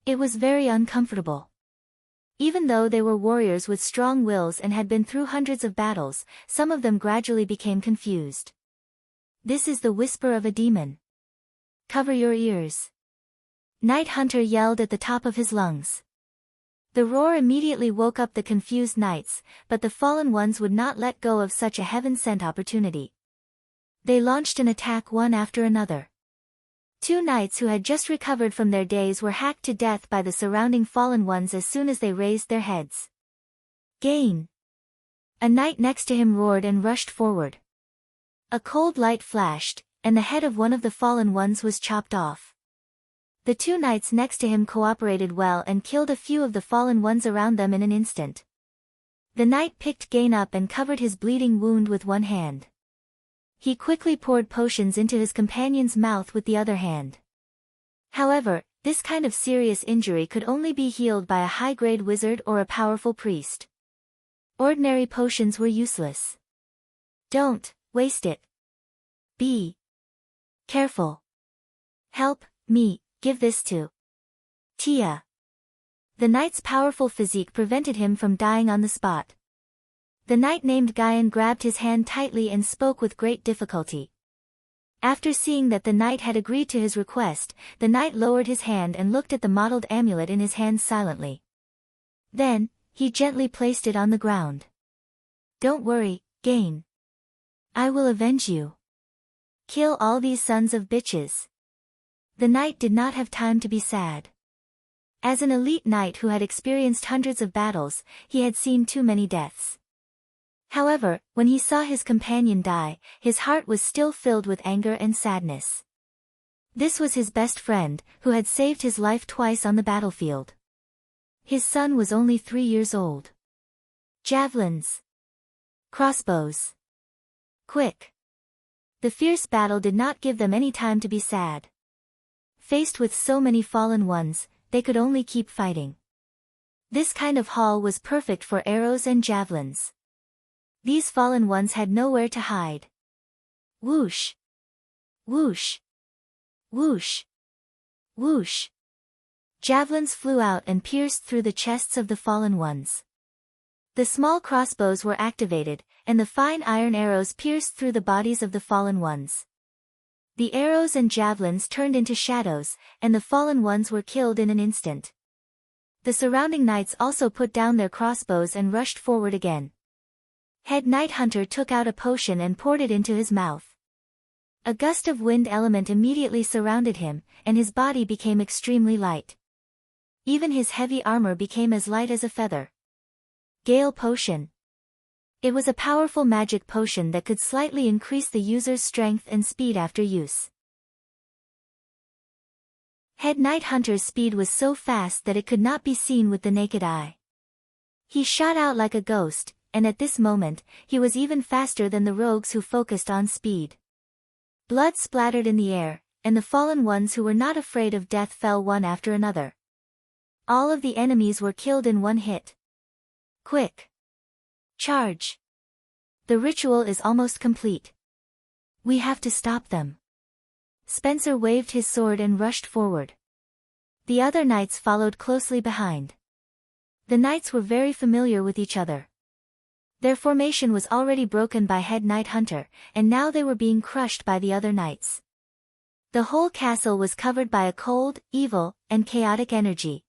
It was very uncomfortable. Even though they were warriors with strong wills and had been through hundreds of battles, some of them gradually became confused. This is the whisper of a demon. Cover your ears. Night Hunter yelled at the top of his lungs. The roar immediately woke up the confused knights, but the fallen ones would not let go of such a heaven-sent opportunity. They launched an attack one after another. Two knights who had just recovered from their daze were hacked to death by the surrounding fallen ones as soon as they raised their heads. Gain! A knight next to him roared and rushed forward. A cold light flashed, and the head of one of the fallen ones was chopped off. The two knights next to him cooperated well and killed a few of the fallen ones around them in an instant. The knight picked Gain up and covered his bleeding wound with one hand. He quickly poured potions into his companion's mouth with the other hand. However, this kind of serious injury could only be healed by a high-grade wizard or a powerful priest. Ordinary potions were useless. Don't waste it. Be careful. Help me. Give this to Tia. The knight's powerful physique prevented him from dying on the spot. The knight named Guyan grabbed his hand tightly and spoke with great difficulty. After seeing that the knight had agreed to his request, the knight lowered his hand and looked at the mottled amulet in his hand silently. Then, he gently placed it on the ground. Don't worry, Gain. I will avenge you. Kill all these sons of bitches. The knight did not have time to be sad. As an elite knight who had experienced hundreds of battles, he had seen too many deaths. However, when he saw his companion die, his heart was still filled with anger and sadness. This was his best friend, who had saved his life twice on the battlefield. His son was only 3 years old. Javelins. Crossbows. Quick. The fierce battle did not give them any time to be sad. Faced with so many fallen ones, they could only keep fighting. This kind of haul was perfect for arrows and javelins. These fallen ones had nowhere to hide. Whoosh! Whoosh! Whoosh! Whoosh! Javelins flew out and pierced through the chests of the fallen ones. The small crossbows were activated, and the fine iron arrows pierced through the bodies of the fallen ones. The arrows and javelins turned into shadows, and the fallen ones were killed in an instant. The surrounding knights also put down their crossbows and rushed forward again. Head Night Hunter took out a potion and poured it into his mouth. A gust of wind element immediately surrounded him, and his body became extremely light. Even his heavy armor became as light as a feather. Gale Potion. It was a powerful magic potion that could slightly increase the user's strength and speed after use. Head Night Hunter's speed was so fast that it could not be seen with the naked eye. He shot out like a ghost, and at this moment, he was even faster than the rogues who focused on speed. Blood splattered in the air, and the fallen ones who were not afraid of death fell one after another. All of the enemies were killed in one hit. Quick! Charge! The ritual is almost complete. We have to stop them. Spencer waved his sword and rushed forward. The other knights followed closely behind. The knights were very familiar with each other. Their formation was already broken by Head Night Hunter, and now they were being crushed by the other knights. The whole castle was covered by a cold, evil, and chaotic energy.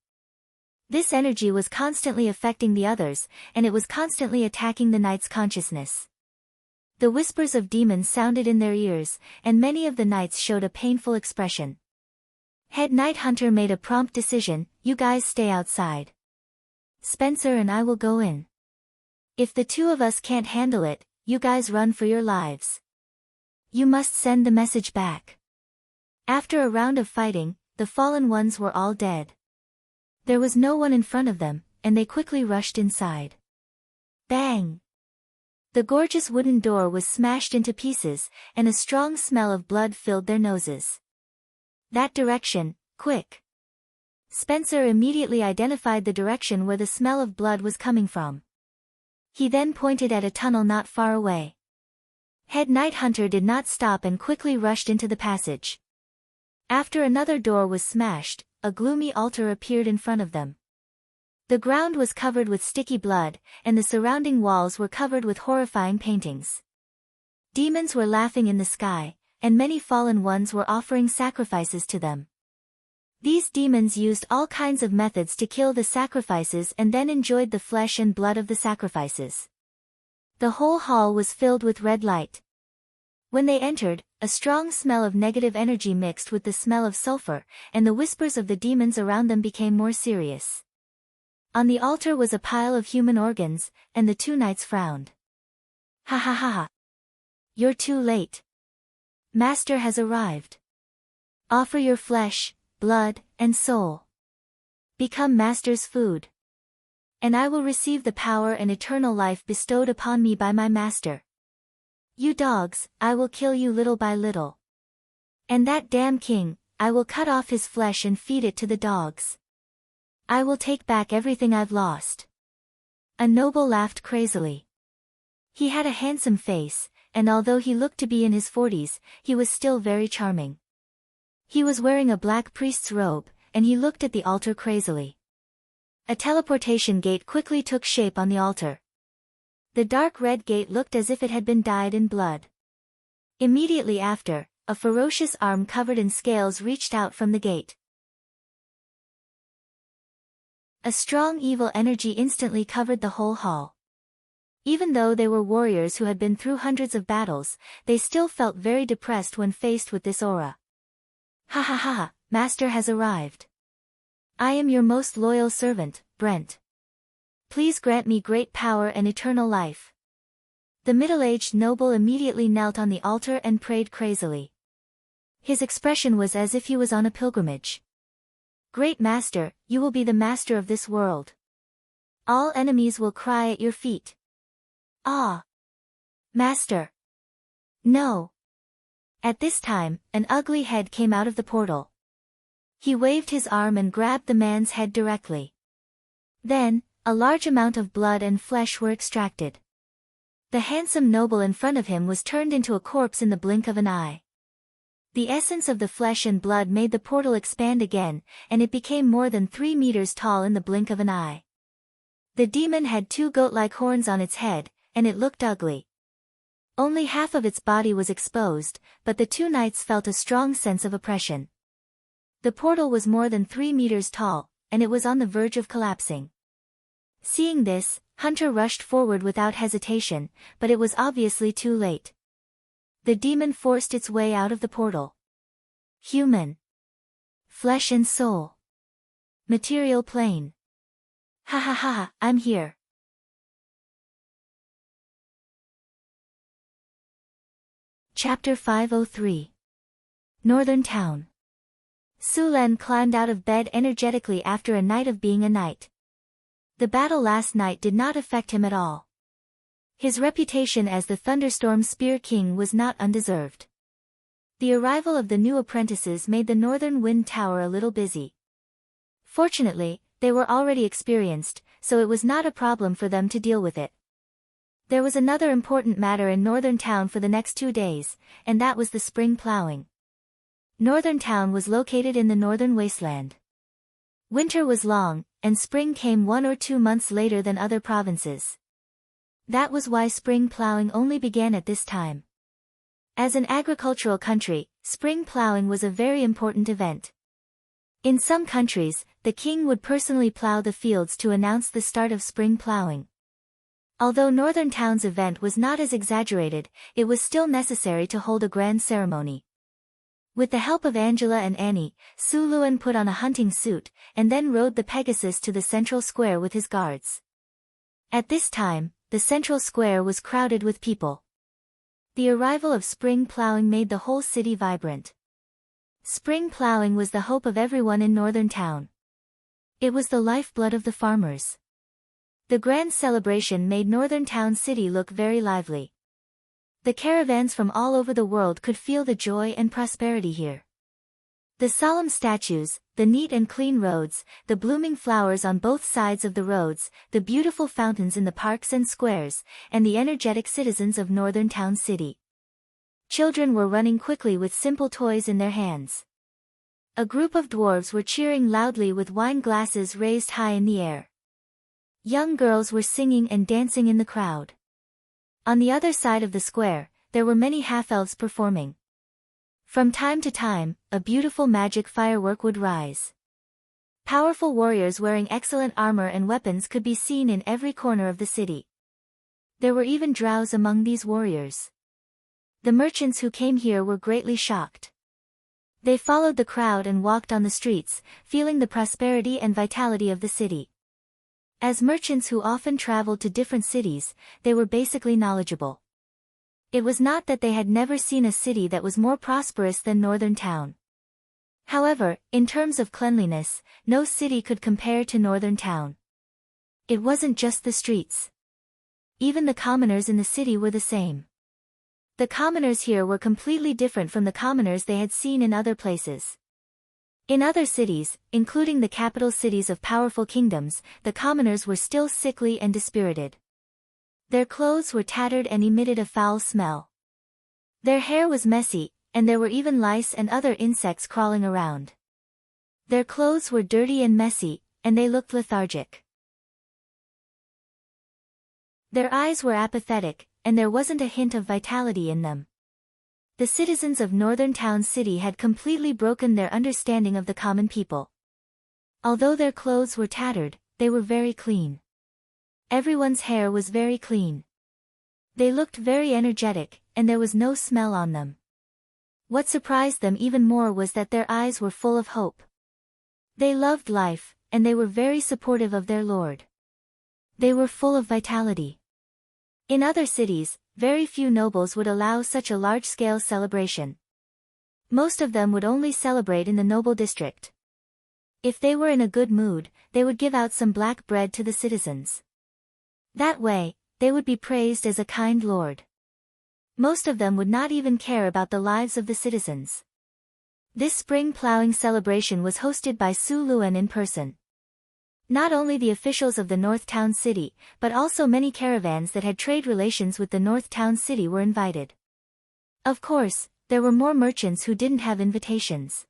This energy was constantly affecting the others, and it was constantly attacking the knights' consciousness. The whispers of demons sounded in their ears, and many of the knights showed a painful expression. Head Night Hunter made a prompt decision: you guys stay outside. Spencer and I will go in. If the two of us can't handle it, you guys run for your lives. You must send the message back. After a round of fighting, the fallen ones were all dead. There was no one in front of them, and they quickly rushed inside. Bang! The gorgeous wooden door was smashed into pieces, and a strong smell of blood filled their noses. That direction, quick! Spencer immediately identified the direction where the smell of blood was coming from. He then pointed at a tunnel not far away. Head Night Hunter did not stop and quickly rushed into the passage. After another door was smashed, a gloomy altar appeared in front of them. The ground was covered with sticky blood, and the surrounding walls were covered with horrifying paintings. Demons were laughing in the sky, and many fallen ones were offering sacrifices to them. These demons used all kinds of methods to kill the sacrifices and then enjoyed the flesh and blood of the sacrifices. The whole hall was filled with red light. When they entered, a strong smell of negative energy mixed with the smell of sulfur, and the whispers of the demons around them became more serious. On the altar was a pile of human organs, and the two knights frowned. Ha ha ha ha. You're too late. Master has arrived. Offer your flesh, blood, and soul. Become Master's food. And I will receive the power and eternal life bestowed upon me by my Master. You dogs, I will kill you little by little. And that damn king, I will cut off his flesh and feed it to the dogs. I will take back everything I've lost. A noble laughed crazily. He had a handsome face, and although he looked to be in his 40s, he was still very charming. He was wearing a black priest's robe, and he looked at the altar crazily. A teleportation gate quickly took shape on the altar. The dark red gate looked as if it had been dyed in blood. Immediately after, a ferocious arm covered in scales reached out from the gate. A strong evil energy instantly covered the whole hall. Even though they were warriors who had been through hundreds of battles, they still felt very depressed when faced with this aura. Ha ha ha, Master has arrived. I am your most loyal servant, Brent. Please grant me great power and eternal life. The middle-aged noble immediately knelt on the altar and prayed crazily. His expression was as if he was on a pilgrimage. Great Master, you will be the master of this world. All enemies will cry at your feet. Ah! Master! No! At this time, an ugly head came out of the portal. He waved his arm and grabbed the man's head directly. Then, a large amount of blood and flesh were extracted. The handsome noble in front of him was turned into a corpse in the blink of an eye. The essence of the flesh and blood made the portal expand again, and it became more than 3 meters tall in the blink of an eye. The demon had 2 goat-like horns on its head, and it looked ugly. Only half of its body was exposed, but the two knights felt a strong sense of oppression. The portal was more than 3 meters tall, and it was on the verge of collapsing. Seeing this, Hunter rushed forward without hesitation, but it was obviously too late. The demon forced its way out of the portal. Human. Flesh and soul. Material plane. Ha ha ha, I'm here. Chapter 503. Northern Town. Su-Len climbed out of bed energetically after a night of being a knight. The battle last night did not affect him at all. His reputation as the Thunderstorm Spear King was not undeserved. The arrival of the new apprentices made the Northern Wind Tower a little busy. Fortunately, they were already experienced, so it was not a problem for them to deal with it. There was another important matter in Northern Town for the next 2 days, and that was the spring plowing. Northern Town was located in the northern wasteland. Winter was long, and spring came 1 or 2 months later than other provinces. That was why spring plowing only began at this time. As an agricultural country, spring plowing was a very important event. In some countries, the king would personally plow the fields to announce the start of spring plowing. Although Northern Town's event was not as exaggerated, it was still necessary to hold a grand ceremony. With the help of Angela and Annie, Su-Luen put on a hunting suit, and then rode the Pegasus to the central square with his guards. At this time, the central square was crowded with people. The arrival of spring plowing made the whole city vibrant. Spring plowing was the hope of everyone in Northern Town. It was the lifeblood of the farmers. The grand celebration made Northern Town City look very lively. The caravans from all over the world could feel the joy and prosperity here. The solemn statues, the neat and clean roads, the blooming flowers on both sides of the roads, the beautiful fountains in the parks and squares, and the energetic citizens of Northern Town City. Children were running quickly with simple toys in their hands. A group of dwarves were cheering loudly with wine glasses raised high in the air. Young girls were singing and dancing in the crowd. On the other side of the square, there were many half-elves performing. From time to time, a beautiful magic firework would rise. Powerful warriors wearing excellent armor and weapons could be seen in every corner of the city. There were even drows among these warriors. The merchants who came here were greatly shocked. They followed the crowd and walked on the streets, feeling the prosperity and vitality of the city. As merchants who often traveled to different cities, they were basically knowledgeable. It was not that they had never seen a city that was more prosperous than Northern Town. However, in terms of cleanliness, no city could compare to Northern Town. It wasn't just the streets. Even the commoners in the city were the same. The commoners here were completely different from the commoners they had seen in other places. In other cities, including the capital cities of powerful kingdoms, the commoners were still sickly and dispirited. Their clothes were tattered and emitted a foul smell. Their hair was messy, and there were even lice and other insects crawling around. Their clothes were dirty and messy, and they looked lethargic. Their eyes were apathetic, and there wasn't a hint of vitality in them. The citizens of Northern Town City had completely broken their understanding of the common people. Although their clothes were tattered, they were very clean. Everyone's hair was very clean. They looked very energetic, and there was no smell on them. What surprised them even more was that their eyes were full of hope. They loved life, and they were very supportive of their lord. They were full of vitality. In other cities, very few nobles would allow such a large-scale celebration. Most of them would only celebrate in the noble district. If they were in a good mood, they would give out some black bread to the citizens. That way, they would be praised as a kind lord. Most of them would not even care about the lives of the citizens. This spring plowing celebration was hosted by Su Luan in person. Not only the officials of the North Town City, but also many caravans that had trade relations with the North Town City were invited. Of course, there were more merchants who didn't have invitations.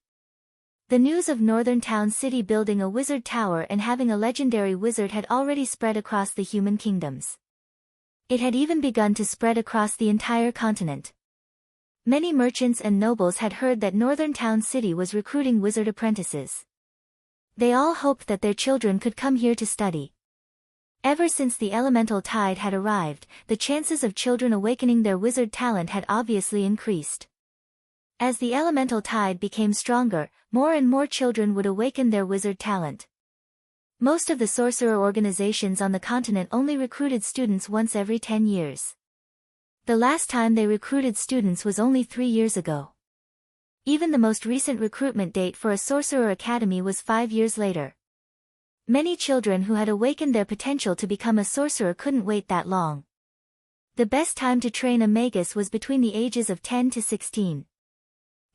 The news of Northern Town City building a wizard tower and having a legendary wizard had already spread across the human kingdoms. It had even begun to spread across the entire continent. Many merchants and nobles had heard that Northern Town City was recruiting wizard apprentices. They all hoped that their children could come here to study. Ever since the elemental tide had arrived, the chances of children awakening their wizard talent had obviously increased. As the elemental tide became stronger, more and more children would awaken their wizard talent. Most of the sorcerer organizations on the continent only recruited students once every 10 years. The last time they recruited students was only 3 years ago. Even the most recent recruitment date for a sorcerer academy was 5 years later. Many children who had awakened their potential to become a sorcerer couldn't wait that long. The best time to train a magus was between the ages of 10 to 16.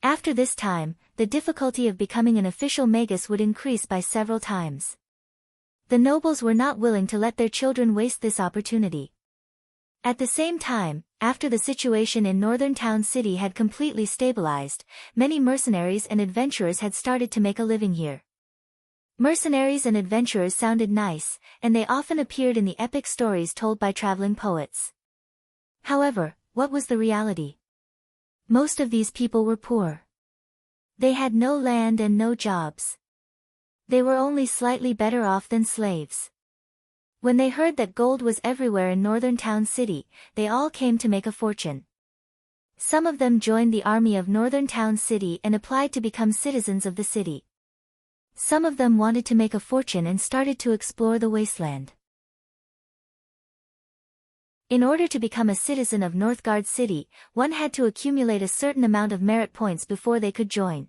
After this time, the difficulty of becoming an official magus would increase by several times. The nobles were not willing to let their children waste this opportunity. At the same time, after the situation in Northern Town City had completely stabilized, many mercenaries and adventurers had started to make a living here. Mercenaries and adventurers sounded nice, and they often appeared in the epic stories told by traveling poets. However, what was the reality? Most of these people were poor. They had no land and no jobs. They were only slightly better off than slaves. When they heard that gold was everywhere in Northern Town City, they all came to make a fortune. Some of them joined the army of Northern Town City and applied to become citizens of the city. Some of them wanted to make a fortune and started to explore the wasteland. In order to become a citizen of Northgard City, one had to accumulate a certain amount of merit points before they could join.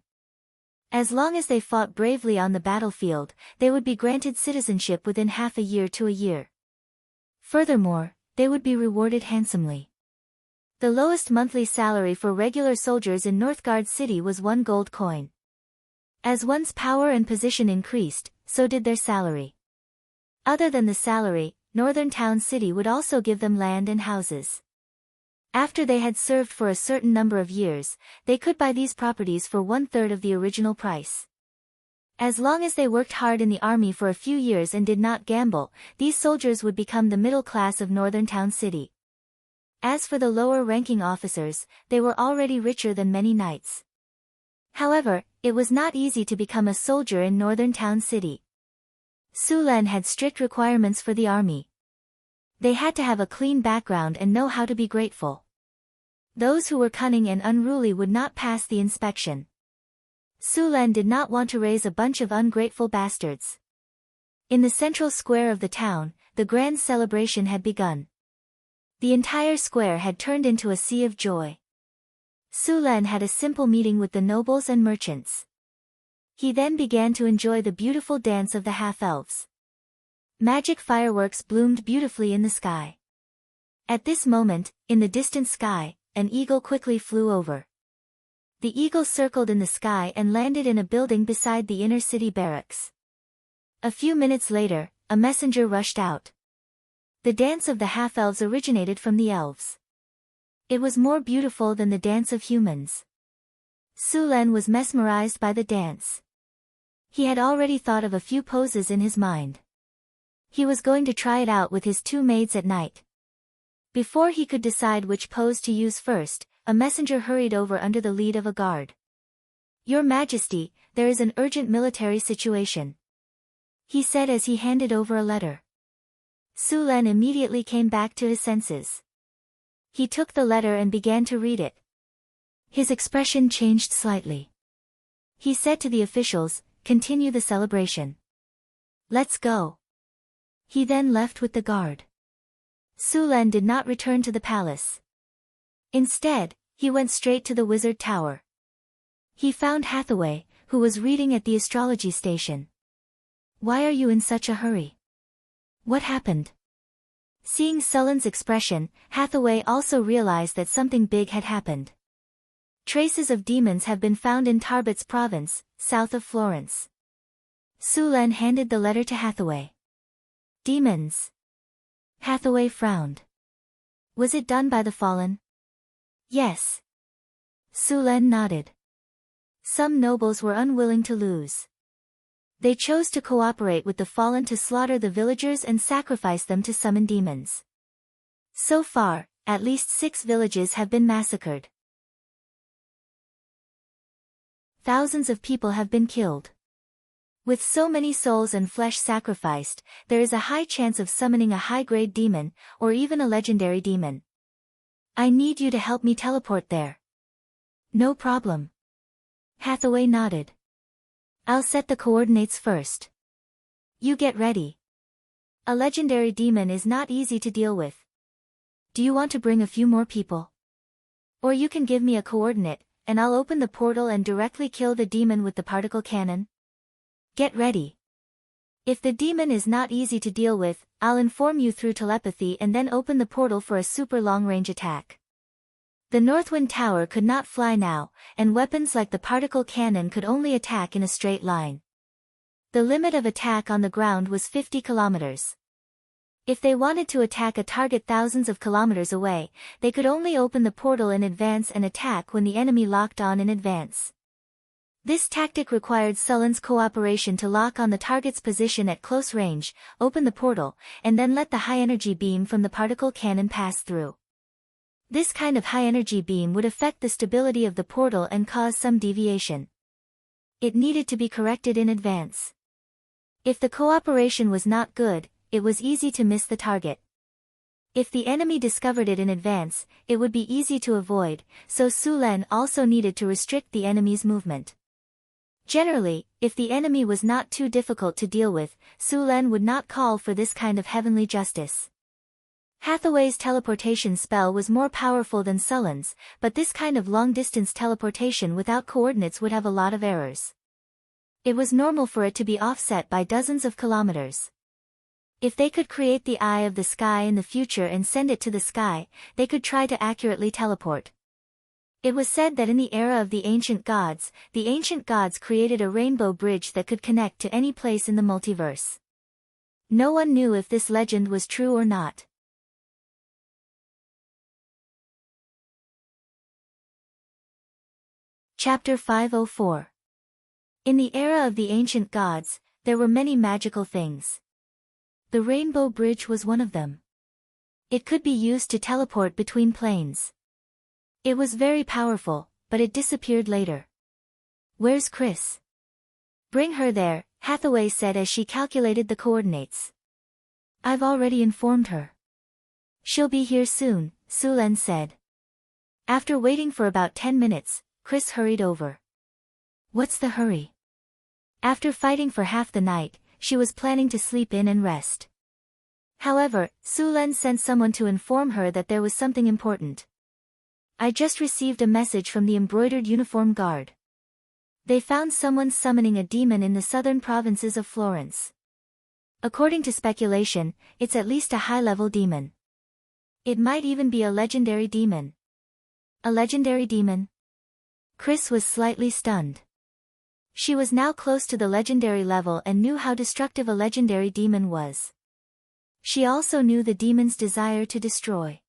As long as they fought bravely on the battlefield, they would be granted citizenship within half a year to a year. Furthermore, they would be rewarded handsomely. The lowest monthly salary for regular soldiers in Northgard City was 1 gold coin. As one's power and position increased, so did their salary. Other than the salary, Northern Town City would also give them land and houses. After they had served for a certain number of years, they could buy these properties for 1/3 of the original price. As long as they worked hard in the army for a few years and did not gamble, these soldiers would become the middle class of Northern Town City. As for the lower-ranking officers, they were already richer than many knights. However, it was not easy to become a soldier in Northern Town City. Sulen had strict requirements for the army. They had to have a clean background and know how to be grateful. Those who were cunning and unruly would not pass the inspection. Sulen did not want to raise a bunch of ungrateful bastards. In the central square of the town, the grand celebration had begun. The entire square had turned into a sea of joy. Sulen had a simple meeting with the nobles and merchants. He then began to enjoy the beautiful dance of the half-elves. Magic fireworks bloomed beautifully in the sky. At this moment, in the distant sky, an eagle quickly flew over. The eagle circled in the sky and landed in a building beside the inner city barracks. A few minutes later, a messenger rushed out. The dance of the half-elves originated from the elves. It was more beautiful than the dance of humans. Sulen was mesmerized by the dance. He had already thought of a few poses in his mind. He was going to try it out with his 2 maids at night. Before he could decide which pose to use first, a messenger hurried over under the lead of a guard. "Your Majesty, there is an urgent military situation," he said as he handed over a letter. Sulen immediately came back to his senses. He took the letter and began to read it. His expression changed slightly. He said to the officials, "Continue the celebration. Let's go." He then left with the guard. Sulen did not return to the palace. Instead, he went straight to the wizard tower. He found Hathaway, who was reading at the astrology station. "Why are you in such a hurry? What happened?" Seeing Sulen's expression, Hathaway also realized that something big had happened. Traces of demons have been found in Tarbet's province, south of Florence. Sulen handed the letter to Hathaway. "Demons?" Hathaway frowned. "Was it done by the fallen?" "Yes." Sulen nodded. Some nobles were unwilling to lose. They chose to cooperate with the fallen to slaughter the villagers and sacrifice them to summon demons. So far, at least 6 villages have been massacred. Thousands of people have been killed. With so many souls and flesh sacrificed, there is a high chance of summoning a high-grade demon, or even a legendary demon. "I need you to help me teleport there." "No problem." Hathaway nodded. "I'll set the coordinates first. You get ready. A legendary demon is not easy to deal with. Do you want to bring a few more people? Or you can give me a coordinate, and I'll open the portal and directly kill the demon with the particle cannon. Get ready. If the demon is not easy to deal with, I'll inform you through telepathy and then open the portal for a super long-range attack." The Northwind Tower could not fly now, and weapons like the particle cannon could only attack in a straight line. The limit of attack on the ground was 50 kilometers. If they wanted to attack a target thousands of kilometers away, they could only open the portal in advance and attack when the enemy locked on in advance. This tactic required Sulen's cooperation to lock on the target's position at close range, open the portal, and then let the high-energy beam from the particle cannon pass through. This kind of high-energy beam would affect the stability of the portal and cause some deviation. It needed to be corrected in advance. If the cooperation was not good, it was easy to miss the target. If the enemy discovered it in advance, it would be easy to avoid, so Sulen also needed to restrict the enemy's movement. Generally, if the enemy was not too difficult to deal with, Sulen would not call for this kind of heavenly justice. Hathaway's teleportation spell was more powerful than Sulen's, but this kind of long-distance teleportation without coordinates would have a lot of errors. It was normal for it to be offset by dozens of kilometers. If they could create the eye of the sky in the future and send it to the sky, they could try to accurately teleport. It was said that in the era of the ancient gods created a rainbow bridge that could connect to any place in the multiverse. No one knew if this legend was true or not. Chapter 504. In the era of the ancient gods, there were many magical things. The rainbow bridge was one of them. It could be used to teleport between planes. It was very powerful, but it disappeared later. "Where's Chris?" "Bring her there," Hathaway said as she calculated the coordinates. "I've already informed her." "She'll be here soon," Sulen said. After waiting for about 10 minutes, Chris hurried over. "What's the hurry?" After fighting for half the night, she was planning to sleep in and rest. However, Sulen sent someone to inform her that there was something important. "I just received a message from the embroidered uniform guard. They found someone summoning a demon in the southern provinces of Florence. According to speculation, it's at least a high-level demon. It might even be a legendary demon." "A legendary demon?" Chris was slightly stunned. She was now close to the legendary level and knew how destructive a legendary demon was. She also knew the demon's desire to destroy.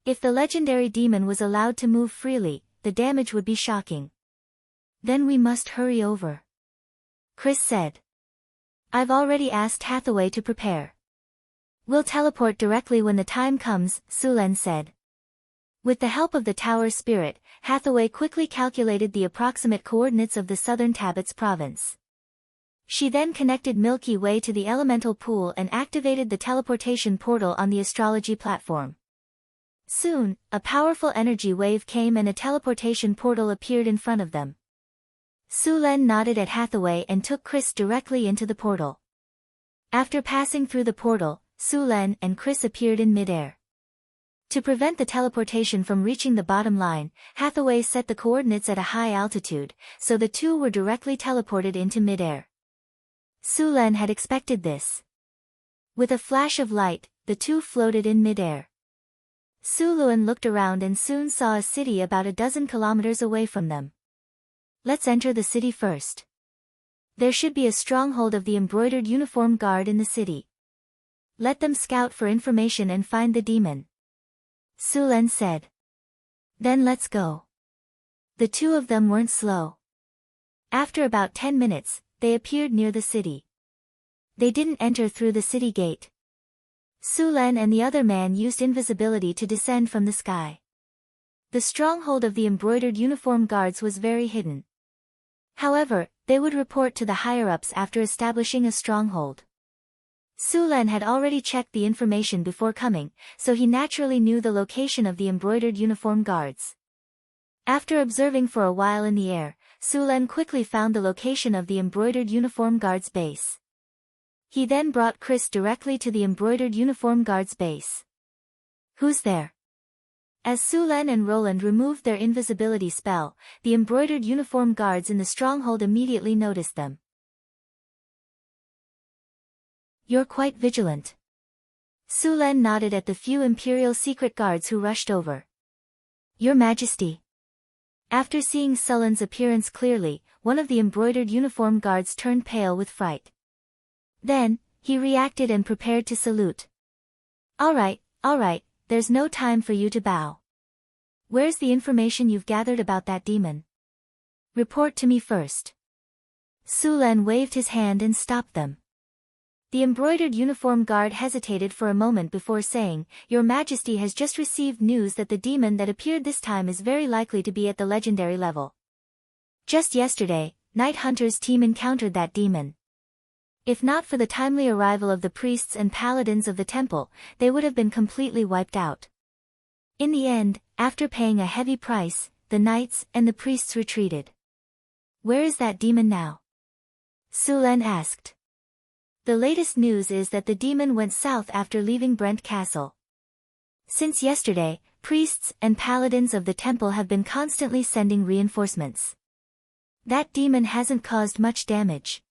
If the legendary demon was allowed to move freely, the damage would be shocking. "Then we must hurry over," Chris said. "I've already asked Hathaway to prepare. We'll teleport directly when the time comes," Sulen said. With the help of the tower spirit, Hathaway quickly calculated the approximate coordinates of the southern Tabbats province. She then connected Milky Way to the elemental pool and activated the teleportation portal on the astrology platform. Soon, a powerful energy wave came and a teleportation portal appeared in front of them. Sulen nodded at Hathaway and took Chris directly into the portal. After passing through the portal, Sulen and Chris appeared in midair. To prevent the teleportation from reaching the bottom line, Hathaway set the coordinates at a high altitude, so the two were directly teleported into midair. Sulen had expected this. With a flash of light, the two floated in midair. Suluan looked around and soon saw a city about a dozen kilometers away from them. "Let's enter the city first. There should be a stronghold of the embroidered uniform guard in the city. Let them scout for information and find the demon," Sulen said. "Then let's go." The two of them weren't slow. After about 10 minutes, they appeared near the city. They didn't enter through the city gate. Sulen and the other man used invisibility to descend from the sky. The stronghold of the embroidered uniform guards was very hidden. However, they would report to the higher-ups after establishing a stronghold. Sulen had already checked the information before coming, so he naturally knew the location of the embroidered uniform guards. After observing for a while in the air, Sulen quickly found the location of the embroidered uniform guard's base. He then brought Chris directly to the embroidered uniform guard's base. "Who's there?" As Sulen and Roland removed their invisibility spell, the embroidered uniform guards in the stronghold immediately noticed them. "You're quite vigilant." Sulen nodded at the few Imperial secret guards who rushed over. "Your Majesty." After seeing Sulen's appearance clearly, one of the embroidered uniform guards turned pale with fright. Then, he reacted and prepared to salute. All right, there's no time for you to bow. Where's the information you've gathered about that demon? Report to me first." Sulen waved his hand and stopped them. The embroidered uniform guard hesitated for a moment before saying, "Your Majesty has just received news that the demon that appeared this time is very likely to be at the legendary level. Just yesterday, Night Hunter's team encountered that demon. If not for the timely arrival of the priests and paladins of the temple, they would have been completely wiped out. In the end, after paying a heavy price, the knights and the priests retreated." "Where is that demon now?" Sulen asked. "The latest news is that the demon went south after leaving Brent Castle. Since yesterday, priests and paladins of the temple have been constantly sending reinforcements. That demon hasn't caused much damage."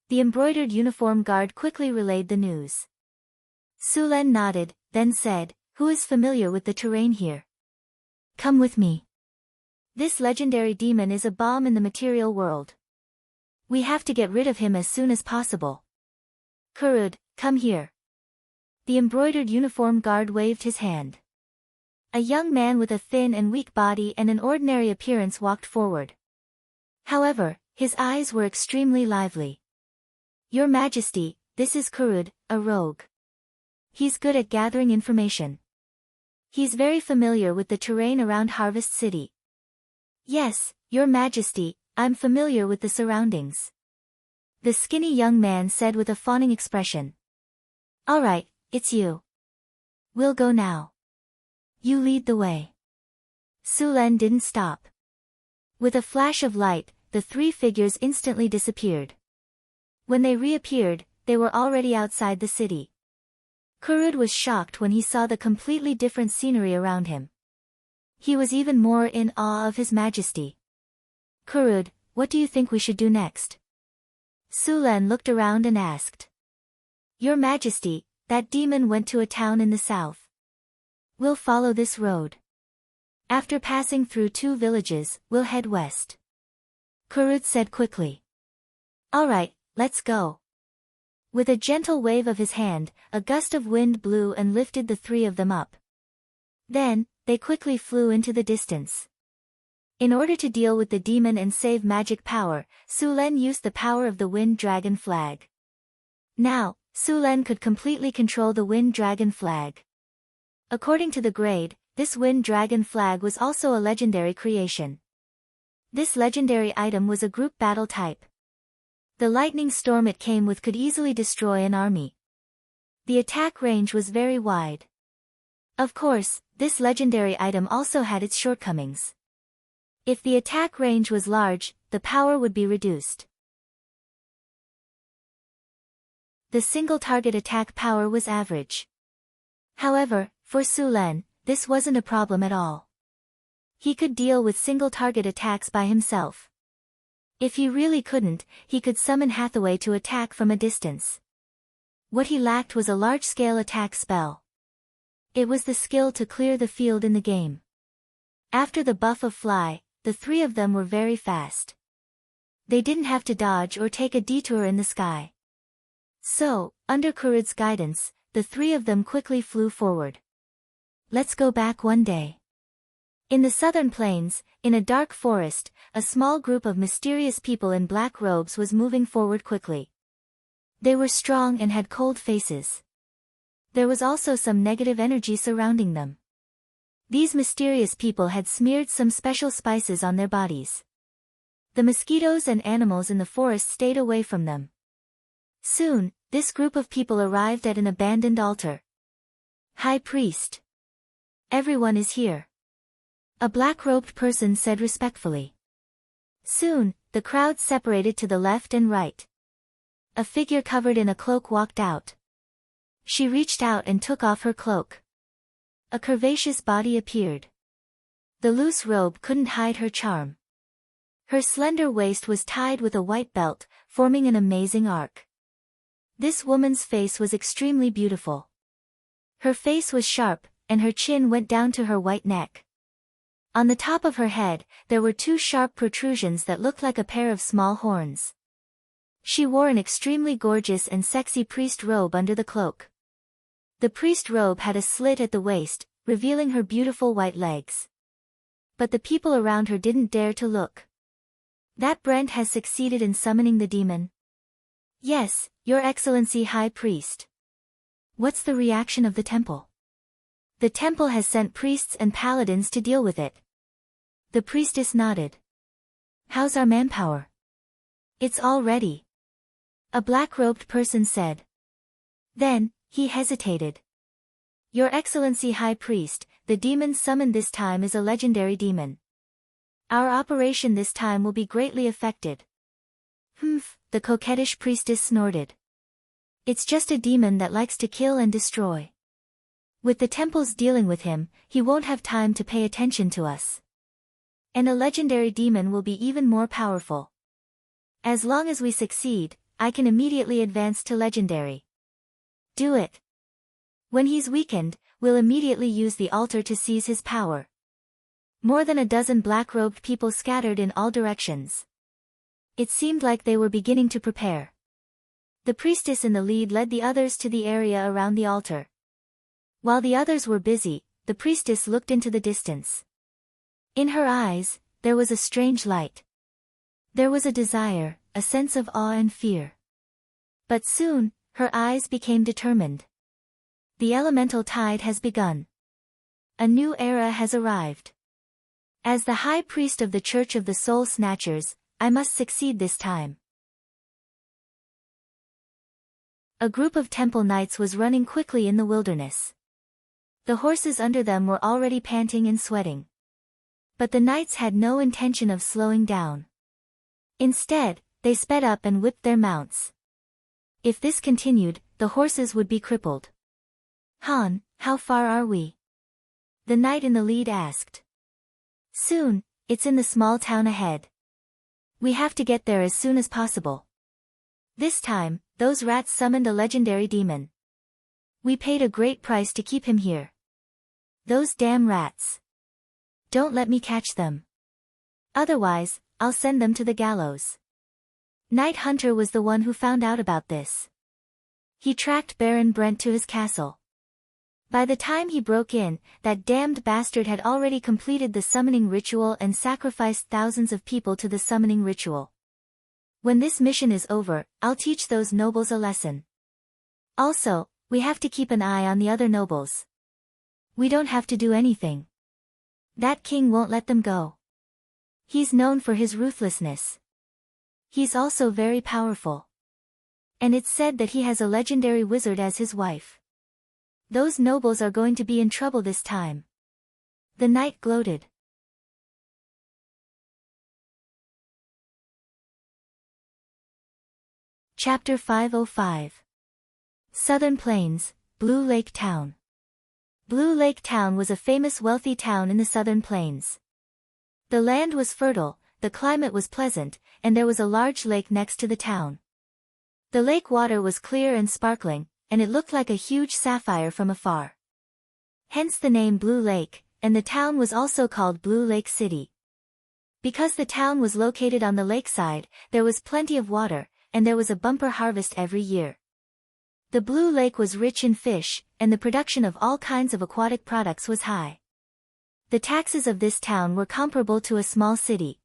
The embroidered uniform guard quickly relayed the news. Sulen nodded, then said, "Who is familiar with the terrain here? Come with me." This legendary demon is a bomb in the material world. We have to get rid of him as soon as possible. Kurud, come here. The embroidered uniform guard waved his hand. A young man with a thin and weak body and an ordinary appearance walked forward. However, his eyes were extremely lively. Your Majesty, this is Kurud, a rogue. He's good at gathering information. He's very familiar with the terrain around Harvest City. Yes, Your Majesty, I'm familiar with the surroundings. The skinny young man said with a fawning expression. Alright, it's you. We'll go now. You lead the way. Sulen didn't stop. With a flash of light, the three figures instantly disappeared. When they reappeared, they were already outside the city. Kurud was shocked when he saw the completely different scenery around him. He was even more in awe of His Majesty. Kurud, what do you think we should do next? Sulen looked around and asked. Your Majesty, that demon went to a town in the south. We'll follow this road. After passing through 2 villages, we'll head west. Kurud said quickly. Alright, let's go. With a gentle wave of his hand, a gust of wind blew and lifted the 3 of them up. Then, they quickly flew into the distance. In order to deal with the demon and save magic power, Sulen used the power of the Wind Dragon Flag. Now, Sulen could completely control the Wind Dragon Flag. According to the grade, this Wind Dragon Flag was also a legendary creation. This legendary item was a group battle type. The lightning storm it came with could easily destroy an army. The attack range was very wide. Of course, this legendary item also had its shortcomings. If the attack range was large, the power would be reduced. The single target attack power was average. However, for Sulen, this wasn't a problem at all. He could deal with single target attacks by himself. If he really couldn't, he could summon Hathaway to attack from a distance. What he lacked was a large-scale attack spell. It was the skill to clear the field in the game. After the buff of Fly, the 3 of them were very fast. They didn't have to dodge or take a detour in the sky. So, under Kurud's guidance, the 3 of them quickly flew forward. Let's go back one day. In the southern plains, in a dark forest, a small group of mysterious people in black robes was moving forward quickly. They were strong and had cold faces. There was also some negative energy surrounding them. These mysterious people had smeared some special spices on their bodies. The mosquitoes and animals in the forest stayed away from them. Soon, this group of people arrived at an abandoned altar. High Priest. Everyone is here. A black-robed person said respectfully. Soon, the crowd separated to the left and right. A figure covered in a cloak walked out. She reached out and took off her cloak. A curvaceous body appeared. The loose robe couldn't hide her charm. Her slender waist was tied with a white belt, forming an amazing arc. This woman's face was extremely beautiful. Her face was sharp, and her chin went down to her white neck. On the top of her head, there were 2 sharp protrusions that looked like a pair of small horns. She wore an extremely gorgeous and sexy priest robe under the cloak. The priest robe had a slit at the waist, revealing her beautiful white legs. But the people around her didn't dare to look. That Brent has succeeded in summoning the demon? Yes, Your Excellency High Priest. What's the reaction of the temple? The temple has sent priests and paladins to deal with it. The priestess nodded. How's our manpower? It's all ready. A black-robed person said. Then, he hesitated. Your Excellency High Priest, the demon summoned this time is a legendary demon. Our operation this time will be greatly affected. Humph, the coquettish priestess snorted. It's just a demon that likes to kill and destroy. With the temples dealing with him, he won't have time to pay attention to us. And a legendary demon will be even more powerful. As long as we succeed, I can immediately advance to legendary. Do it. When he's weakened, we'll immediately use the altar to seize his power. More than a dozen black-robed people scattered in all directions. It seemed like they were beginning to prepare. The priestess in the lead led the others to the area around the altar. While the others were busy, the priestess looked into the distance. In her eyes, there was a strange light. There was a desire, a sense of awe and fear. But soon, her eyes became determined. The elemental tide has begun. A new era has arrived. As the high priest of the Church of the Soul Snatchers, I must succeed this time. A group of temple knights was running quickly in the wilderness. The horses under them were already panting and sweating. But the knights had no intention of slowing down. Instead, they sped up and whipped their mounts. If this continued, the horses would be crippled. "Han, how far are we?" the knight in the lead asked. "Soon, it's in the small town ahead. We have to get there as soon as possible." This time, those rats summoned a legendary demon. "We paid a great price to keep him here. Those damn rats. Don't let me catch them. Otherwise, I'll send them to the gallows." Knight Hunter was the one who found out about this. He tracked Baron Brent to his castle. By the time he broke in, that damned bastard had already completed the summoning ritual and sacrificed thousands of people to the summoning ritual. When this mission is over, I'll teach those nobles a lesson. Also, we have to keep an eye on the other nobles. We don't have to do anything. That king won't let them go. He's known for his ruthlessness. He's also very powerful. And it's said that he has a legendary wizard as his wife. Those nobles are going to be in trouble this time. The knight gloated. Chapter 505. Southern Plains, Blue Lake Town. Blue Lake Town was a famous wealthy town in the Southern Plains. The land was fertile, the climate was pleasant, and there was a large lake next to the town. The lake water was clear and sparkling, and it looked like a huge sapphire from afar. Hence the name Blue Lake, and the town was also called Blue Lake City. Because the town was located on the lakeside, there was plenty of water, and there was a bumper harvest every year. The Blue Lake was rich in fish, and the production of all kinds of aquatic products was high. The taxes of this town were comparable to a small city.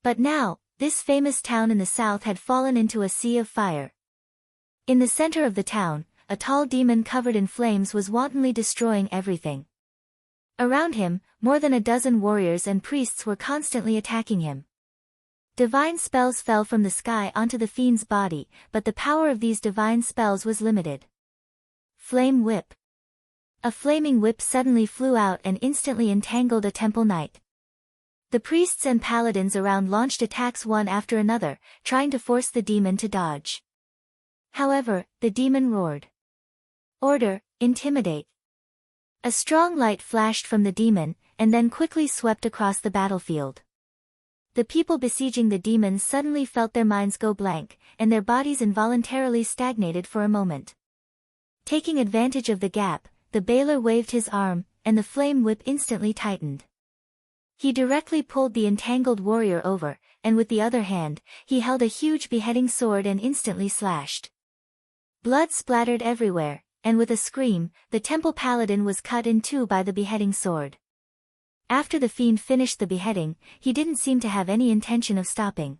But now, this famous town in the south had fallen into a sea of fire. In the center of the town, a tall demon covered in flames was wantonly destroying everything. Around him, more than a dozen warriors and priests were constantly attacking him. Divine spells fell from the sky onto the fiend's body, but the power of these divine spells was limited. Flame Whip. A flaming whip suddenly flew out and instantly entangled a temple knight. The priests and paladins around launched attacks one after another, trying to force the demon to dodge. However, the demon roared. "Order, intimidate." A strong light flashed from the demon, and then quickly swept across the battlefield. The people besieging the demons suddenly felt their minds go blank, and their bodies involuntarily stagnated for a moment. Taking advantage of the gap, the Baylor waved his arm, and the flame whip instantly tightened. He directly pulled the entangled warrior over, and with the other hand, he held a huge beheading sword and instantly slashed. Blood splattered everywhere, and with a scream, the temple paladin was cut in two by the beheading sword. After the fiend finished the beheading, he didn't seem to have any intention of stopping.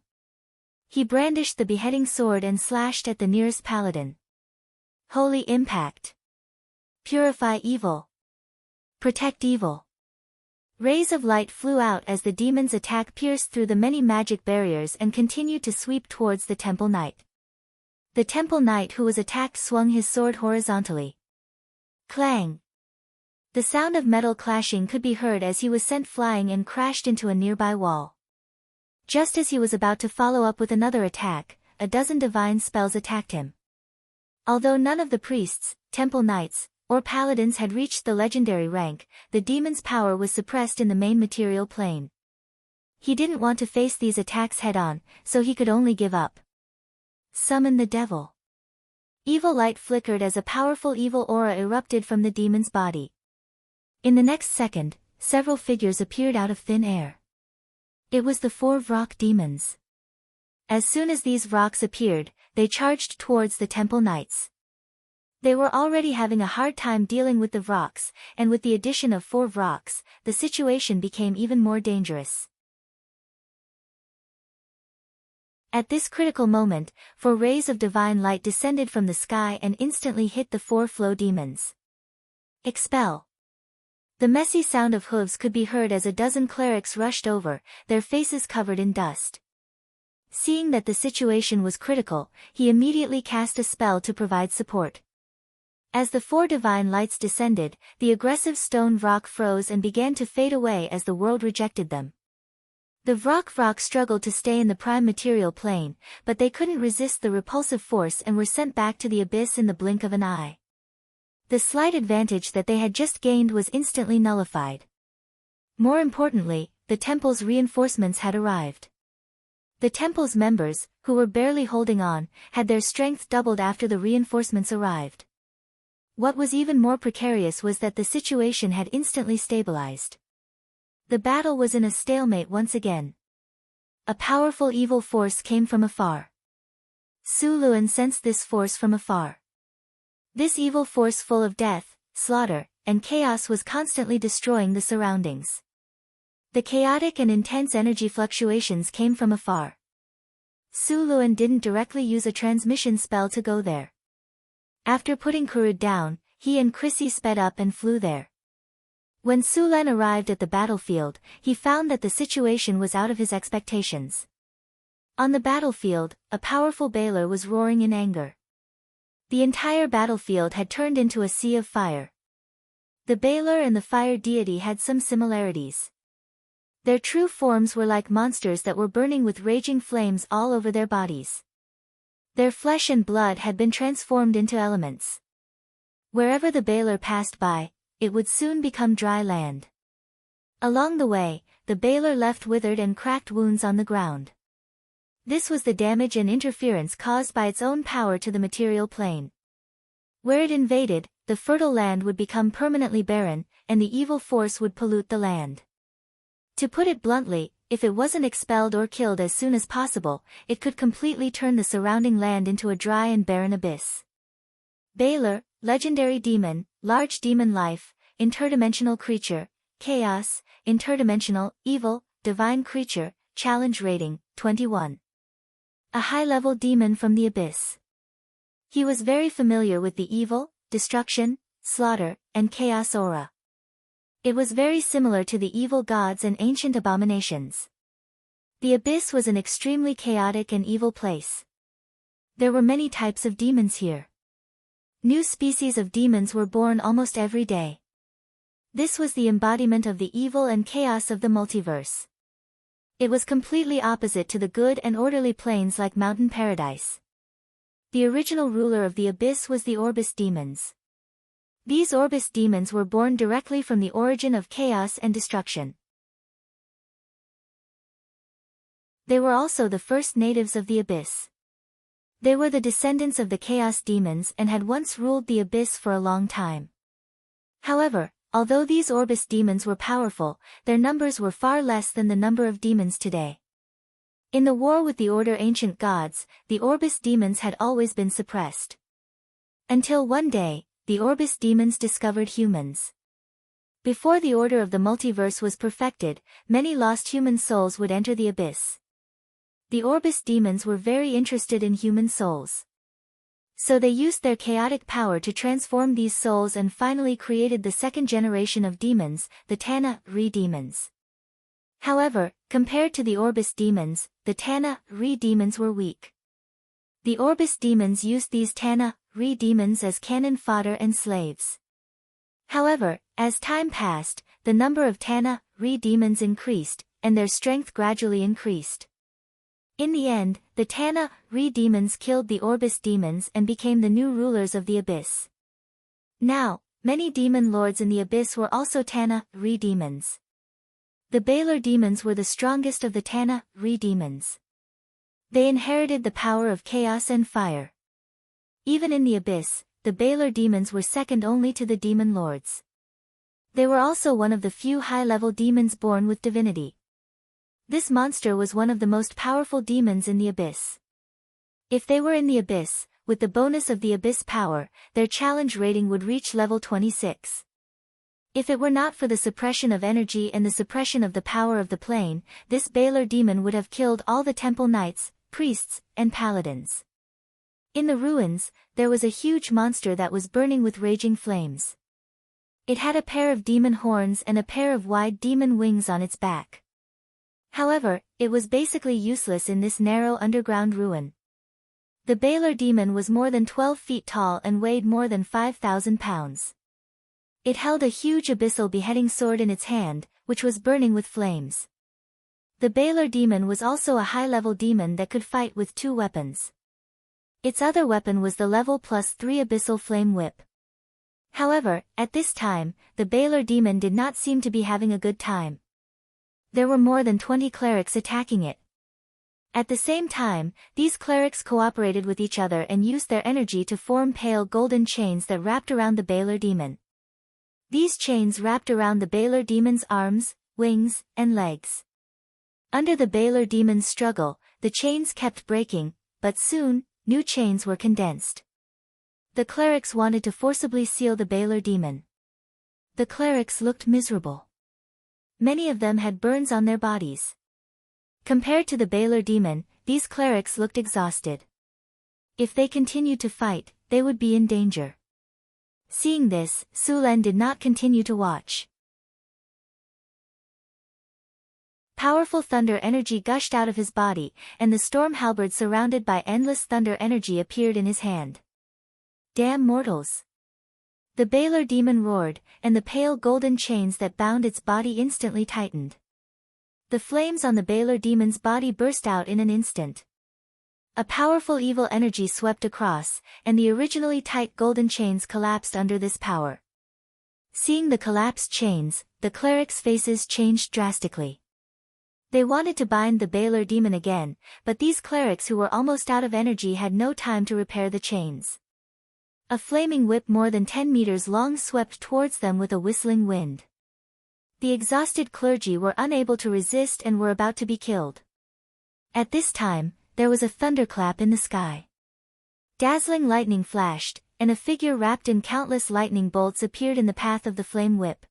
He brandished the beheading sword and slashed at the nearest paladin. Holy impact. Purify evil. Protect evil. Rays of light flew out as the demon's attack pierced through the many magic barriers and continued to sweep towards the temple knight. The temple knight who was attacked swung his sword horizontally. Clang. The sound of metal clashing could be heard as he was sent flying and crashed into a nearby wall. Just as he was about to follow up with another attack, a dozen divine spells attacked him. Although none of the priests, temple knights, or paladins had reached the legendary rank, the demon's power was suppressed in the main material plane. He didn't want to face these attacks head-on, so he could only give up. Summon the devil. Evil light flickered as a powerful evil aura erupted from the demon's body. In the next second, several figures appeared out of thin air. It was the 4 Vrock demons. As soon as these Vrocks appeared, they charged towards the temple knights. They were already having a hard time dealing with the Vrocks, and with the addition of 4 Vrocks, the situation became even more dangerous. At this critical moment, 4 rays of divine light descended from the sky and instantly hit the 4 flow demons. Expel! The messy sound of hooves could be heard as a dozen clerics rushed over, their faces covered in dust. Seeing that the situation was critical, he immediately cast a spell to provide support. As the 4 divine lights descended, the aggressive stone Vrock froze and began to fade away as the world rejected them. The Vrock struggled to stay in the prime material plane, but they couldn't resist the repulsive force and were sent back to the abyss in the blink of an eye. The slight advantage that they had just gained was instantly nullified. More importantly, the temple's reinforcements had arrived. The temple's members, who were barely holding on, had their strength doubled after the reinforcements arrived. What was even more precarious was that the situation had instantly stabilized. The battle was in a stalemate once again. A powerful evil force came from afar. Su Luan sensed this force from afar. This evil force full of death, slaughter, and chaos was constantly destroying the surroundings. The chaotic and intense energy fluctuations came from afar. Su Luan didn't directly use a transmission spell to go there. After putting Kurud down, he and Chrissy sped up and flew there. When Su Luan arrived at the battlefield, he found that the situation was out of his expectations. On the battlefield, a powerful Baylor was roaring in anger. The entire battlefield had turned into a sea of fire. The Baylor and the fire deity had some similarities. Their true forms were like monsters that were burning with raging flames all over their bodies. Their flesh and blood had been transformed into elements. Wherever the Baylor passed by, it would soon become dry land. Along the way, the Baylor left withered and cracked wounds on the ground. This was the damage and interference caused by its own power to the material plane. Where it invaded, the fertile land would become permanently barren, and the evil force would pollute the land. To put it bluntly, if it wasn't expelled or killed as soon as possible, it could completely turn the surrounding land into a dry and barren abyss. Baylor, legendary demon, large demon life, interdimensional creature, chaos, interdimensional, evil, divine creature, challenge rating, 21. A high-level demon from the abyss. He was very familiar with the evil, destruction, slaughter, and chaos aura. It was very similar to the evil gods and ancient abominations. The abyss was an extremely chaotic and evil place. There were many types of demons here. New species of demons were born almost every day. This was the embodiment of the evil and chaos of the multiverse. It was completely opposite to the good and orderly planes like Mountain Paradise. The original ruler of the abyss was the Orbis demons. These Orbis demons were born directly from the origin of chaos and destruction. They were also the first natives of the abyss. They were the descendants of the chaos demons and had once ruled the abyss for a long time. However, although these Orbis demons were powerful, their numbers were far less than the number of demons today. In the war with the Order Ancient Gods, the Orbis demons had always been suppressed. Until one day, the Orbis demons discovered humans. Before the order of the multiverse was perfected, many lost human souls would enter the abyss. The Orbis demons were very interested in human souls. So they used their chaotic power to transform these souls and finally created the second generation of demons, the Tana-Re demons. However, compared to the Orbis demons, the Tana-Re demons were weak. The Orbis demons used these Tana-Re demons as cannon fodder and slaves. However, as time passed, the number of Tana-Re demons increased, and their strength gradually increased. In the end, the Tana-Re demons killed the Orbis demons and became the new rulers of the abyss. Now, many demon lords in the abyss were also Tana-Re demons. The Baylor demons were the strongest of the Tana-Re demons. They inherited the power of chaos and fire. Even in the abyss, the Baylor demons were second only to the demon lords. They were also one of the few high-level demons born with divinity. This monster was one of the most powerful demons in the abyss. If they were in the abyss, with the bonus of the abyss power, their challenge rating would reach level 26. If it were not for the suppression of energy and the suppression of the power of the plane, this Baylor demon would have killed all the temple knights, priests, and paladins. In the ruins, there was a huge monster that was burning with raging flames. It had a pair of demon horns and a pair of wide demon wings on its back. However, it was basically useless in this narrow underground ruin. The Baylor demon was more than 12 feet tall and weighed more than 5,000 pounds. It held a huge abyssal beheading sword in its hand, which was burning with flames. The Baylor demon was also a high-level demon that could fight with 2 weapons. Its other weapon was the level +3 abyssal flame whip. However, at this time, the Baylor demon did not seem to be having a good time. There were more than 20 clerics attacking it. At the same time, these clerics cooperated with each other and used their energy to form pale golden chains that wrapped around the Baylor demon. These chains wrapped around the Baylor demon's arms, wings, and legs. Under the Baylor demon's struggle, the chains kept breaking, but soon, new chains were condensed. The clerics wanted to forcibly seal the Baylor demon. The clerics looked miserable. Many of them had burns on their bodies. Compared to the Baylor demon, these clerics looked exhausted. If they continued to fight, they would be in danger. Seeing this, Sulen did not continue to watch. Powerful thunder energy gushed out of his body, and the storm halberd surrounded by endless thunder energy appeared in his hand. Damn mortals! The Baylor demon roared, and the pale golden chains that bound its body instantly tightened. The flames on the Baylor demon's body burst out in an instant. A powerful evil energy swept across, and the originally tight golden chains collapsed under this power. Seeing the collapsed chains, the clerics' faces changed drastically. They wanted to bind the Baylor demon again, but these clerics who were almost out of energy had no time to repair the chains. A flaming whip more than 10 meters long swept towards them with a whistling wind. The exhausted clergy were unable to resist and were about to be killed. At this time, there was a thunderclap in the sky. Dazzling lightning flashed, and a figure wrapped in countless lightning bolts appeared in the path of the flame whip.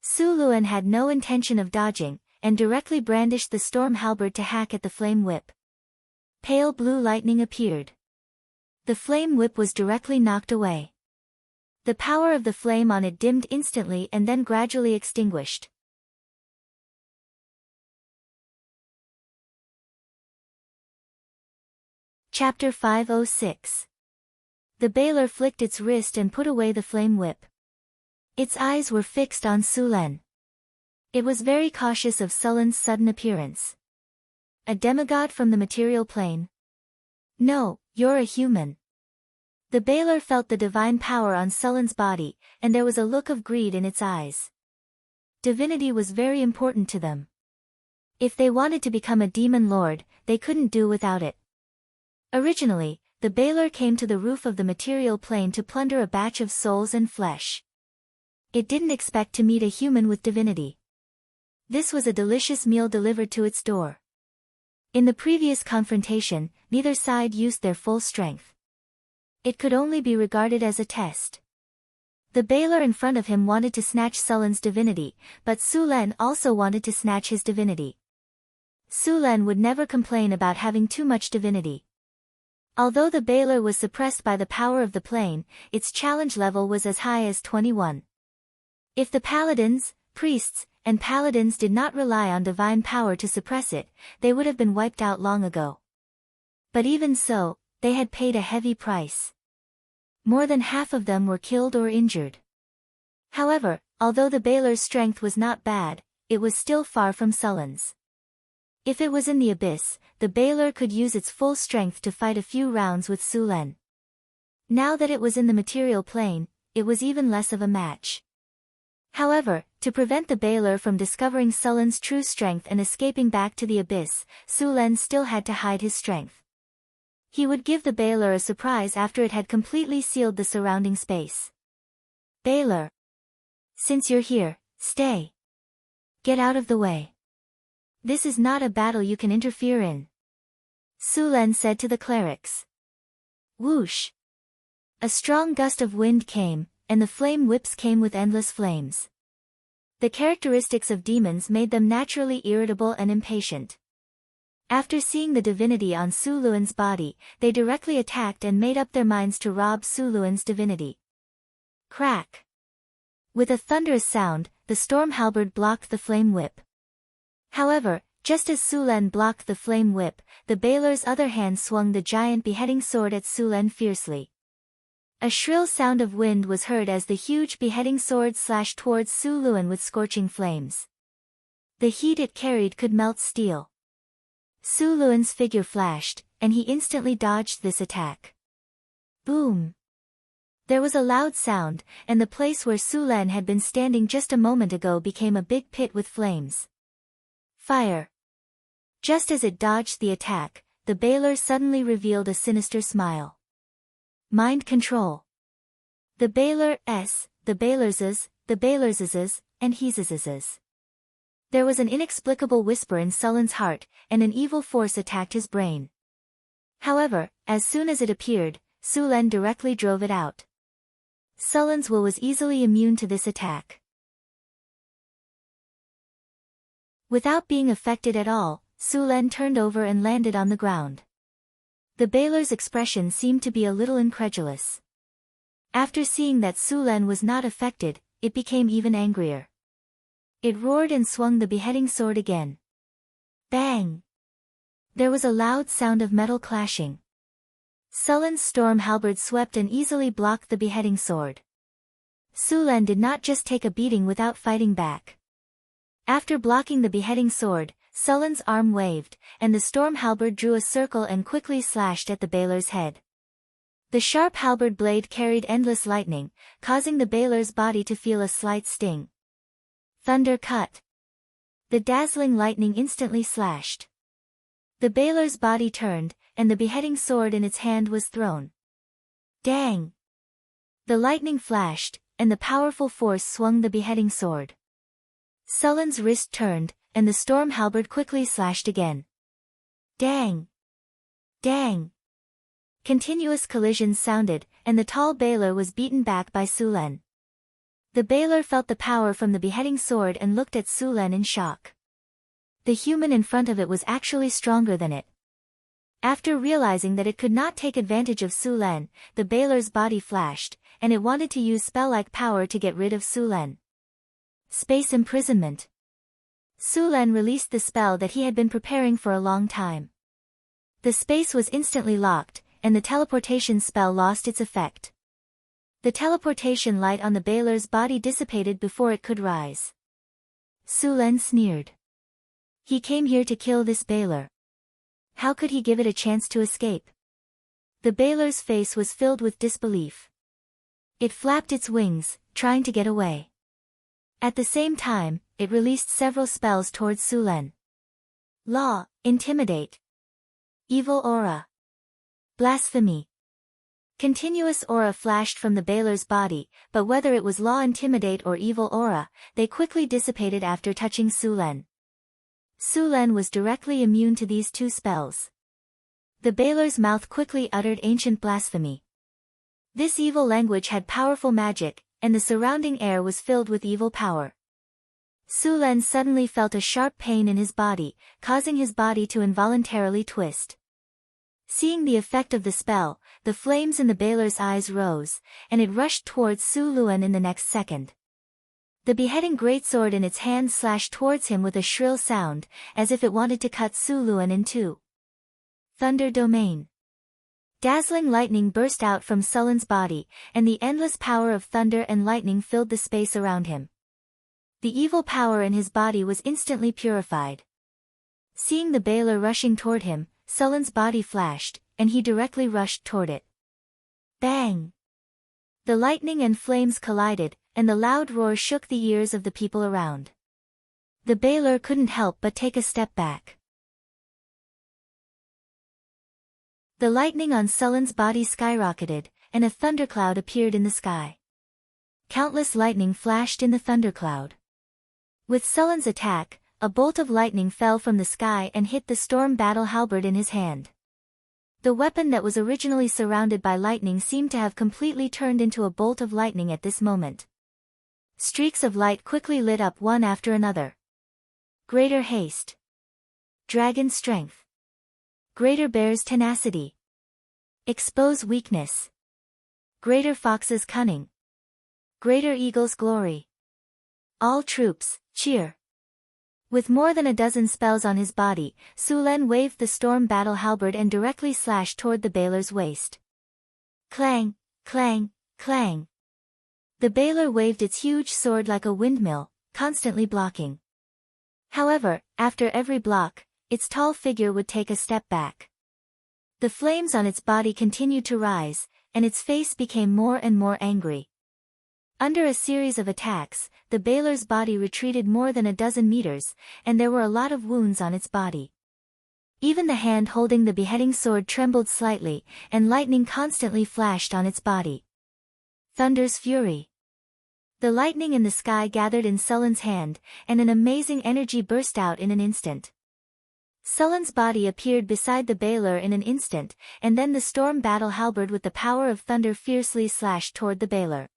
Su Luan had no intention of dodging, and directly brandished the storm halberd to hack at the flame whip. Pale blue lightning appeared. The flame whip was directly knocked away. The power of the flame on it dimmed instantly and then gradually extinguished. Chapter 506. The Baylor flicked its wrist and put away the flame whip. Its eyes were fixed on Sulen. It was very cautious of Sulen's sudden appearance. A demigod from the material plane? No, you're a human. The Baylor felt the divine power on Sulen's body, and there was a look of greed in its eyes. Divinity was very important to them. If they wanted to become a demon lord, they couldn't do without it. Originally, the Baylor came to the roof of the material plane to plunder a batch of souls and flesh. It didn't expect to meet a human with divinity. This was a delicious meal delivered to its door. In the previous confrontation, neither side used their full strength. It could only be regarded as a test. The Baylor in front of him wanted to snatch Sulen's divinity, but Sulen also wanted to snatch his divinity. Sulen would never complain about having too much divinity. Although the Baylor was suppressed by the power of the plane, its challenge level was as high as 21. If the paladins, priests, and paladins did not rely on divine power to suppress it, they would have been wiped out long ago. But even so, they had paid a heavy price. More than half of them were killed or injured. However, although the Baylor's strength was not bad, it was still far from Sulen's. If it was in the abyss, the Baylor could use its full strength to fight a few rounds with Sulen. Now that it was in the material plane, it was even less of a match. However, to prevent the Baylor from discovering Sulen's true strength and escaping back to the abyss, Sulen still had to hide his strength. He would give the Baylor a surprise after it had completely sealed the surrounding space. Baylor. Since you're here, stay. Get out of the way. This is not a battle you can interfere in. Sulen said to the clerics. Whoosh! A strong gust of wind came, and the flame whips came with endless flames. The characteristics of demons made them naturally irritable and impatient. After seeing the divinity on Suluan's body, they directly attacked and made up their minds to rob Suluan's divinity. Crack! With a thunderous sound, the storm halberd blocked the flame whip. However, just as Sulen blocked the flame whip, the Baler's other hand swung the giant beheading sword at Sulen fiercely. A shrill sound of wind was heard as the huge beheading sword slashed towards Suluan with scorching flames. The heat it carried could melt steel. Suluan's figure flashed, and he instantly dodged this attack. Boom! There was a loud sound, and the place where Sulen had been standing just a moment ago became a big pit with flames. Fire! Just as it dodged the attack, the Baler suddenly revealed a sinister smile. Mind control. The Baler's, the Baler's, the Baler's, and his. There was an inexplicable whisper in Sulen's heart, and an evil force attacked his brain. However, as soon as it appeared, Sulen directly drove it out. Sulen's will was easily immune to this attack. Without being affected at all, Sulen turned over and landed on the ground. The Baler's expression seemed to be a little incredulous. After seeing that Sulen was not affected, it became even angrier. It roared and swung the beheading sword again. Bang! There was a loud sound of metal clashing. Sulen's storm halberd swept and easily blocked the beheading sword. Sulen did not just take a beating without fighting back. After blocking the beheading sword, Sulen's arm waved, and the storm halberd drew a circle and quickly slashed at the Baler's head. The sharp halberd blade carried endless lightning, causing the Baler's body to feel a slight sting. Thunder cut. The dazzling lightning instantly slashed. The Baler's body turned, and the beheading sword in its hand was thrown. Dang! The lightning flashed, and the powerful force swung the beheading sword. Sulen's wrist turned, and the storm halberd quickly slashed again. Dang! Dang! Continuous collisions sounded, and the tall Baler was beaten back by Sulen. The Baler felt the power from the beheading sword and looked at Sulen in shock. The human in front of it was actually stronger than it. After realizing that it could not take advantage of Sulen, the Baler's body flashed, and it wanted to use spell-like power to get rid of Sulen. Space imprisonment. Sulen released the spell that he had been preparing for a long time. The space was instantly locked, and the teleportation spell lost its effect. The teleportation light on the Baler's body dissipated before it could rise. Sulen sneered. He came here to kill this Baler. How could he give it a chance to escape? The Baler's face was filled with disbelief. It flapped its wings, trying to get away. At the same time, it released several spells towards Sulen. Law, Intimidate. Evil Aura. Blasphemy. Continuous aura flashed from the Baler's body, but whether it was Law, Intimidate or Evil Aura, they quickly dissipated after touching Sulen. Sulen was directly immune to these two spells. The Baler's mouth quickly uttered ancient blasphemy. This evil language had powerful magic, and the surrounding air was filled with evil power. Sulen suddenly felt a sharp pain in his body, causing his body to involuntarily twist. Seeing the effect of the spell, the flames in the Baler's eyes rose, and it rushed towards Suluan in the next second. The beheading greatsword in its hand slashed towards him with a shrill sound, as if it wanted to cut Suluan in two. Thunder Domain. Dazzling lightning burst out from Sulen's body, and the endless power of thunder and lightning filled the space around him. The evil power in his body was instantly purified. Seeing the Baler rushing toward him, Sulen's body flashed, and he directly rushed toward it. Bang! The lightning and flames collided, and the loud roar shook the ears of the people around. The Baler couldn't help but take a step back. The lightning on Sulen's body skyrocketed, and a thundercloud appeared in the sky. countless lightning flashed in the thundercloud. With Sullen's attack, a bolt of lightning fell from the sky and hit the storm battle halberd in his hand. The weapon that was originally surrounded by lightning seemed to have completely turned into a bolt of lightning at this moment. Streaks of light quickly lit up one after another. Greater haste. Dragon strength. Greater bear's tenacity. Expose weakness. Greater fox's cunning. Greater eagle's glory. All troops, cheer. With more than a dozen spells on his body, Sulen waved the storm battle halberd and directly slashed toward the Baler's waist. Clang, clang, clang. The Baler waved its huge sword like a windmill, constantly blocking. However, after every block, its tall figure would take a step back. The flames on its body continued to rise, and its face became more and more angry. Under a series of attacks, the Baler's body retreated more than a dozen meters, and there were a lot of wounds on its body. Even the hand holding the beheading sword trembled slightly, and lightning constantly flashed on its body. Thunder's fury. The lightning in the sky gathered in Sullen's hand, and an amazing energy burst out in an instant. Sullen's body appeared beside the Baler in an instant, and then the storm battle halberd with the power of thunder fiercely slashed toward the Baler.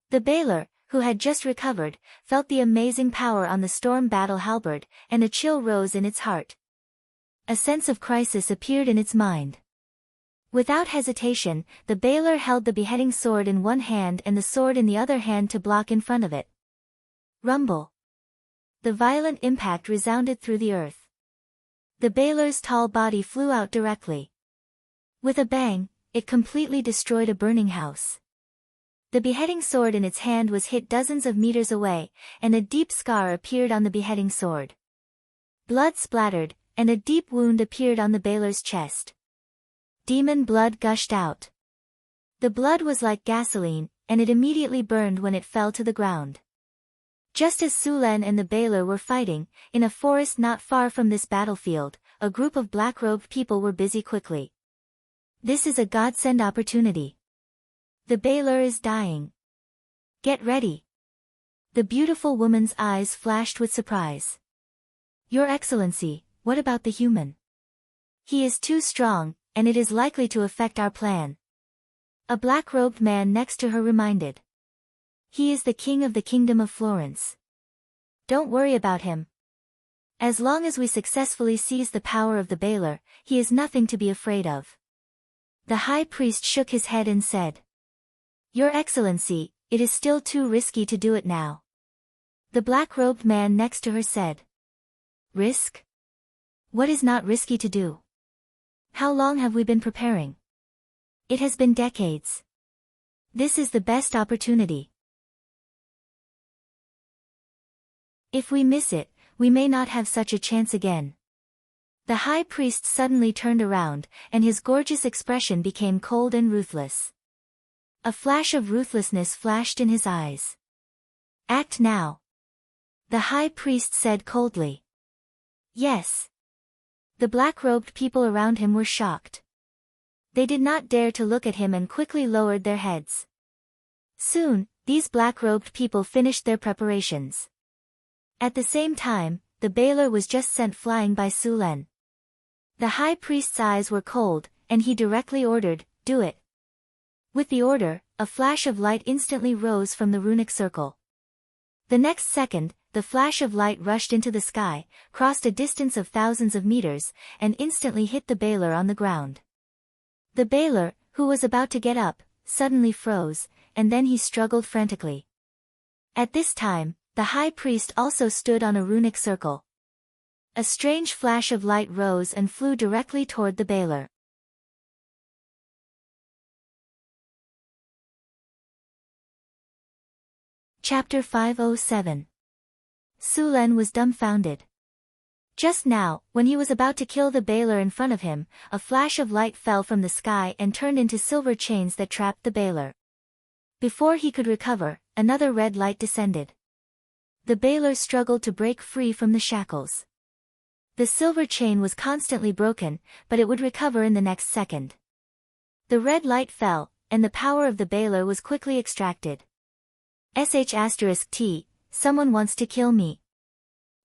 The Baler, who had just recovered, felt the amazing power on the storm battle halberd, and a chill rose in its heart. A sense of crisis appeared in its mind. Without hesitation, the Baler held the beheading sword in one hand and the sword in the other hand to block in front of it. Rumble. The violent impact resounded through the earth. The Baler's tall body flew out directly. With a bang, it completely destroyed a burning house. The beheading sword in its hand was hit dozens of meters away, and a deep scar appeared on the beheading sword. Blood splattered, and a deep wound appeared on the Baler's chest. Demon blood gushed out. The blood was like gasoline, and it immediately burned when it fell to the ground. Just as Sulen and the Baler were fighting, in a forest not far from this battlefield, a group of black-robed people were busy quickly. This is a godsend opportunity. The Baler is dying. Get ready. The beautiful woman's eyes flashed with surprise. Your Excellency, what about the human? He is too strong, and it is likely to affect our plan. A black-robed man next to her reminded. He is the king of the kingdom of Florence. Don't worry about him. As long as we successfully seize the power of the Baler, he is nothing to be afraid of. The high priest shook his head and said. Your Excellency, it is still too risky to do it now. The black-robed man next to her said. Risk? What is not risky to do? How long have we been preparing? It has been decades. This is the best opportunity. If we miss it, we may not have such a chance again. The high priest suddenly turned around, and his gorgeous expression became cold and ruthless. A flash of ruthlessness flashed in his eyes. Act now. The high priest said coldly. Yes. The black-robed people around him were shocked. They did not dare to look at him and quickly lowered their heads. Soon, these black-robed people finished their preparations. At the same time, the Baler was just sent flying by Sulen. The high priest's eyes were cold, and he directly ordered, do it. With the order, a flash of light instantly rose from the runic circle. The next second, the flash of light rushed into the sky, crossed a distance of thousands of meters, and instantly hit the Baler on the ground. The Baler, who was about to get up, suddenly froze, and then he struggled frantically. At this time, the high priest also stood on a runic circle. A strange flash of light rose and flew directly toward the Baler. Chapter 507. Sulen was dumbfounded. Just now, when he was about to kill the Baler in front of him, a flash of light fell from the sky and turned into silver chains that trapped the Baler. Before he could recover, another red light descended. The Baler struggled to break free from the shackles. The silver chain was constantly broken, but it would recover in the next second. The red light fell, and the power of the Baler was quickly extracted. sh*t, someone wants to kill me.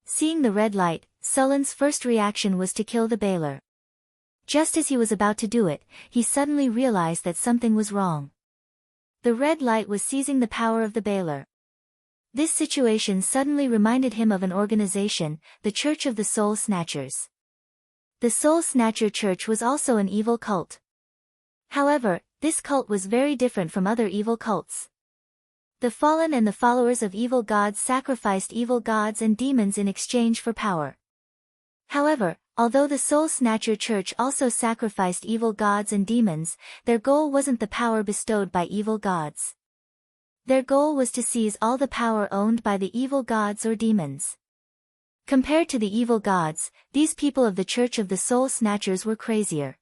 Seeing the red light, Sullen's first reaction was to kill the Baylor. Just as he was about to do it, he suddenly realized that something was wrong. The red light was seizing the power of the Baylor. This situation suddenly reminded him of an organization, the Church of the Soul Snatchers. The Soul Snatcher Church was also an evil cult. However, this cult was very different from other evil cults. The fallen and the followers of evil gods sacrificed evil gods and demons in exchange for power. However, although the Soul Snatcher Church also sacrificed evil gods and demons, their goal wasn't the power bestowed by evil gods. Their goal was to seize all the power owned by the evil gods or demons. Compared to the evil gods, these people of the Church of the Soul Snatchers were crazier.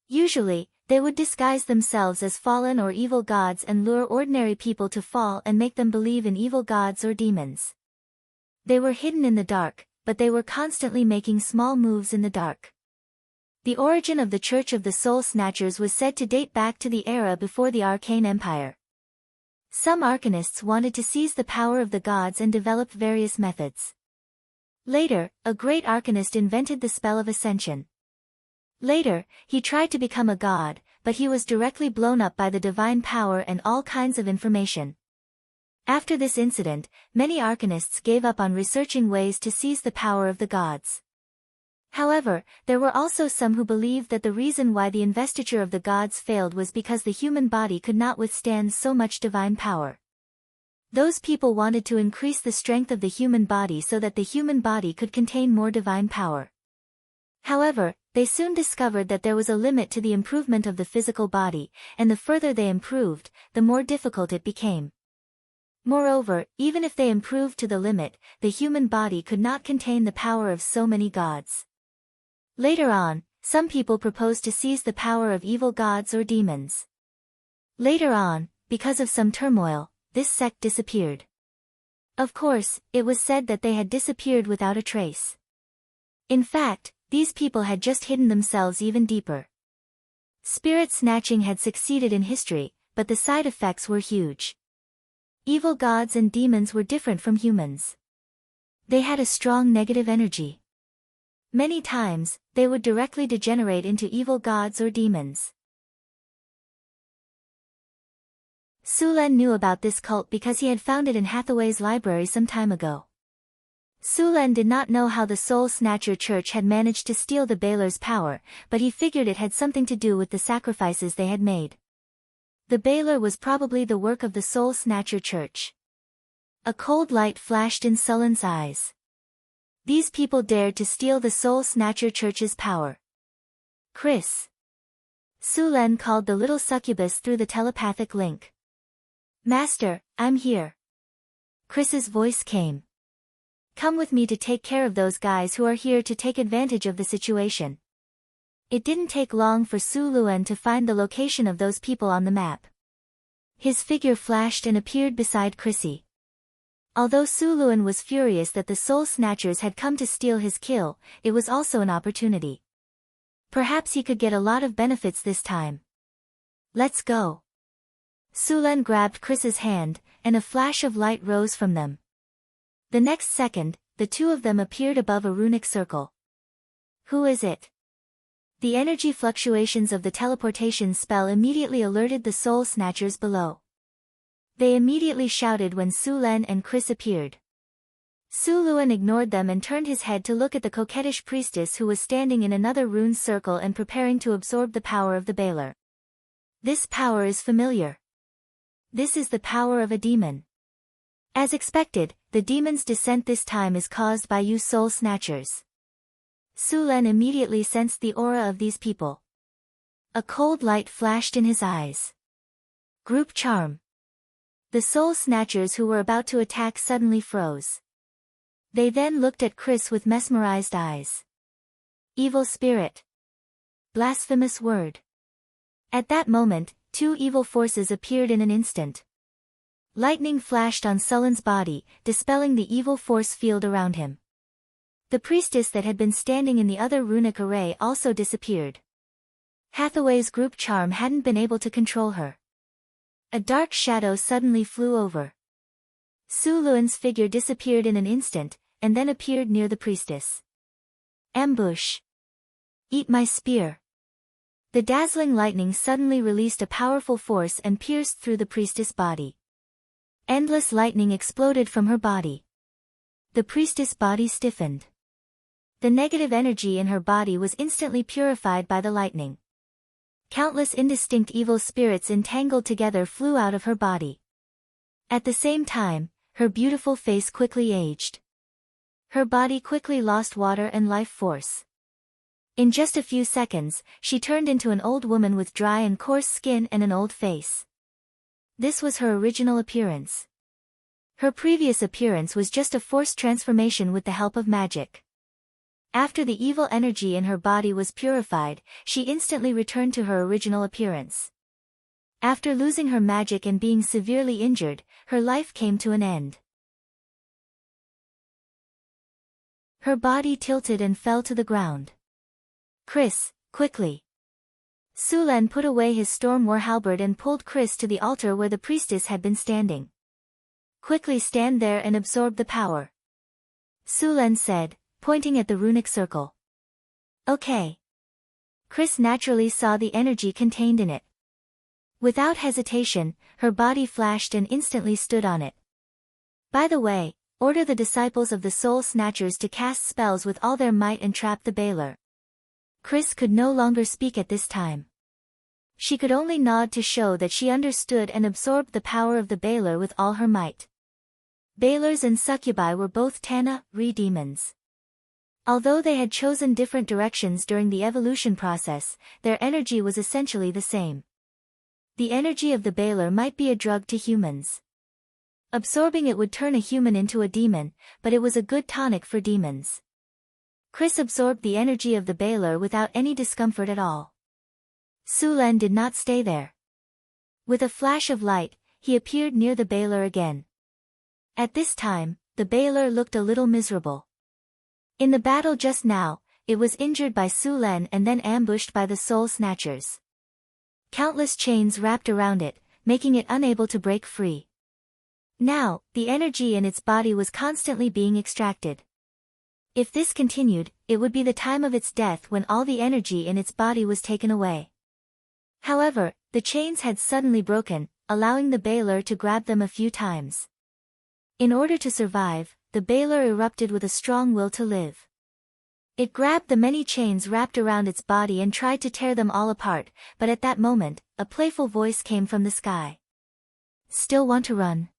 Usually, they would disguise themselves as fallen or evil gods and lure ordinary people to fall and make them believe in evil gods or demons. They were hidden in the dark, but they were constantly making small moves in the dark. The origin of the Church of the Soul Snatchers was said to date back to the era before the Arcane Empire. Some arcanists wanted to seize the power of the gods and developed various methods. Later, a great arcanist invented the spell of ascension. Later, he tried to become a god, but he was directly blown up by the divine power and all kinds of information. After this incident, many arcanists gave up on researching ways to seize the power of the gods. However, there were also some who believed that the reason why the investiture of the gods failed was because the human body could not withstand so much divine power. Those people wanted to increase the strength of the human body so that the human body could contain more divine power. However, they soon discovered that there was a limit to the improvement of the physical body, and the further they improved, the more difficult it became. Moreover, even if they improved to the limit, the human body could not contain the power of so many gods. Later on, some people proposed to seize the power of evil gods or demons. Later on, because of some turmoil, this sect disappeared. Of course, it was said that they had disappeared without a trace. In fact, these people had just hidden themselves even deeper. Spirit snatching had succeeded in history, but the side effects were huge. Evil gods and demons were different from humans. They had a strong negative energy. Many times, they would directly degenerate into evil gods or demons. Sulen knew about this cult because he had found it in Hathaway's library some time ago. Sulen did not know how the Soul Snatcher Church had managed to steal the Baylor's power, but he figured it had something to do with the sacrifices they had made. The Baylor was probably the work of the Soul Snatcher Church. A cold light flashed in Sulen's eyes. These people dared to steal the Soul Snatcher Church's power. Chris. Sulen called the little succubus through the telepathic link. Master, I'm here. Chris's voice came. Come with me to take care of those guys who are here to take advantage of the situation. It didn't take long for Sulen to find the location of those people on the map. His figure flashed and appeared beside Chrissy. Although Sulen was furious that the Soul Snatchers had come to steal his kill, it was also an opportunity. Perhaps he could get a lot of benefits this time. Let's go. Sulen grabbed Chris's hand, and a flash of light rose from them. The next second, the two of them appeared above a runic circle. Who is it? The energy fluctuations of the teleportation spell immediately alerted the Soul Snatchers below. They immediately shouted when Sulen and Chris appeared. Sulen ignored them and turned his head to look at the coquettish priestess who was standing in another rune circle and preparing to absorb the power of the Baylor. This power is familiar. This is the power of a demon. As expected, the demon's descent this time is caused by you Soul Snatchers. Sulen immediately sensed the aura of these people. A cold light flashed in his eyes. Group charm. The Soul Snatchers who were about to attack suddenly froze. They then looked at Chris with mesmerized eyes. Evil spirit. Blasphemous word. At that moment, two evil forces appeared in an instant. Lightning flashed on Sulen's body, dispelling the evil force field around him. The priestess that had been standing in the other runic array also disappeared. Hathaway's group charm hadn't been able to control her. A dark shadow suddenly flew over. Su Luan's figure disappeared in an instant, and then appeared near the priestess. Ambush! Eat my spear! The dazzling lightning suddenly released a powerful force and pierced through the priestess' body. Endless lightning exploded from her body. The priestess' body stiffened. The negative energy in her body was instantly purified by the lightning. Countless indistinct evil spirits entangled together flew out of her body. At the same time, her beautiful face quickly aged. Her body quickly lost water and life force. In just a few seconds, she turned into an old woman with dry and coarse skin and an old face. This was her original appearance. Her previous appearance was just a forced transformation with the help of magic. After the evil energy in her body was purified, she instantly returned to her original appearance. After losing her magic and being severely injured, her life came to an end. Her body tilted and fell to the ground. Chris, quickly! Su Lan put away his storm war halberd and pulled Chris to the altar where the priestess had been standing. Quickly stand there and absorb the power. Su Lan said, pointing at the runic circle. Okay. Chris naturally saw the energy contained in it. Without hesitation, her body flashed and instantly stood on it. By the way, order the disciples of the Soul Snatchers to cast spells with all their might and trap the Bailer. Chris could no longer speak at this time. She could only nod to show that she understood and absorbed the power of the Bailer with all her might. Bailers and succubi were both Tana, demons. Although they had chosen different directions during the evolution process, their energy was essentially the same. The energy of the Bailer might be a drug to humans. Absorbing it would turn a human into a demon, but it was a good tonic for demons. Chris absorbed the energy of the Bailer without any discomfort at all. Su Lan did not stay there. With a flash of light, he appeared near the Bailer again. At this time, the Bailer looked a little miserable. In the battle just now, it was injured by Su Lan and then ambushed by the Soul Snatchers. Countless chains wrapped around it, making it unable to break free. Now, the energy in its body was constantly being extracted. If this continued, it would be the time of its death when all the energy in its body was taken away. However, the chains had suddenly broken, allowing the Bailer to grab them a few times. In order to survive, the Bailer erupted with a strong will to live. It grabbed the many chains wrapped around its body and tried to tear them all apart, but at that moment, a playful voice came from the sky. Still want to run?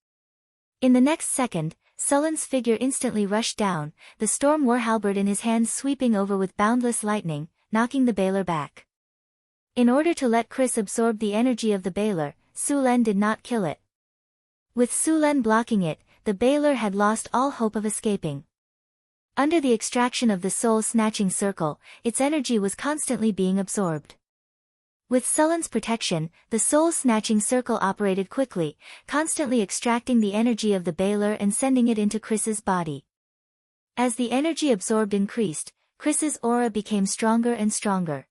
In the next second, Sullen's figure instantly rushed down, the storm war halberd in his hands sweeping over with boundless lightning, knocking the Bailer back. In order to let Chris absorb the energy of the Bailer, Su Lan did not kill it. With Su Lan blocking it, the Bailer had lost all hope of escaping. Under the extraction of the soul-snatching circle, its energy was constantly being absorbed. With Sullen's protection, the soul-snatching circle operated quickly, constantly extracting the energy of the Bailer and sending it into Chris's body. As the energy absorbed increased, Chris's aura became stronger and stronger.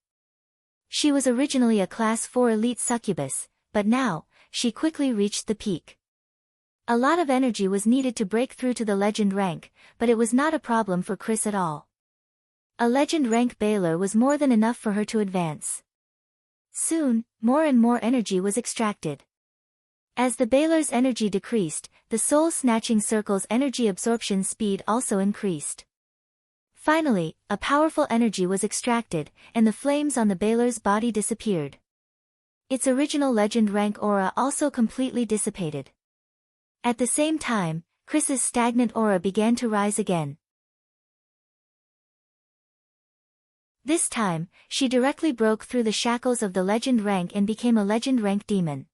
She was originally a Class 4 elite succubus, but now, she quickly reached the peak. A lot of energy was needed to break through to the legend rank, but it was not a problem for Chris at all. A legend rank Bailer was more than enough for her to advance. Soon, more and more energy was extracted. As the Bailer's energy decreased, the soul-snatching circle's energy absorption speed also increased. Finally, a powerful energy was extracted, and the flames on the Bailer's body disappeared. Its original legend rank aura also completely dissipated. At the same time, Chris's stagnant aura began to rise again. This time, she directly broke through the shackles of the legend rank and became a legend rank demon.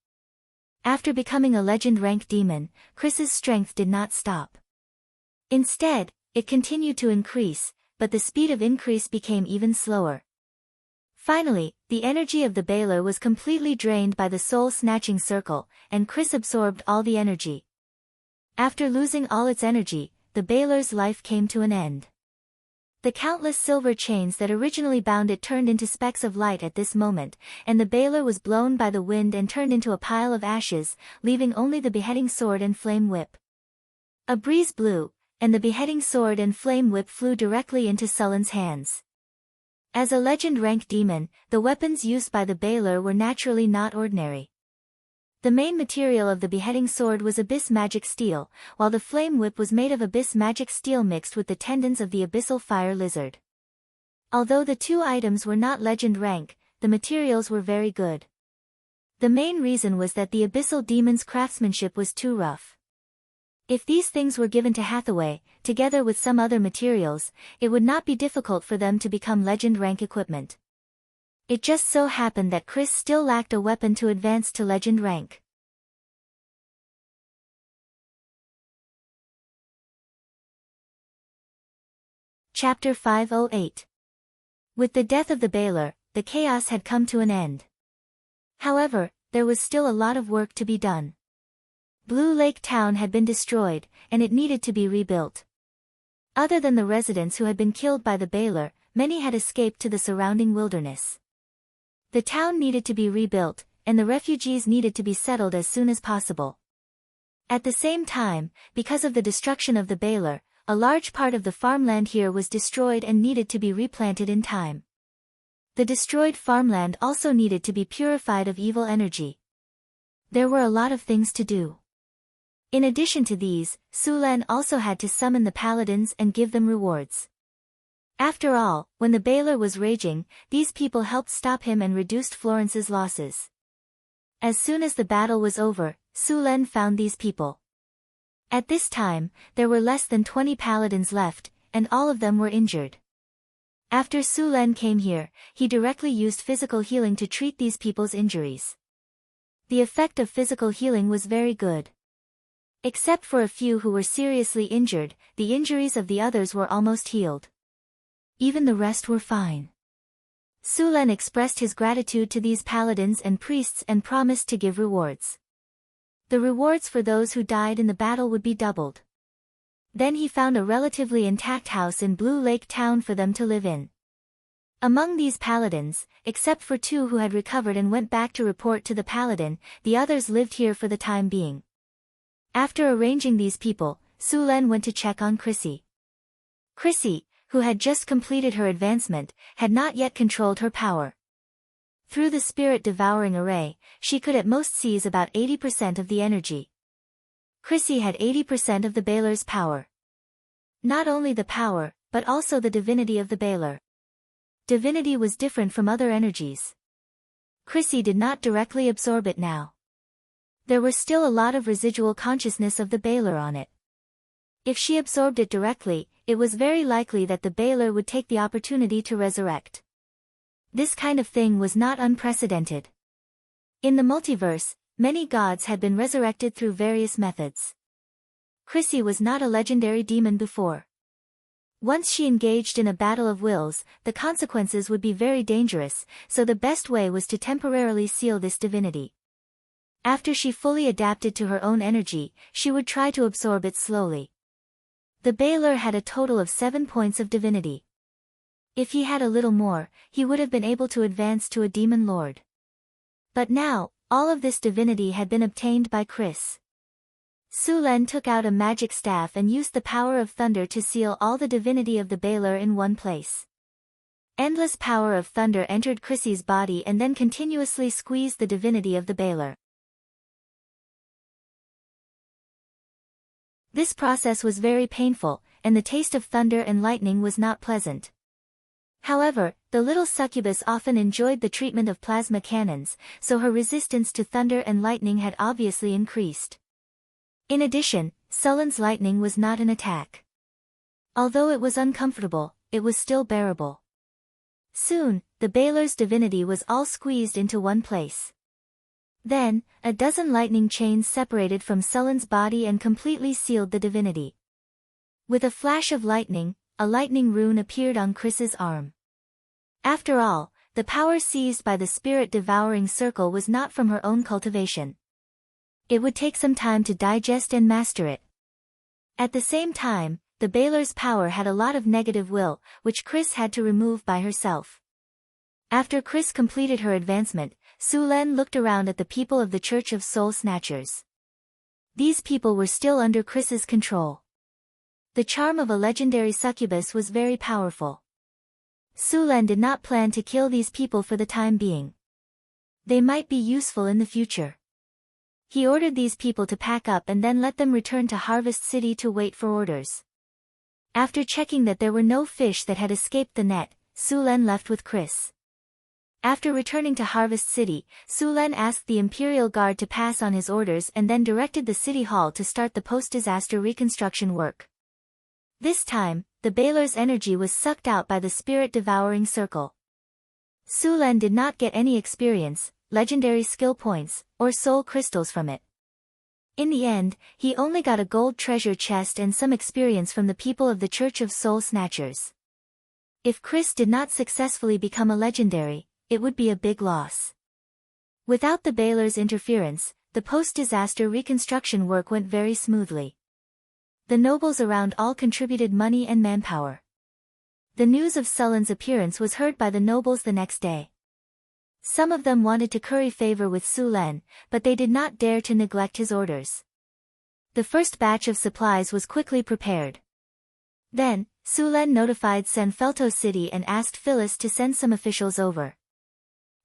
After becoming a legend rank demon, Chris's strength did not stop. Instead, it continued to increase, but the speed of increase became even slower. Finally, the energy of the Bailer was completely drained by the soul-snatching circle, and Chris absorbed all the energy. After losing all its energy, the Bailer's life came to an end. The countless silver chains that originally bound it turned into specks of light at this moment, and the Bailer was blown by the wind and turned into a pile of ashes, leaving only the beheading sword and flame whip. A breeze blew, and the beheading sword and flame whip flew directly into Sullen's hands. As a legend rank demon, the weapons used by the Baler were naturally not ordinary. The main material of the beheading sword was abyss magic steel, while the flame whip was made of abyss magic steel mixed with the tendons of the abyssal fire lizard. Although the two items were not legend rank, the materials were very good. The main reason was that the abyssal demon's craftsmanship was too rough. If these things were given to Hathaway, together with some other materials, it would not be difficult for them to become legend rank equipment. It just so happened that Chris still lacked a weapon to advance to legend rank. Chapter 508. With the death of the Baler, the chaos had come to an end. However, there was still a lot of work to be done. Blue Lake Town had been destroyed, and it needed to be rebuilt. Other than the residents who had been killed by the Baler, many had escaped to the surrounding wilderness. The town needed to be rebuilt, and the refugees needed to be settled as soon as possible. At the same time, because of the destruction of the Baler, a large part of the farmland here was destroyed and needed to be replanted in time. The destroyed farmland also needed to be purified of evil energy. There were a lot of things to do. In addition to these, Sulan also had to summon the paladins and give them rewards. After all, when the Baler was raging, these people helped stop him and reduced Florence's losses. As soon as the battle was over, Sulen found these people. At this time, there were less than 20 paladins left, and all of them were injured. After Sulen came here, he directly used physical healing to treat these people's injuries. The effect of physical healing was very good. Except for a few who were seriously injured, the injuries of the others were almost healed. Even the rest were fine. Sulen expressed his gratitude to these paladins and priests and promised to give rewards. The rewards for those who died in the battle would be doubled. Then he found a relatively intact house in Blue Lake Town for them to live in. Among these paladins, except for 2 who had recovered and went back to report to the paladin, the others lived here for the time being. After arranging these people, Sulen went to check on Chrissy. Chrissy, who had just completed her advancement, had not yet controlled her power. Through the spirit-devouring array, she could at most seize about 80% of the energy. Chrissy had 80% of the Baler's power. Not only the power, but also the divinity of the Baler. Divinity was different from other energies. Chrissy did not directly absorb it now. There was still a lot of residual consciousness of the Baler on it. If she absorbed it directly, it was very likely that the Baler would take the opportunity to resurrect. This kind of thing was not unprecedented. In the multiverse, many gods had been resurrected through various methods. Chrissy was not a legendary demon before. Once she engaged in a battle of wills, the consequences would be very dangerous, so the best way was to temporarily seal this divinity. After she fully adapted to her own energy, she would try to absorb it slowly. The Baler had a total of 7 points of divinity. If he had a little more, he would have been able to advance to a demon lord. But now, all of this divinity had been obtained by Chris. Sulen took out a magic staff and used the power of thunder to seal all the divinity of the Baler in one place. Endless power of thunder entered Chrissy's body and then continuously squeezed the divinity of the Baler. This process was very painful, and the taste of thunder and lightning was not pleasant. However, the little succubus often enjoyed the treatment of plasma cannons, so her resistance to thunder and lightning had obviously increased. In addition, Sullen's lightning was not an attack. Although it was uncomfortable, it was still bearable. Soon, the Baler's divinity was all squeezed into one place. Then, a dozen lightning chains separated from Sullen's body and completely sealed the divinity. With a flash of lightning, a lightning rune appeared on Chris's arm. After all, the power seized by the spirit-devouring circle was not from her own cultivation. It would take some time to digest and master it. At the same time, the Baler's power had a lot of negative will, which Chris had to remove by herself. After Chris completed her advancement, Sulen looked around at the people of the Church of Soul Snatchers. These people were still under Chris's control. The charm of a legendary succubus was very powerful. Sulen did not plan to kill these people for the time being. They might be useful in the future. He ordered these people to pack up and then let them return to Harvest City to wait for orders. After checking that there were no fish that had escaped the net, Sulen left with Chris. After returning to Harvest City, Sulen asked the Imperial Guard to pass on his orders and then directed the City Hall to start the post-disaster reconstruction work. This time, the Baler's energy was sucked out by the spirit-devouring circle. Sulen did not get any experience, legendary skill points, or soul crystals from it. In the end, he only got a gold treasure chest and some experience from the people of the Church of Soul Snatchers. If Chris did not successfully become a legendary, it would be a big loss. Without the Baler's interference, the post-disaster reconstruction work went very smoothly. The nobles around all contributed money and manpower. The news of Sulen's appearance was heard by the nobles the next day. Some of them wanted to curry favor with Sulen, but they did not dare to neglect his orders. The first batch of supplies was quickly prepared. Then, Sulen notified Sanfelto City and asked Phyllis to send some officials over.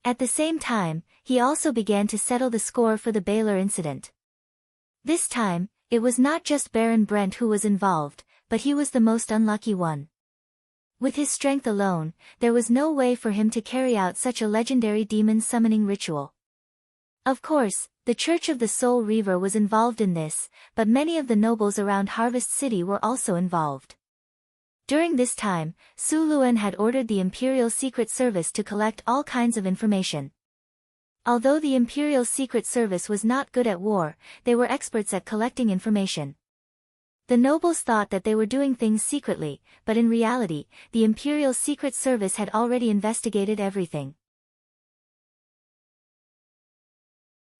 At the same time, he also began to settle the score for the Baler incident. This time, it was not just Baron Brent who was involved, but he was the most unlucky one. With his strength alone, there was no way for him to carry out such a legendary demon summoning ritual. Of course, the Church of the Soul Reaver was involved in this, but many of the nobles around Harvest City were also involved. During this time, Sulen had ordered the Imperial Secret Service to collect all kinds of information. Although the Imperial Secret Service was not good at war, they were experts at collecting information. The nobles thought that they were doing things secretly, but in reality, the Imperial Secret Service had already investigated everything.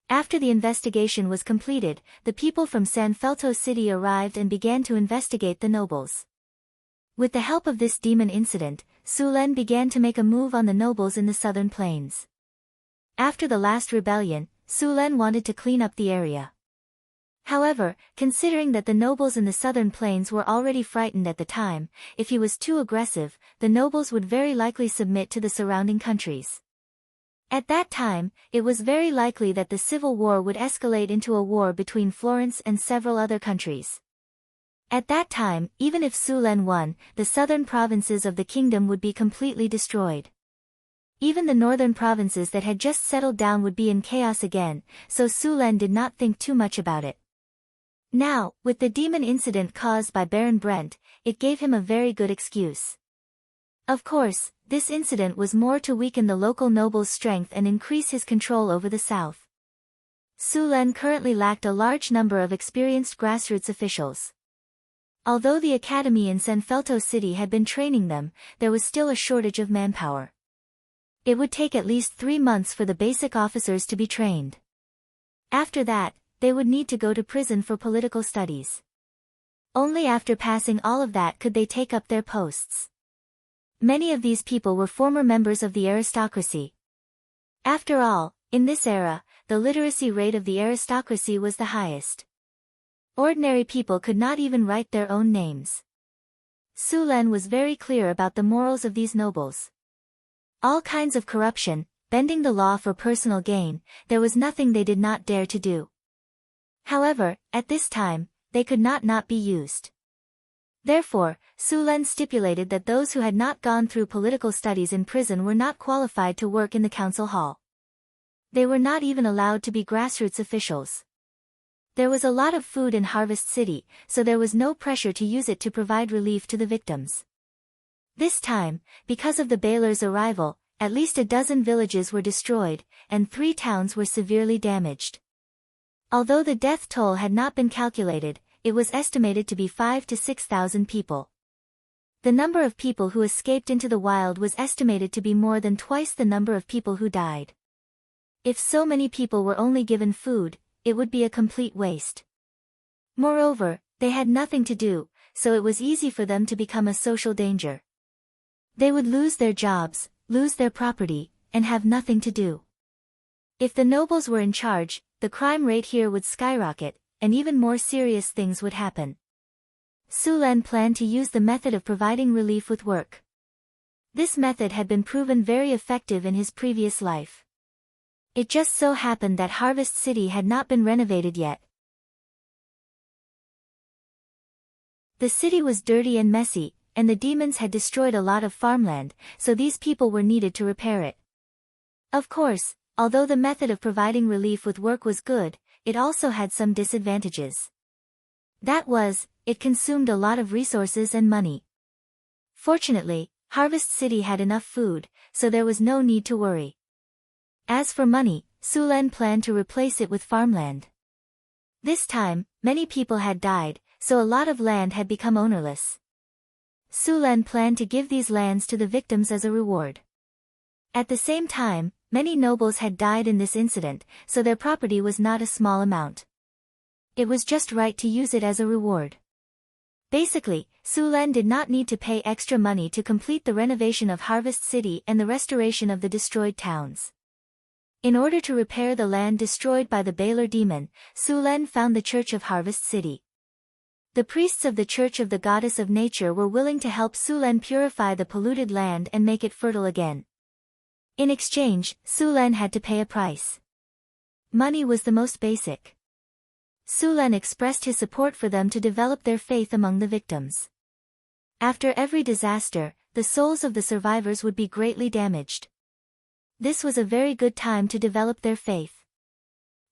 After the investigation was completed, the people from Sanfelto City arrived and began to investigate the nobles. With the help of this demon incident, Sulen began to make a move on the nobles in the southern plains. After the last rebellion, Sulen wanted to clean up the area. However, considering that the nobles in the southern plains were already frightened at the time, if he was too aggressive, the nobles would very likely submit to the surrounding countries. At that time, it was very likely that the civil war would escalate into a war between Florence and several other countries. At that time, even if Sulen won, the southern provinces of the kingdom would be completely destroyed. Even the northern provinces that had just settled down would be in chaos again, so Sulen did not think too much about it. Now, with the demon incident caused by Baron Brent, it gave him a very good excuse. Of course, this incident was more to weaken the local noble's strength and increase his control over the south. Sulen currently lacked a large number of experienced grassroots officials. Although the academy in Sanfelto City had been training them, there was still a shortage of manpower. It would take at least 3 months for the basic officers to be trained. After that, they would need to go to prison for political studies. Only after passing all of that could they take up their posts. Many of these people were former members of the aristocracy. After all, in this era, the literacy rate of the aristocracy was the highest. Ordinary people could not even write their own names. Sulen was very clear about the morals of these nobles. All kinds of corruption, bending the law for personal gain, there was nothing they did not dare to do. However, at this time, they could not be used. Therefore, Sulen stipulated that those who had not gone through political studies in prison were not qualified to work in the council hall. They were not even allowed to be grassroots officials. There was a lot of food in Harvest City, so there was no pressure to use it to provide relief to the victims. This time, because of the Baler's arrival, at least a dozen villages were destroyed, and 3 towns were severely damaged. Although the death toll had not been calculated, it was estimated to be 5,000 to 6,000 people. The number of people who escaped into the wild was estimated to be more than twice the number of people who died. If so many people were only given food, it would be a complete waste. Moreover, they had nothing to do, so it was easy for them to become a social danger. They would lose their jobs, lose their property, and have nothing to do. If the nobles were in charge, the crime rate here would skyrocket, and even more serious things would happen. Sulen planned to use the method of providing relief with work. This method had been proven very effective in his previous life. It just so happened that Harvest City had not been renovated yet. The city was dirty and messy, and the demons had destroyed a lot of farmland, so these people were needed to repair it. Of course, although the method of providing relief with work was good, it also had some disadvantages. That was, it consumed a lot of resources and money. Fortunately, Harvest City had enough food, so there was no need to worry. As for money, Sulen planned to replace it with farmland. This time, many people had died, so a lot of land had become ownerless. Sulen planned to give these lands to the victims as a reward. At the same time, many nobles had died in this incident, so their property was not a small amount. It was just right to use it as a reward. Basically, Sulen did not need to pay extra money to complete the renovation of Harvest City and the restoration of the destroyed towns. In order to repair the land destroyed by the Baylor demon, Sulen found the Church of Harvest City. The priests of the Church of the Goddess of Nature were willing to help Sulen purify the polluted land and make it fertile again. In exchange, Sulen had to pay a price. Money was the most basic. Sulen expressed his support for them to develop their faith among the victims. After every disaster, the souls of the survivors would be greatly damaged. This was a very good time to develop their faith.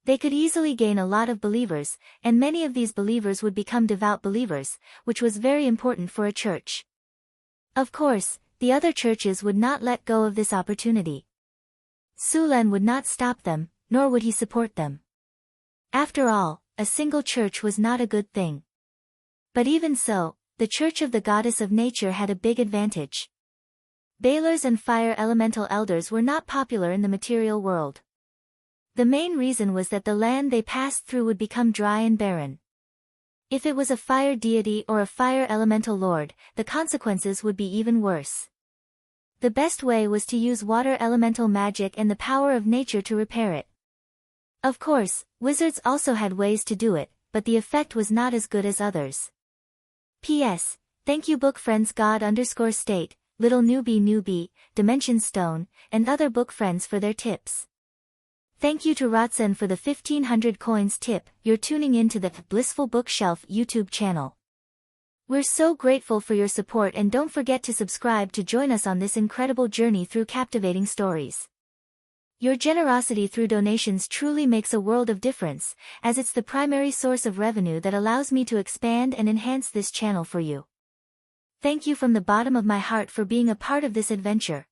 They could easily gain a lot of believers, and many of these believers would become devout believers, which was very important for a church. Of course, the other churches would not let go of this opportunity. Sulen would not stop them, nor would he support them. After all, a single church was not a good thing. But even so, the Church of the Goddess of Nature had a big advantage. Balers and fire elemental elders were not popular in the material world. The main reason was that the land they passed through would become dry and barren. If it was a fire deity or a fire elemental lord, the consequences would be even worse. The best way was to use water elemental magic and the power of nature to repair it. Of course, wizards also had ways to do it, but the effect was not as good as others. P.S. Thank you book friends God_State, Little Newbie, Dimension Stone, and other book friends for their tips. Thank you to Rotsen for the 1500 coins tip. You're tuning in to the Blissful Bookshelf YouTube channel. We're so grateful for your support, and don't forget to subscribe to join us on this incredible journey through captivating stories. Your generosity through donations truly makes a world of difference, as it's the primary source of revenue that allows me to expand and enhance this channel for you. Thank you from the bottom of my heart for being a part of this adventure.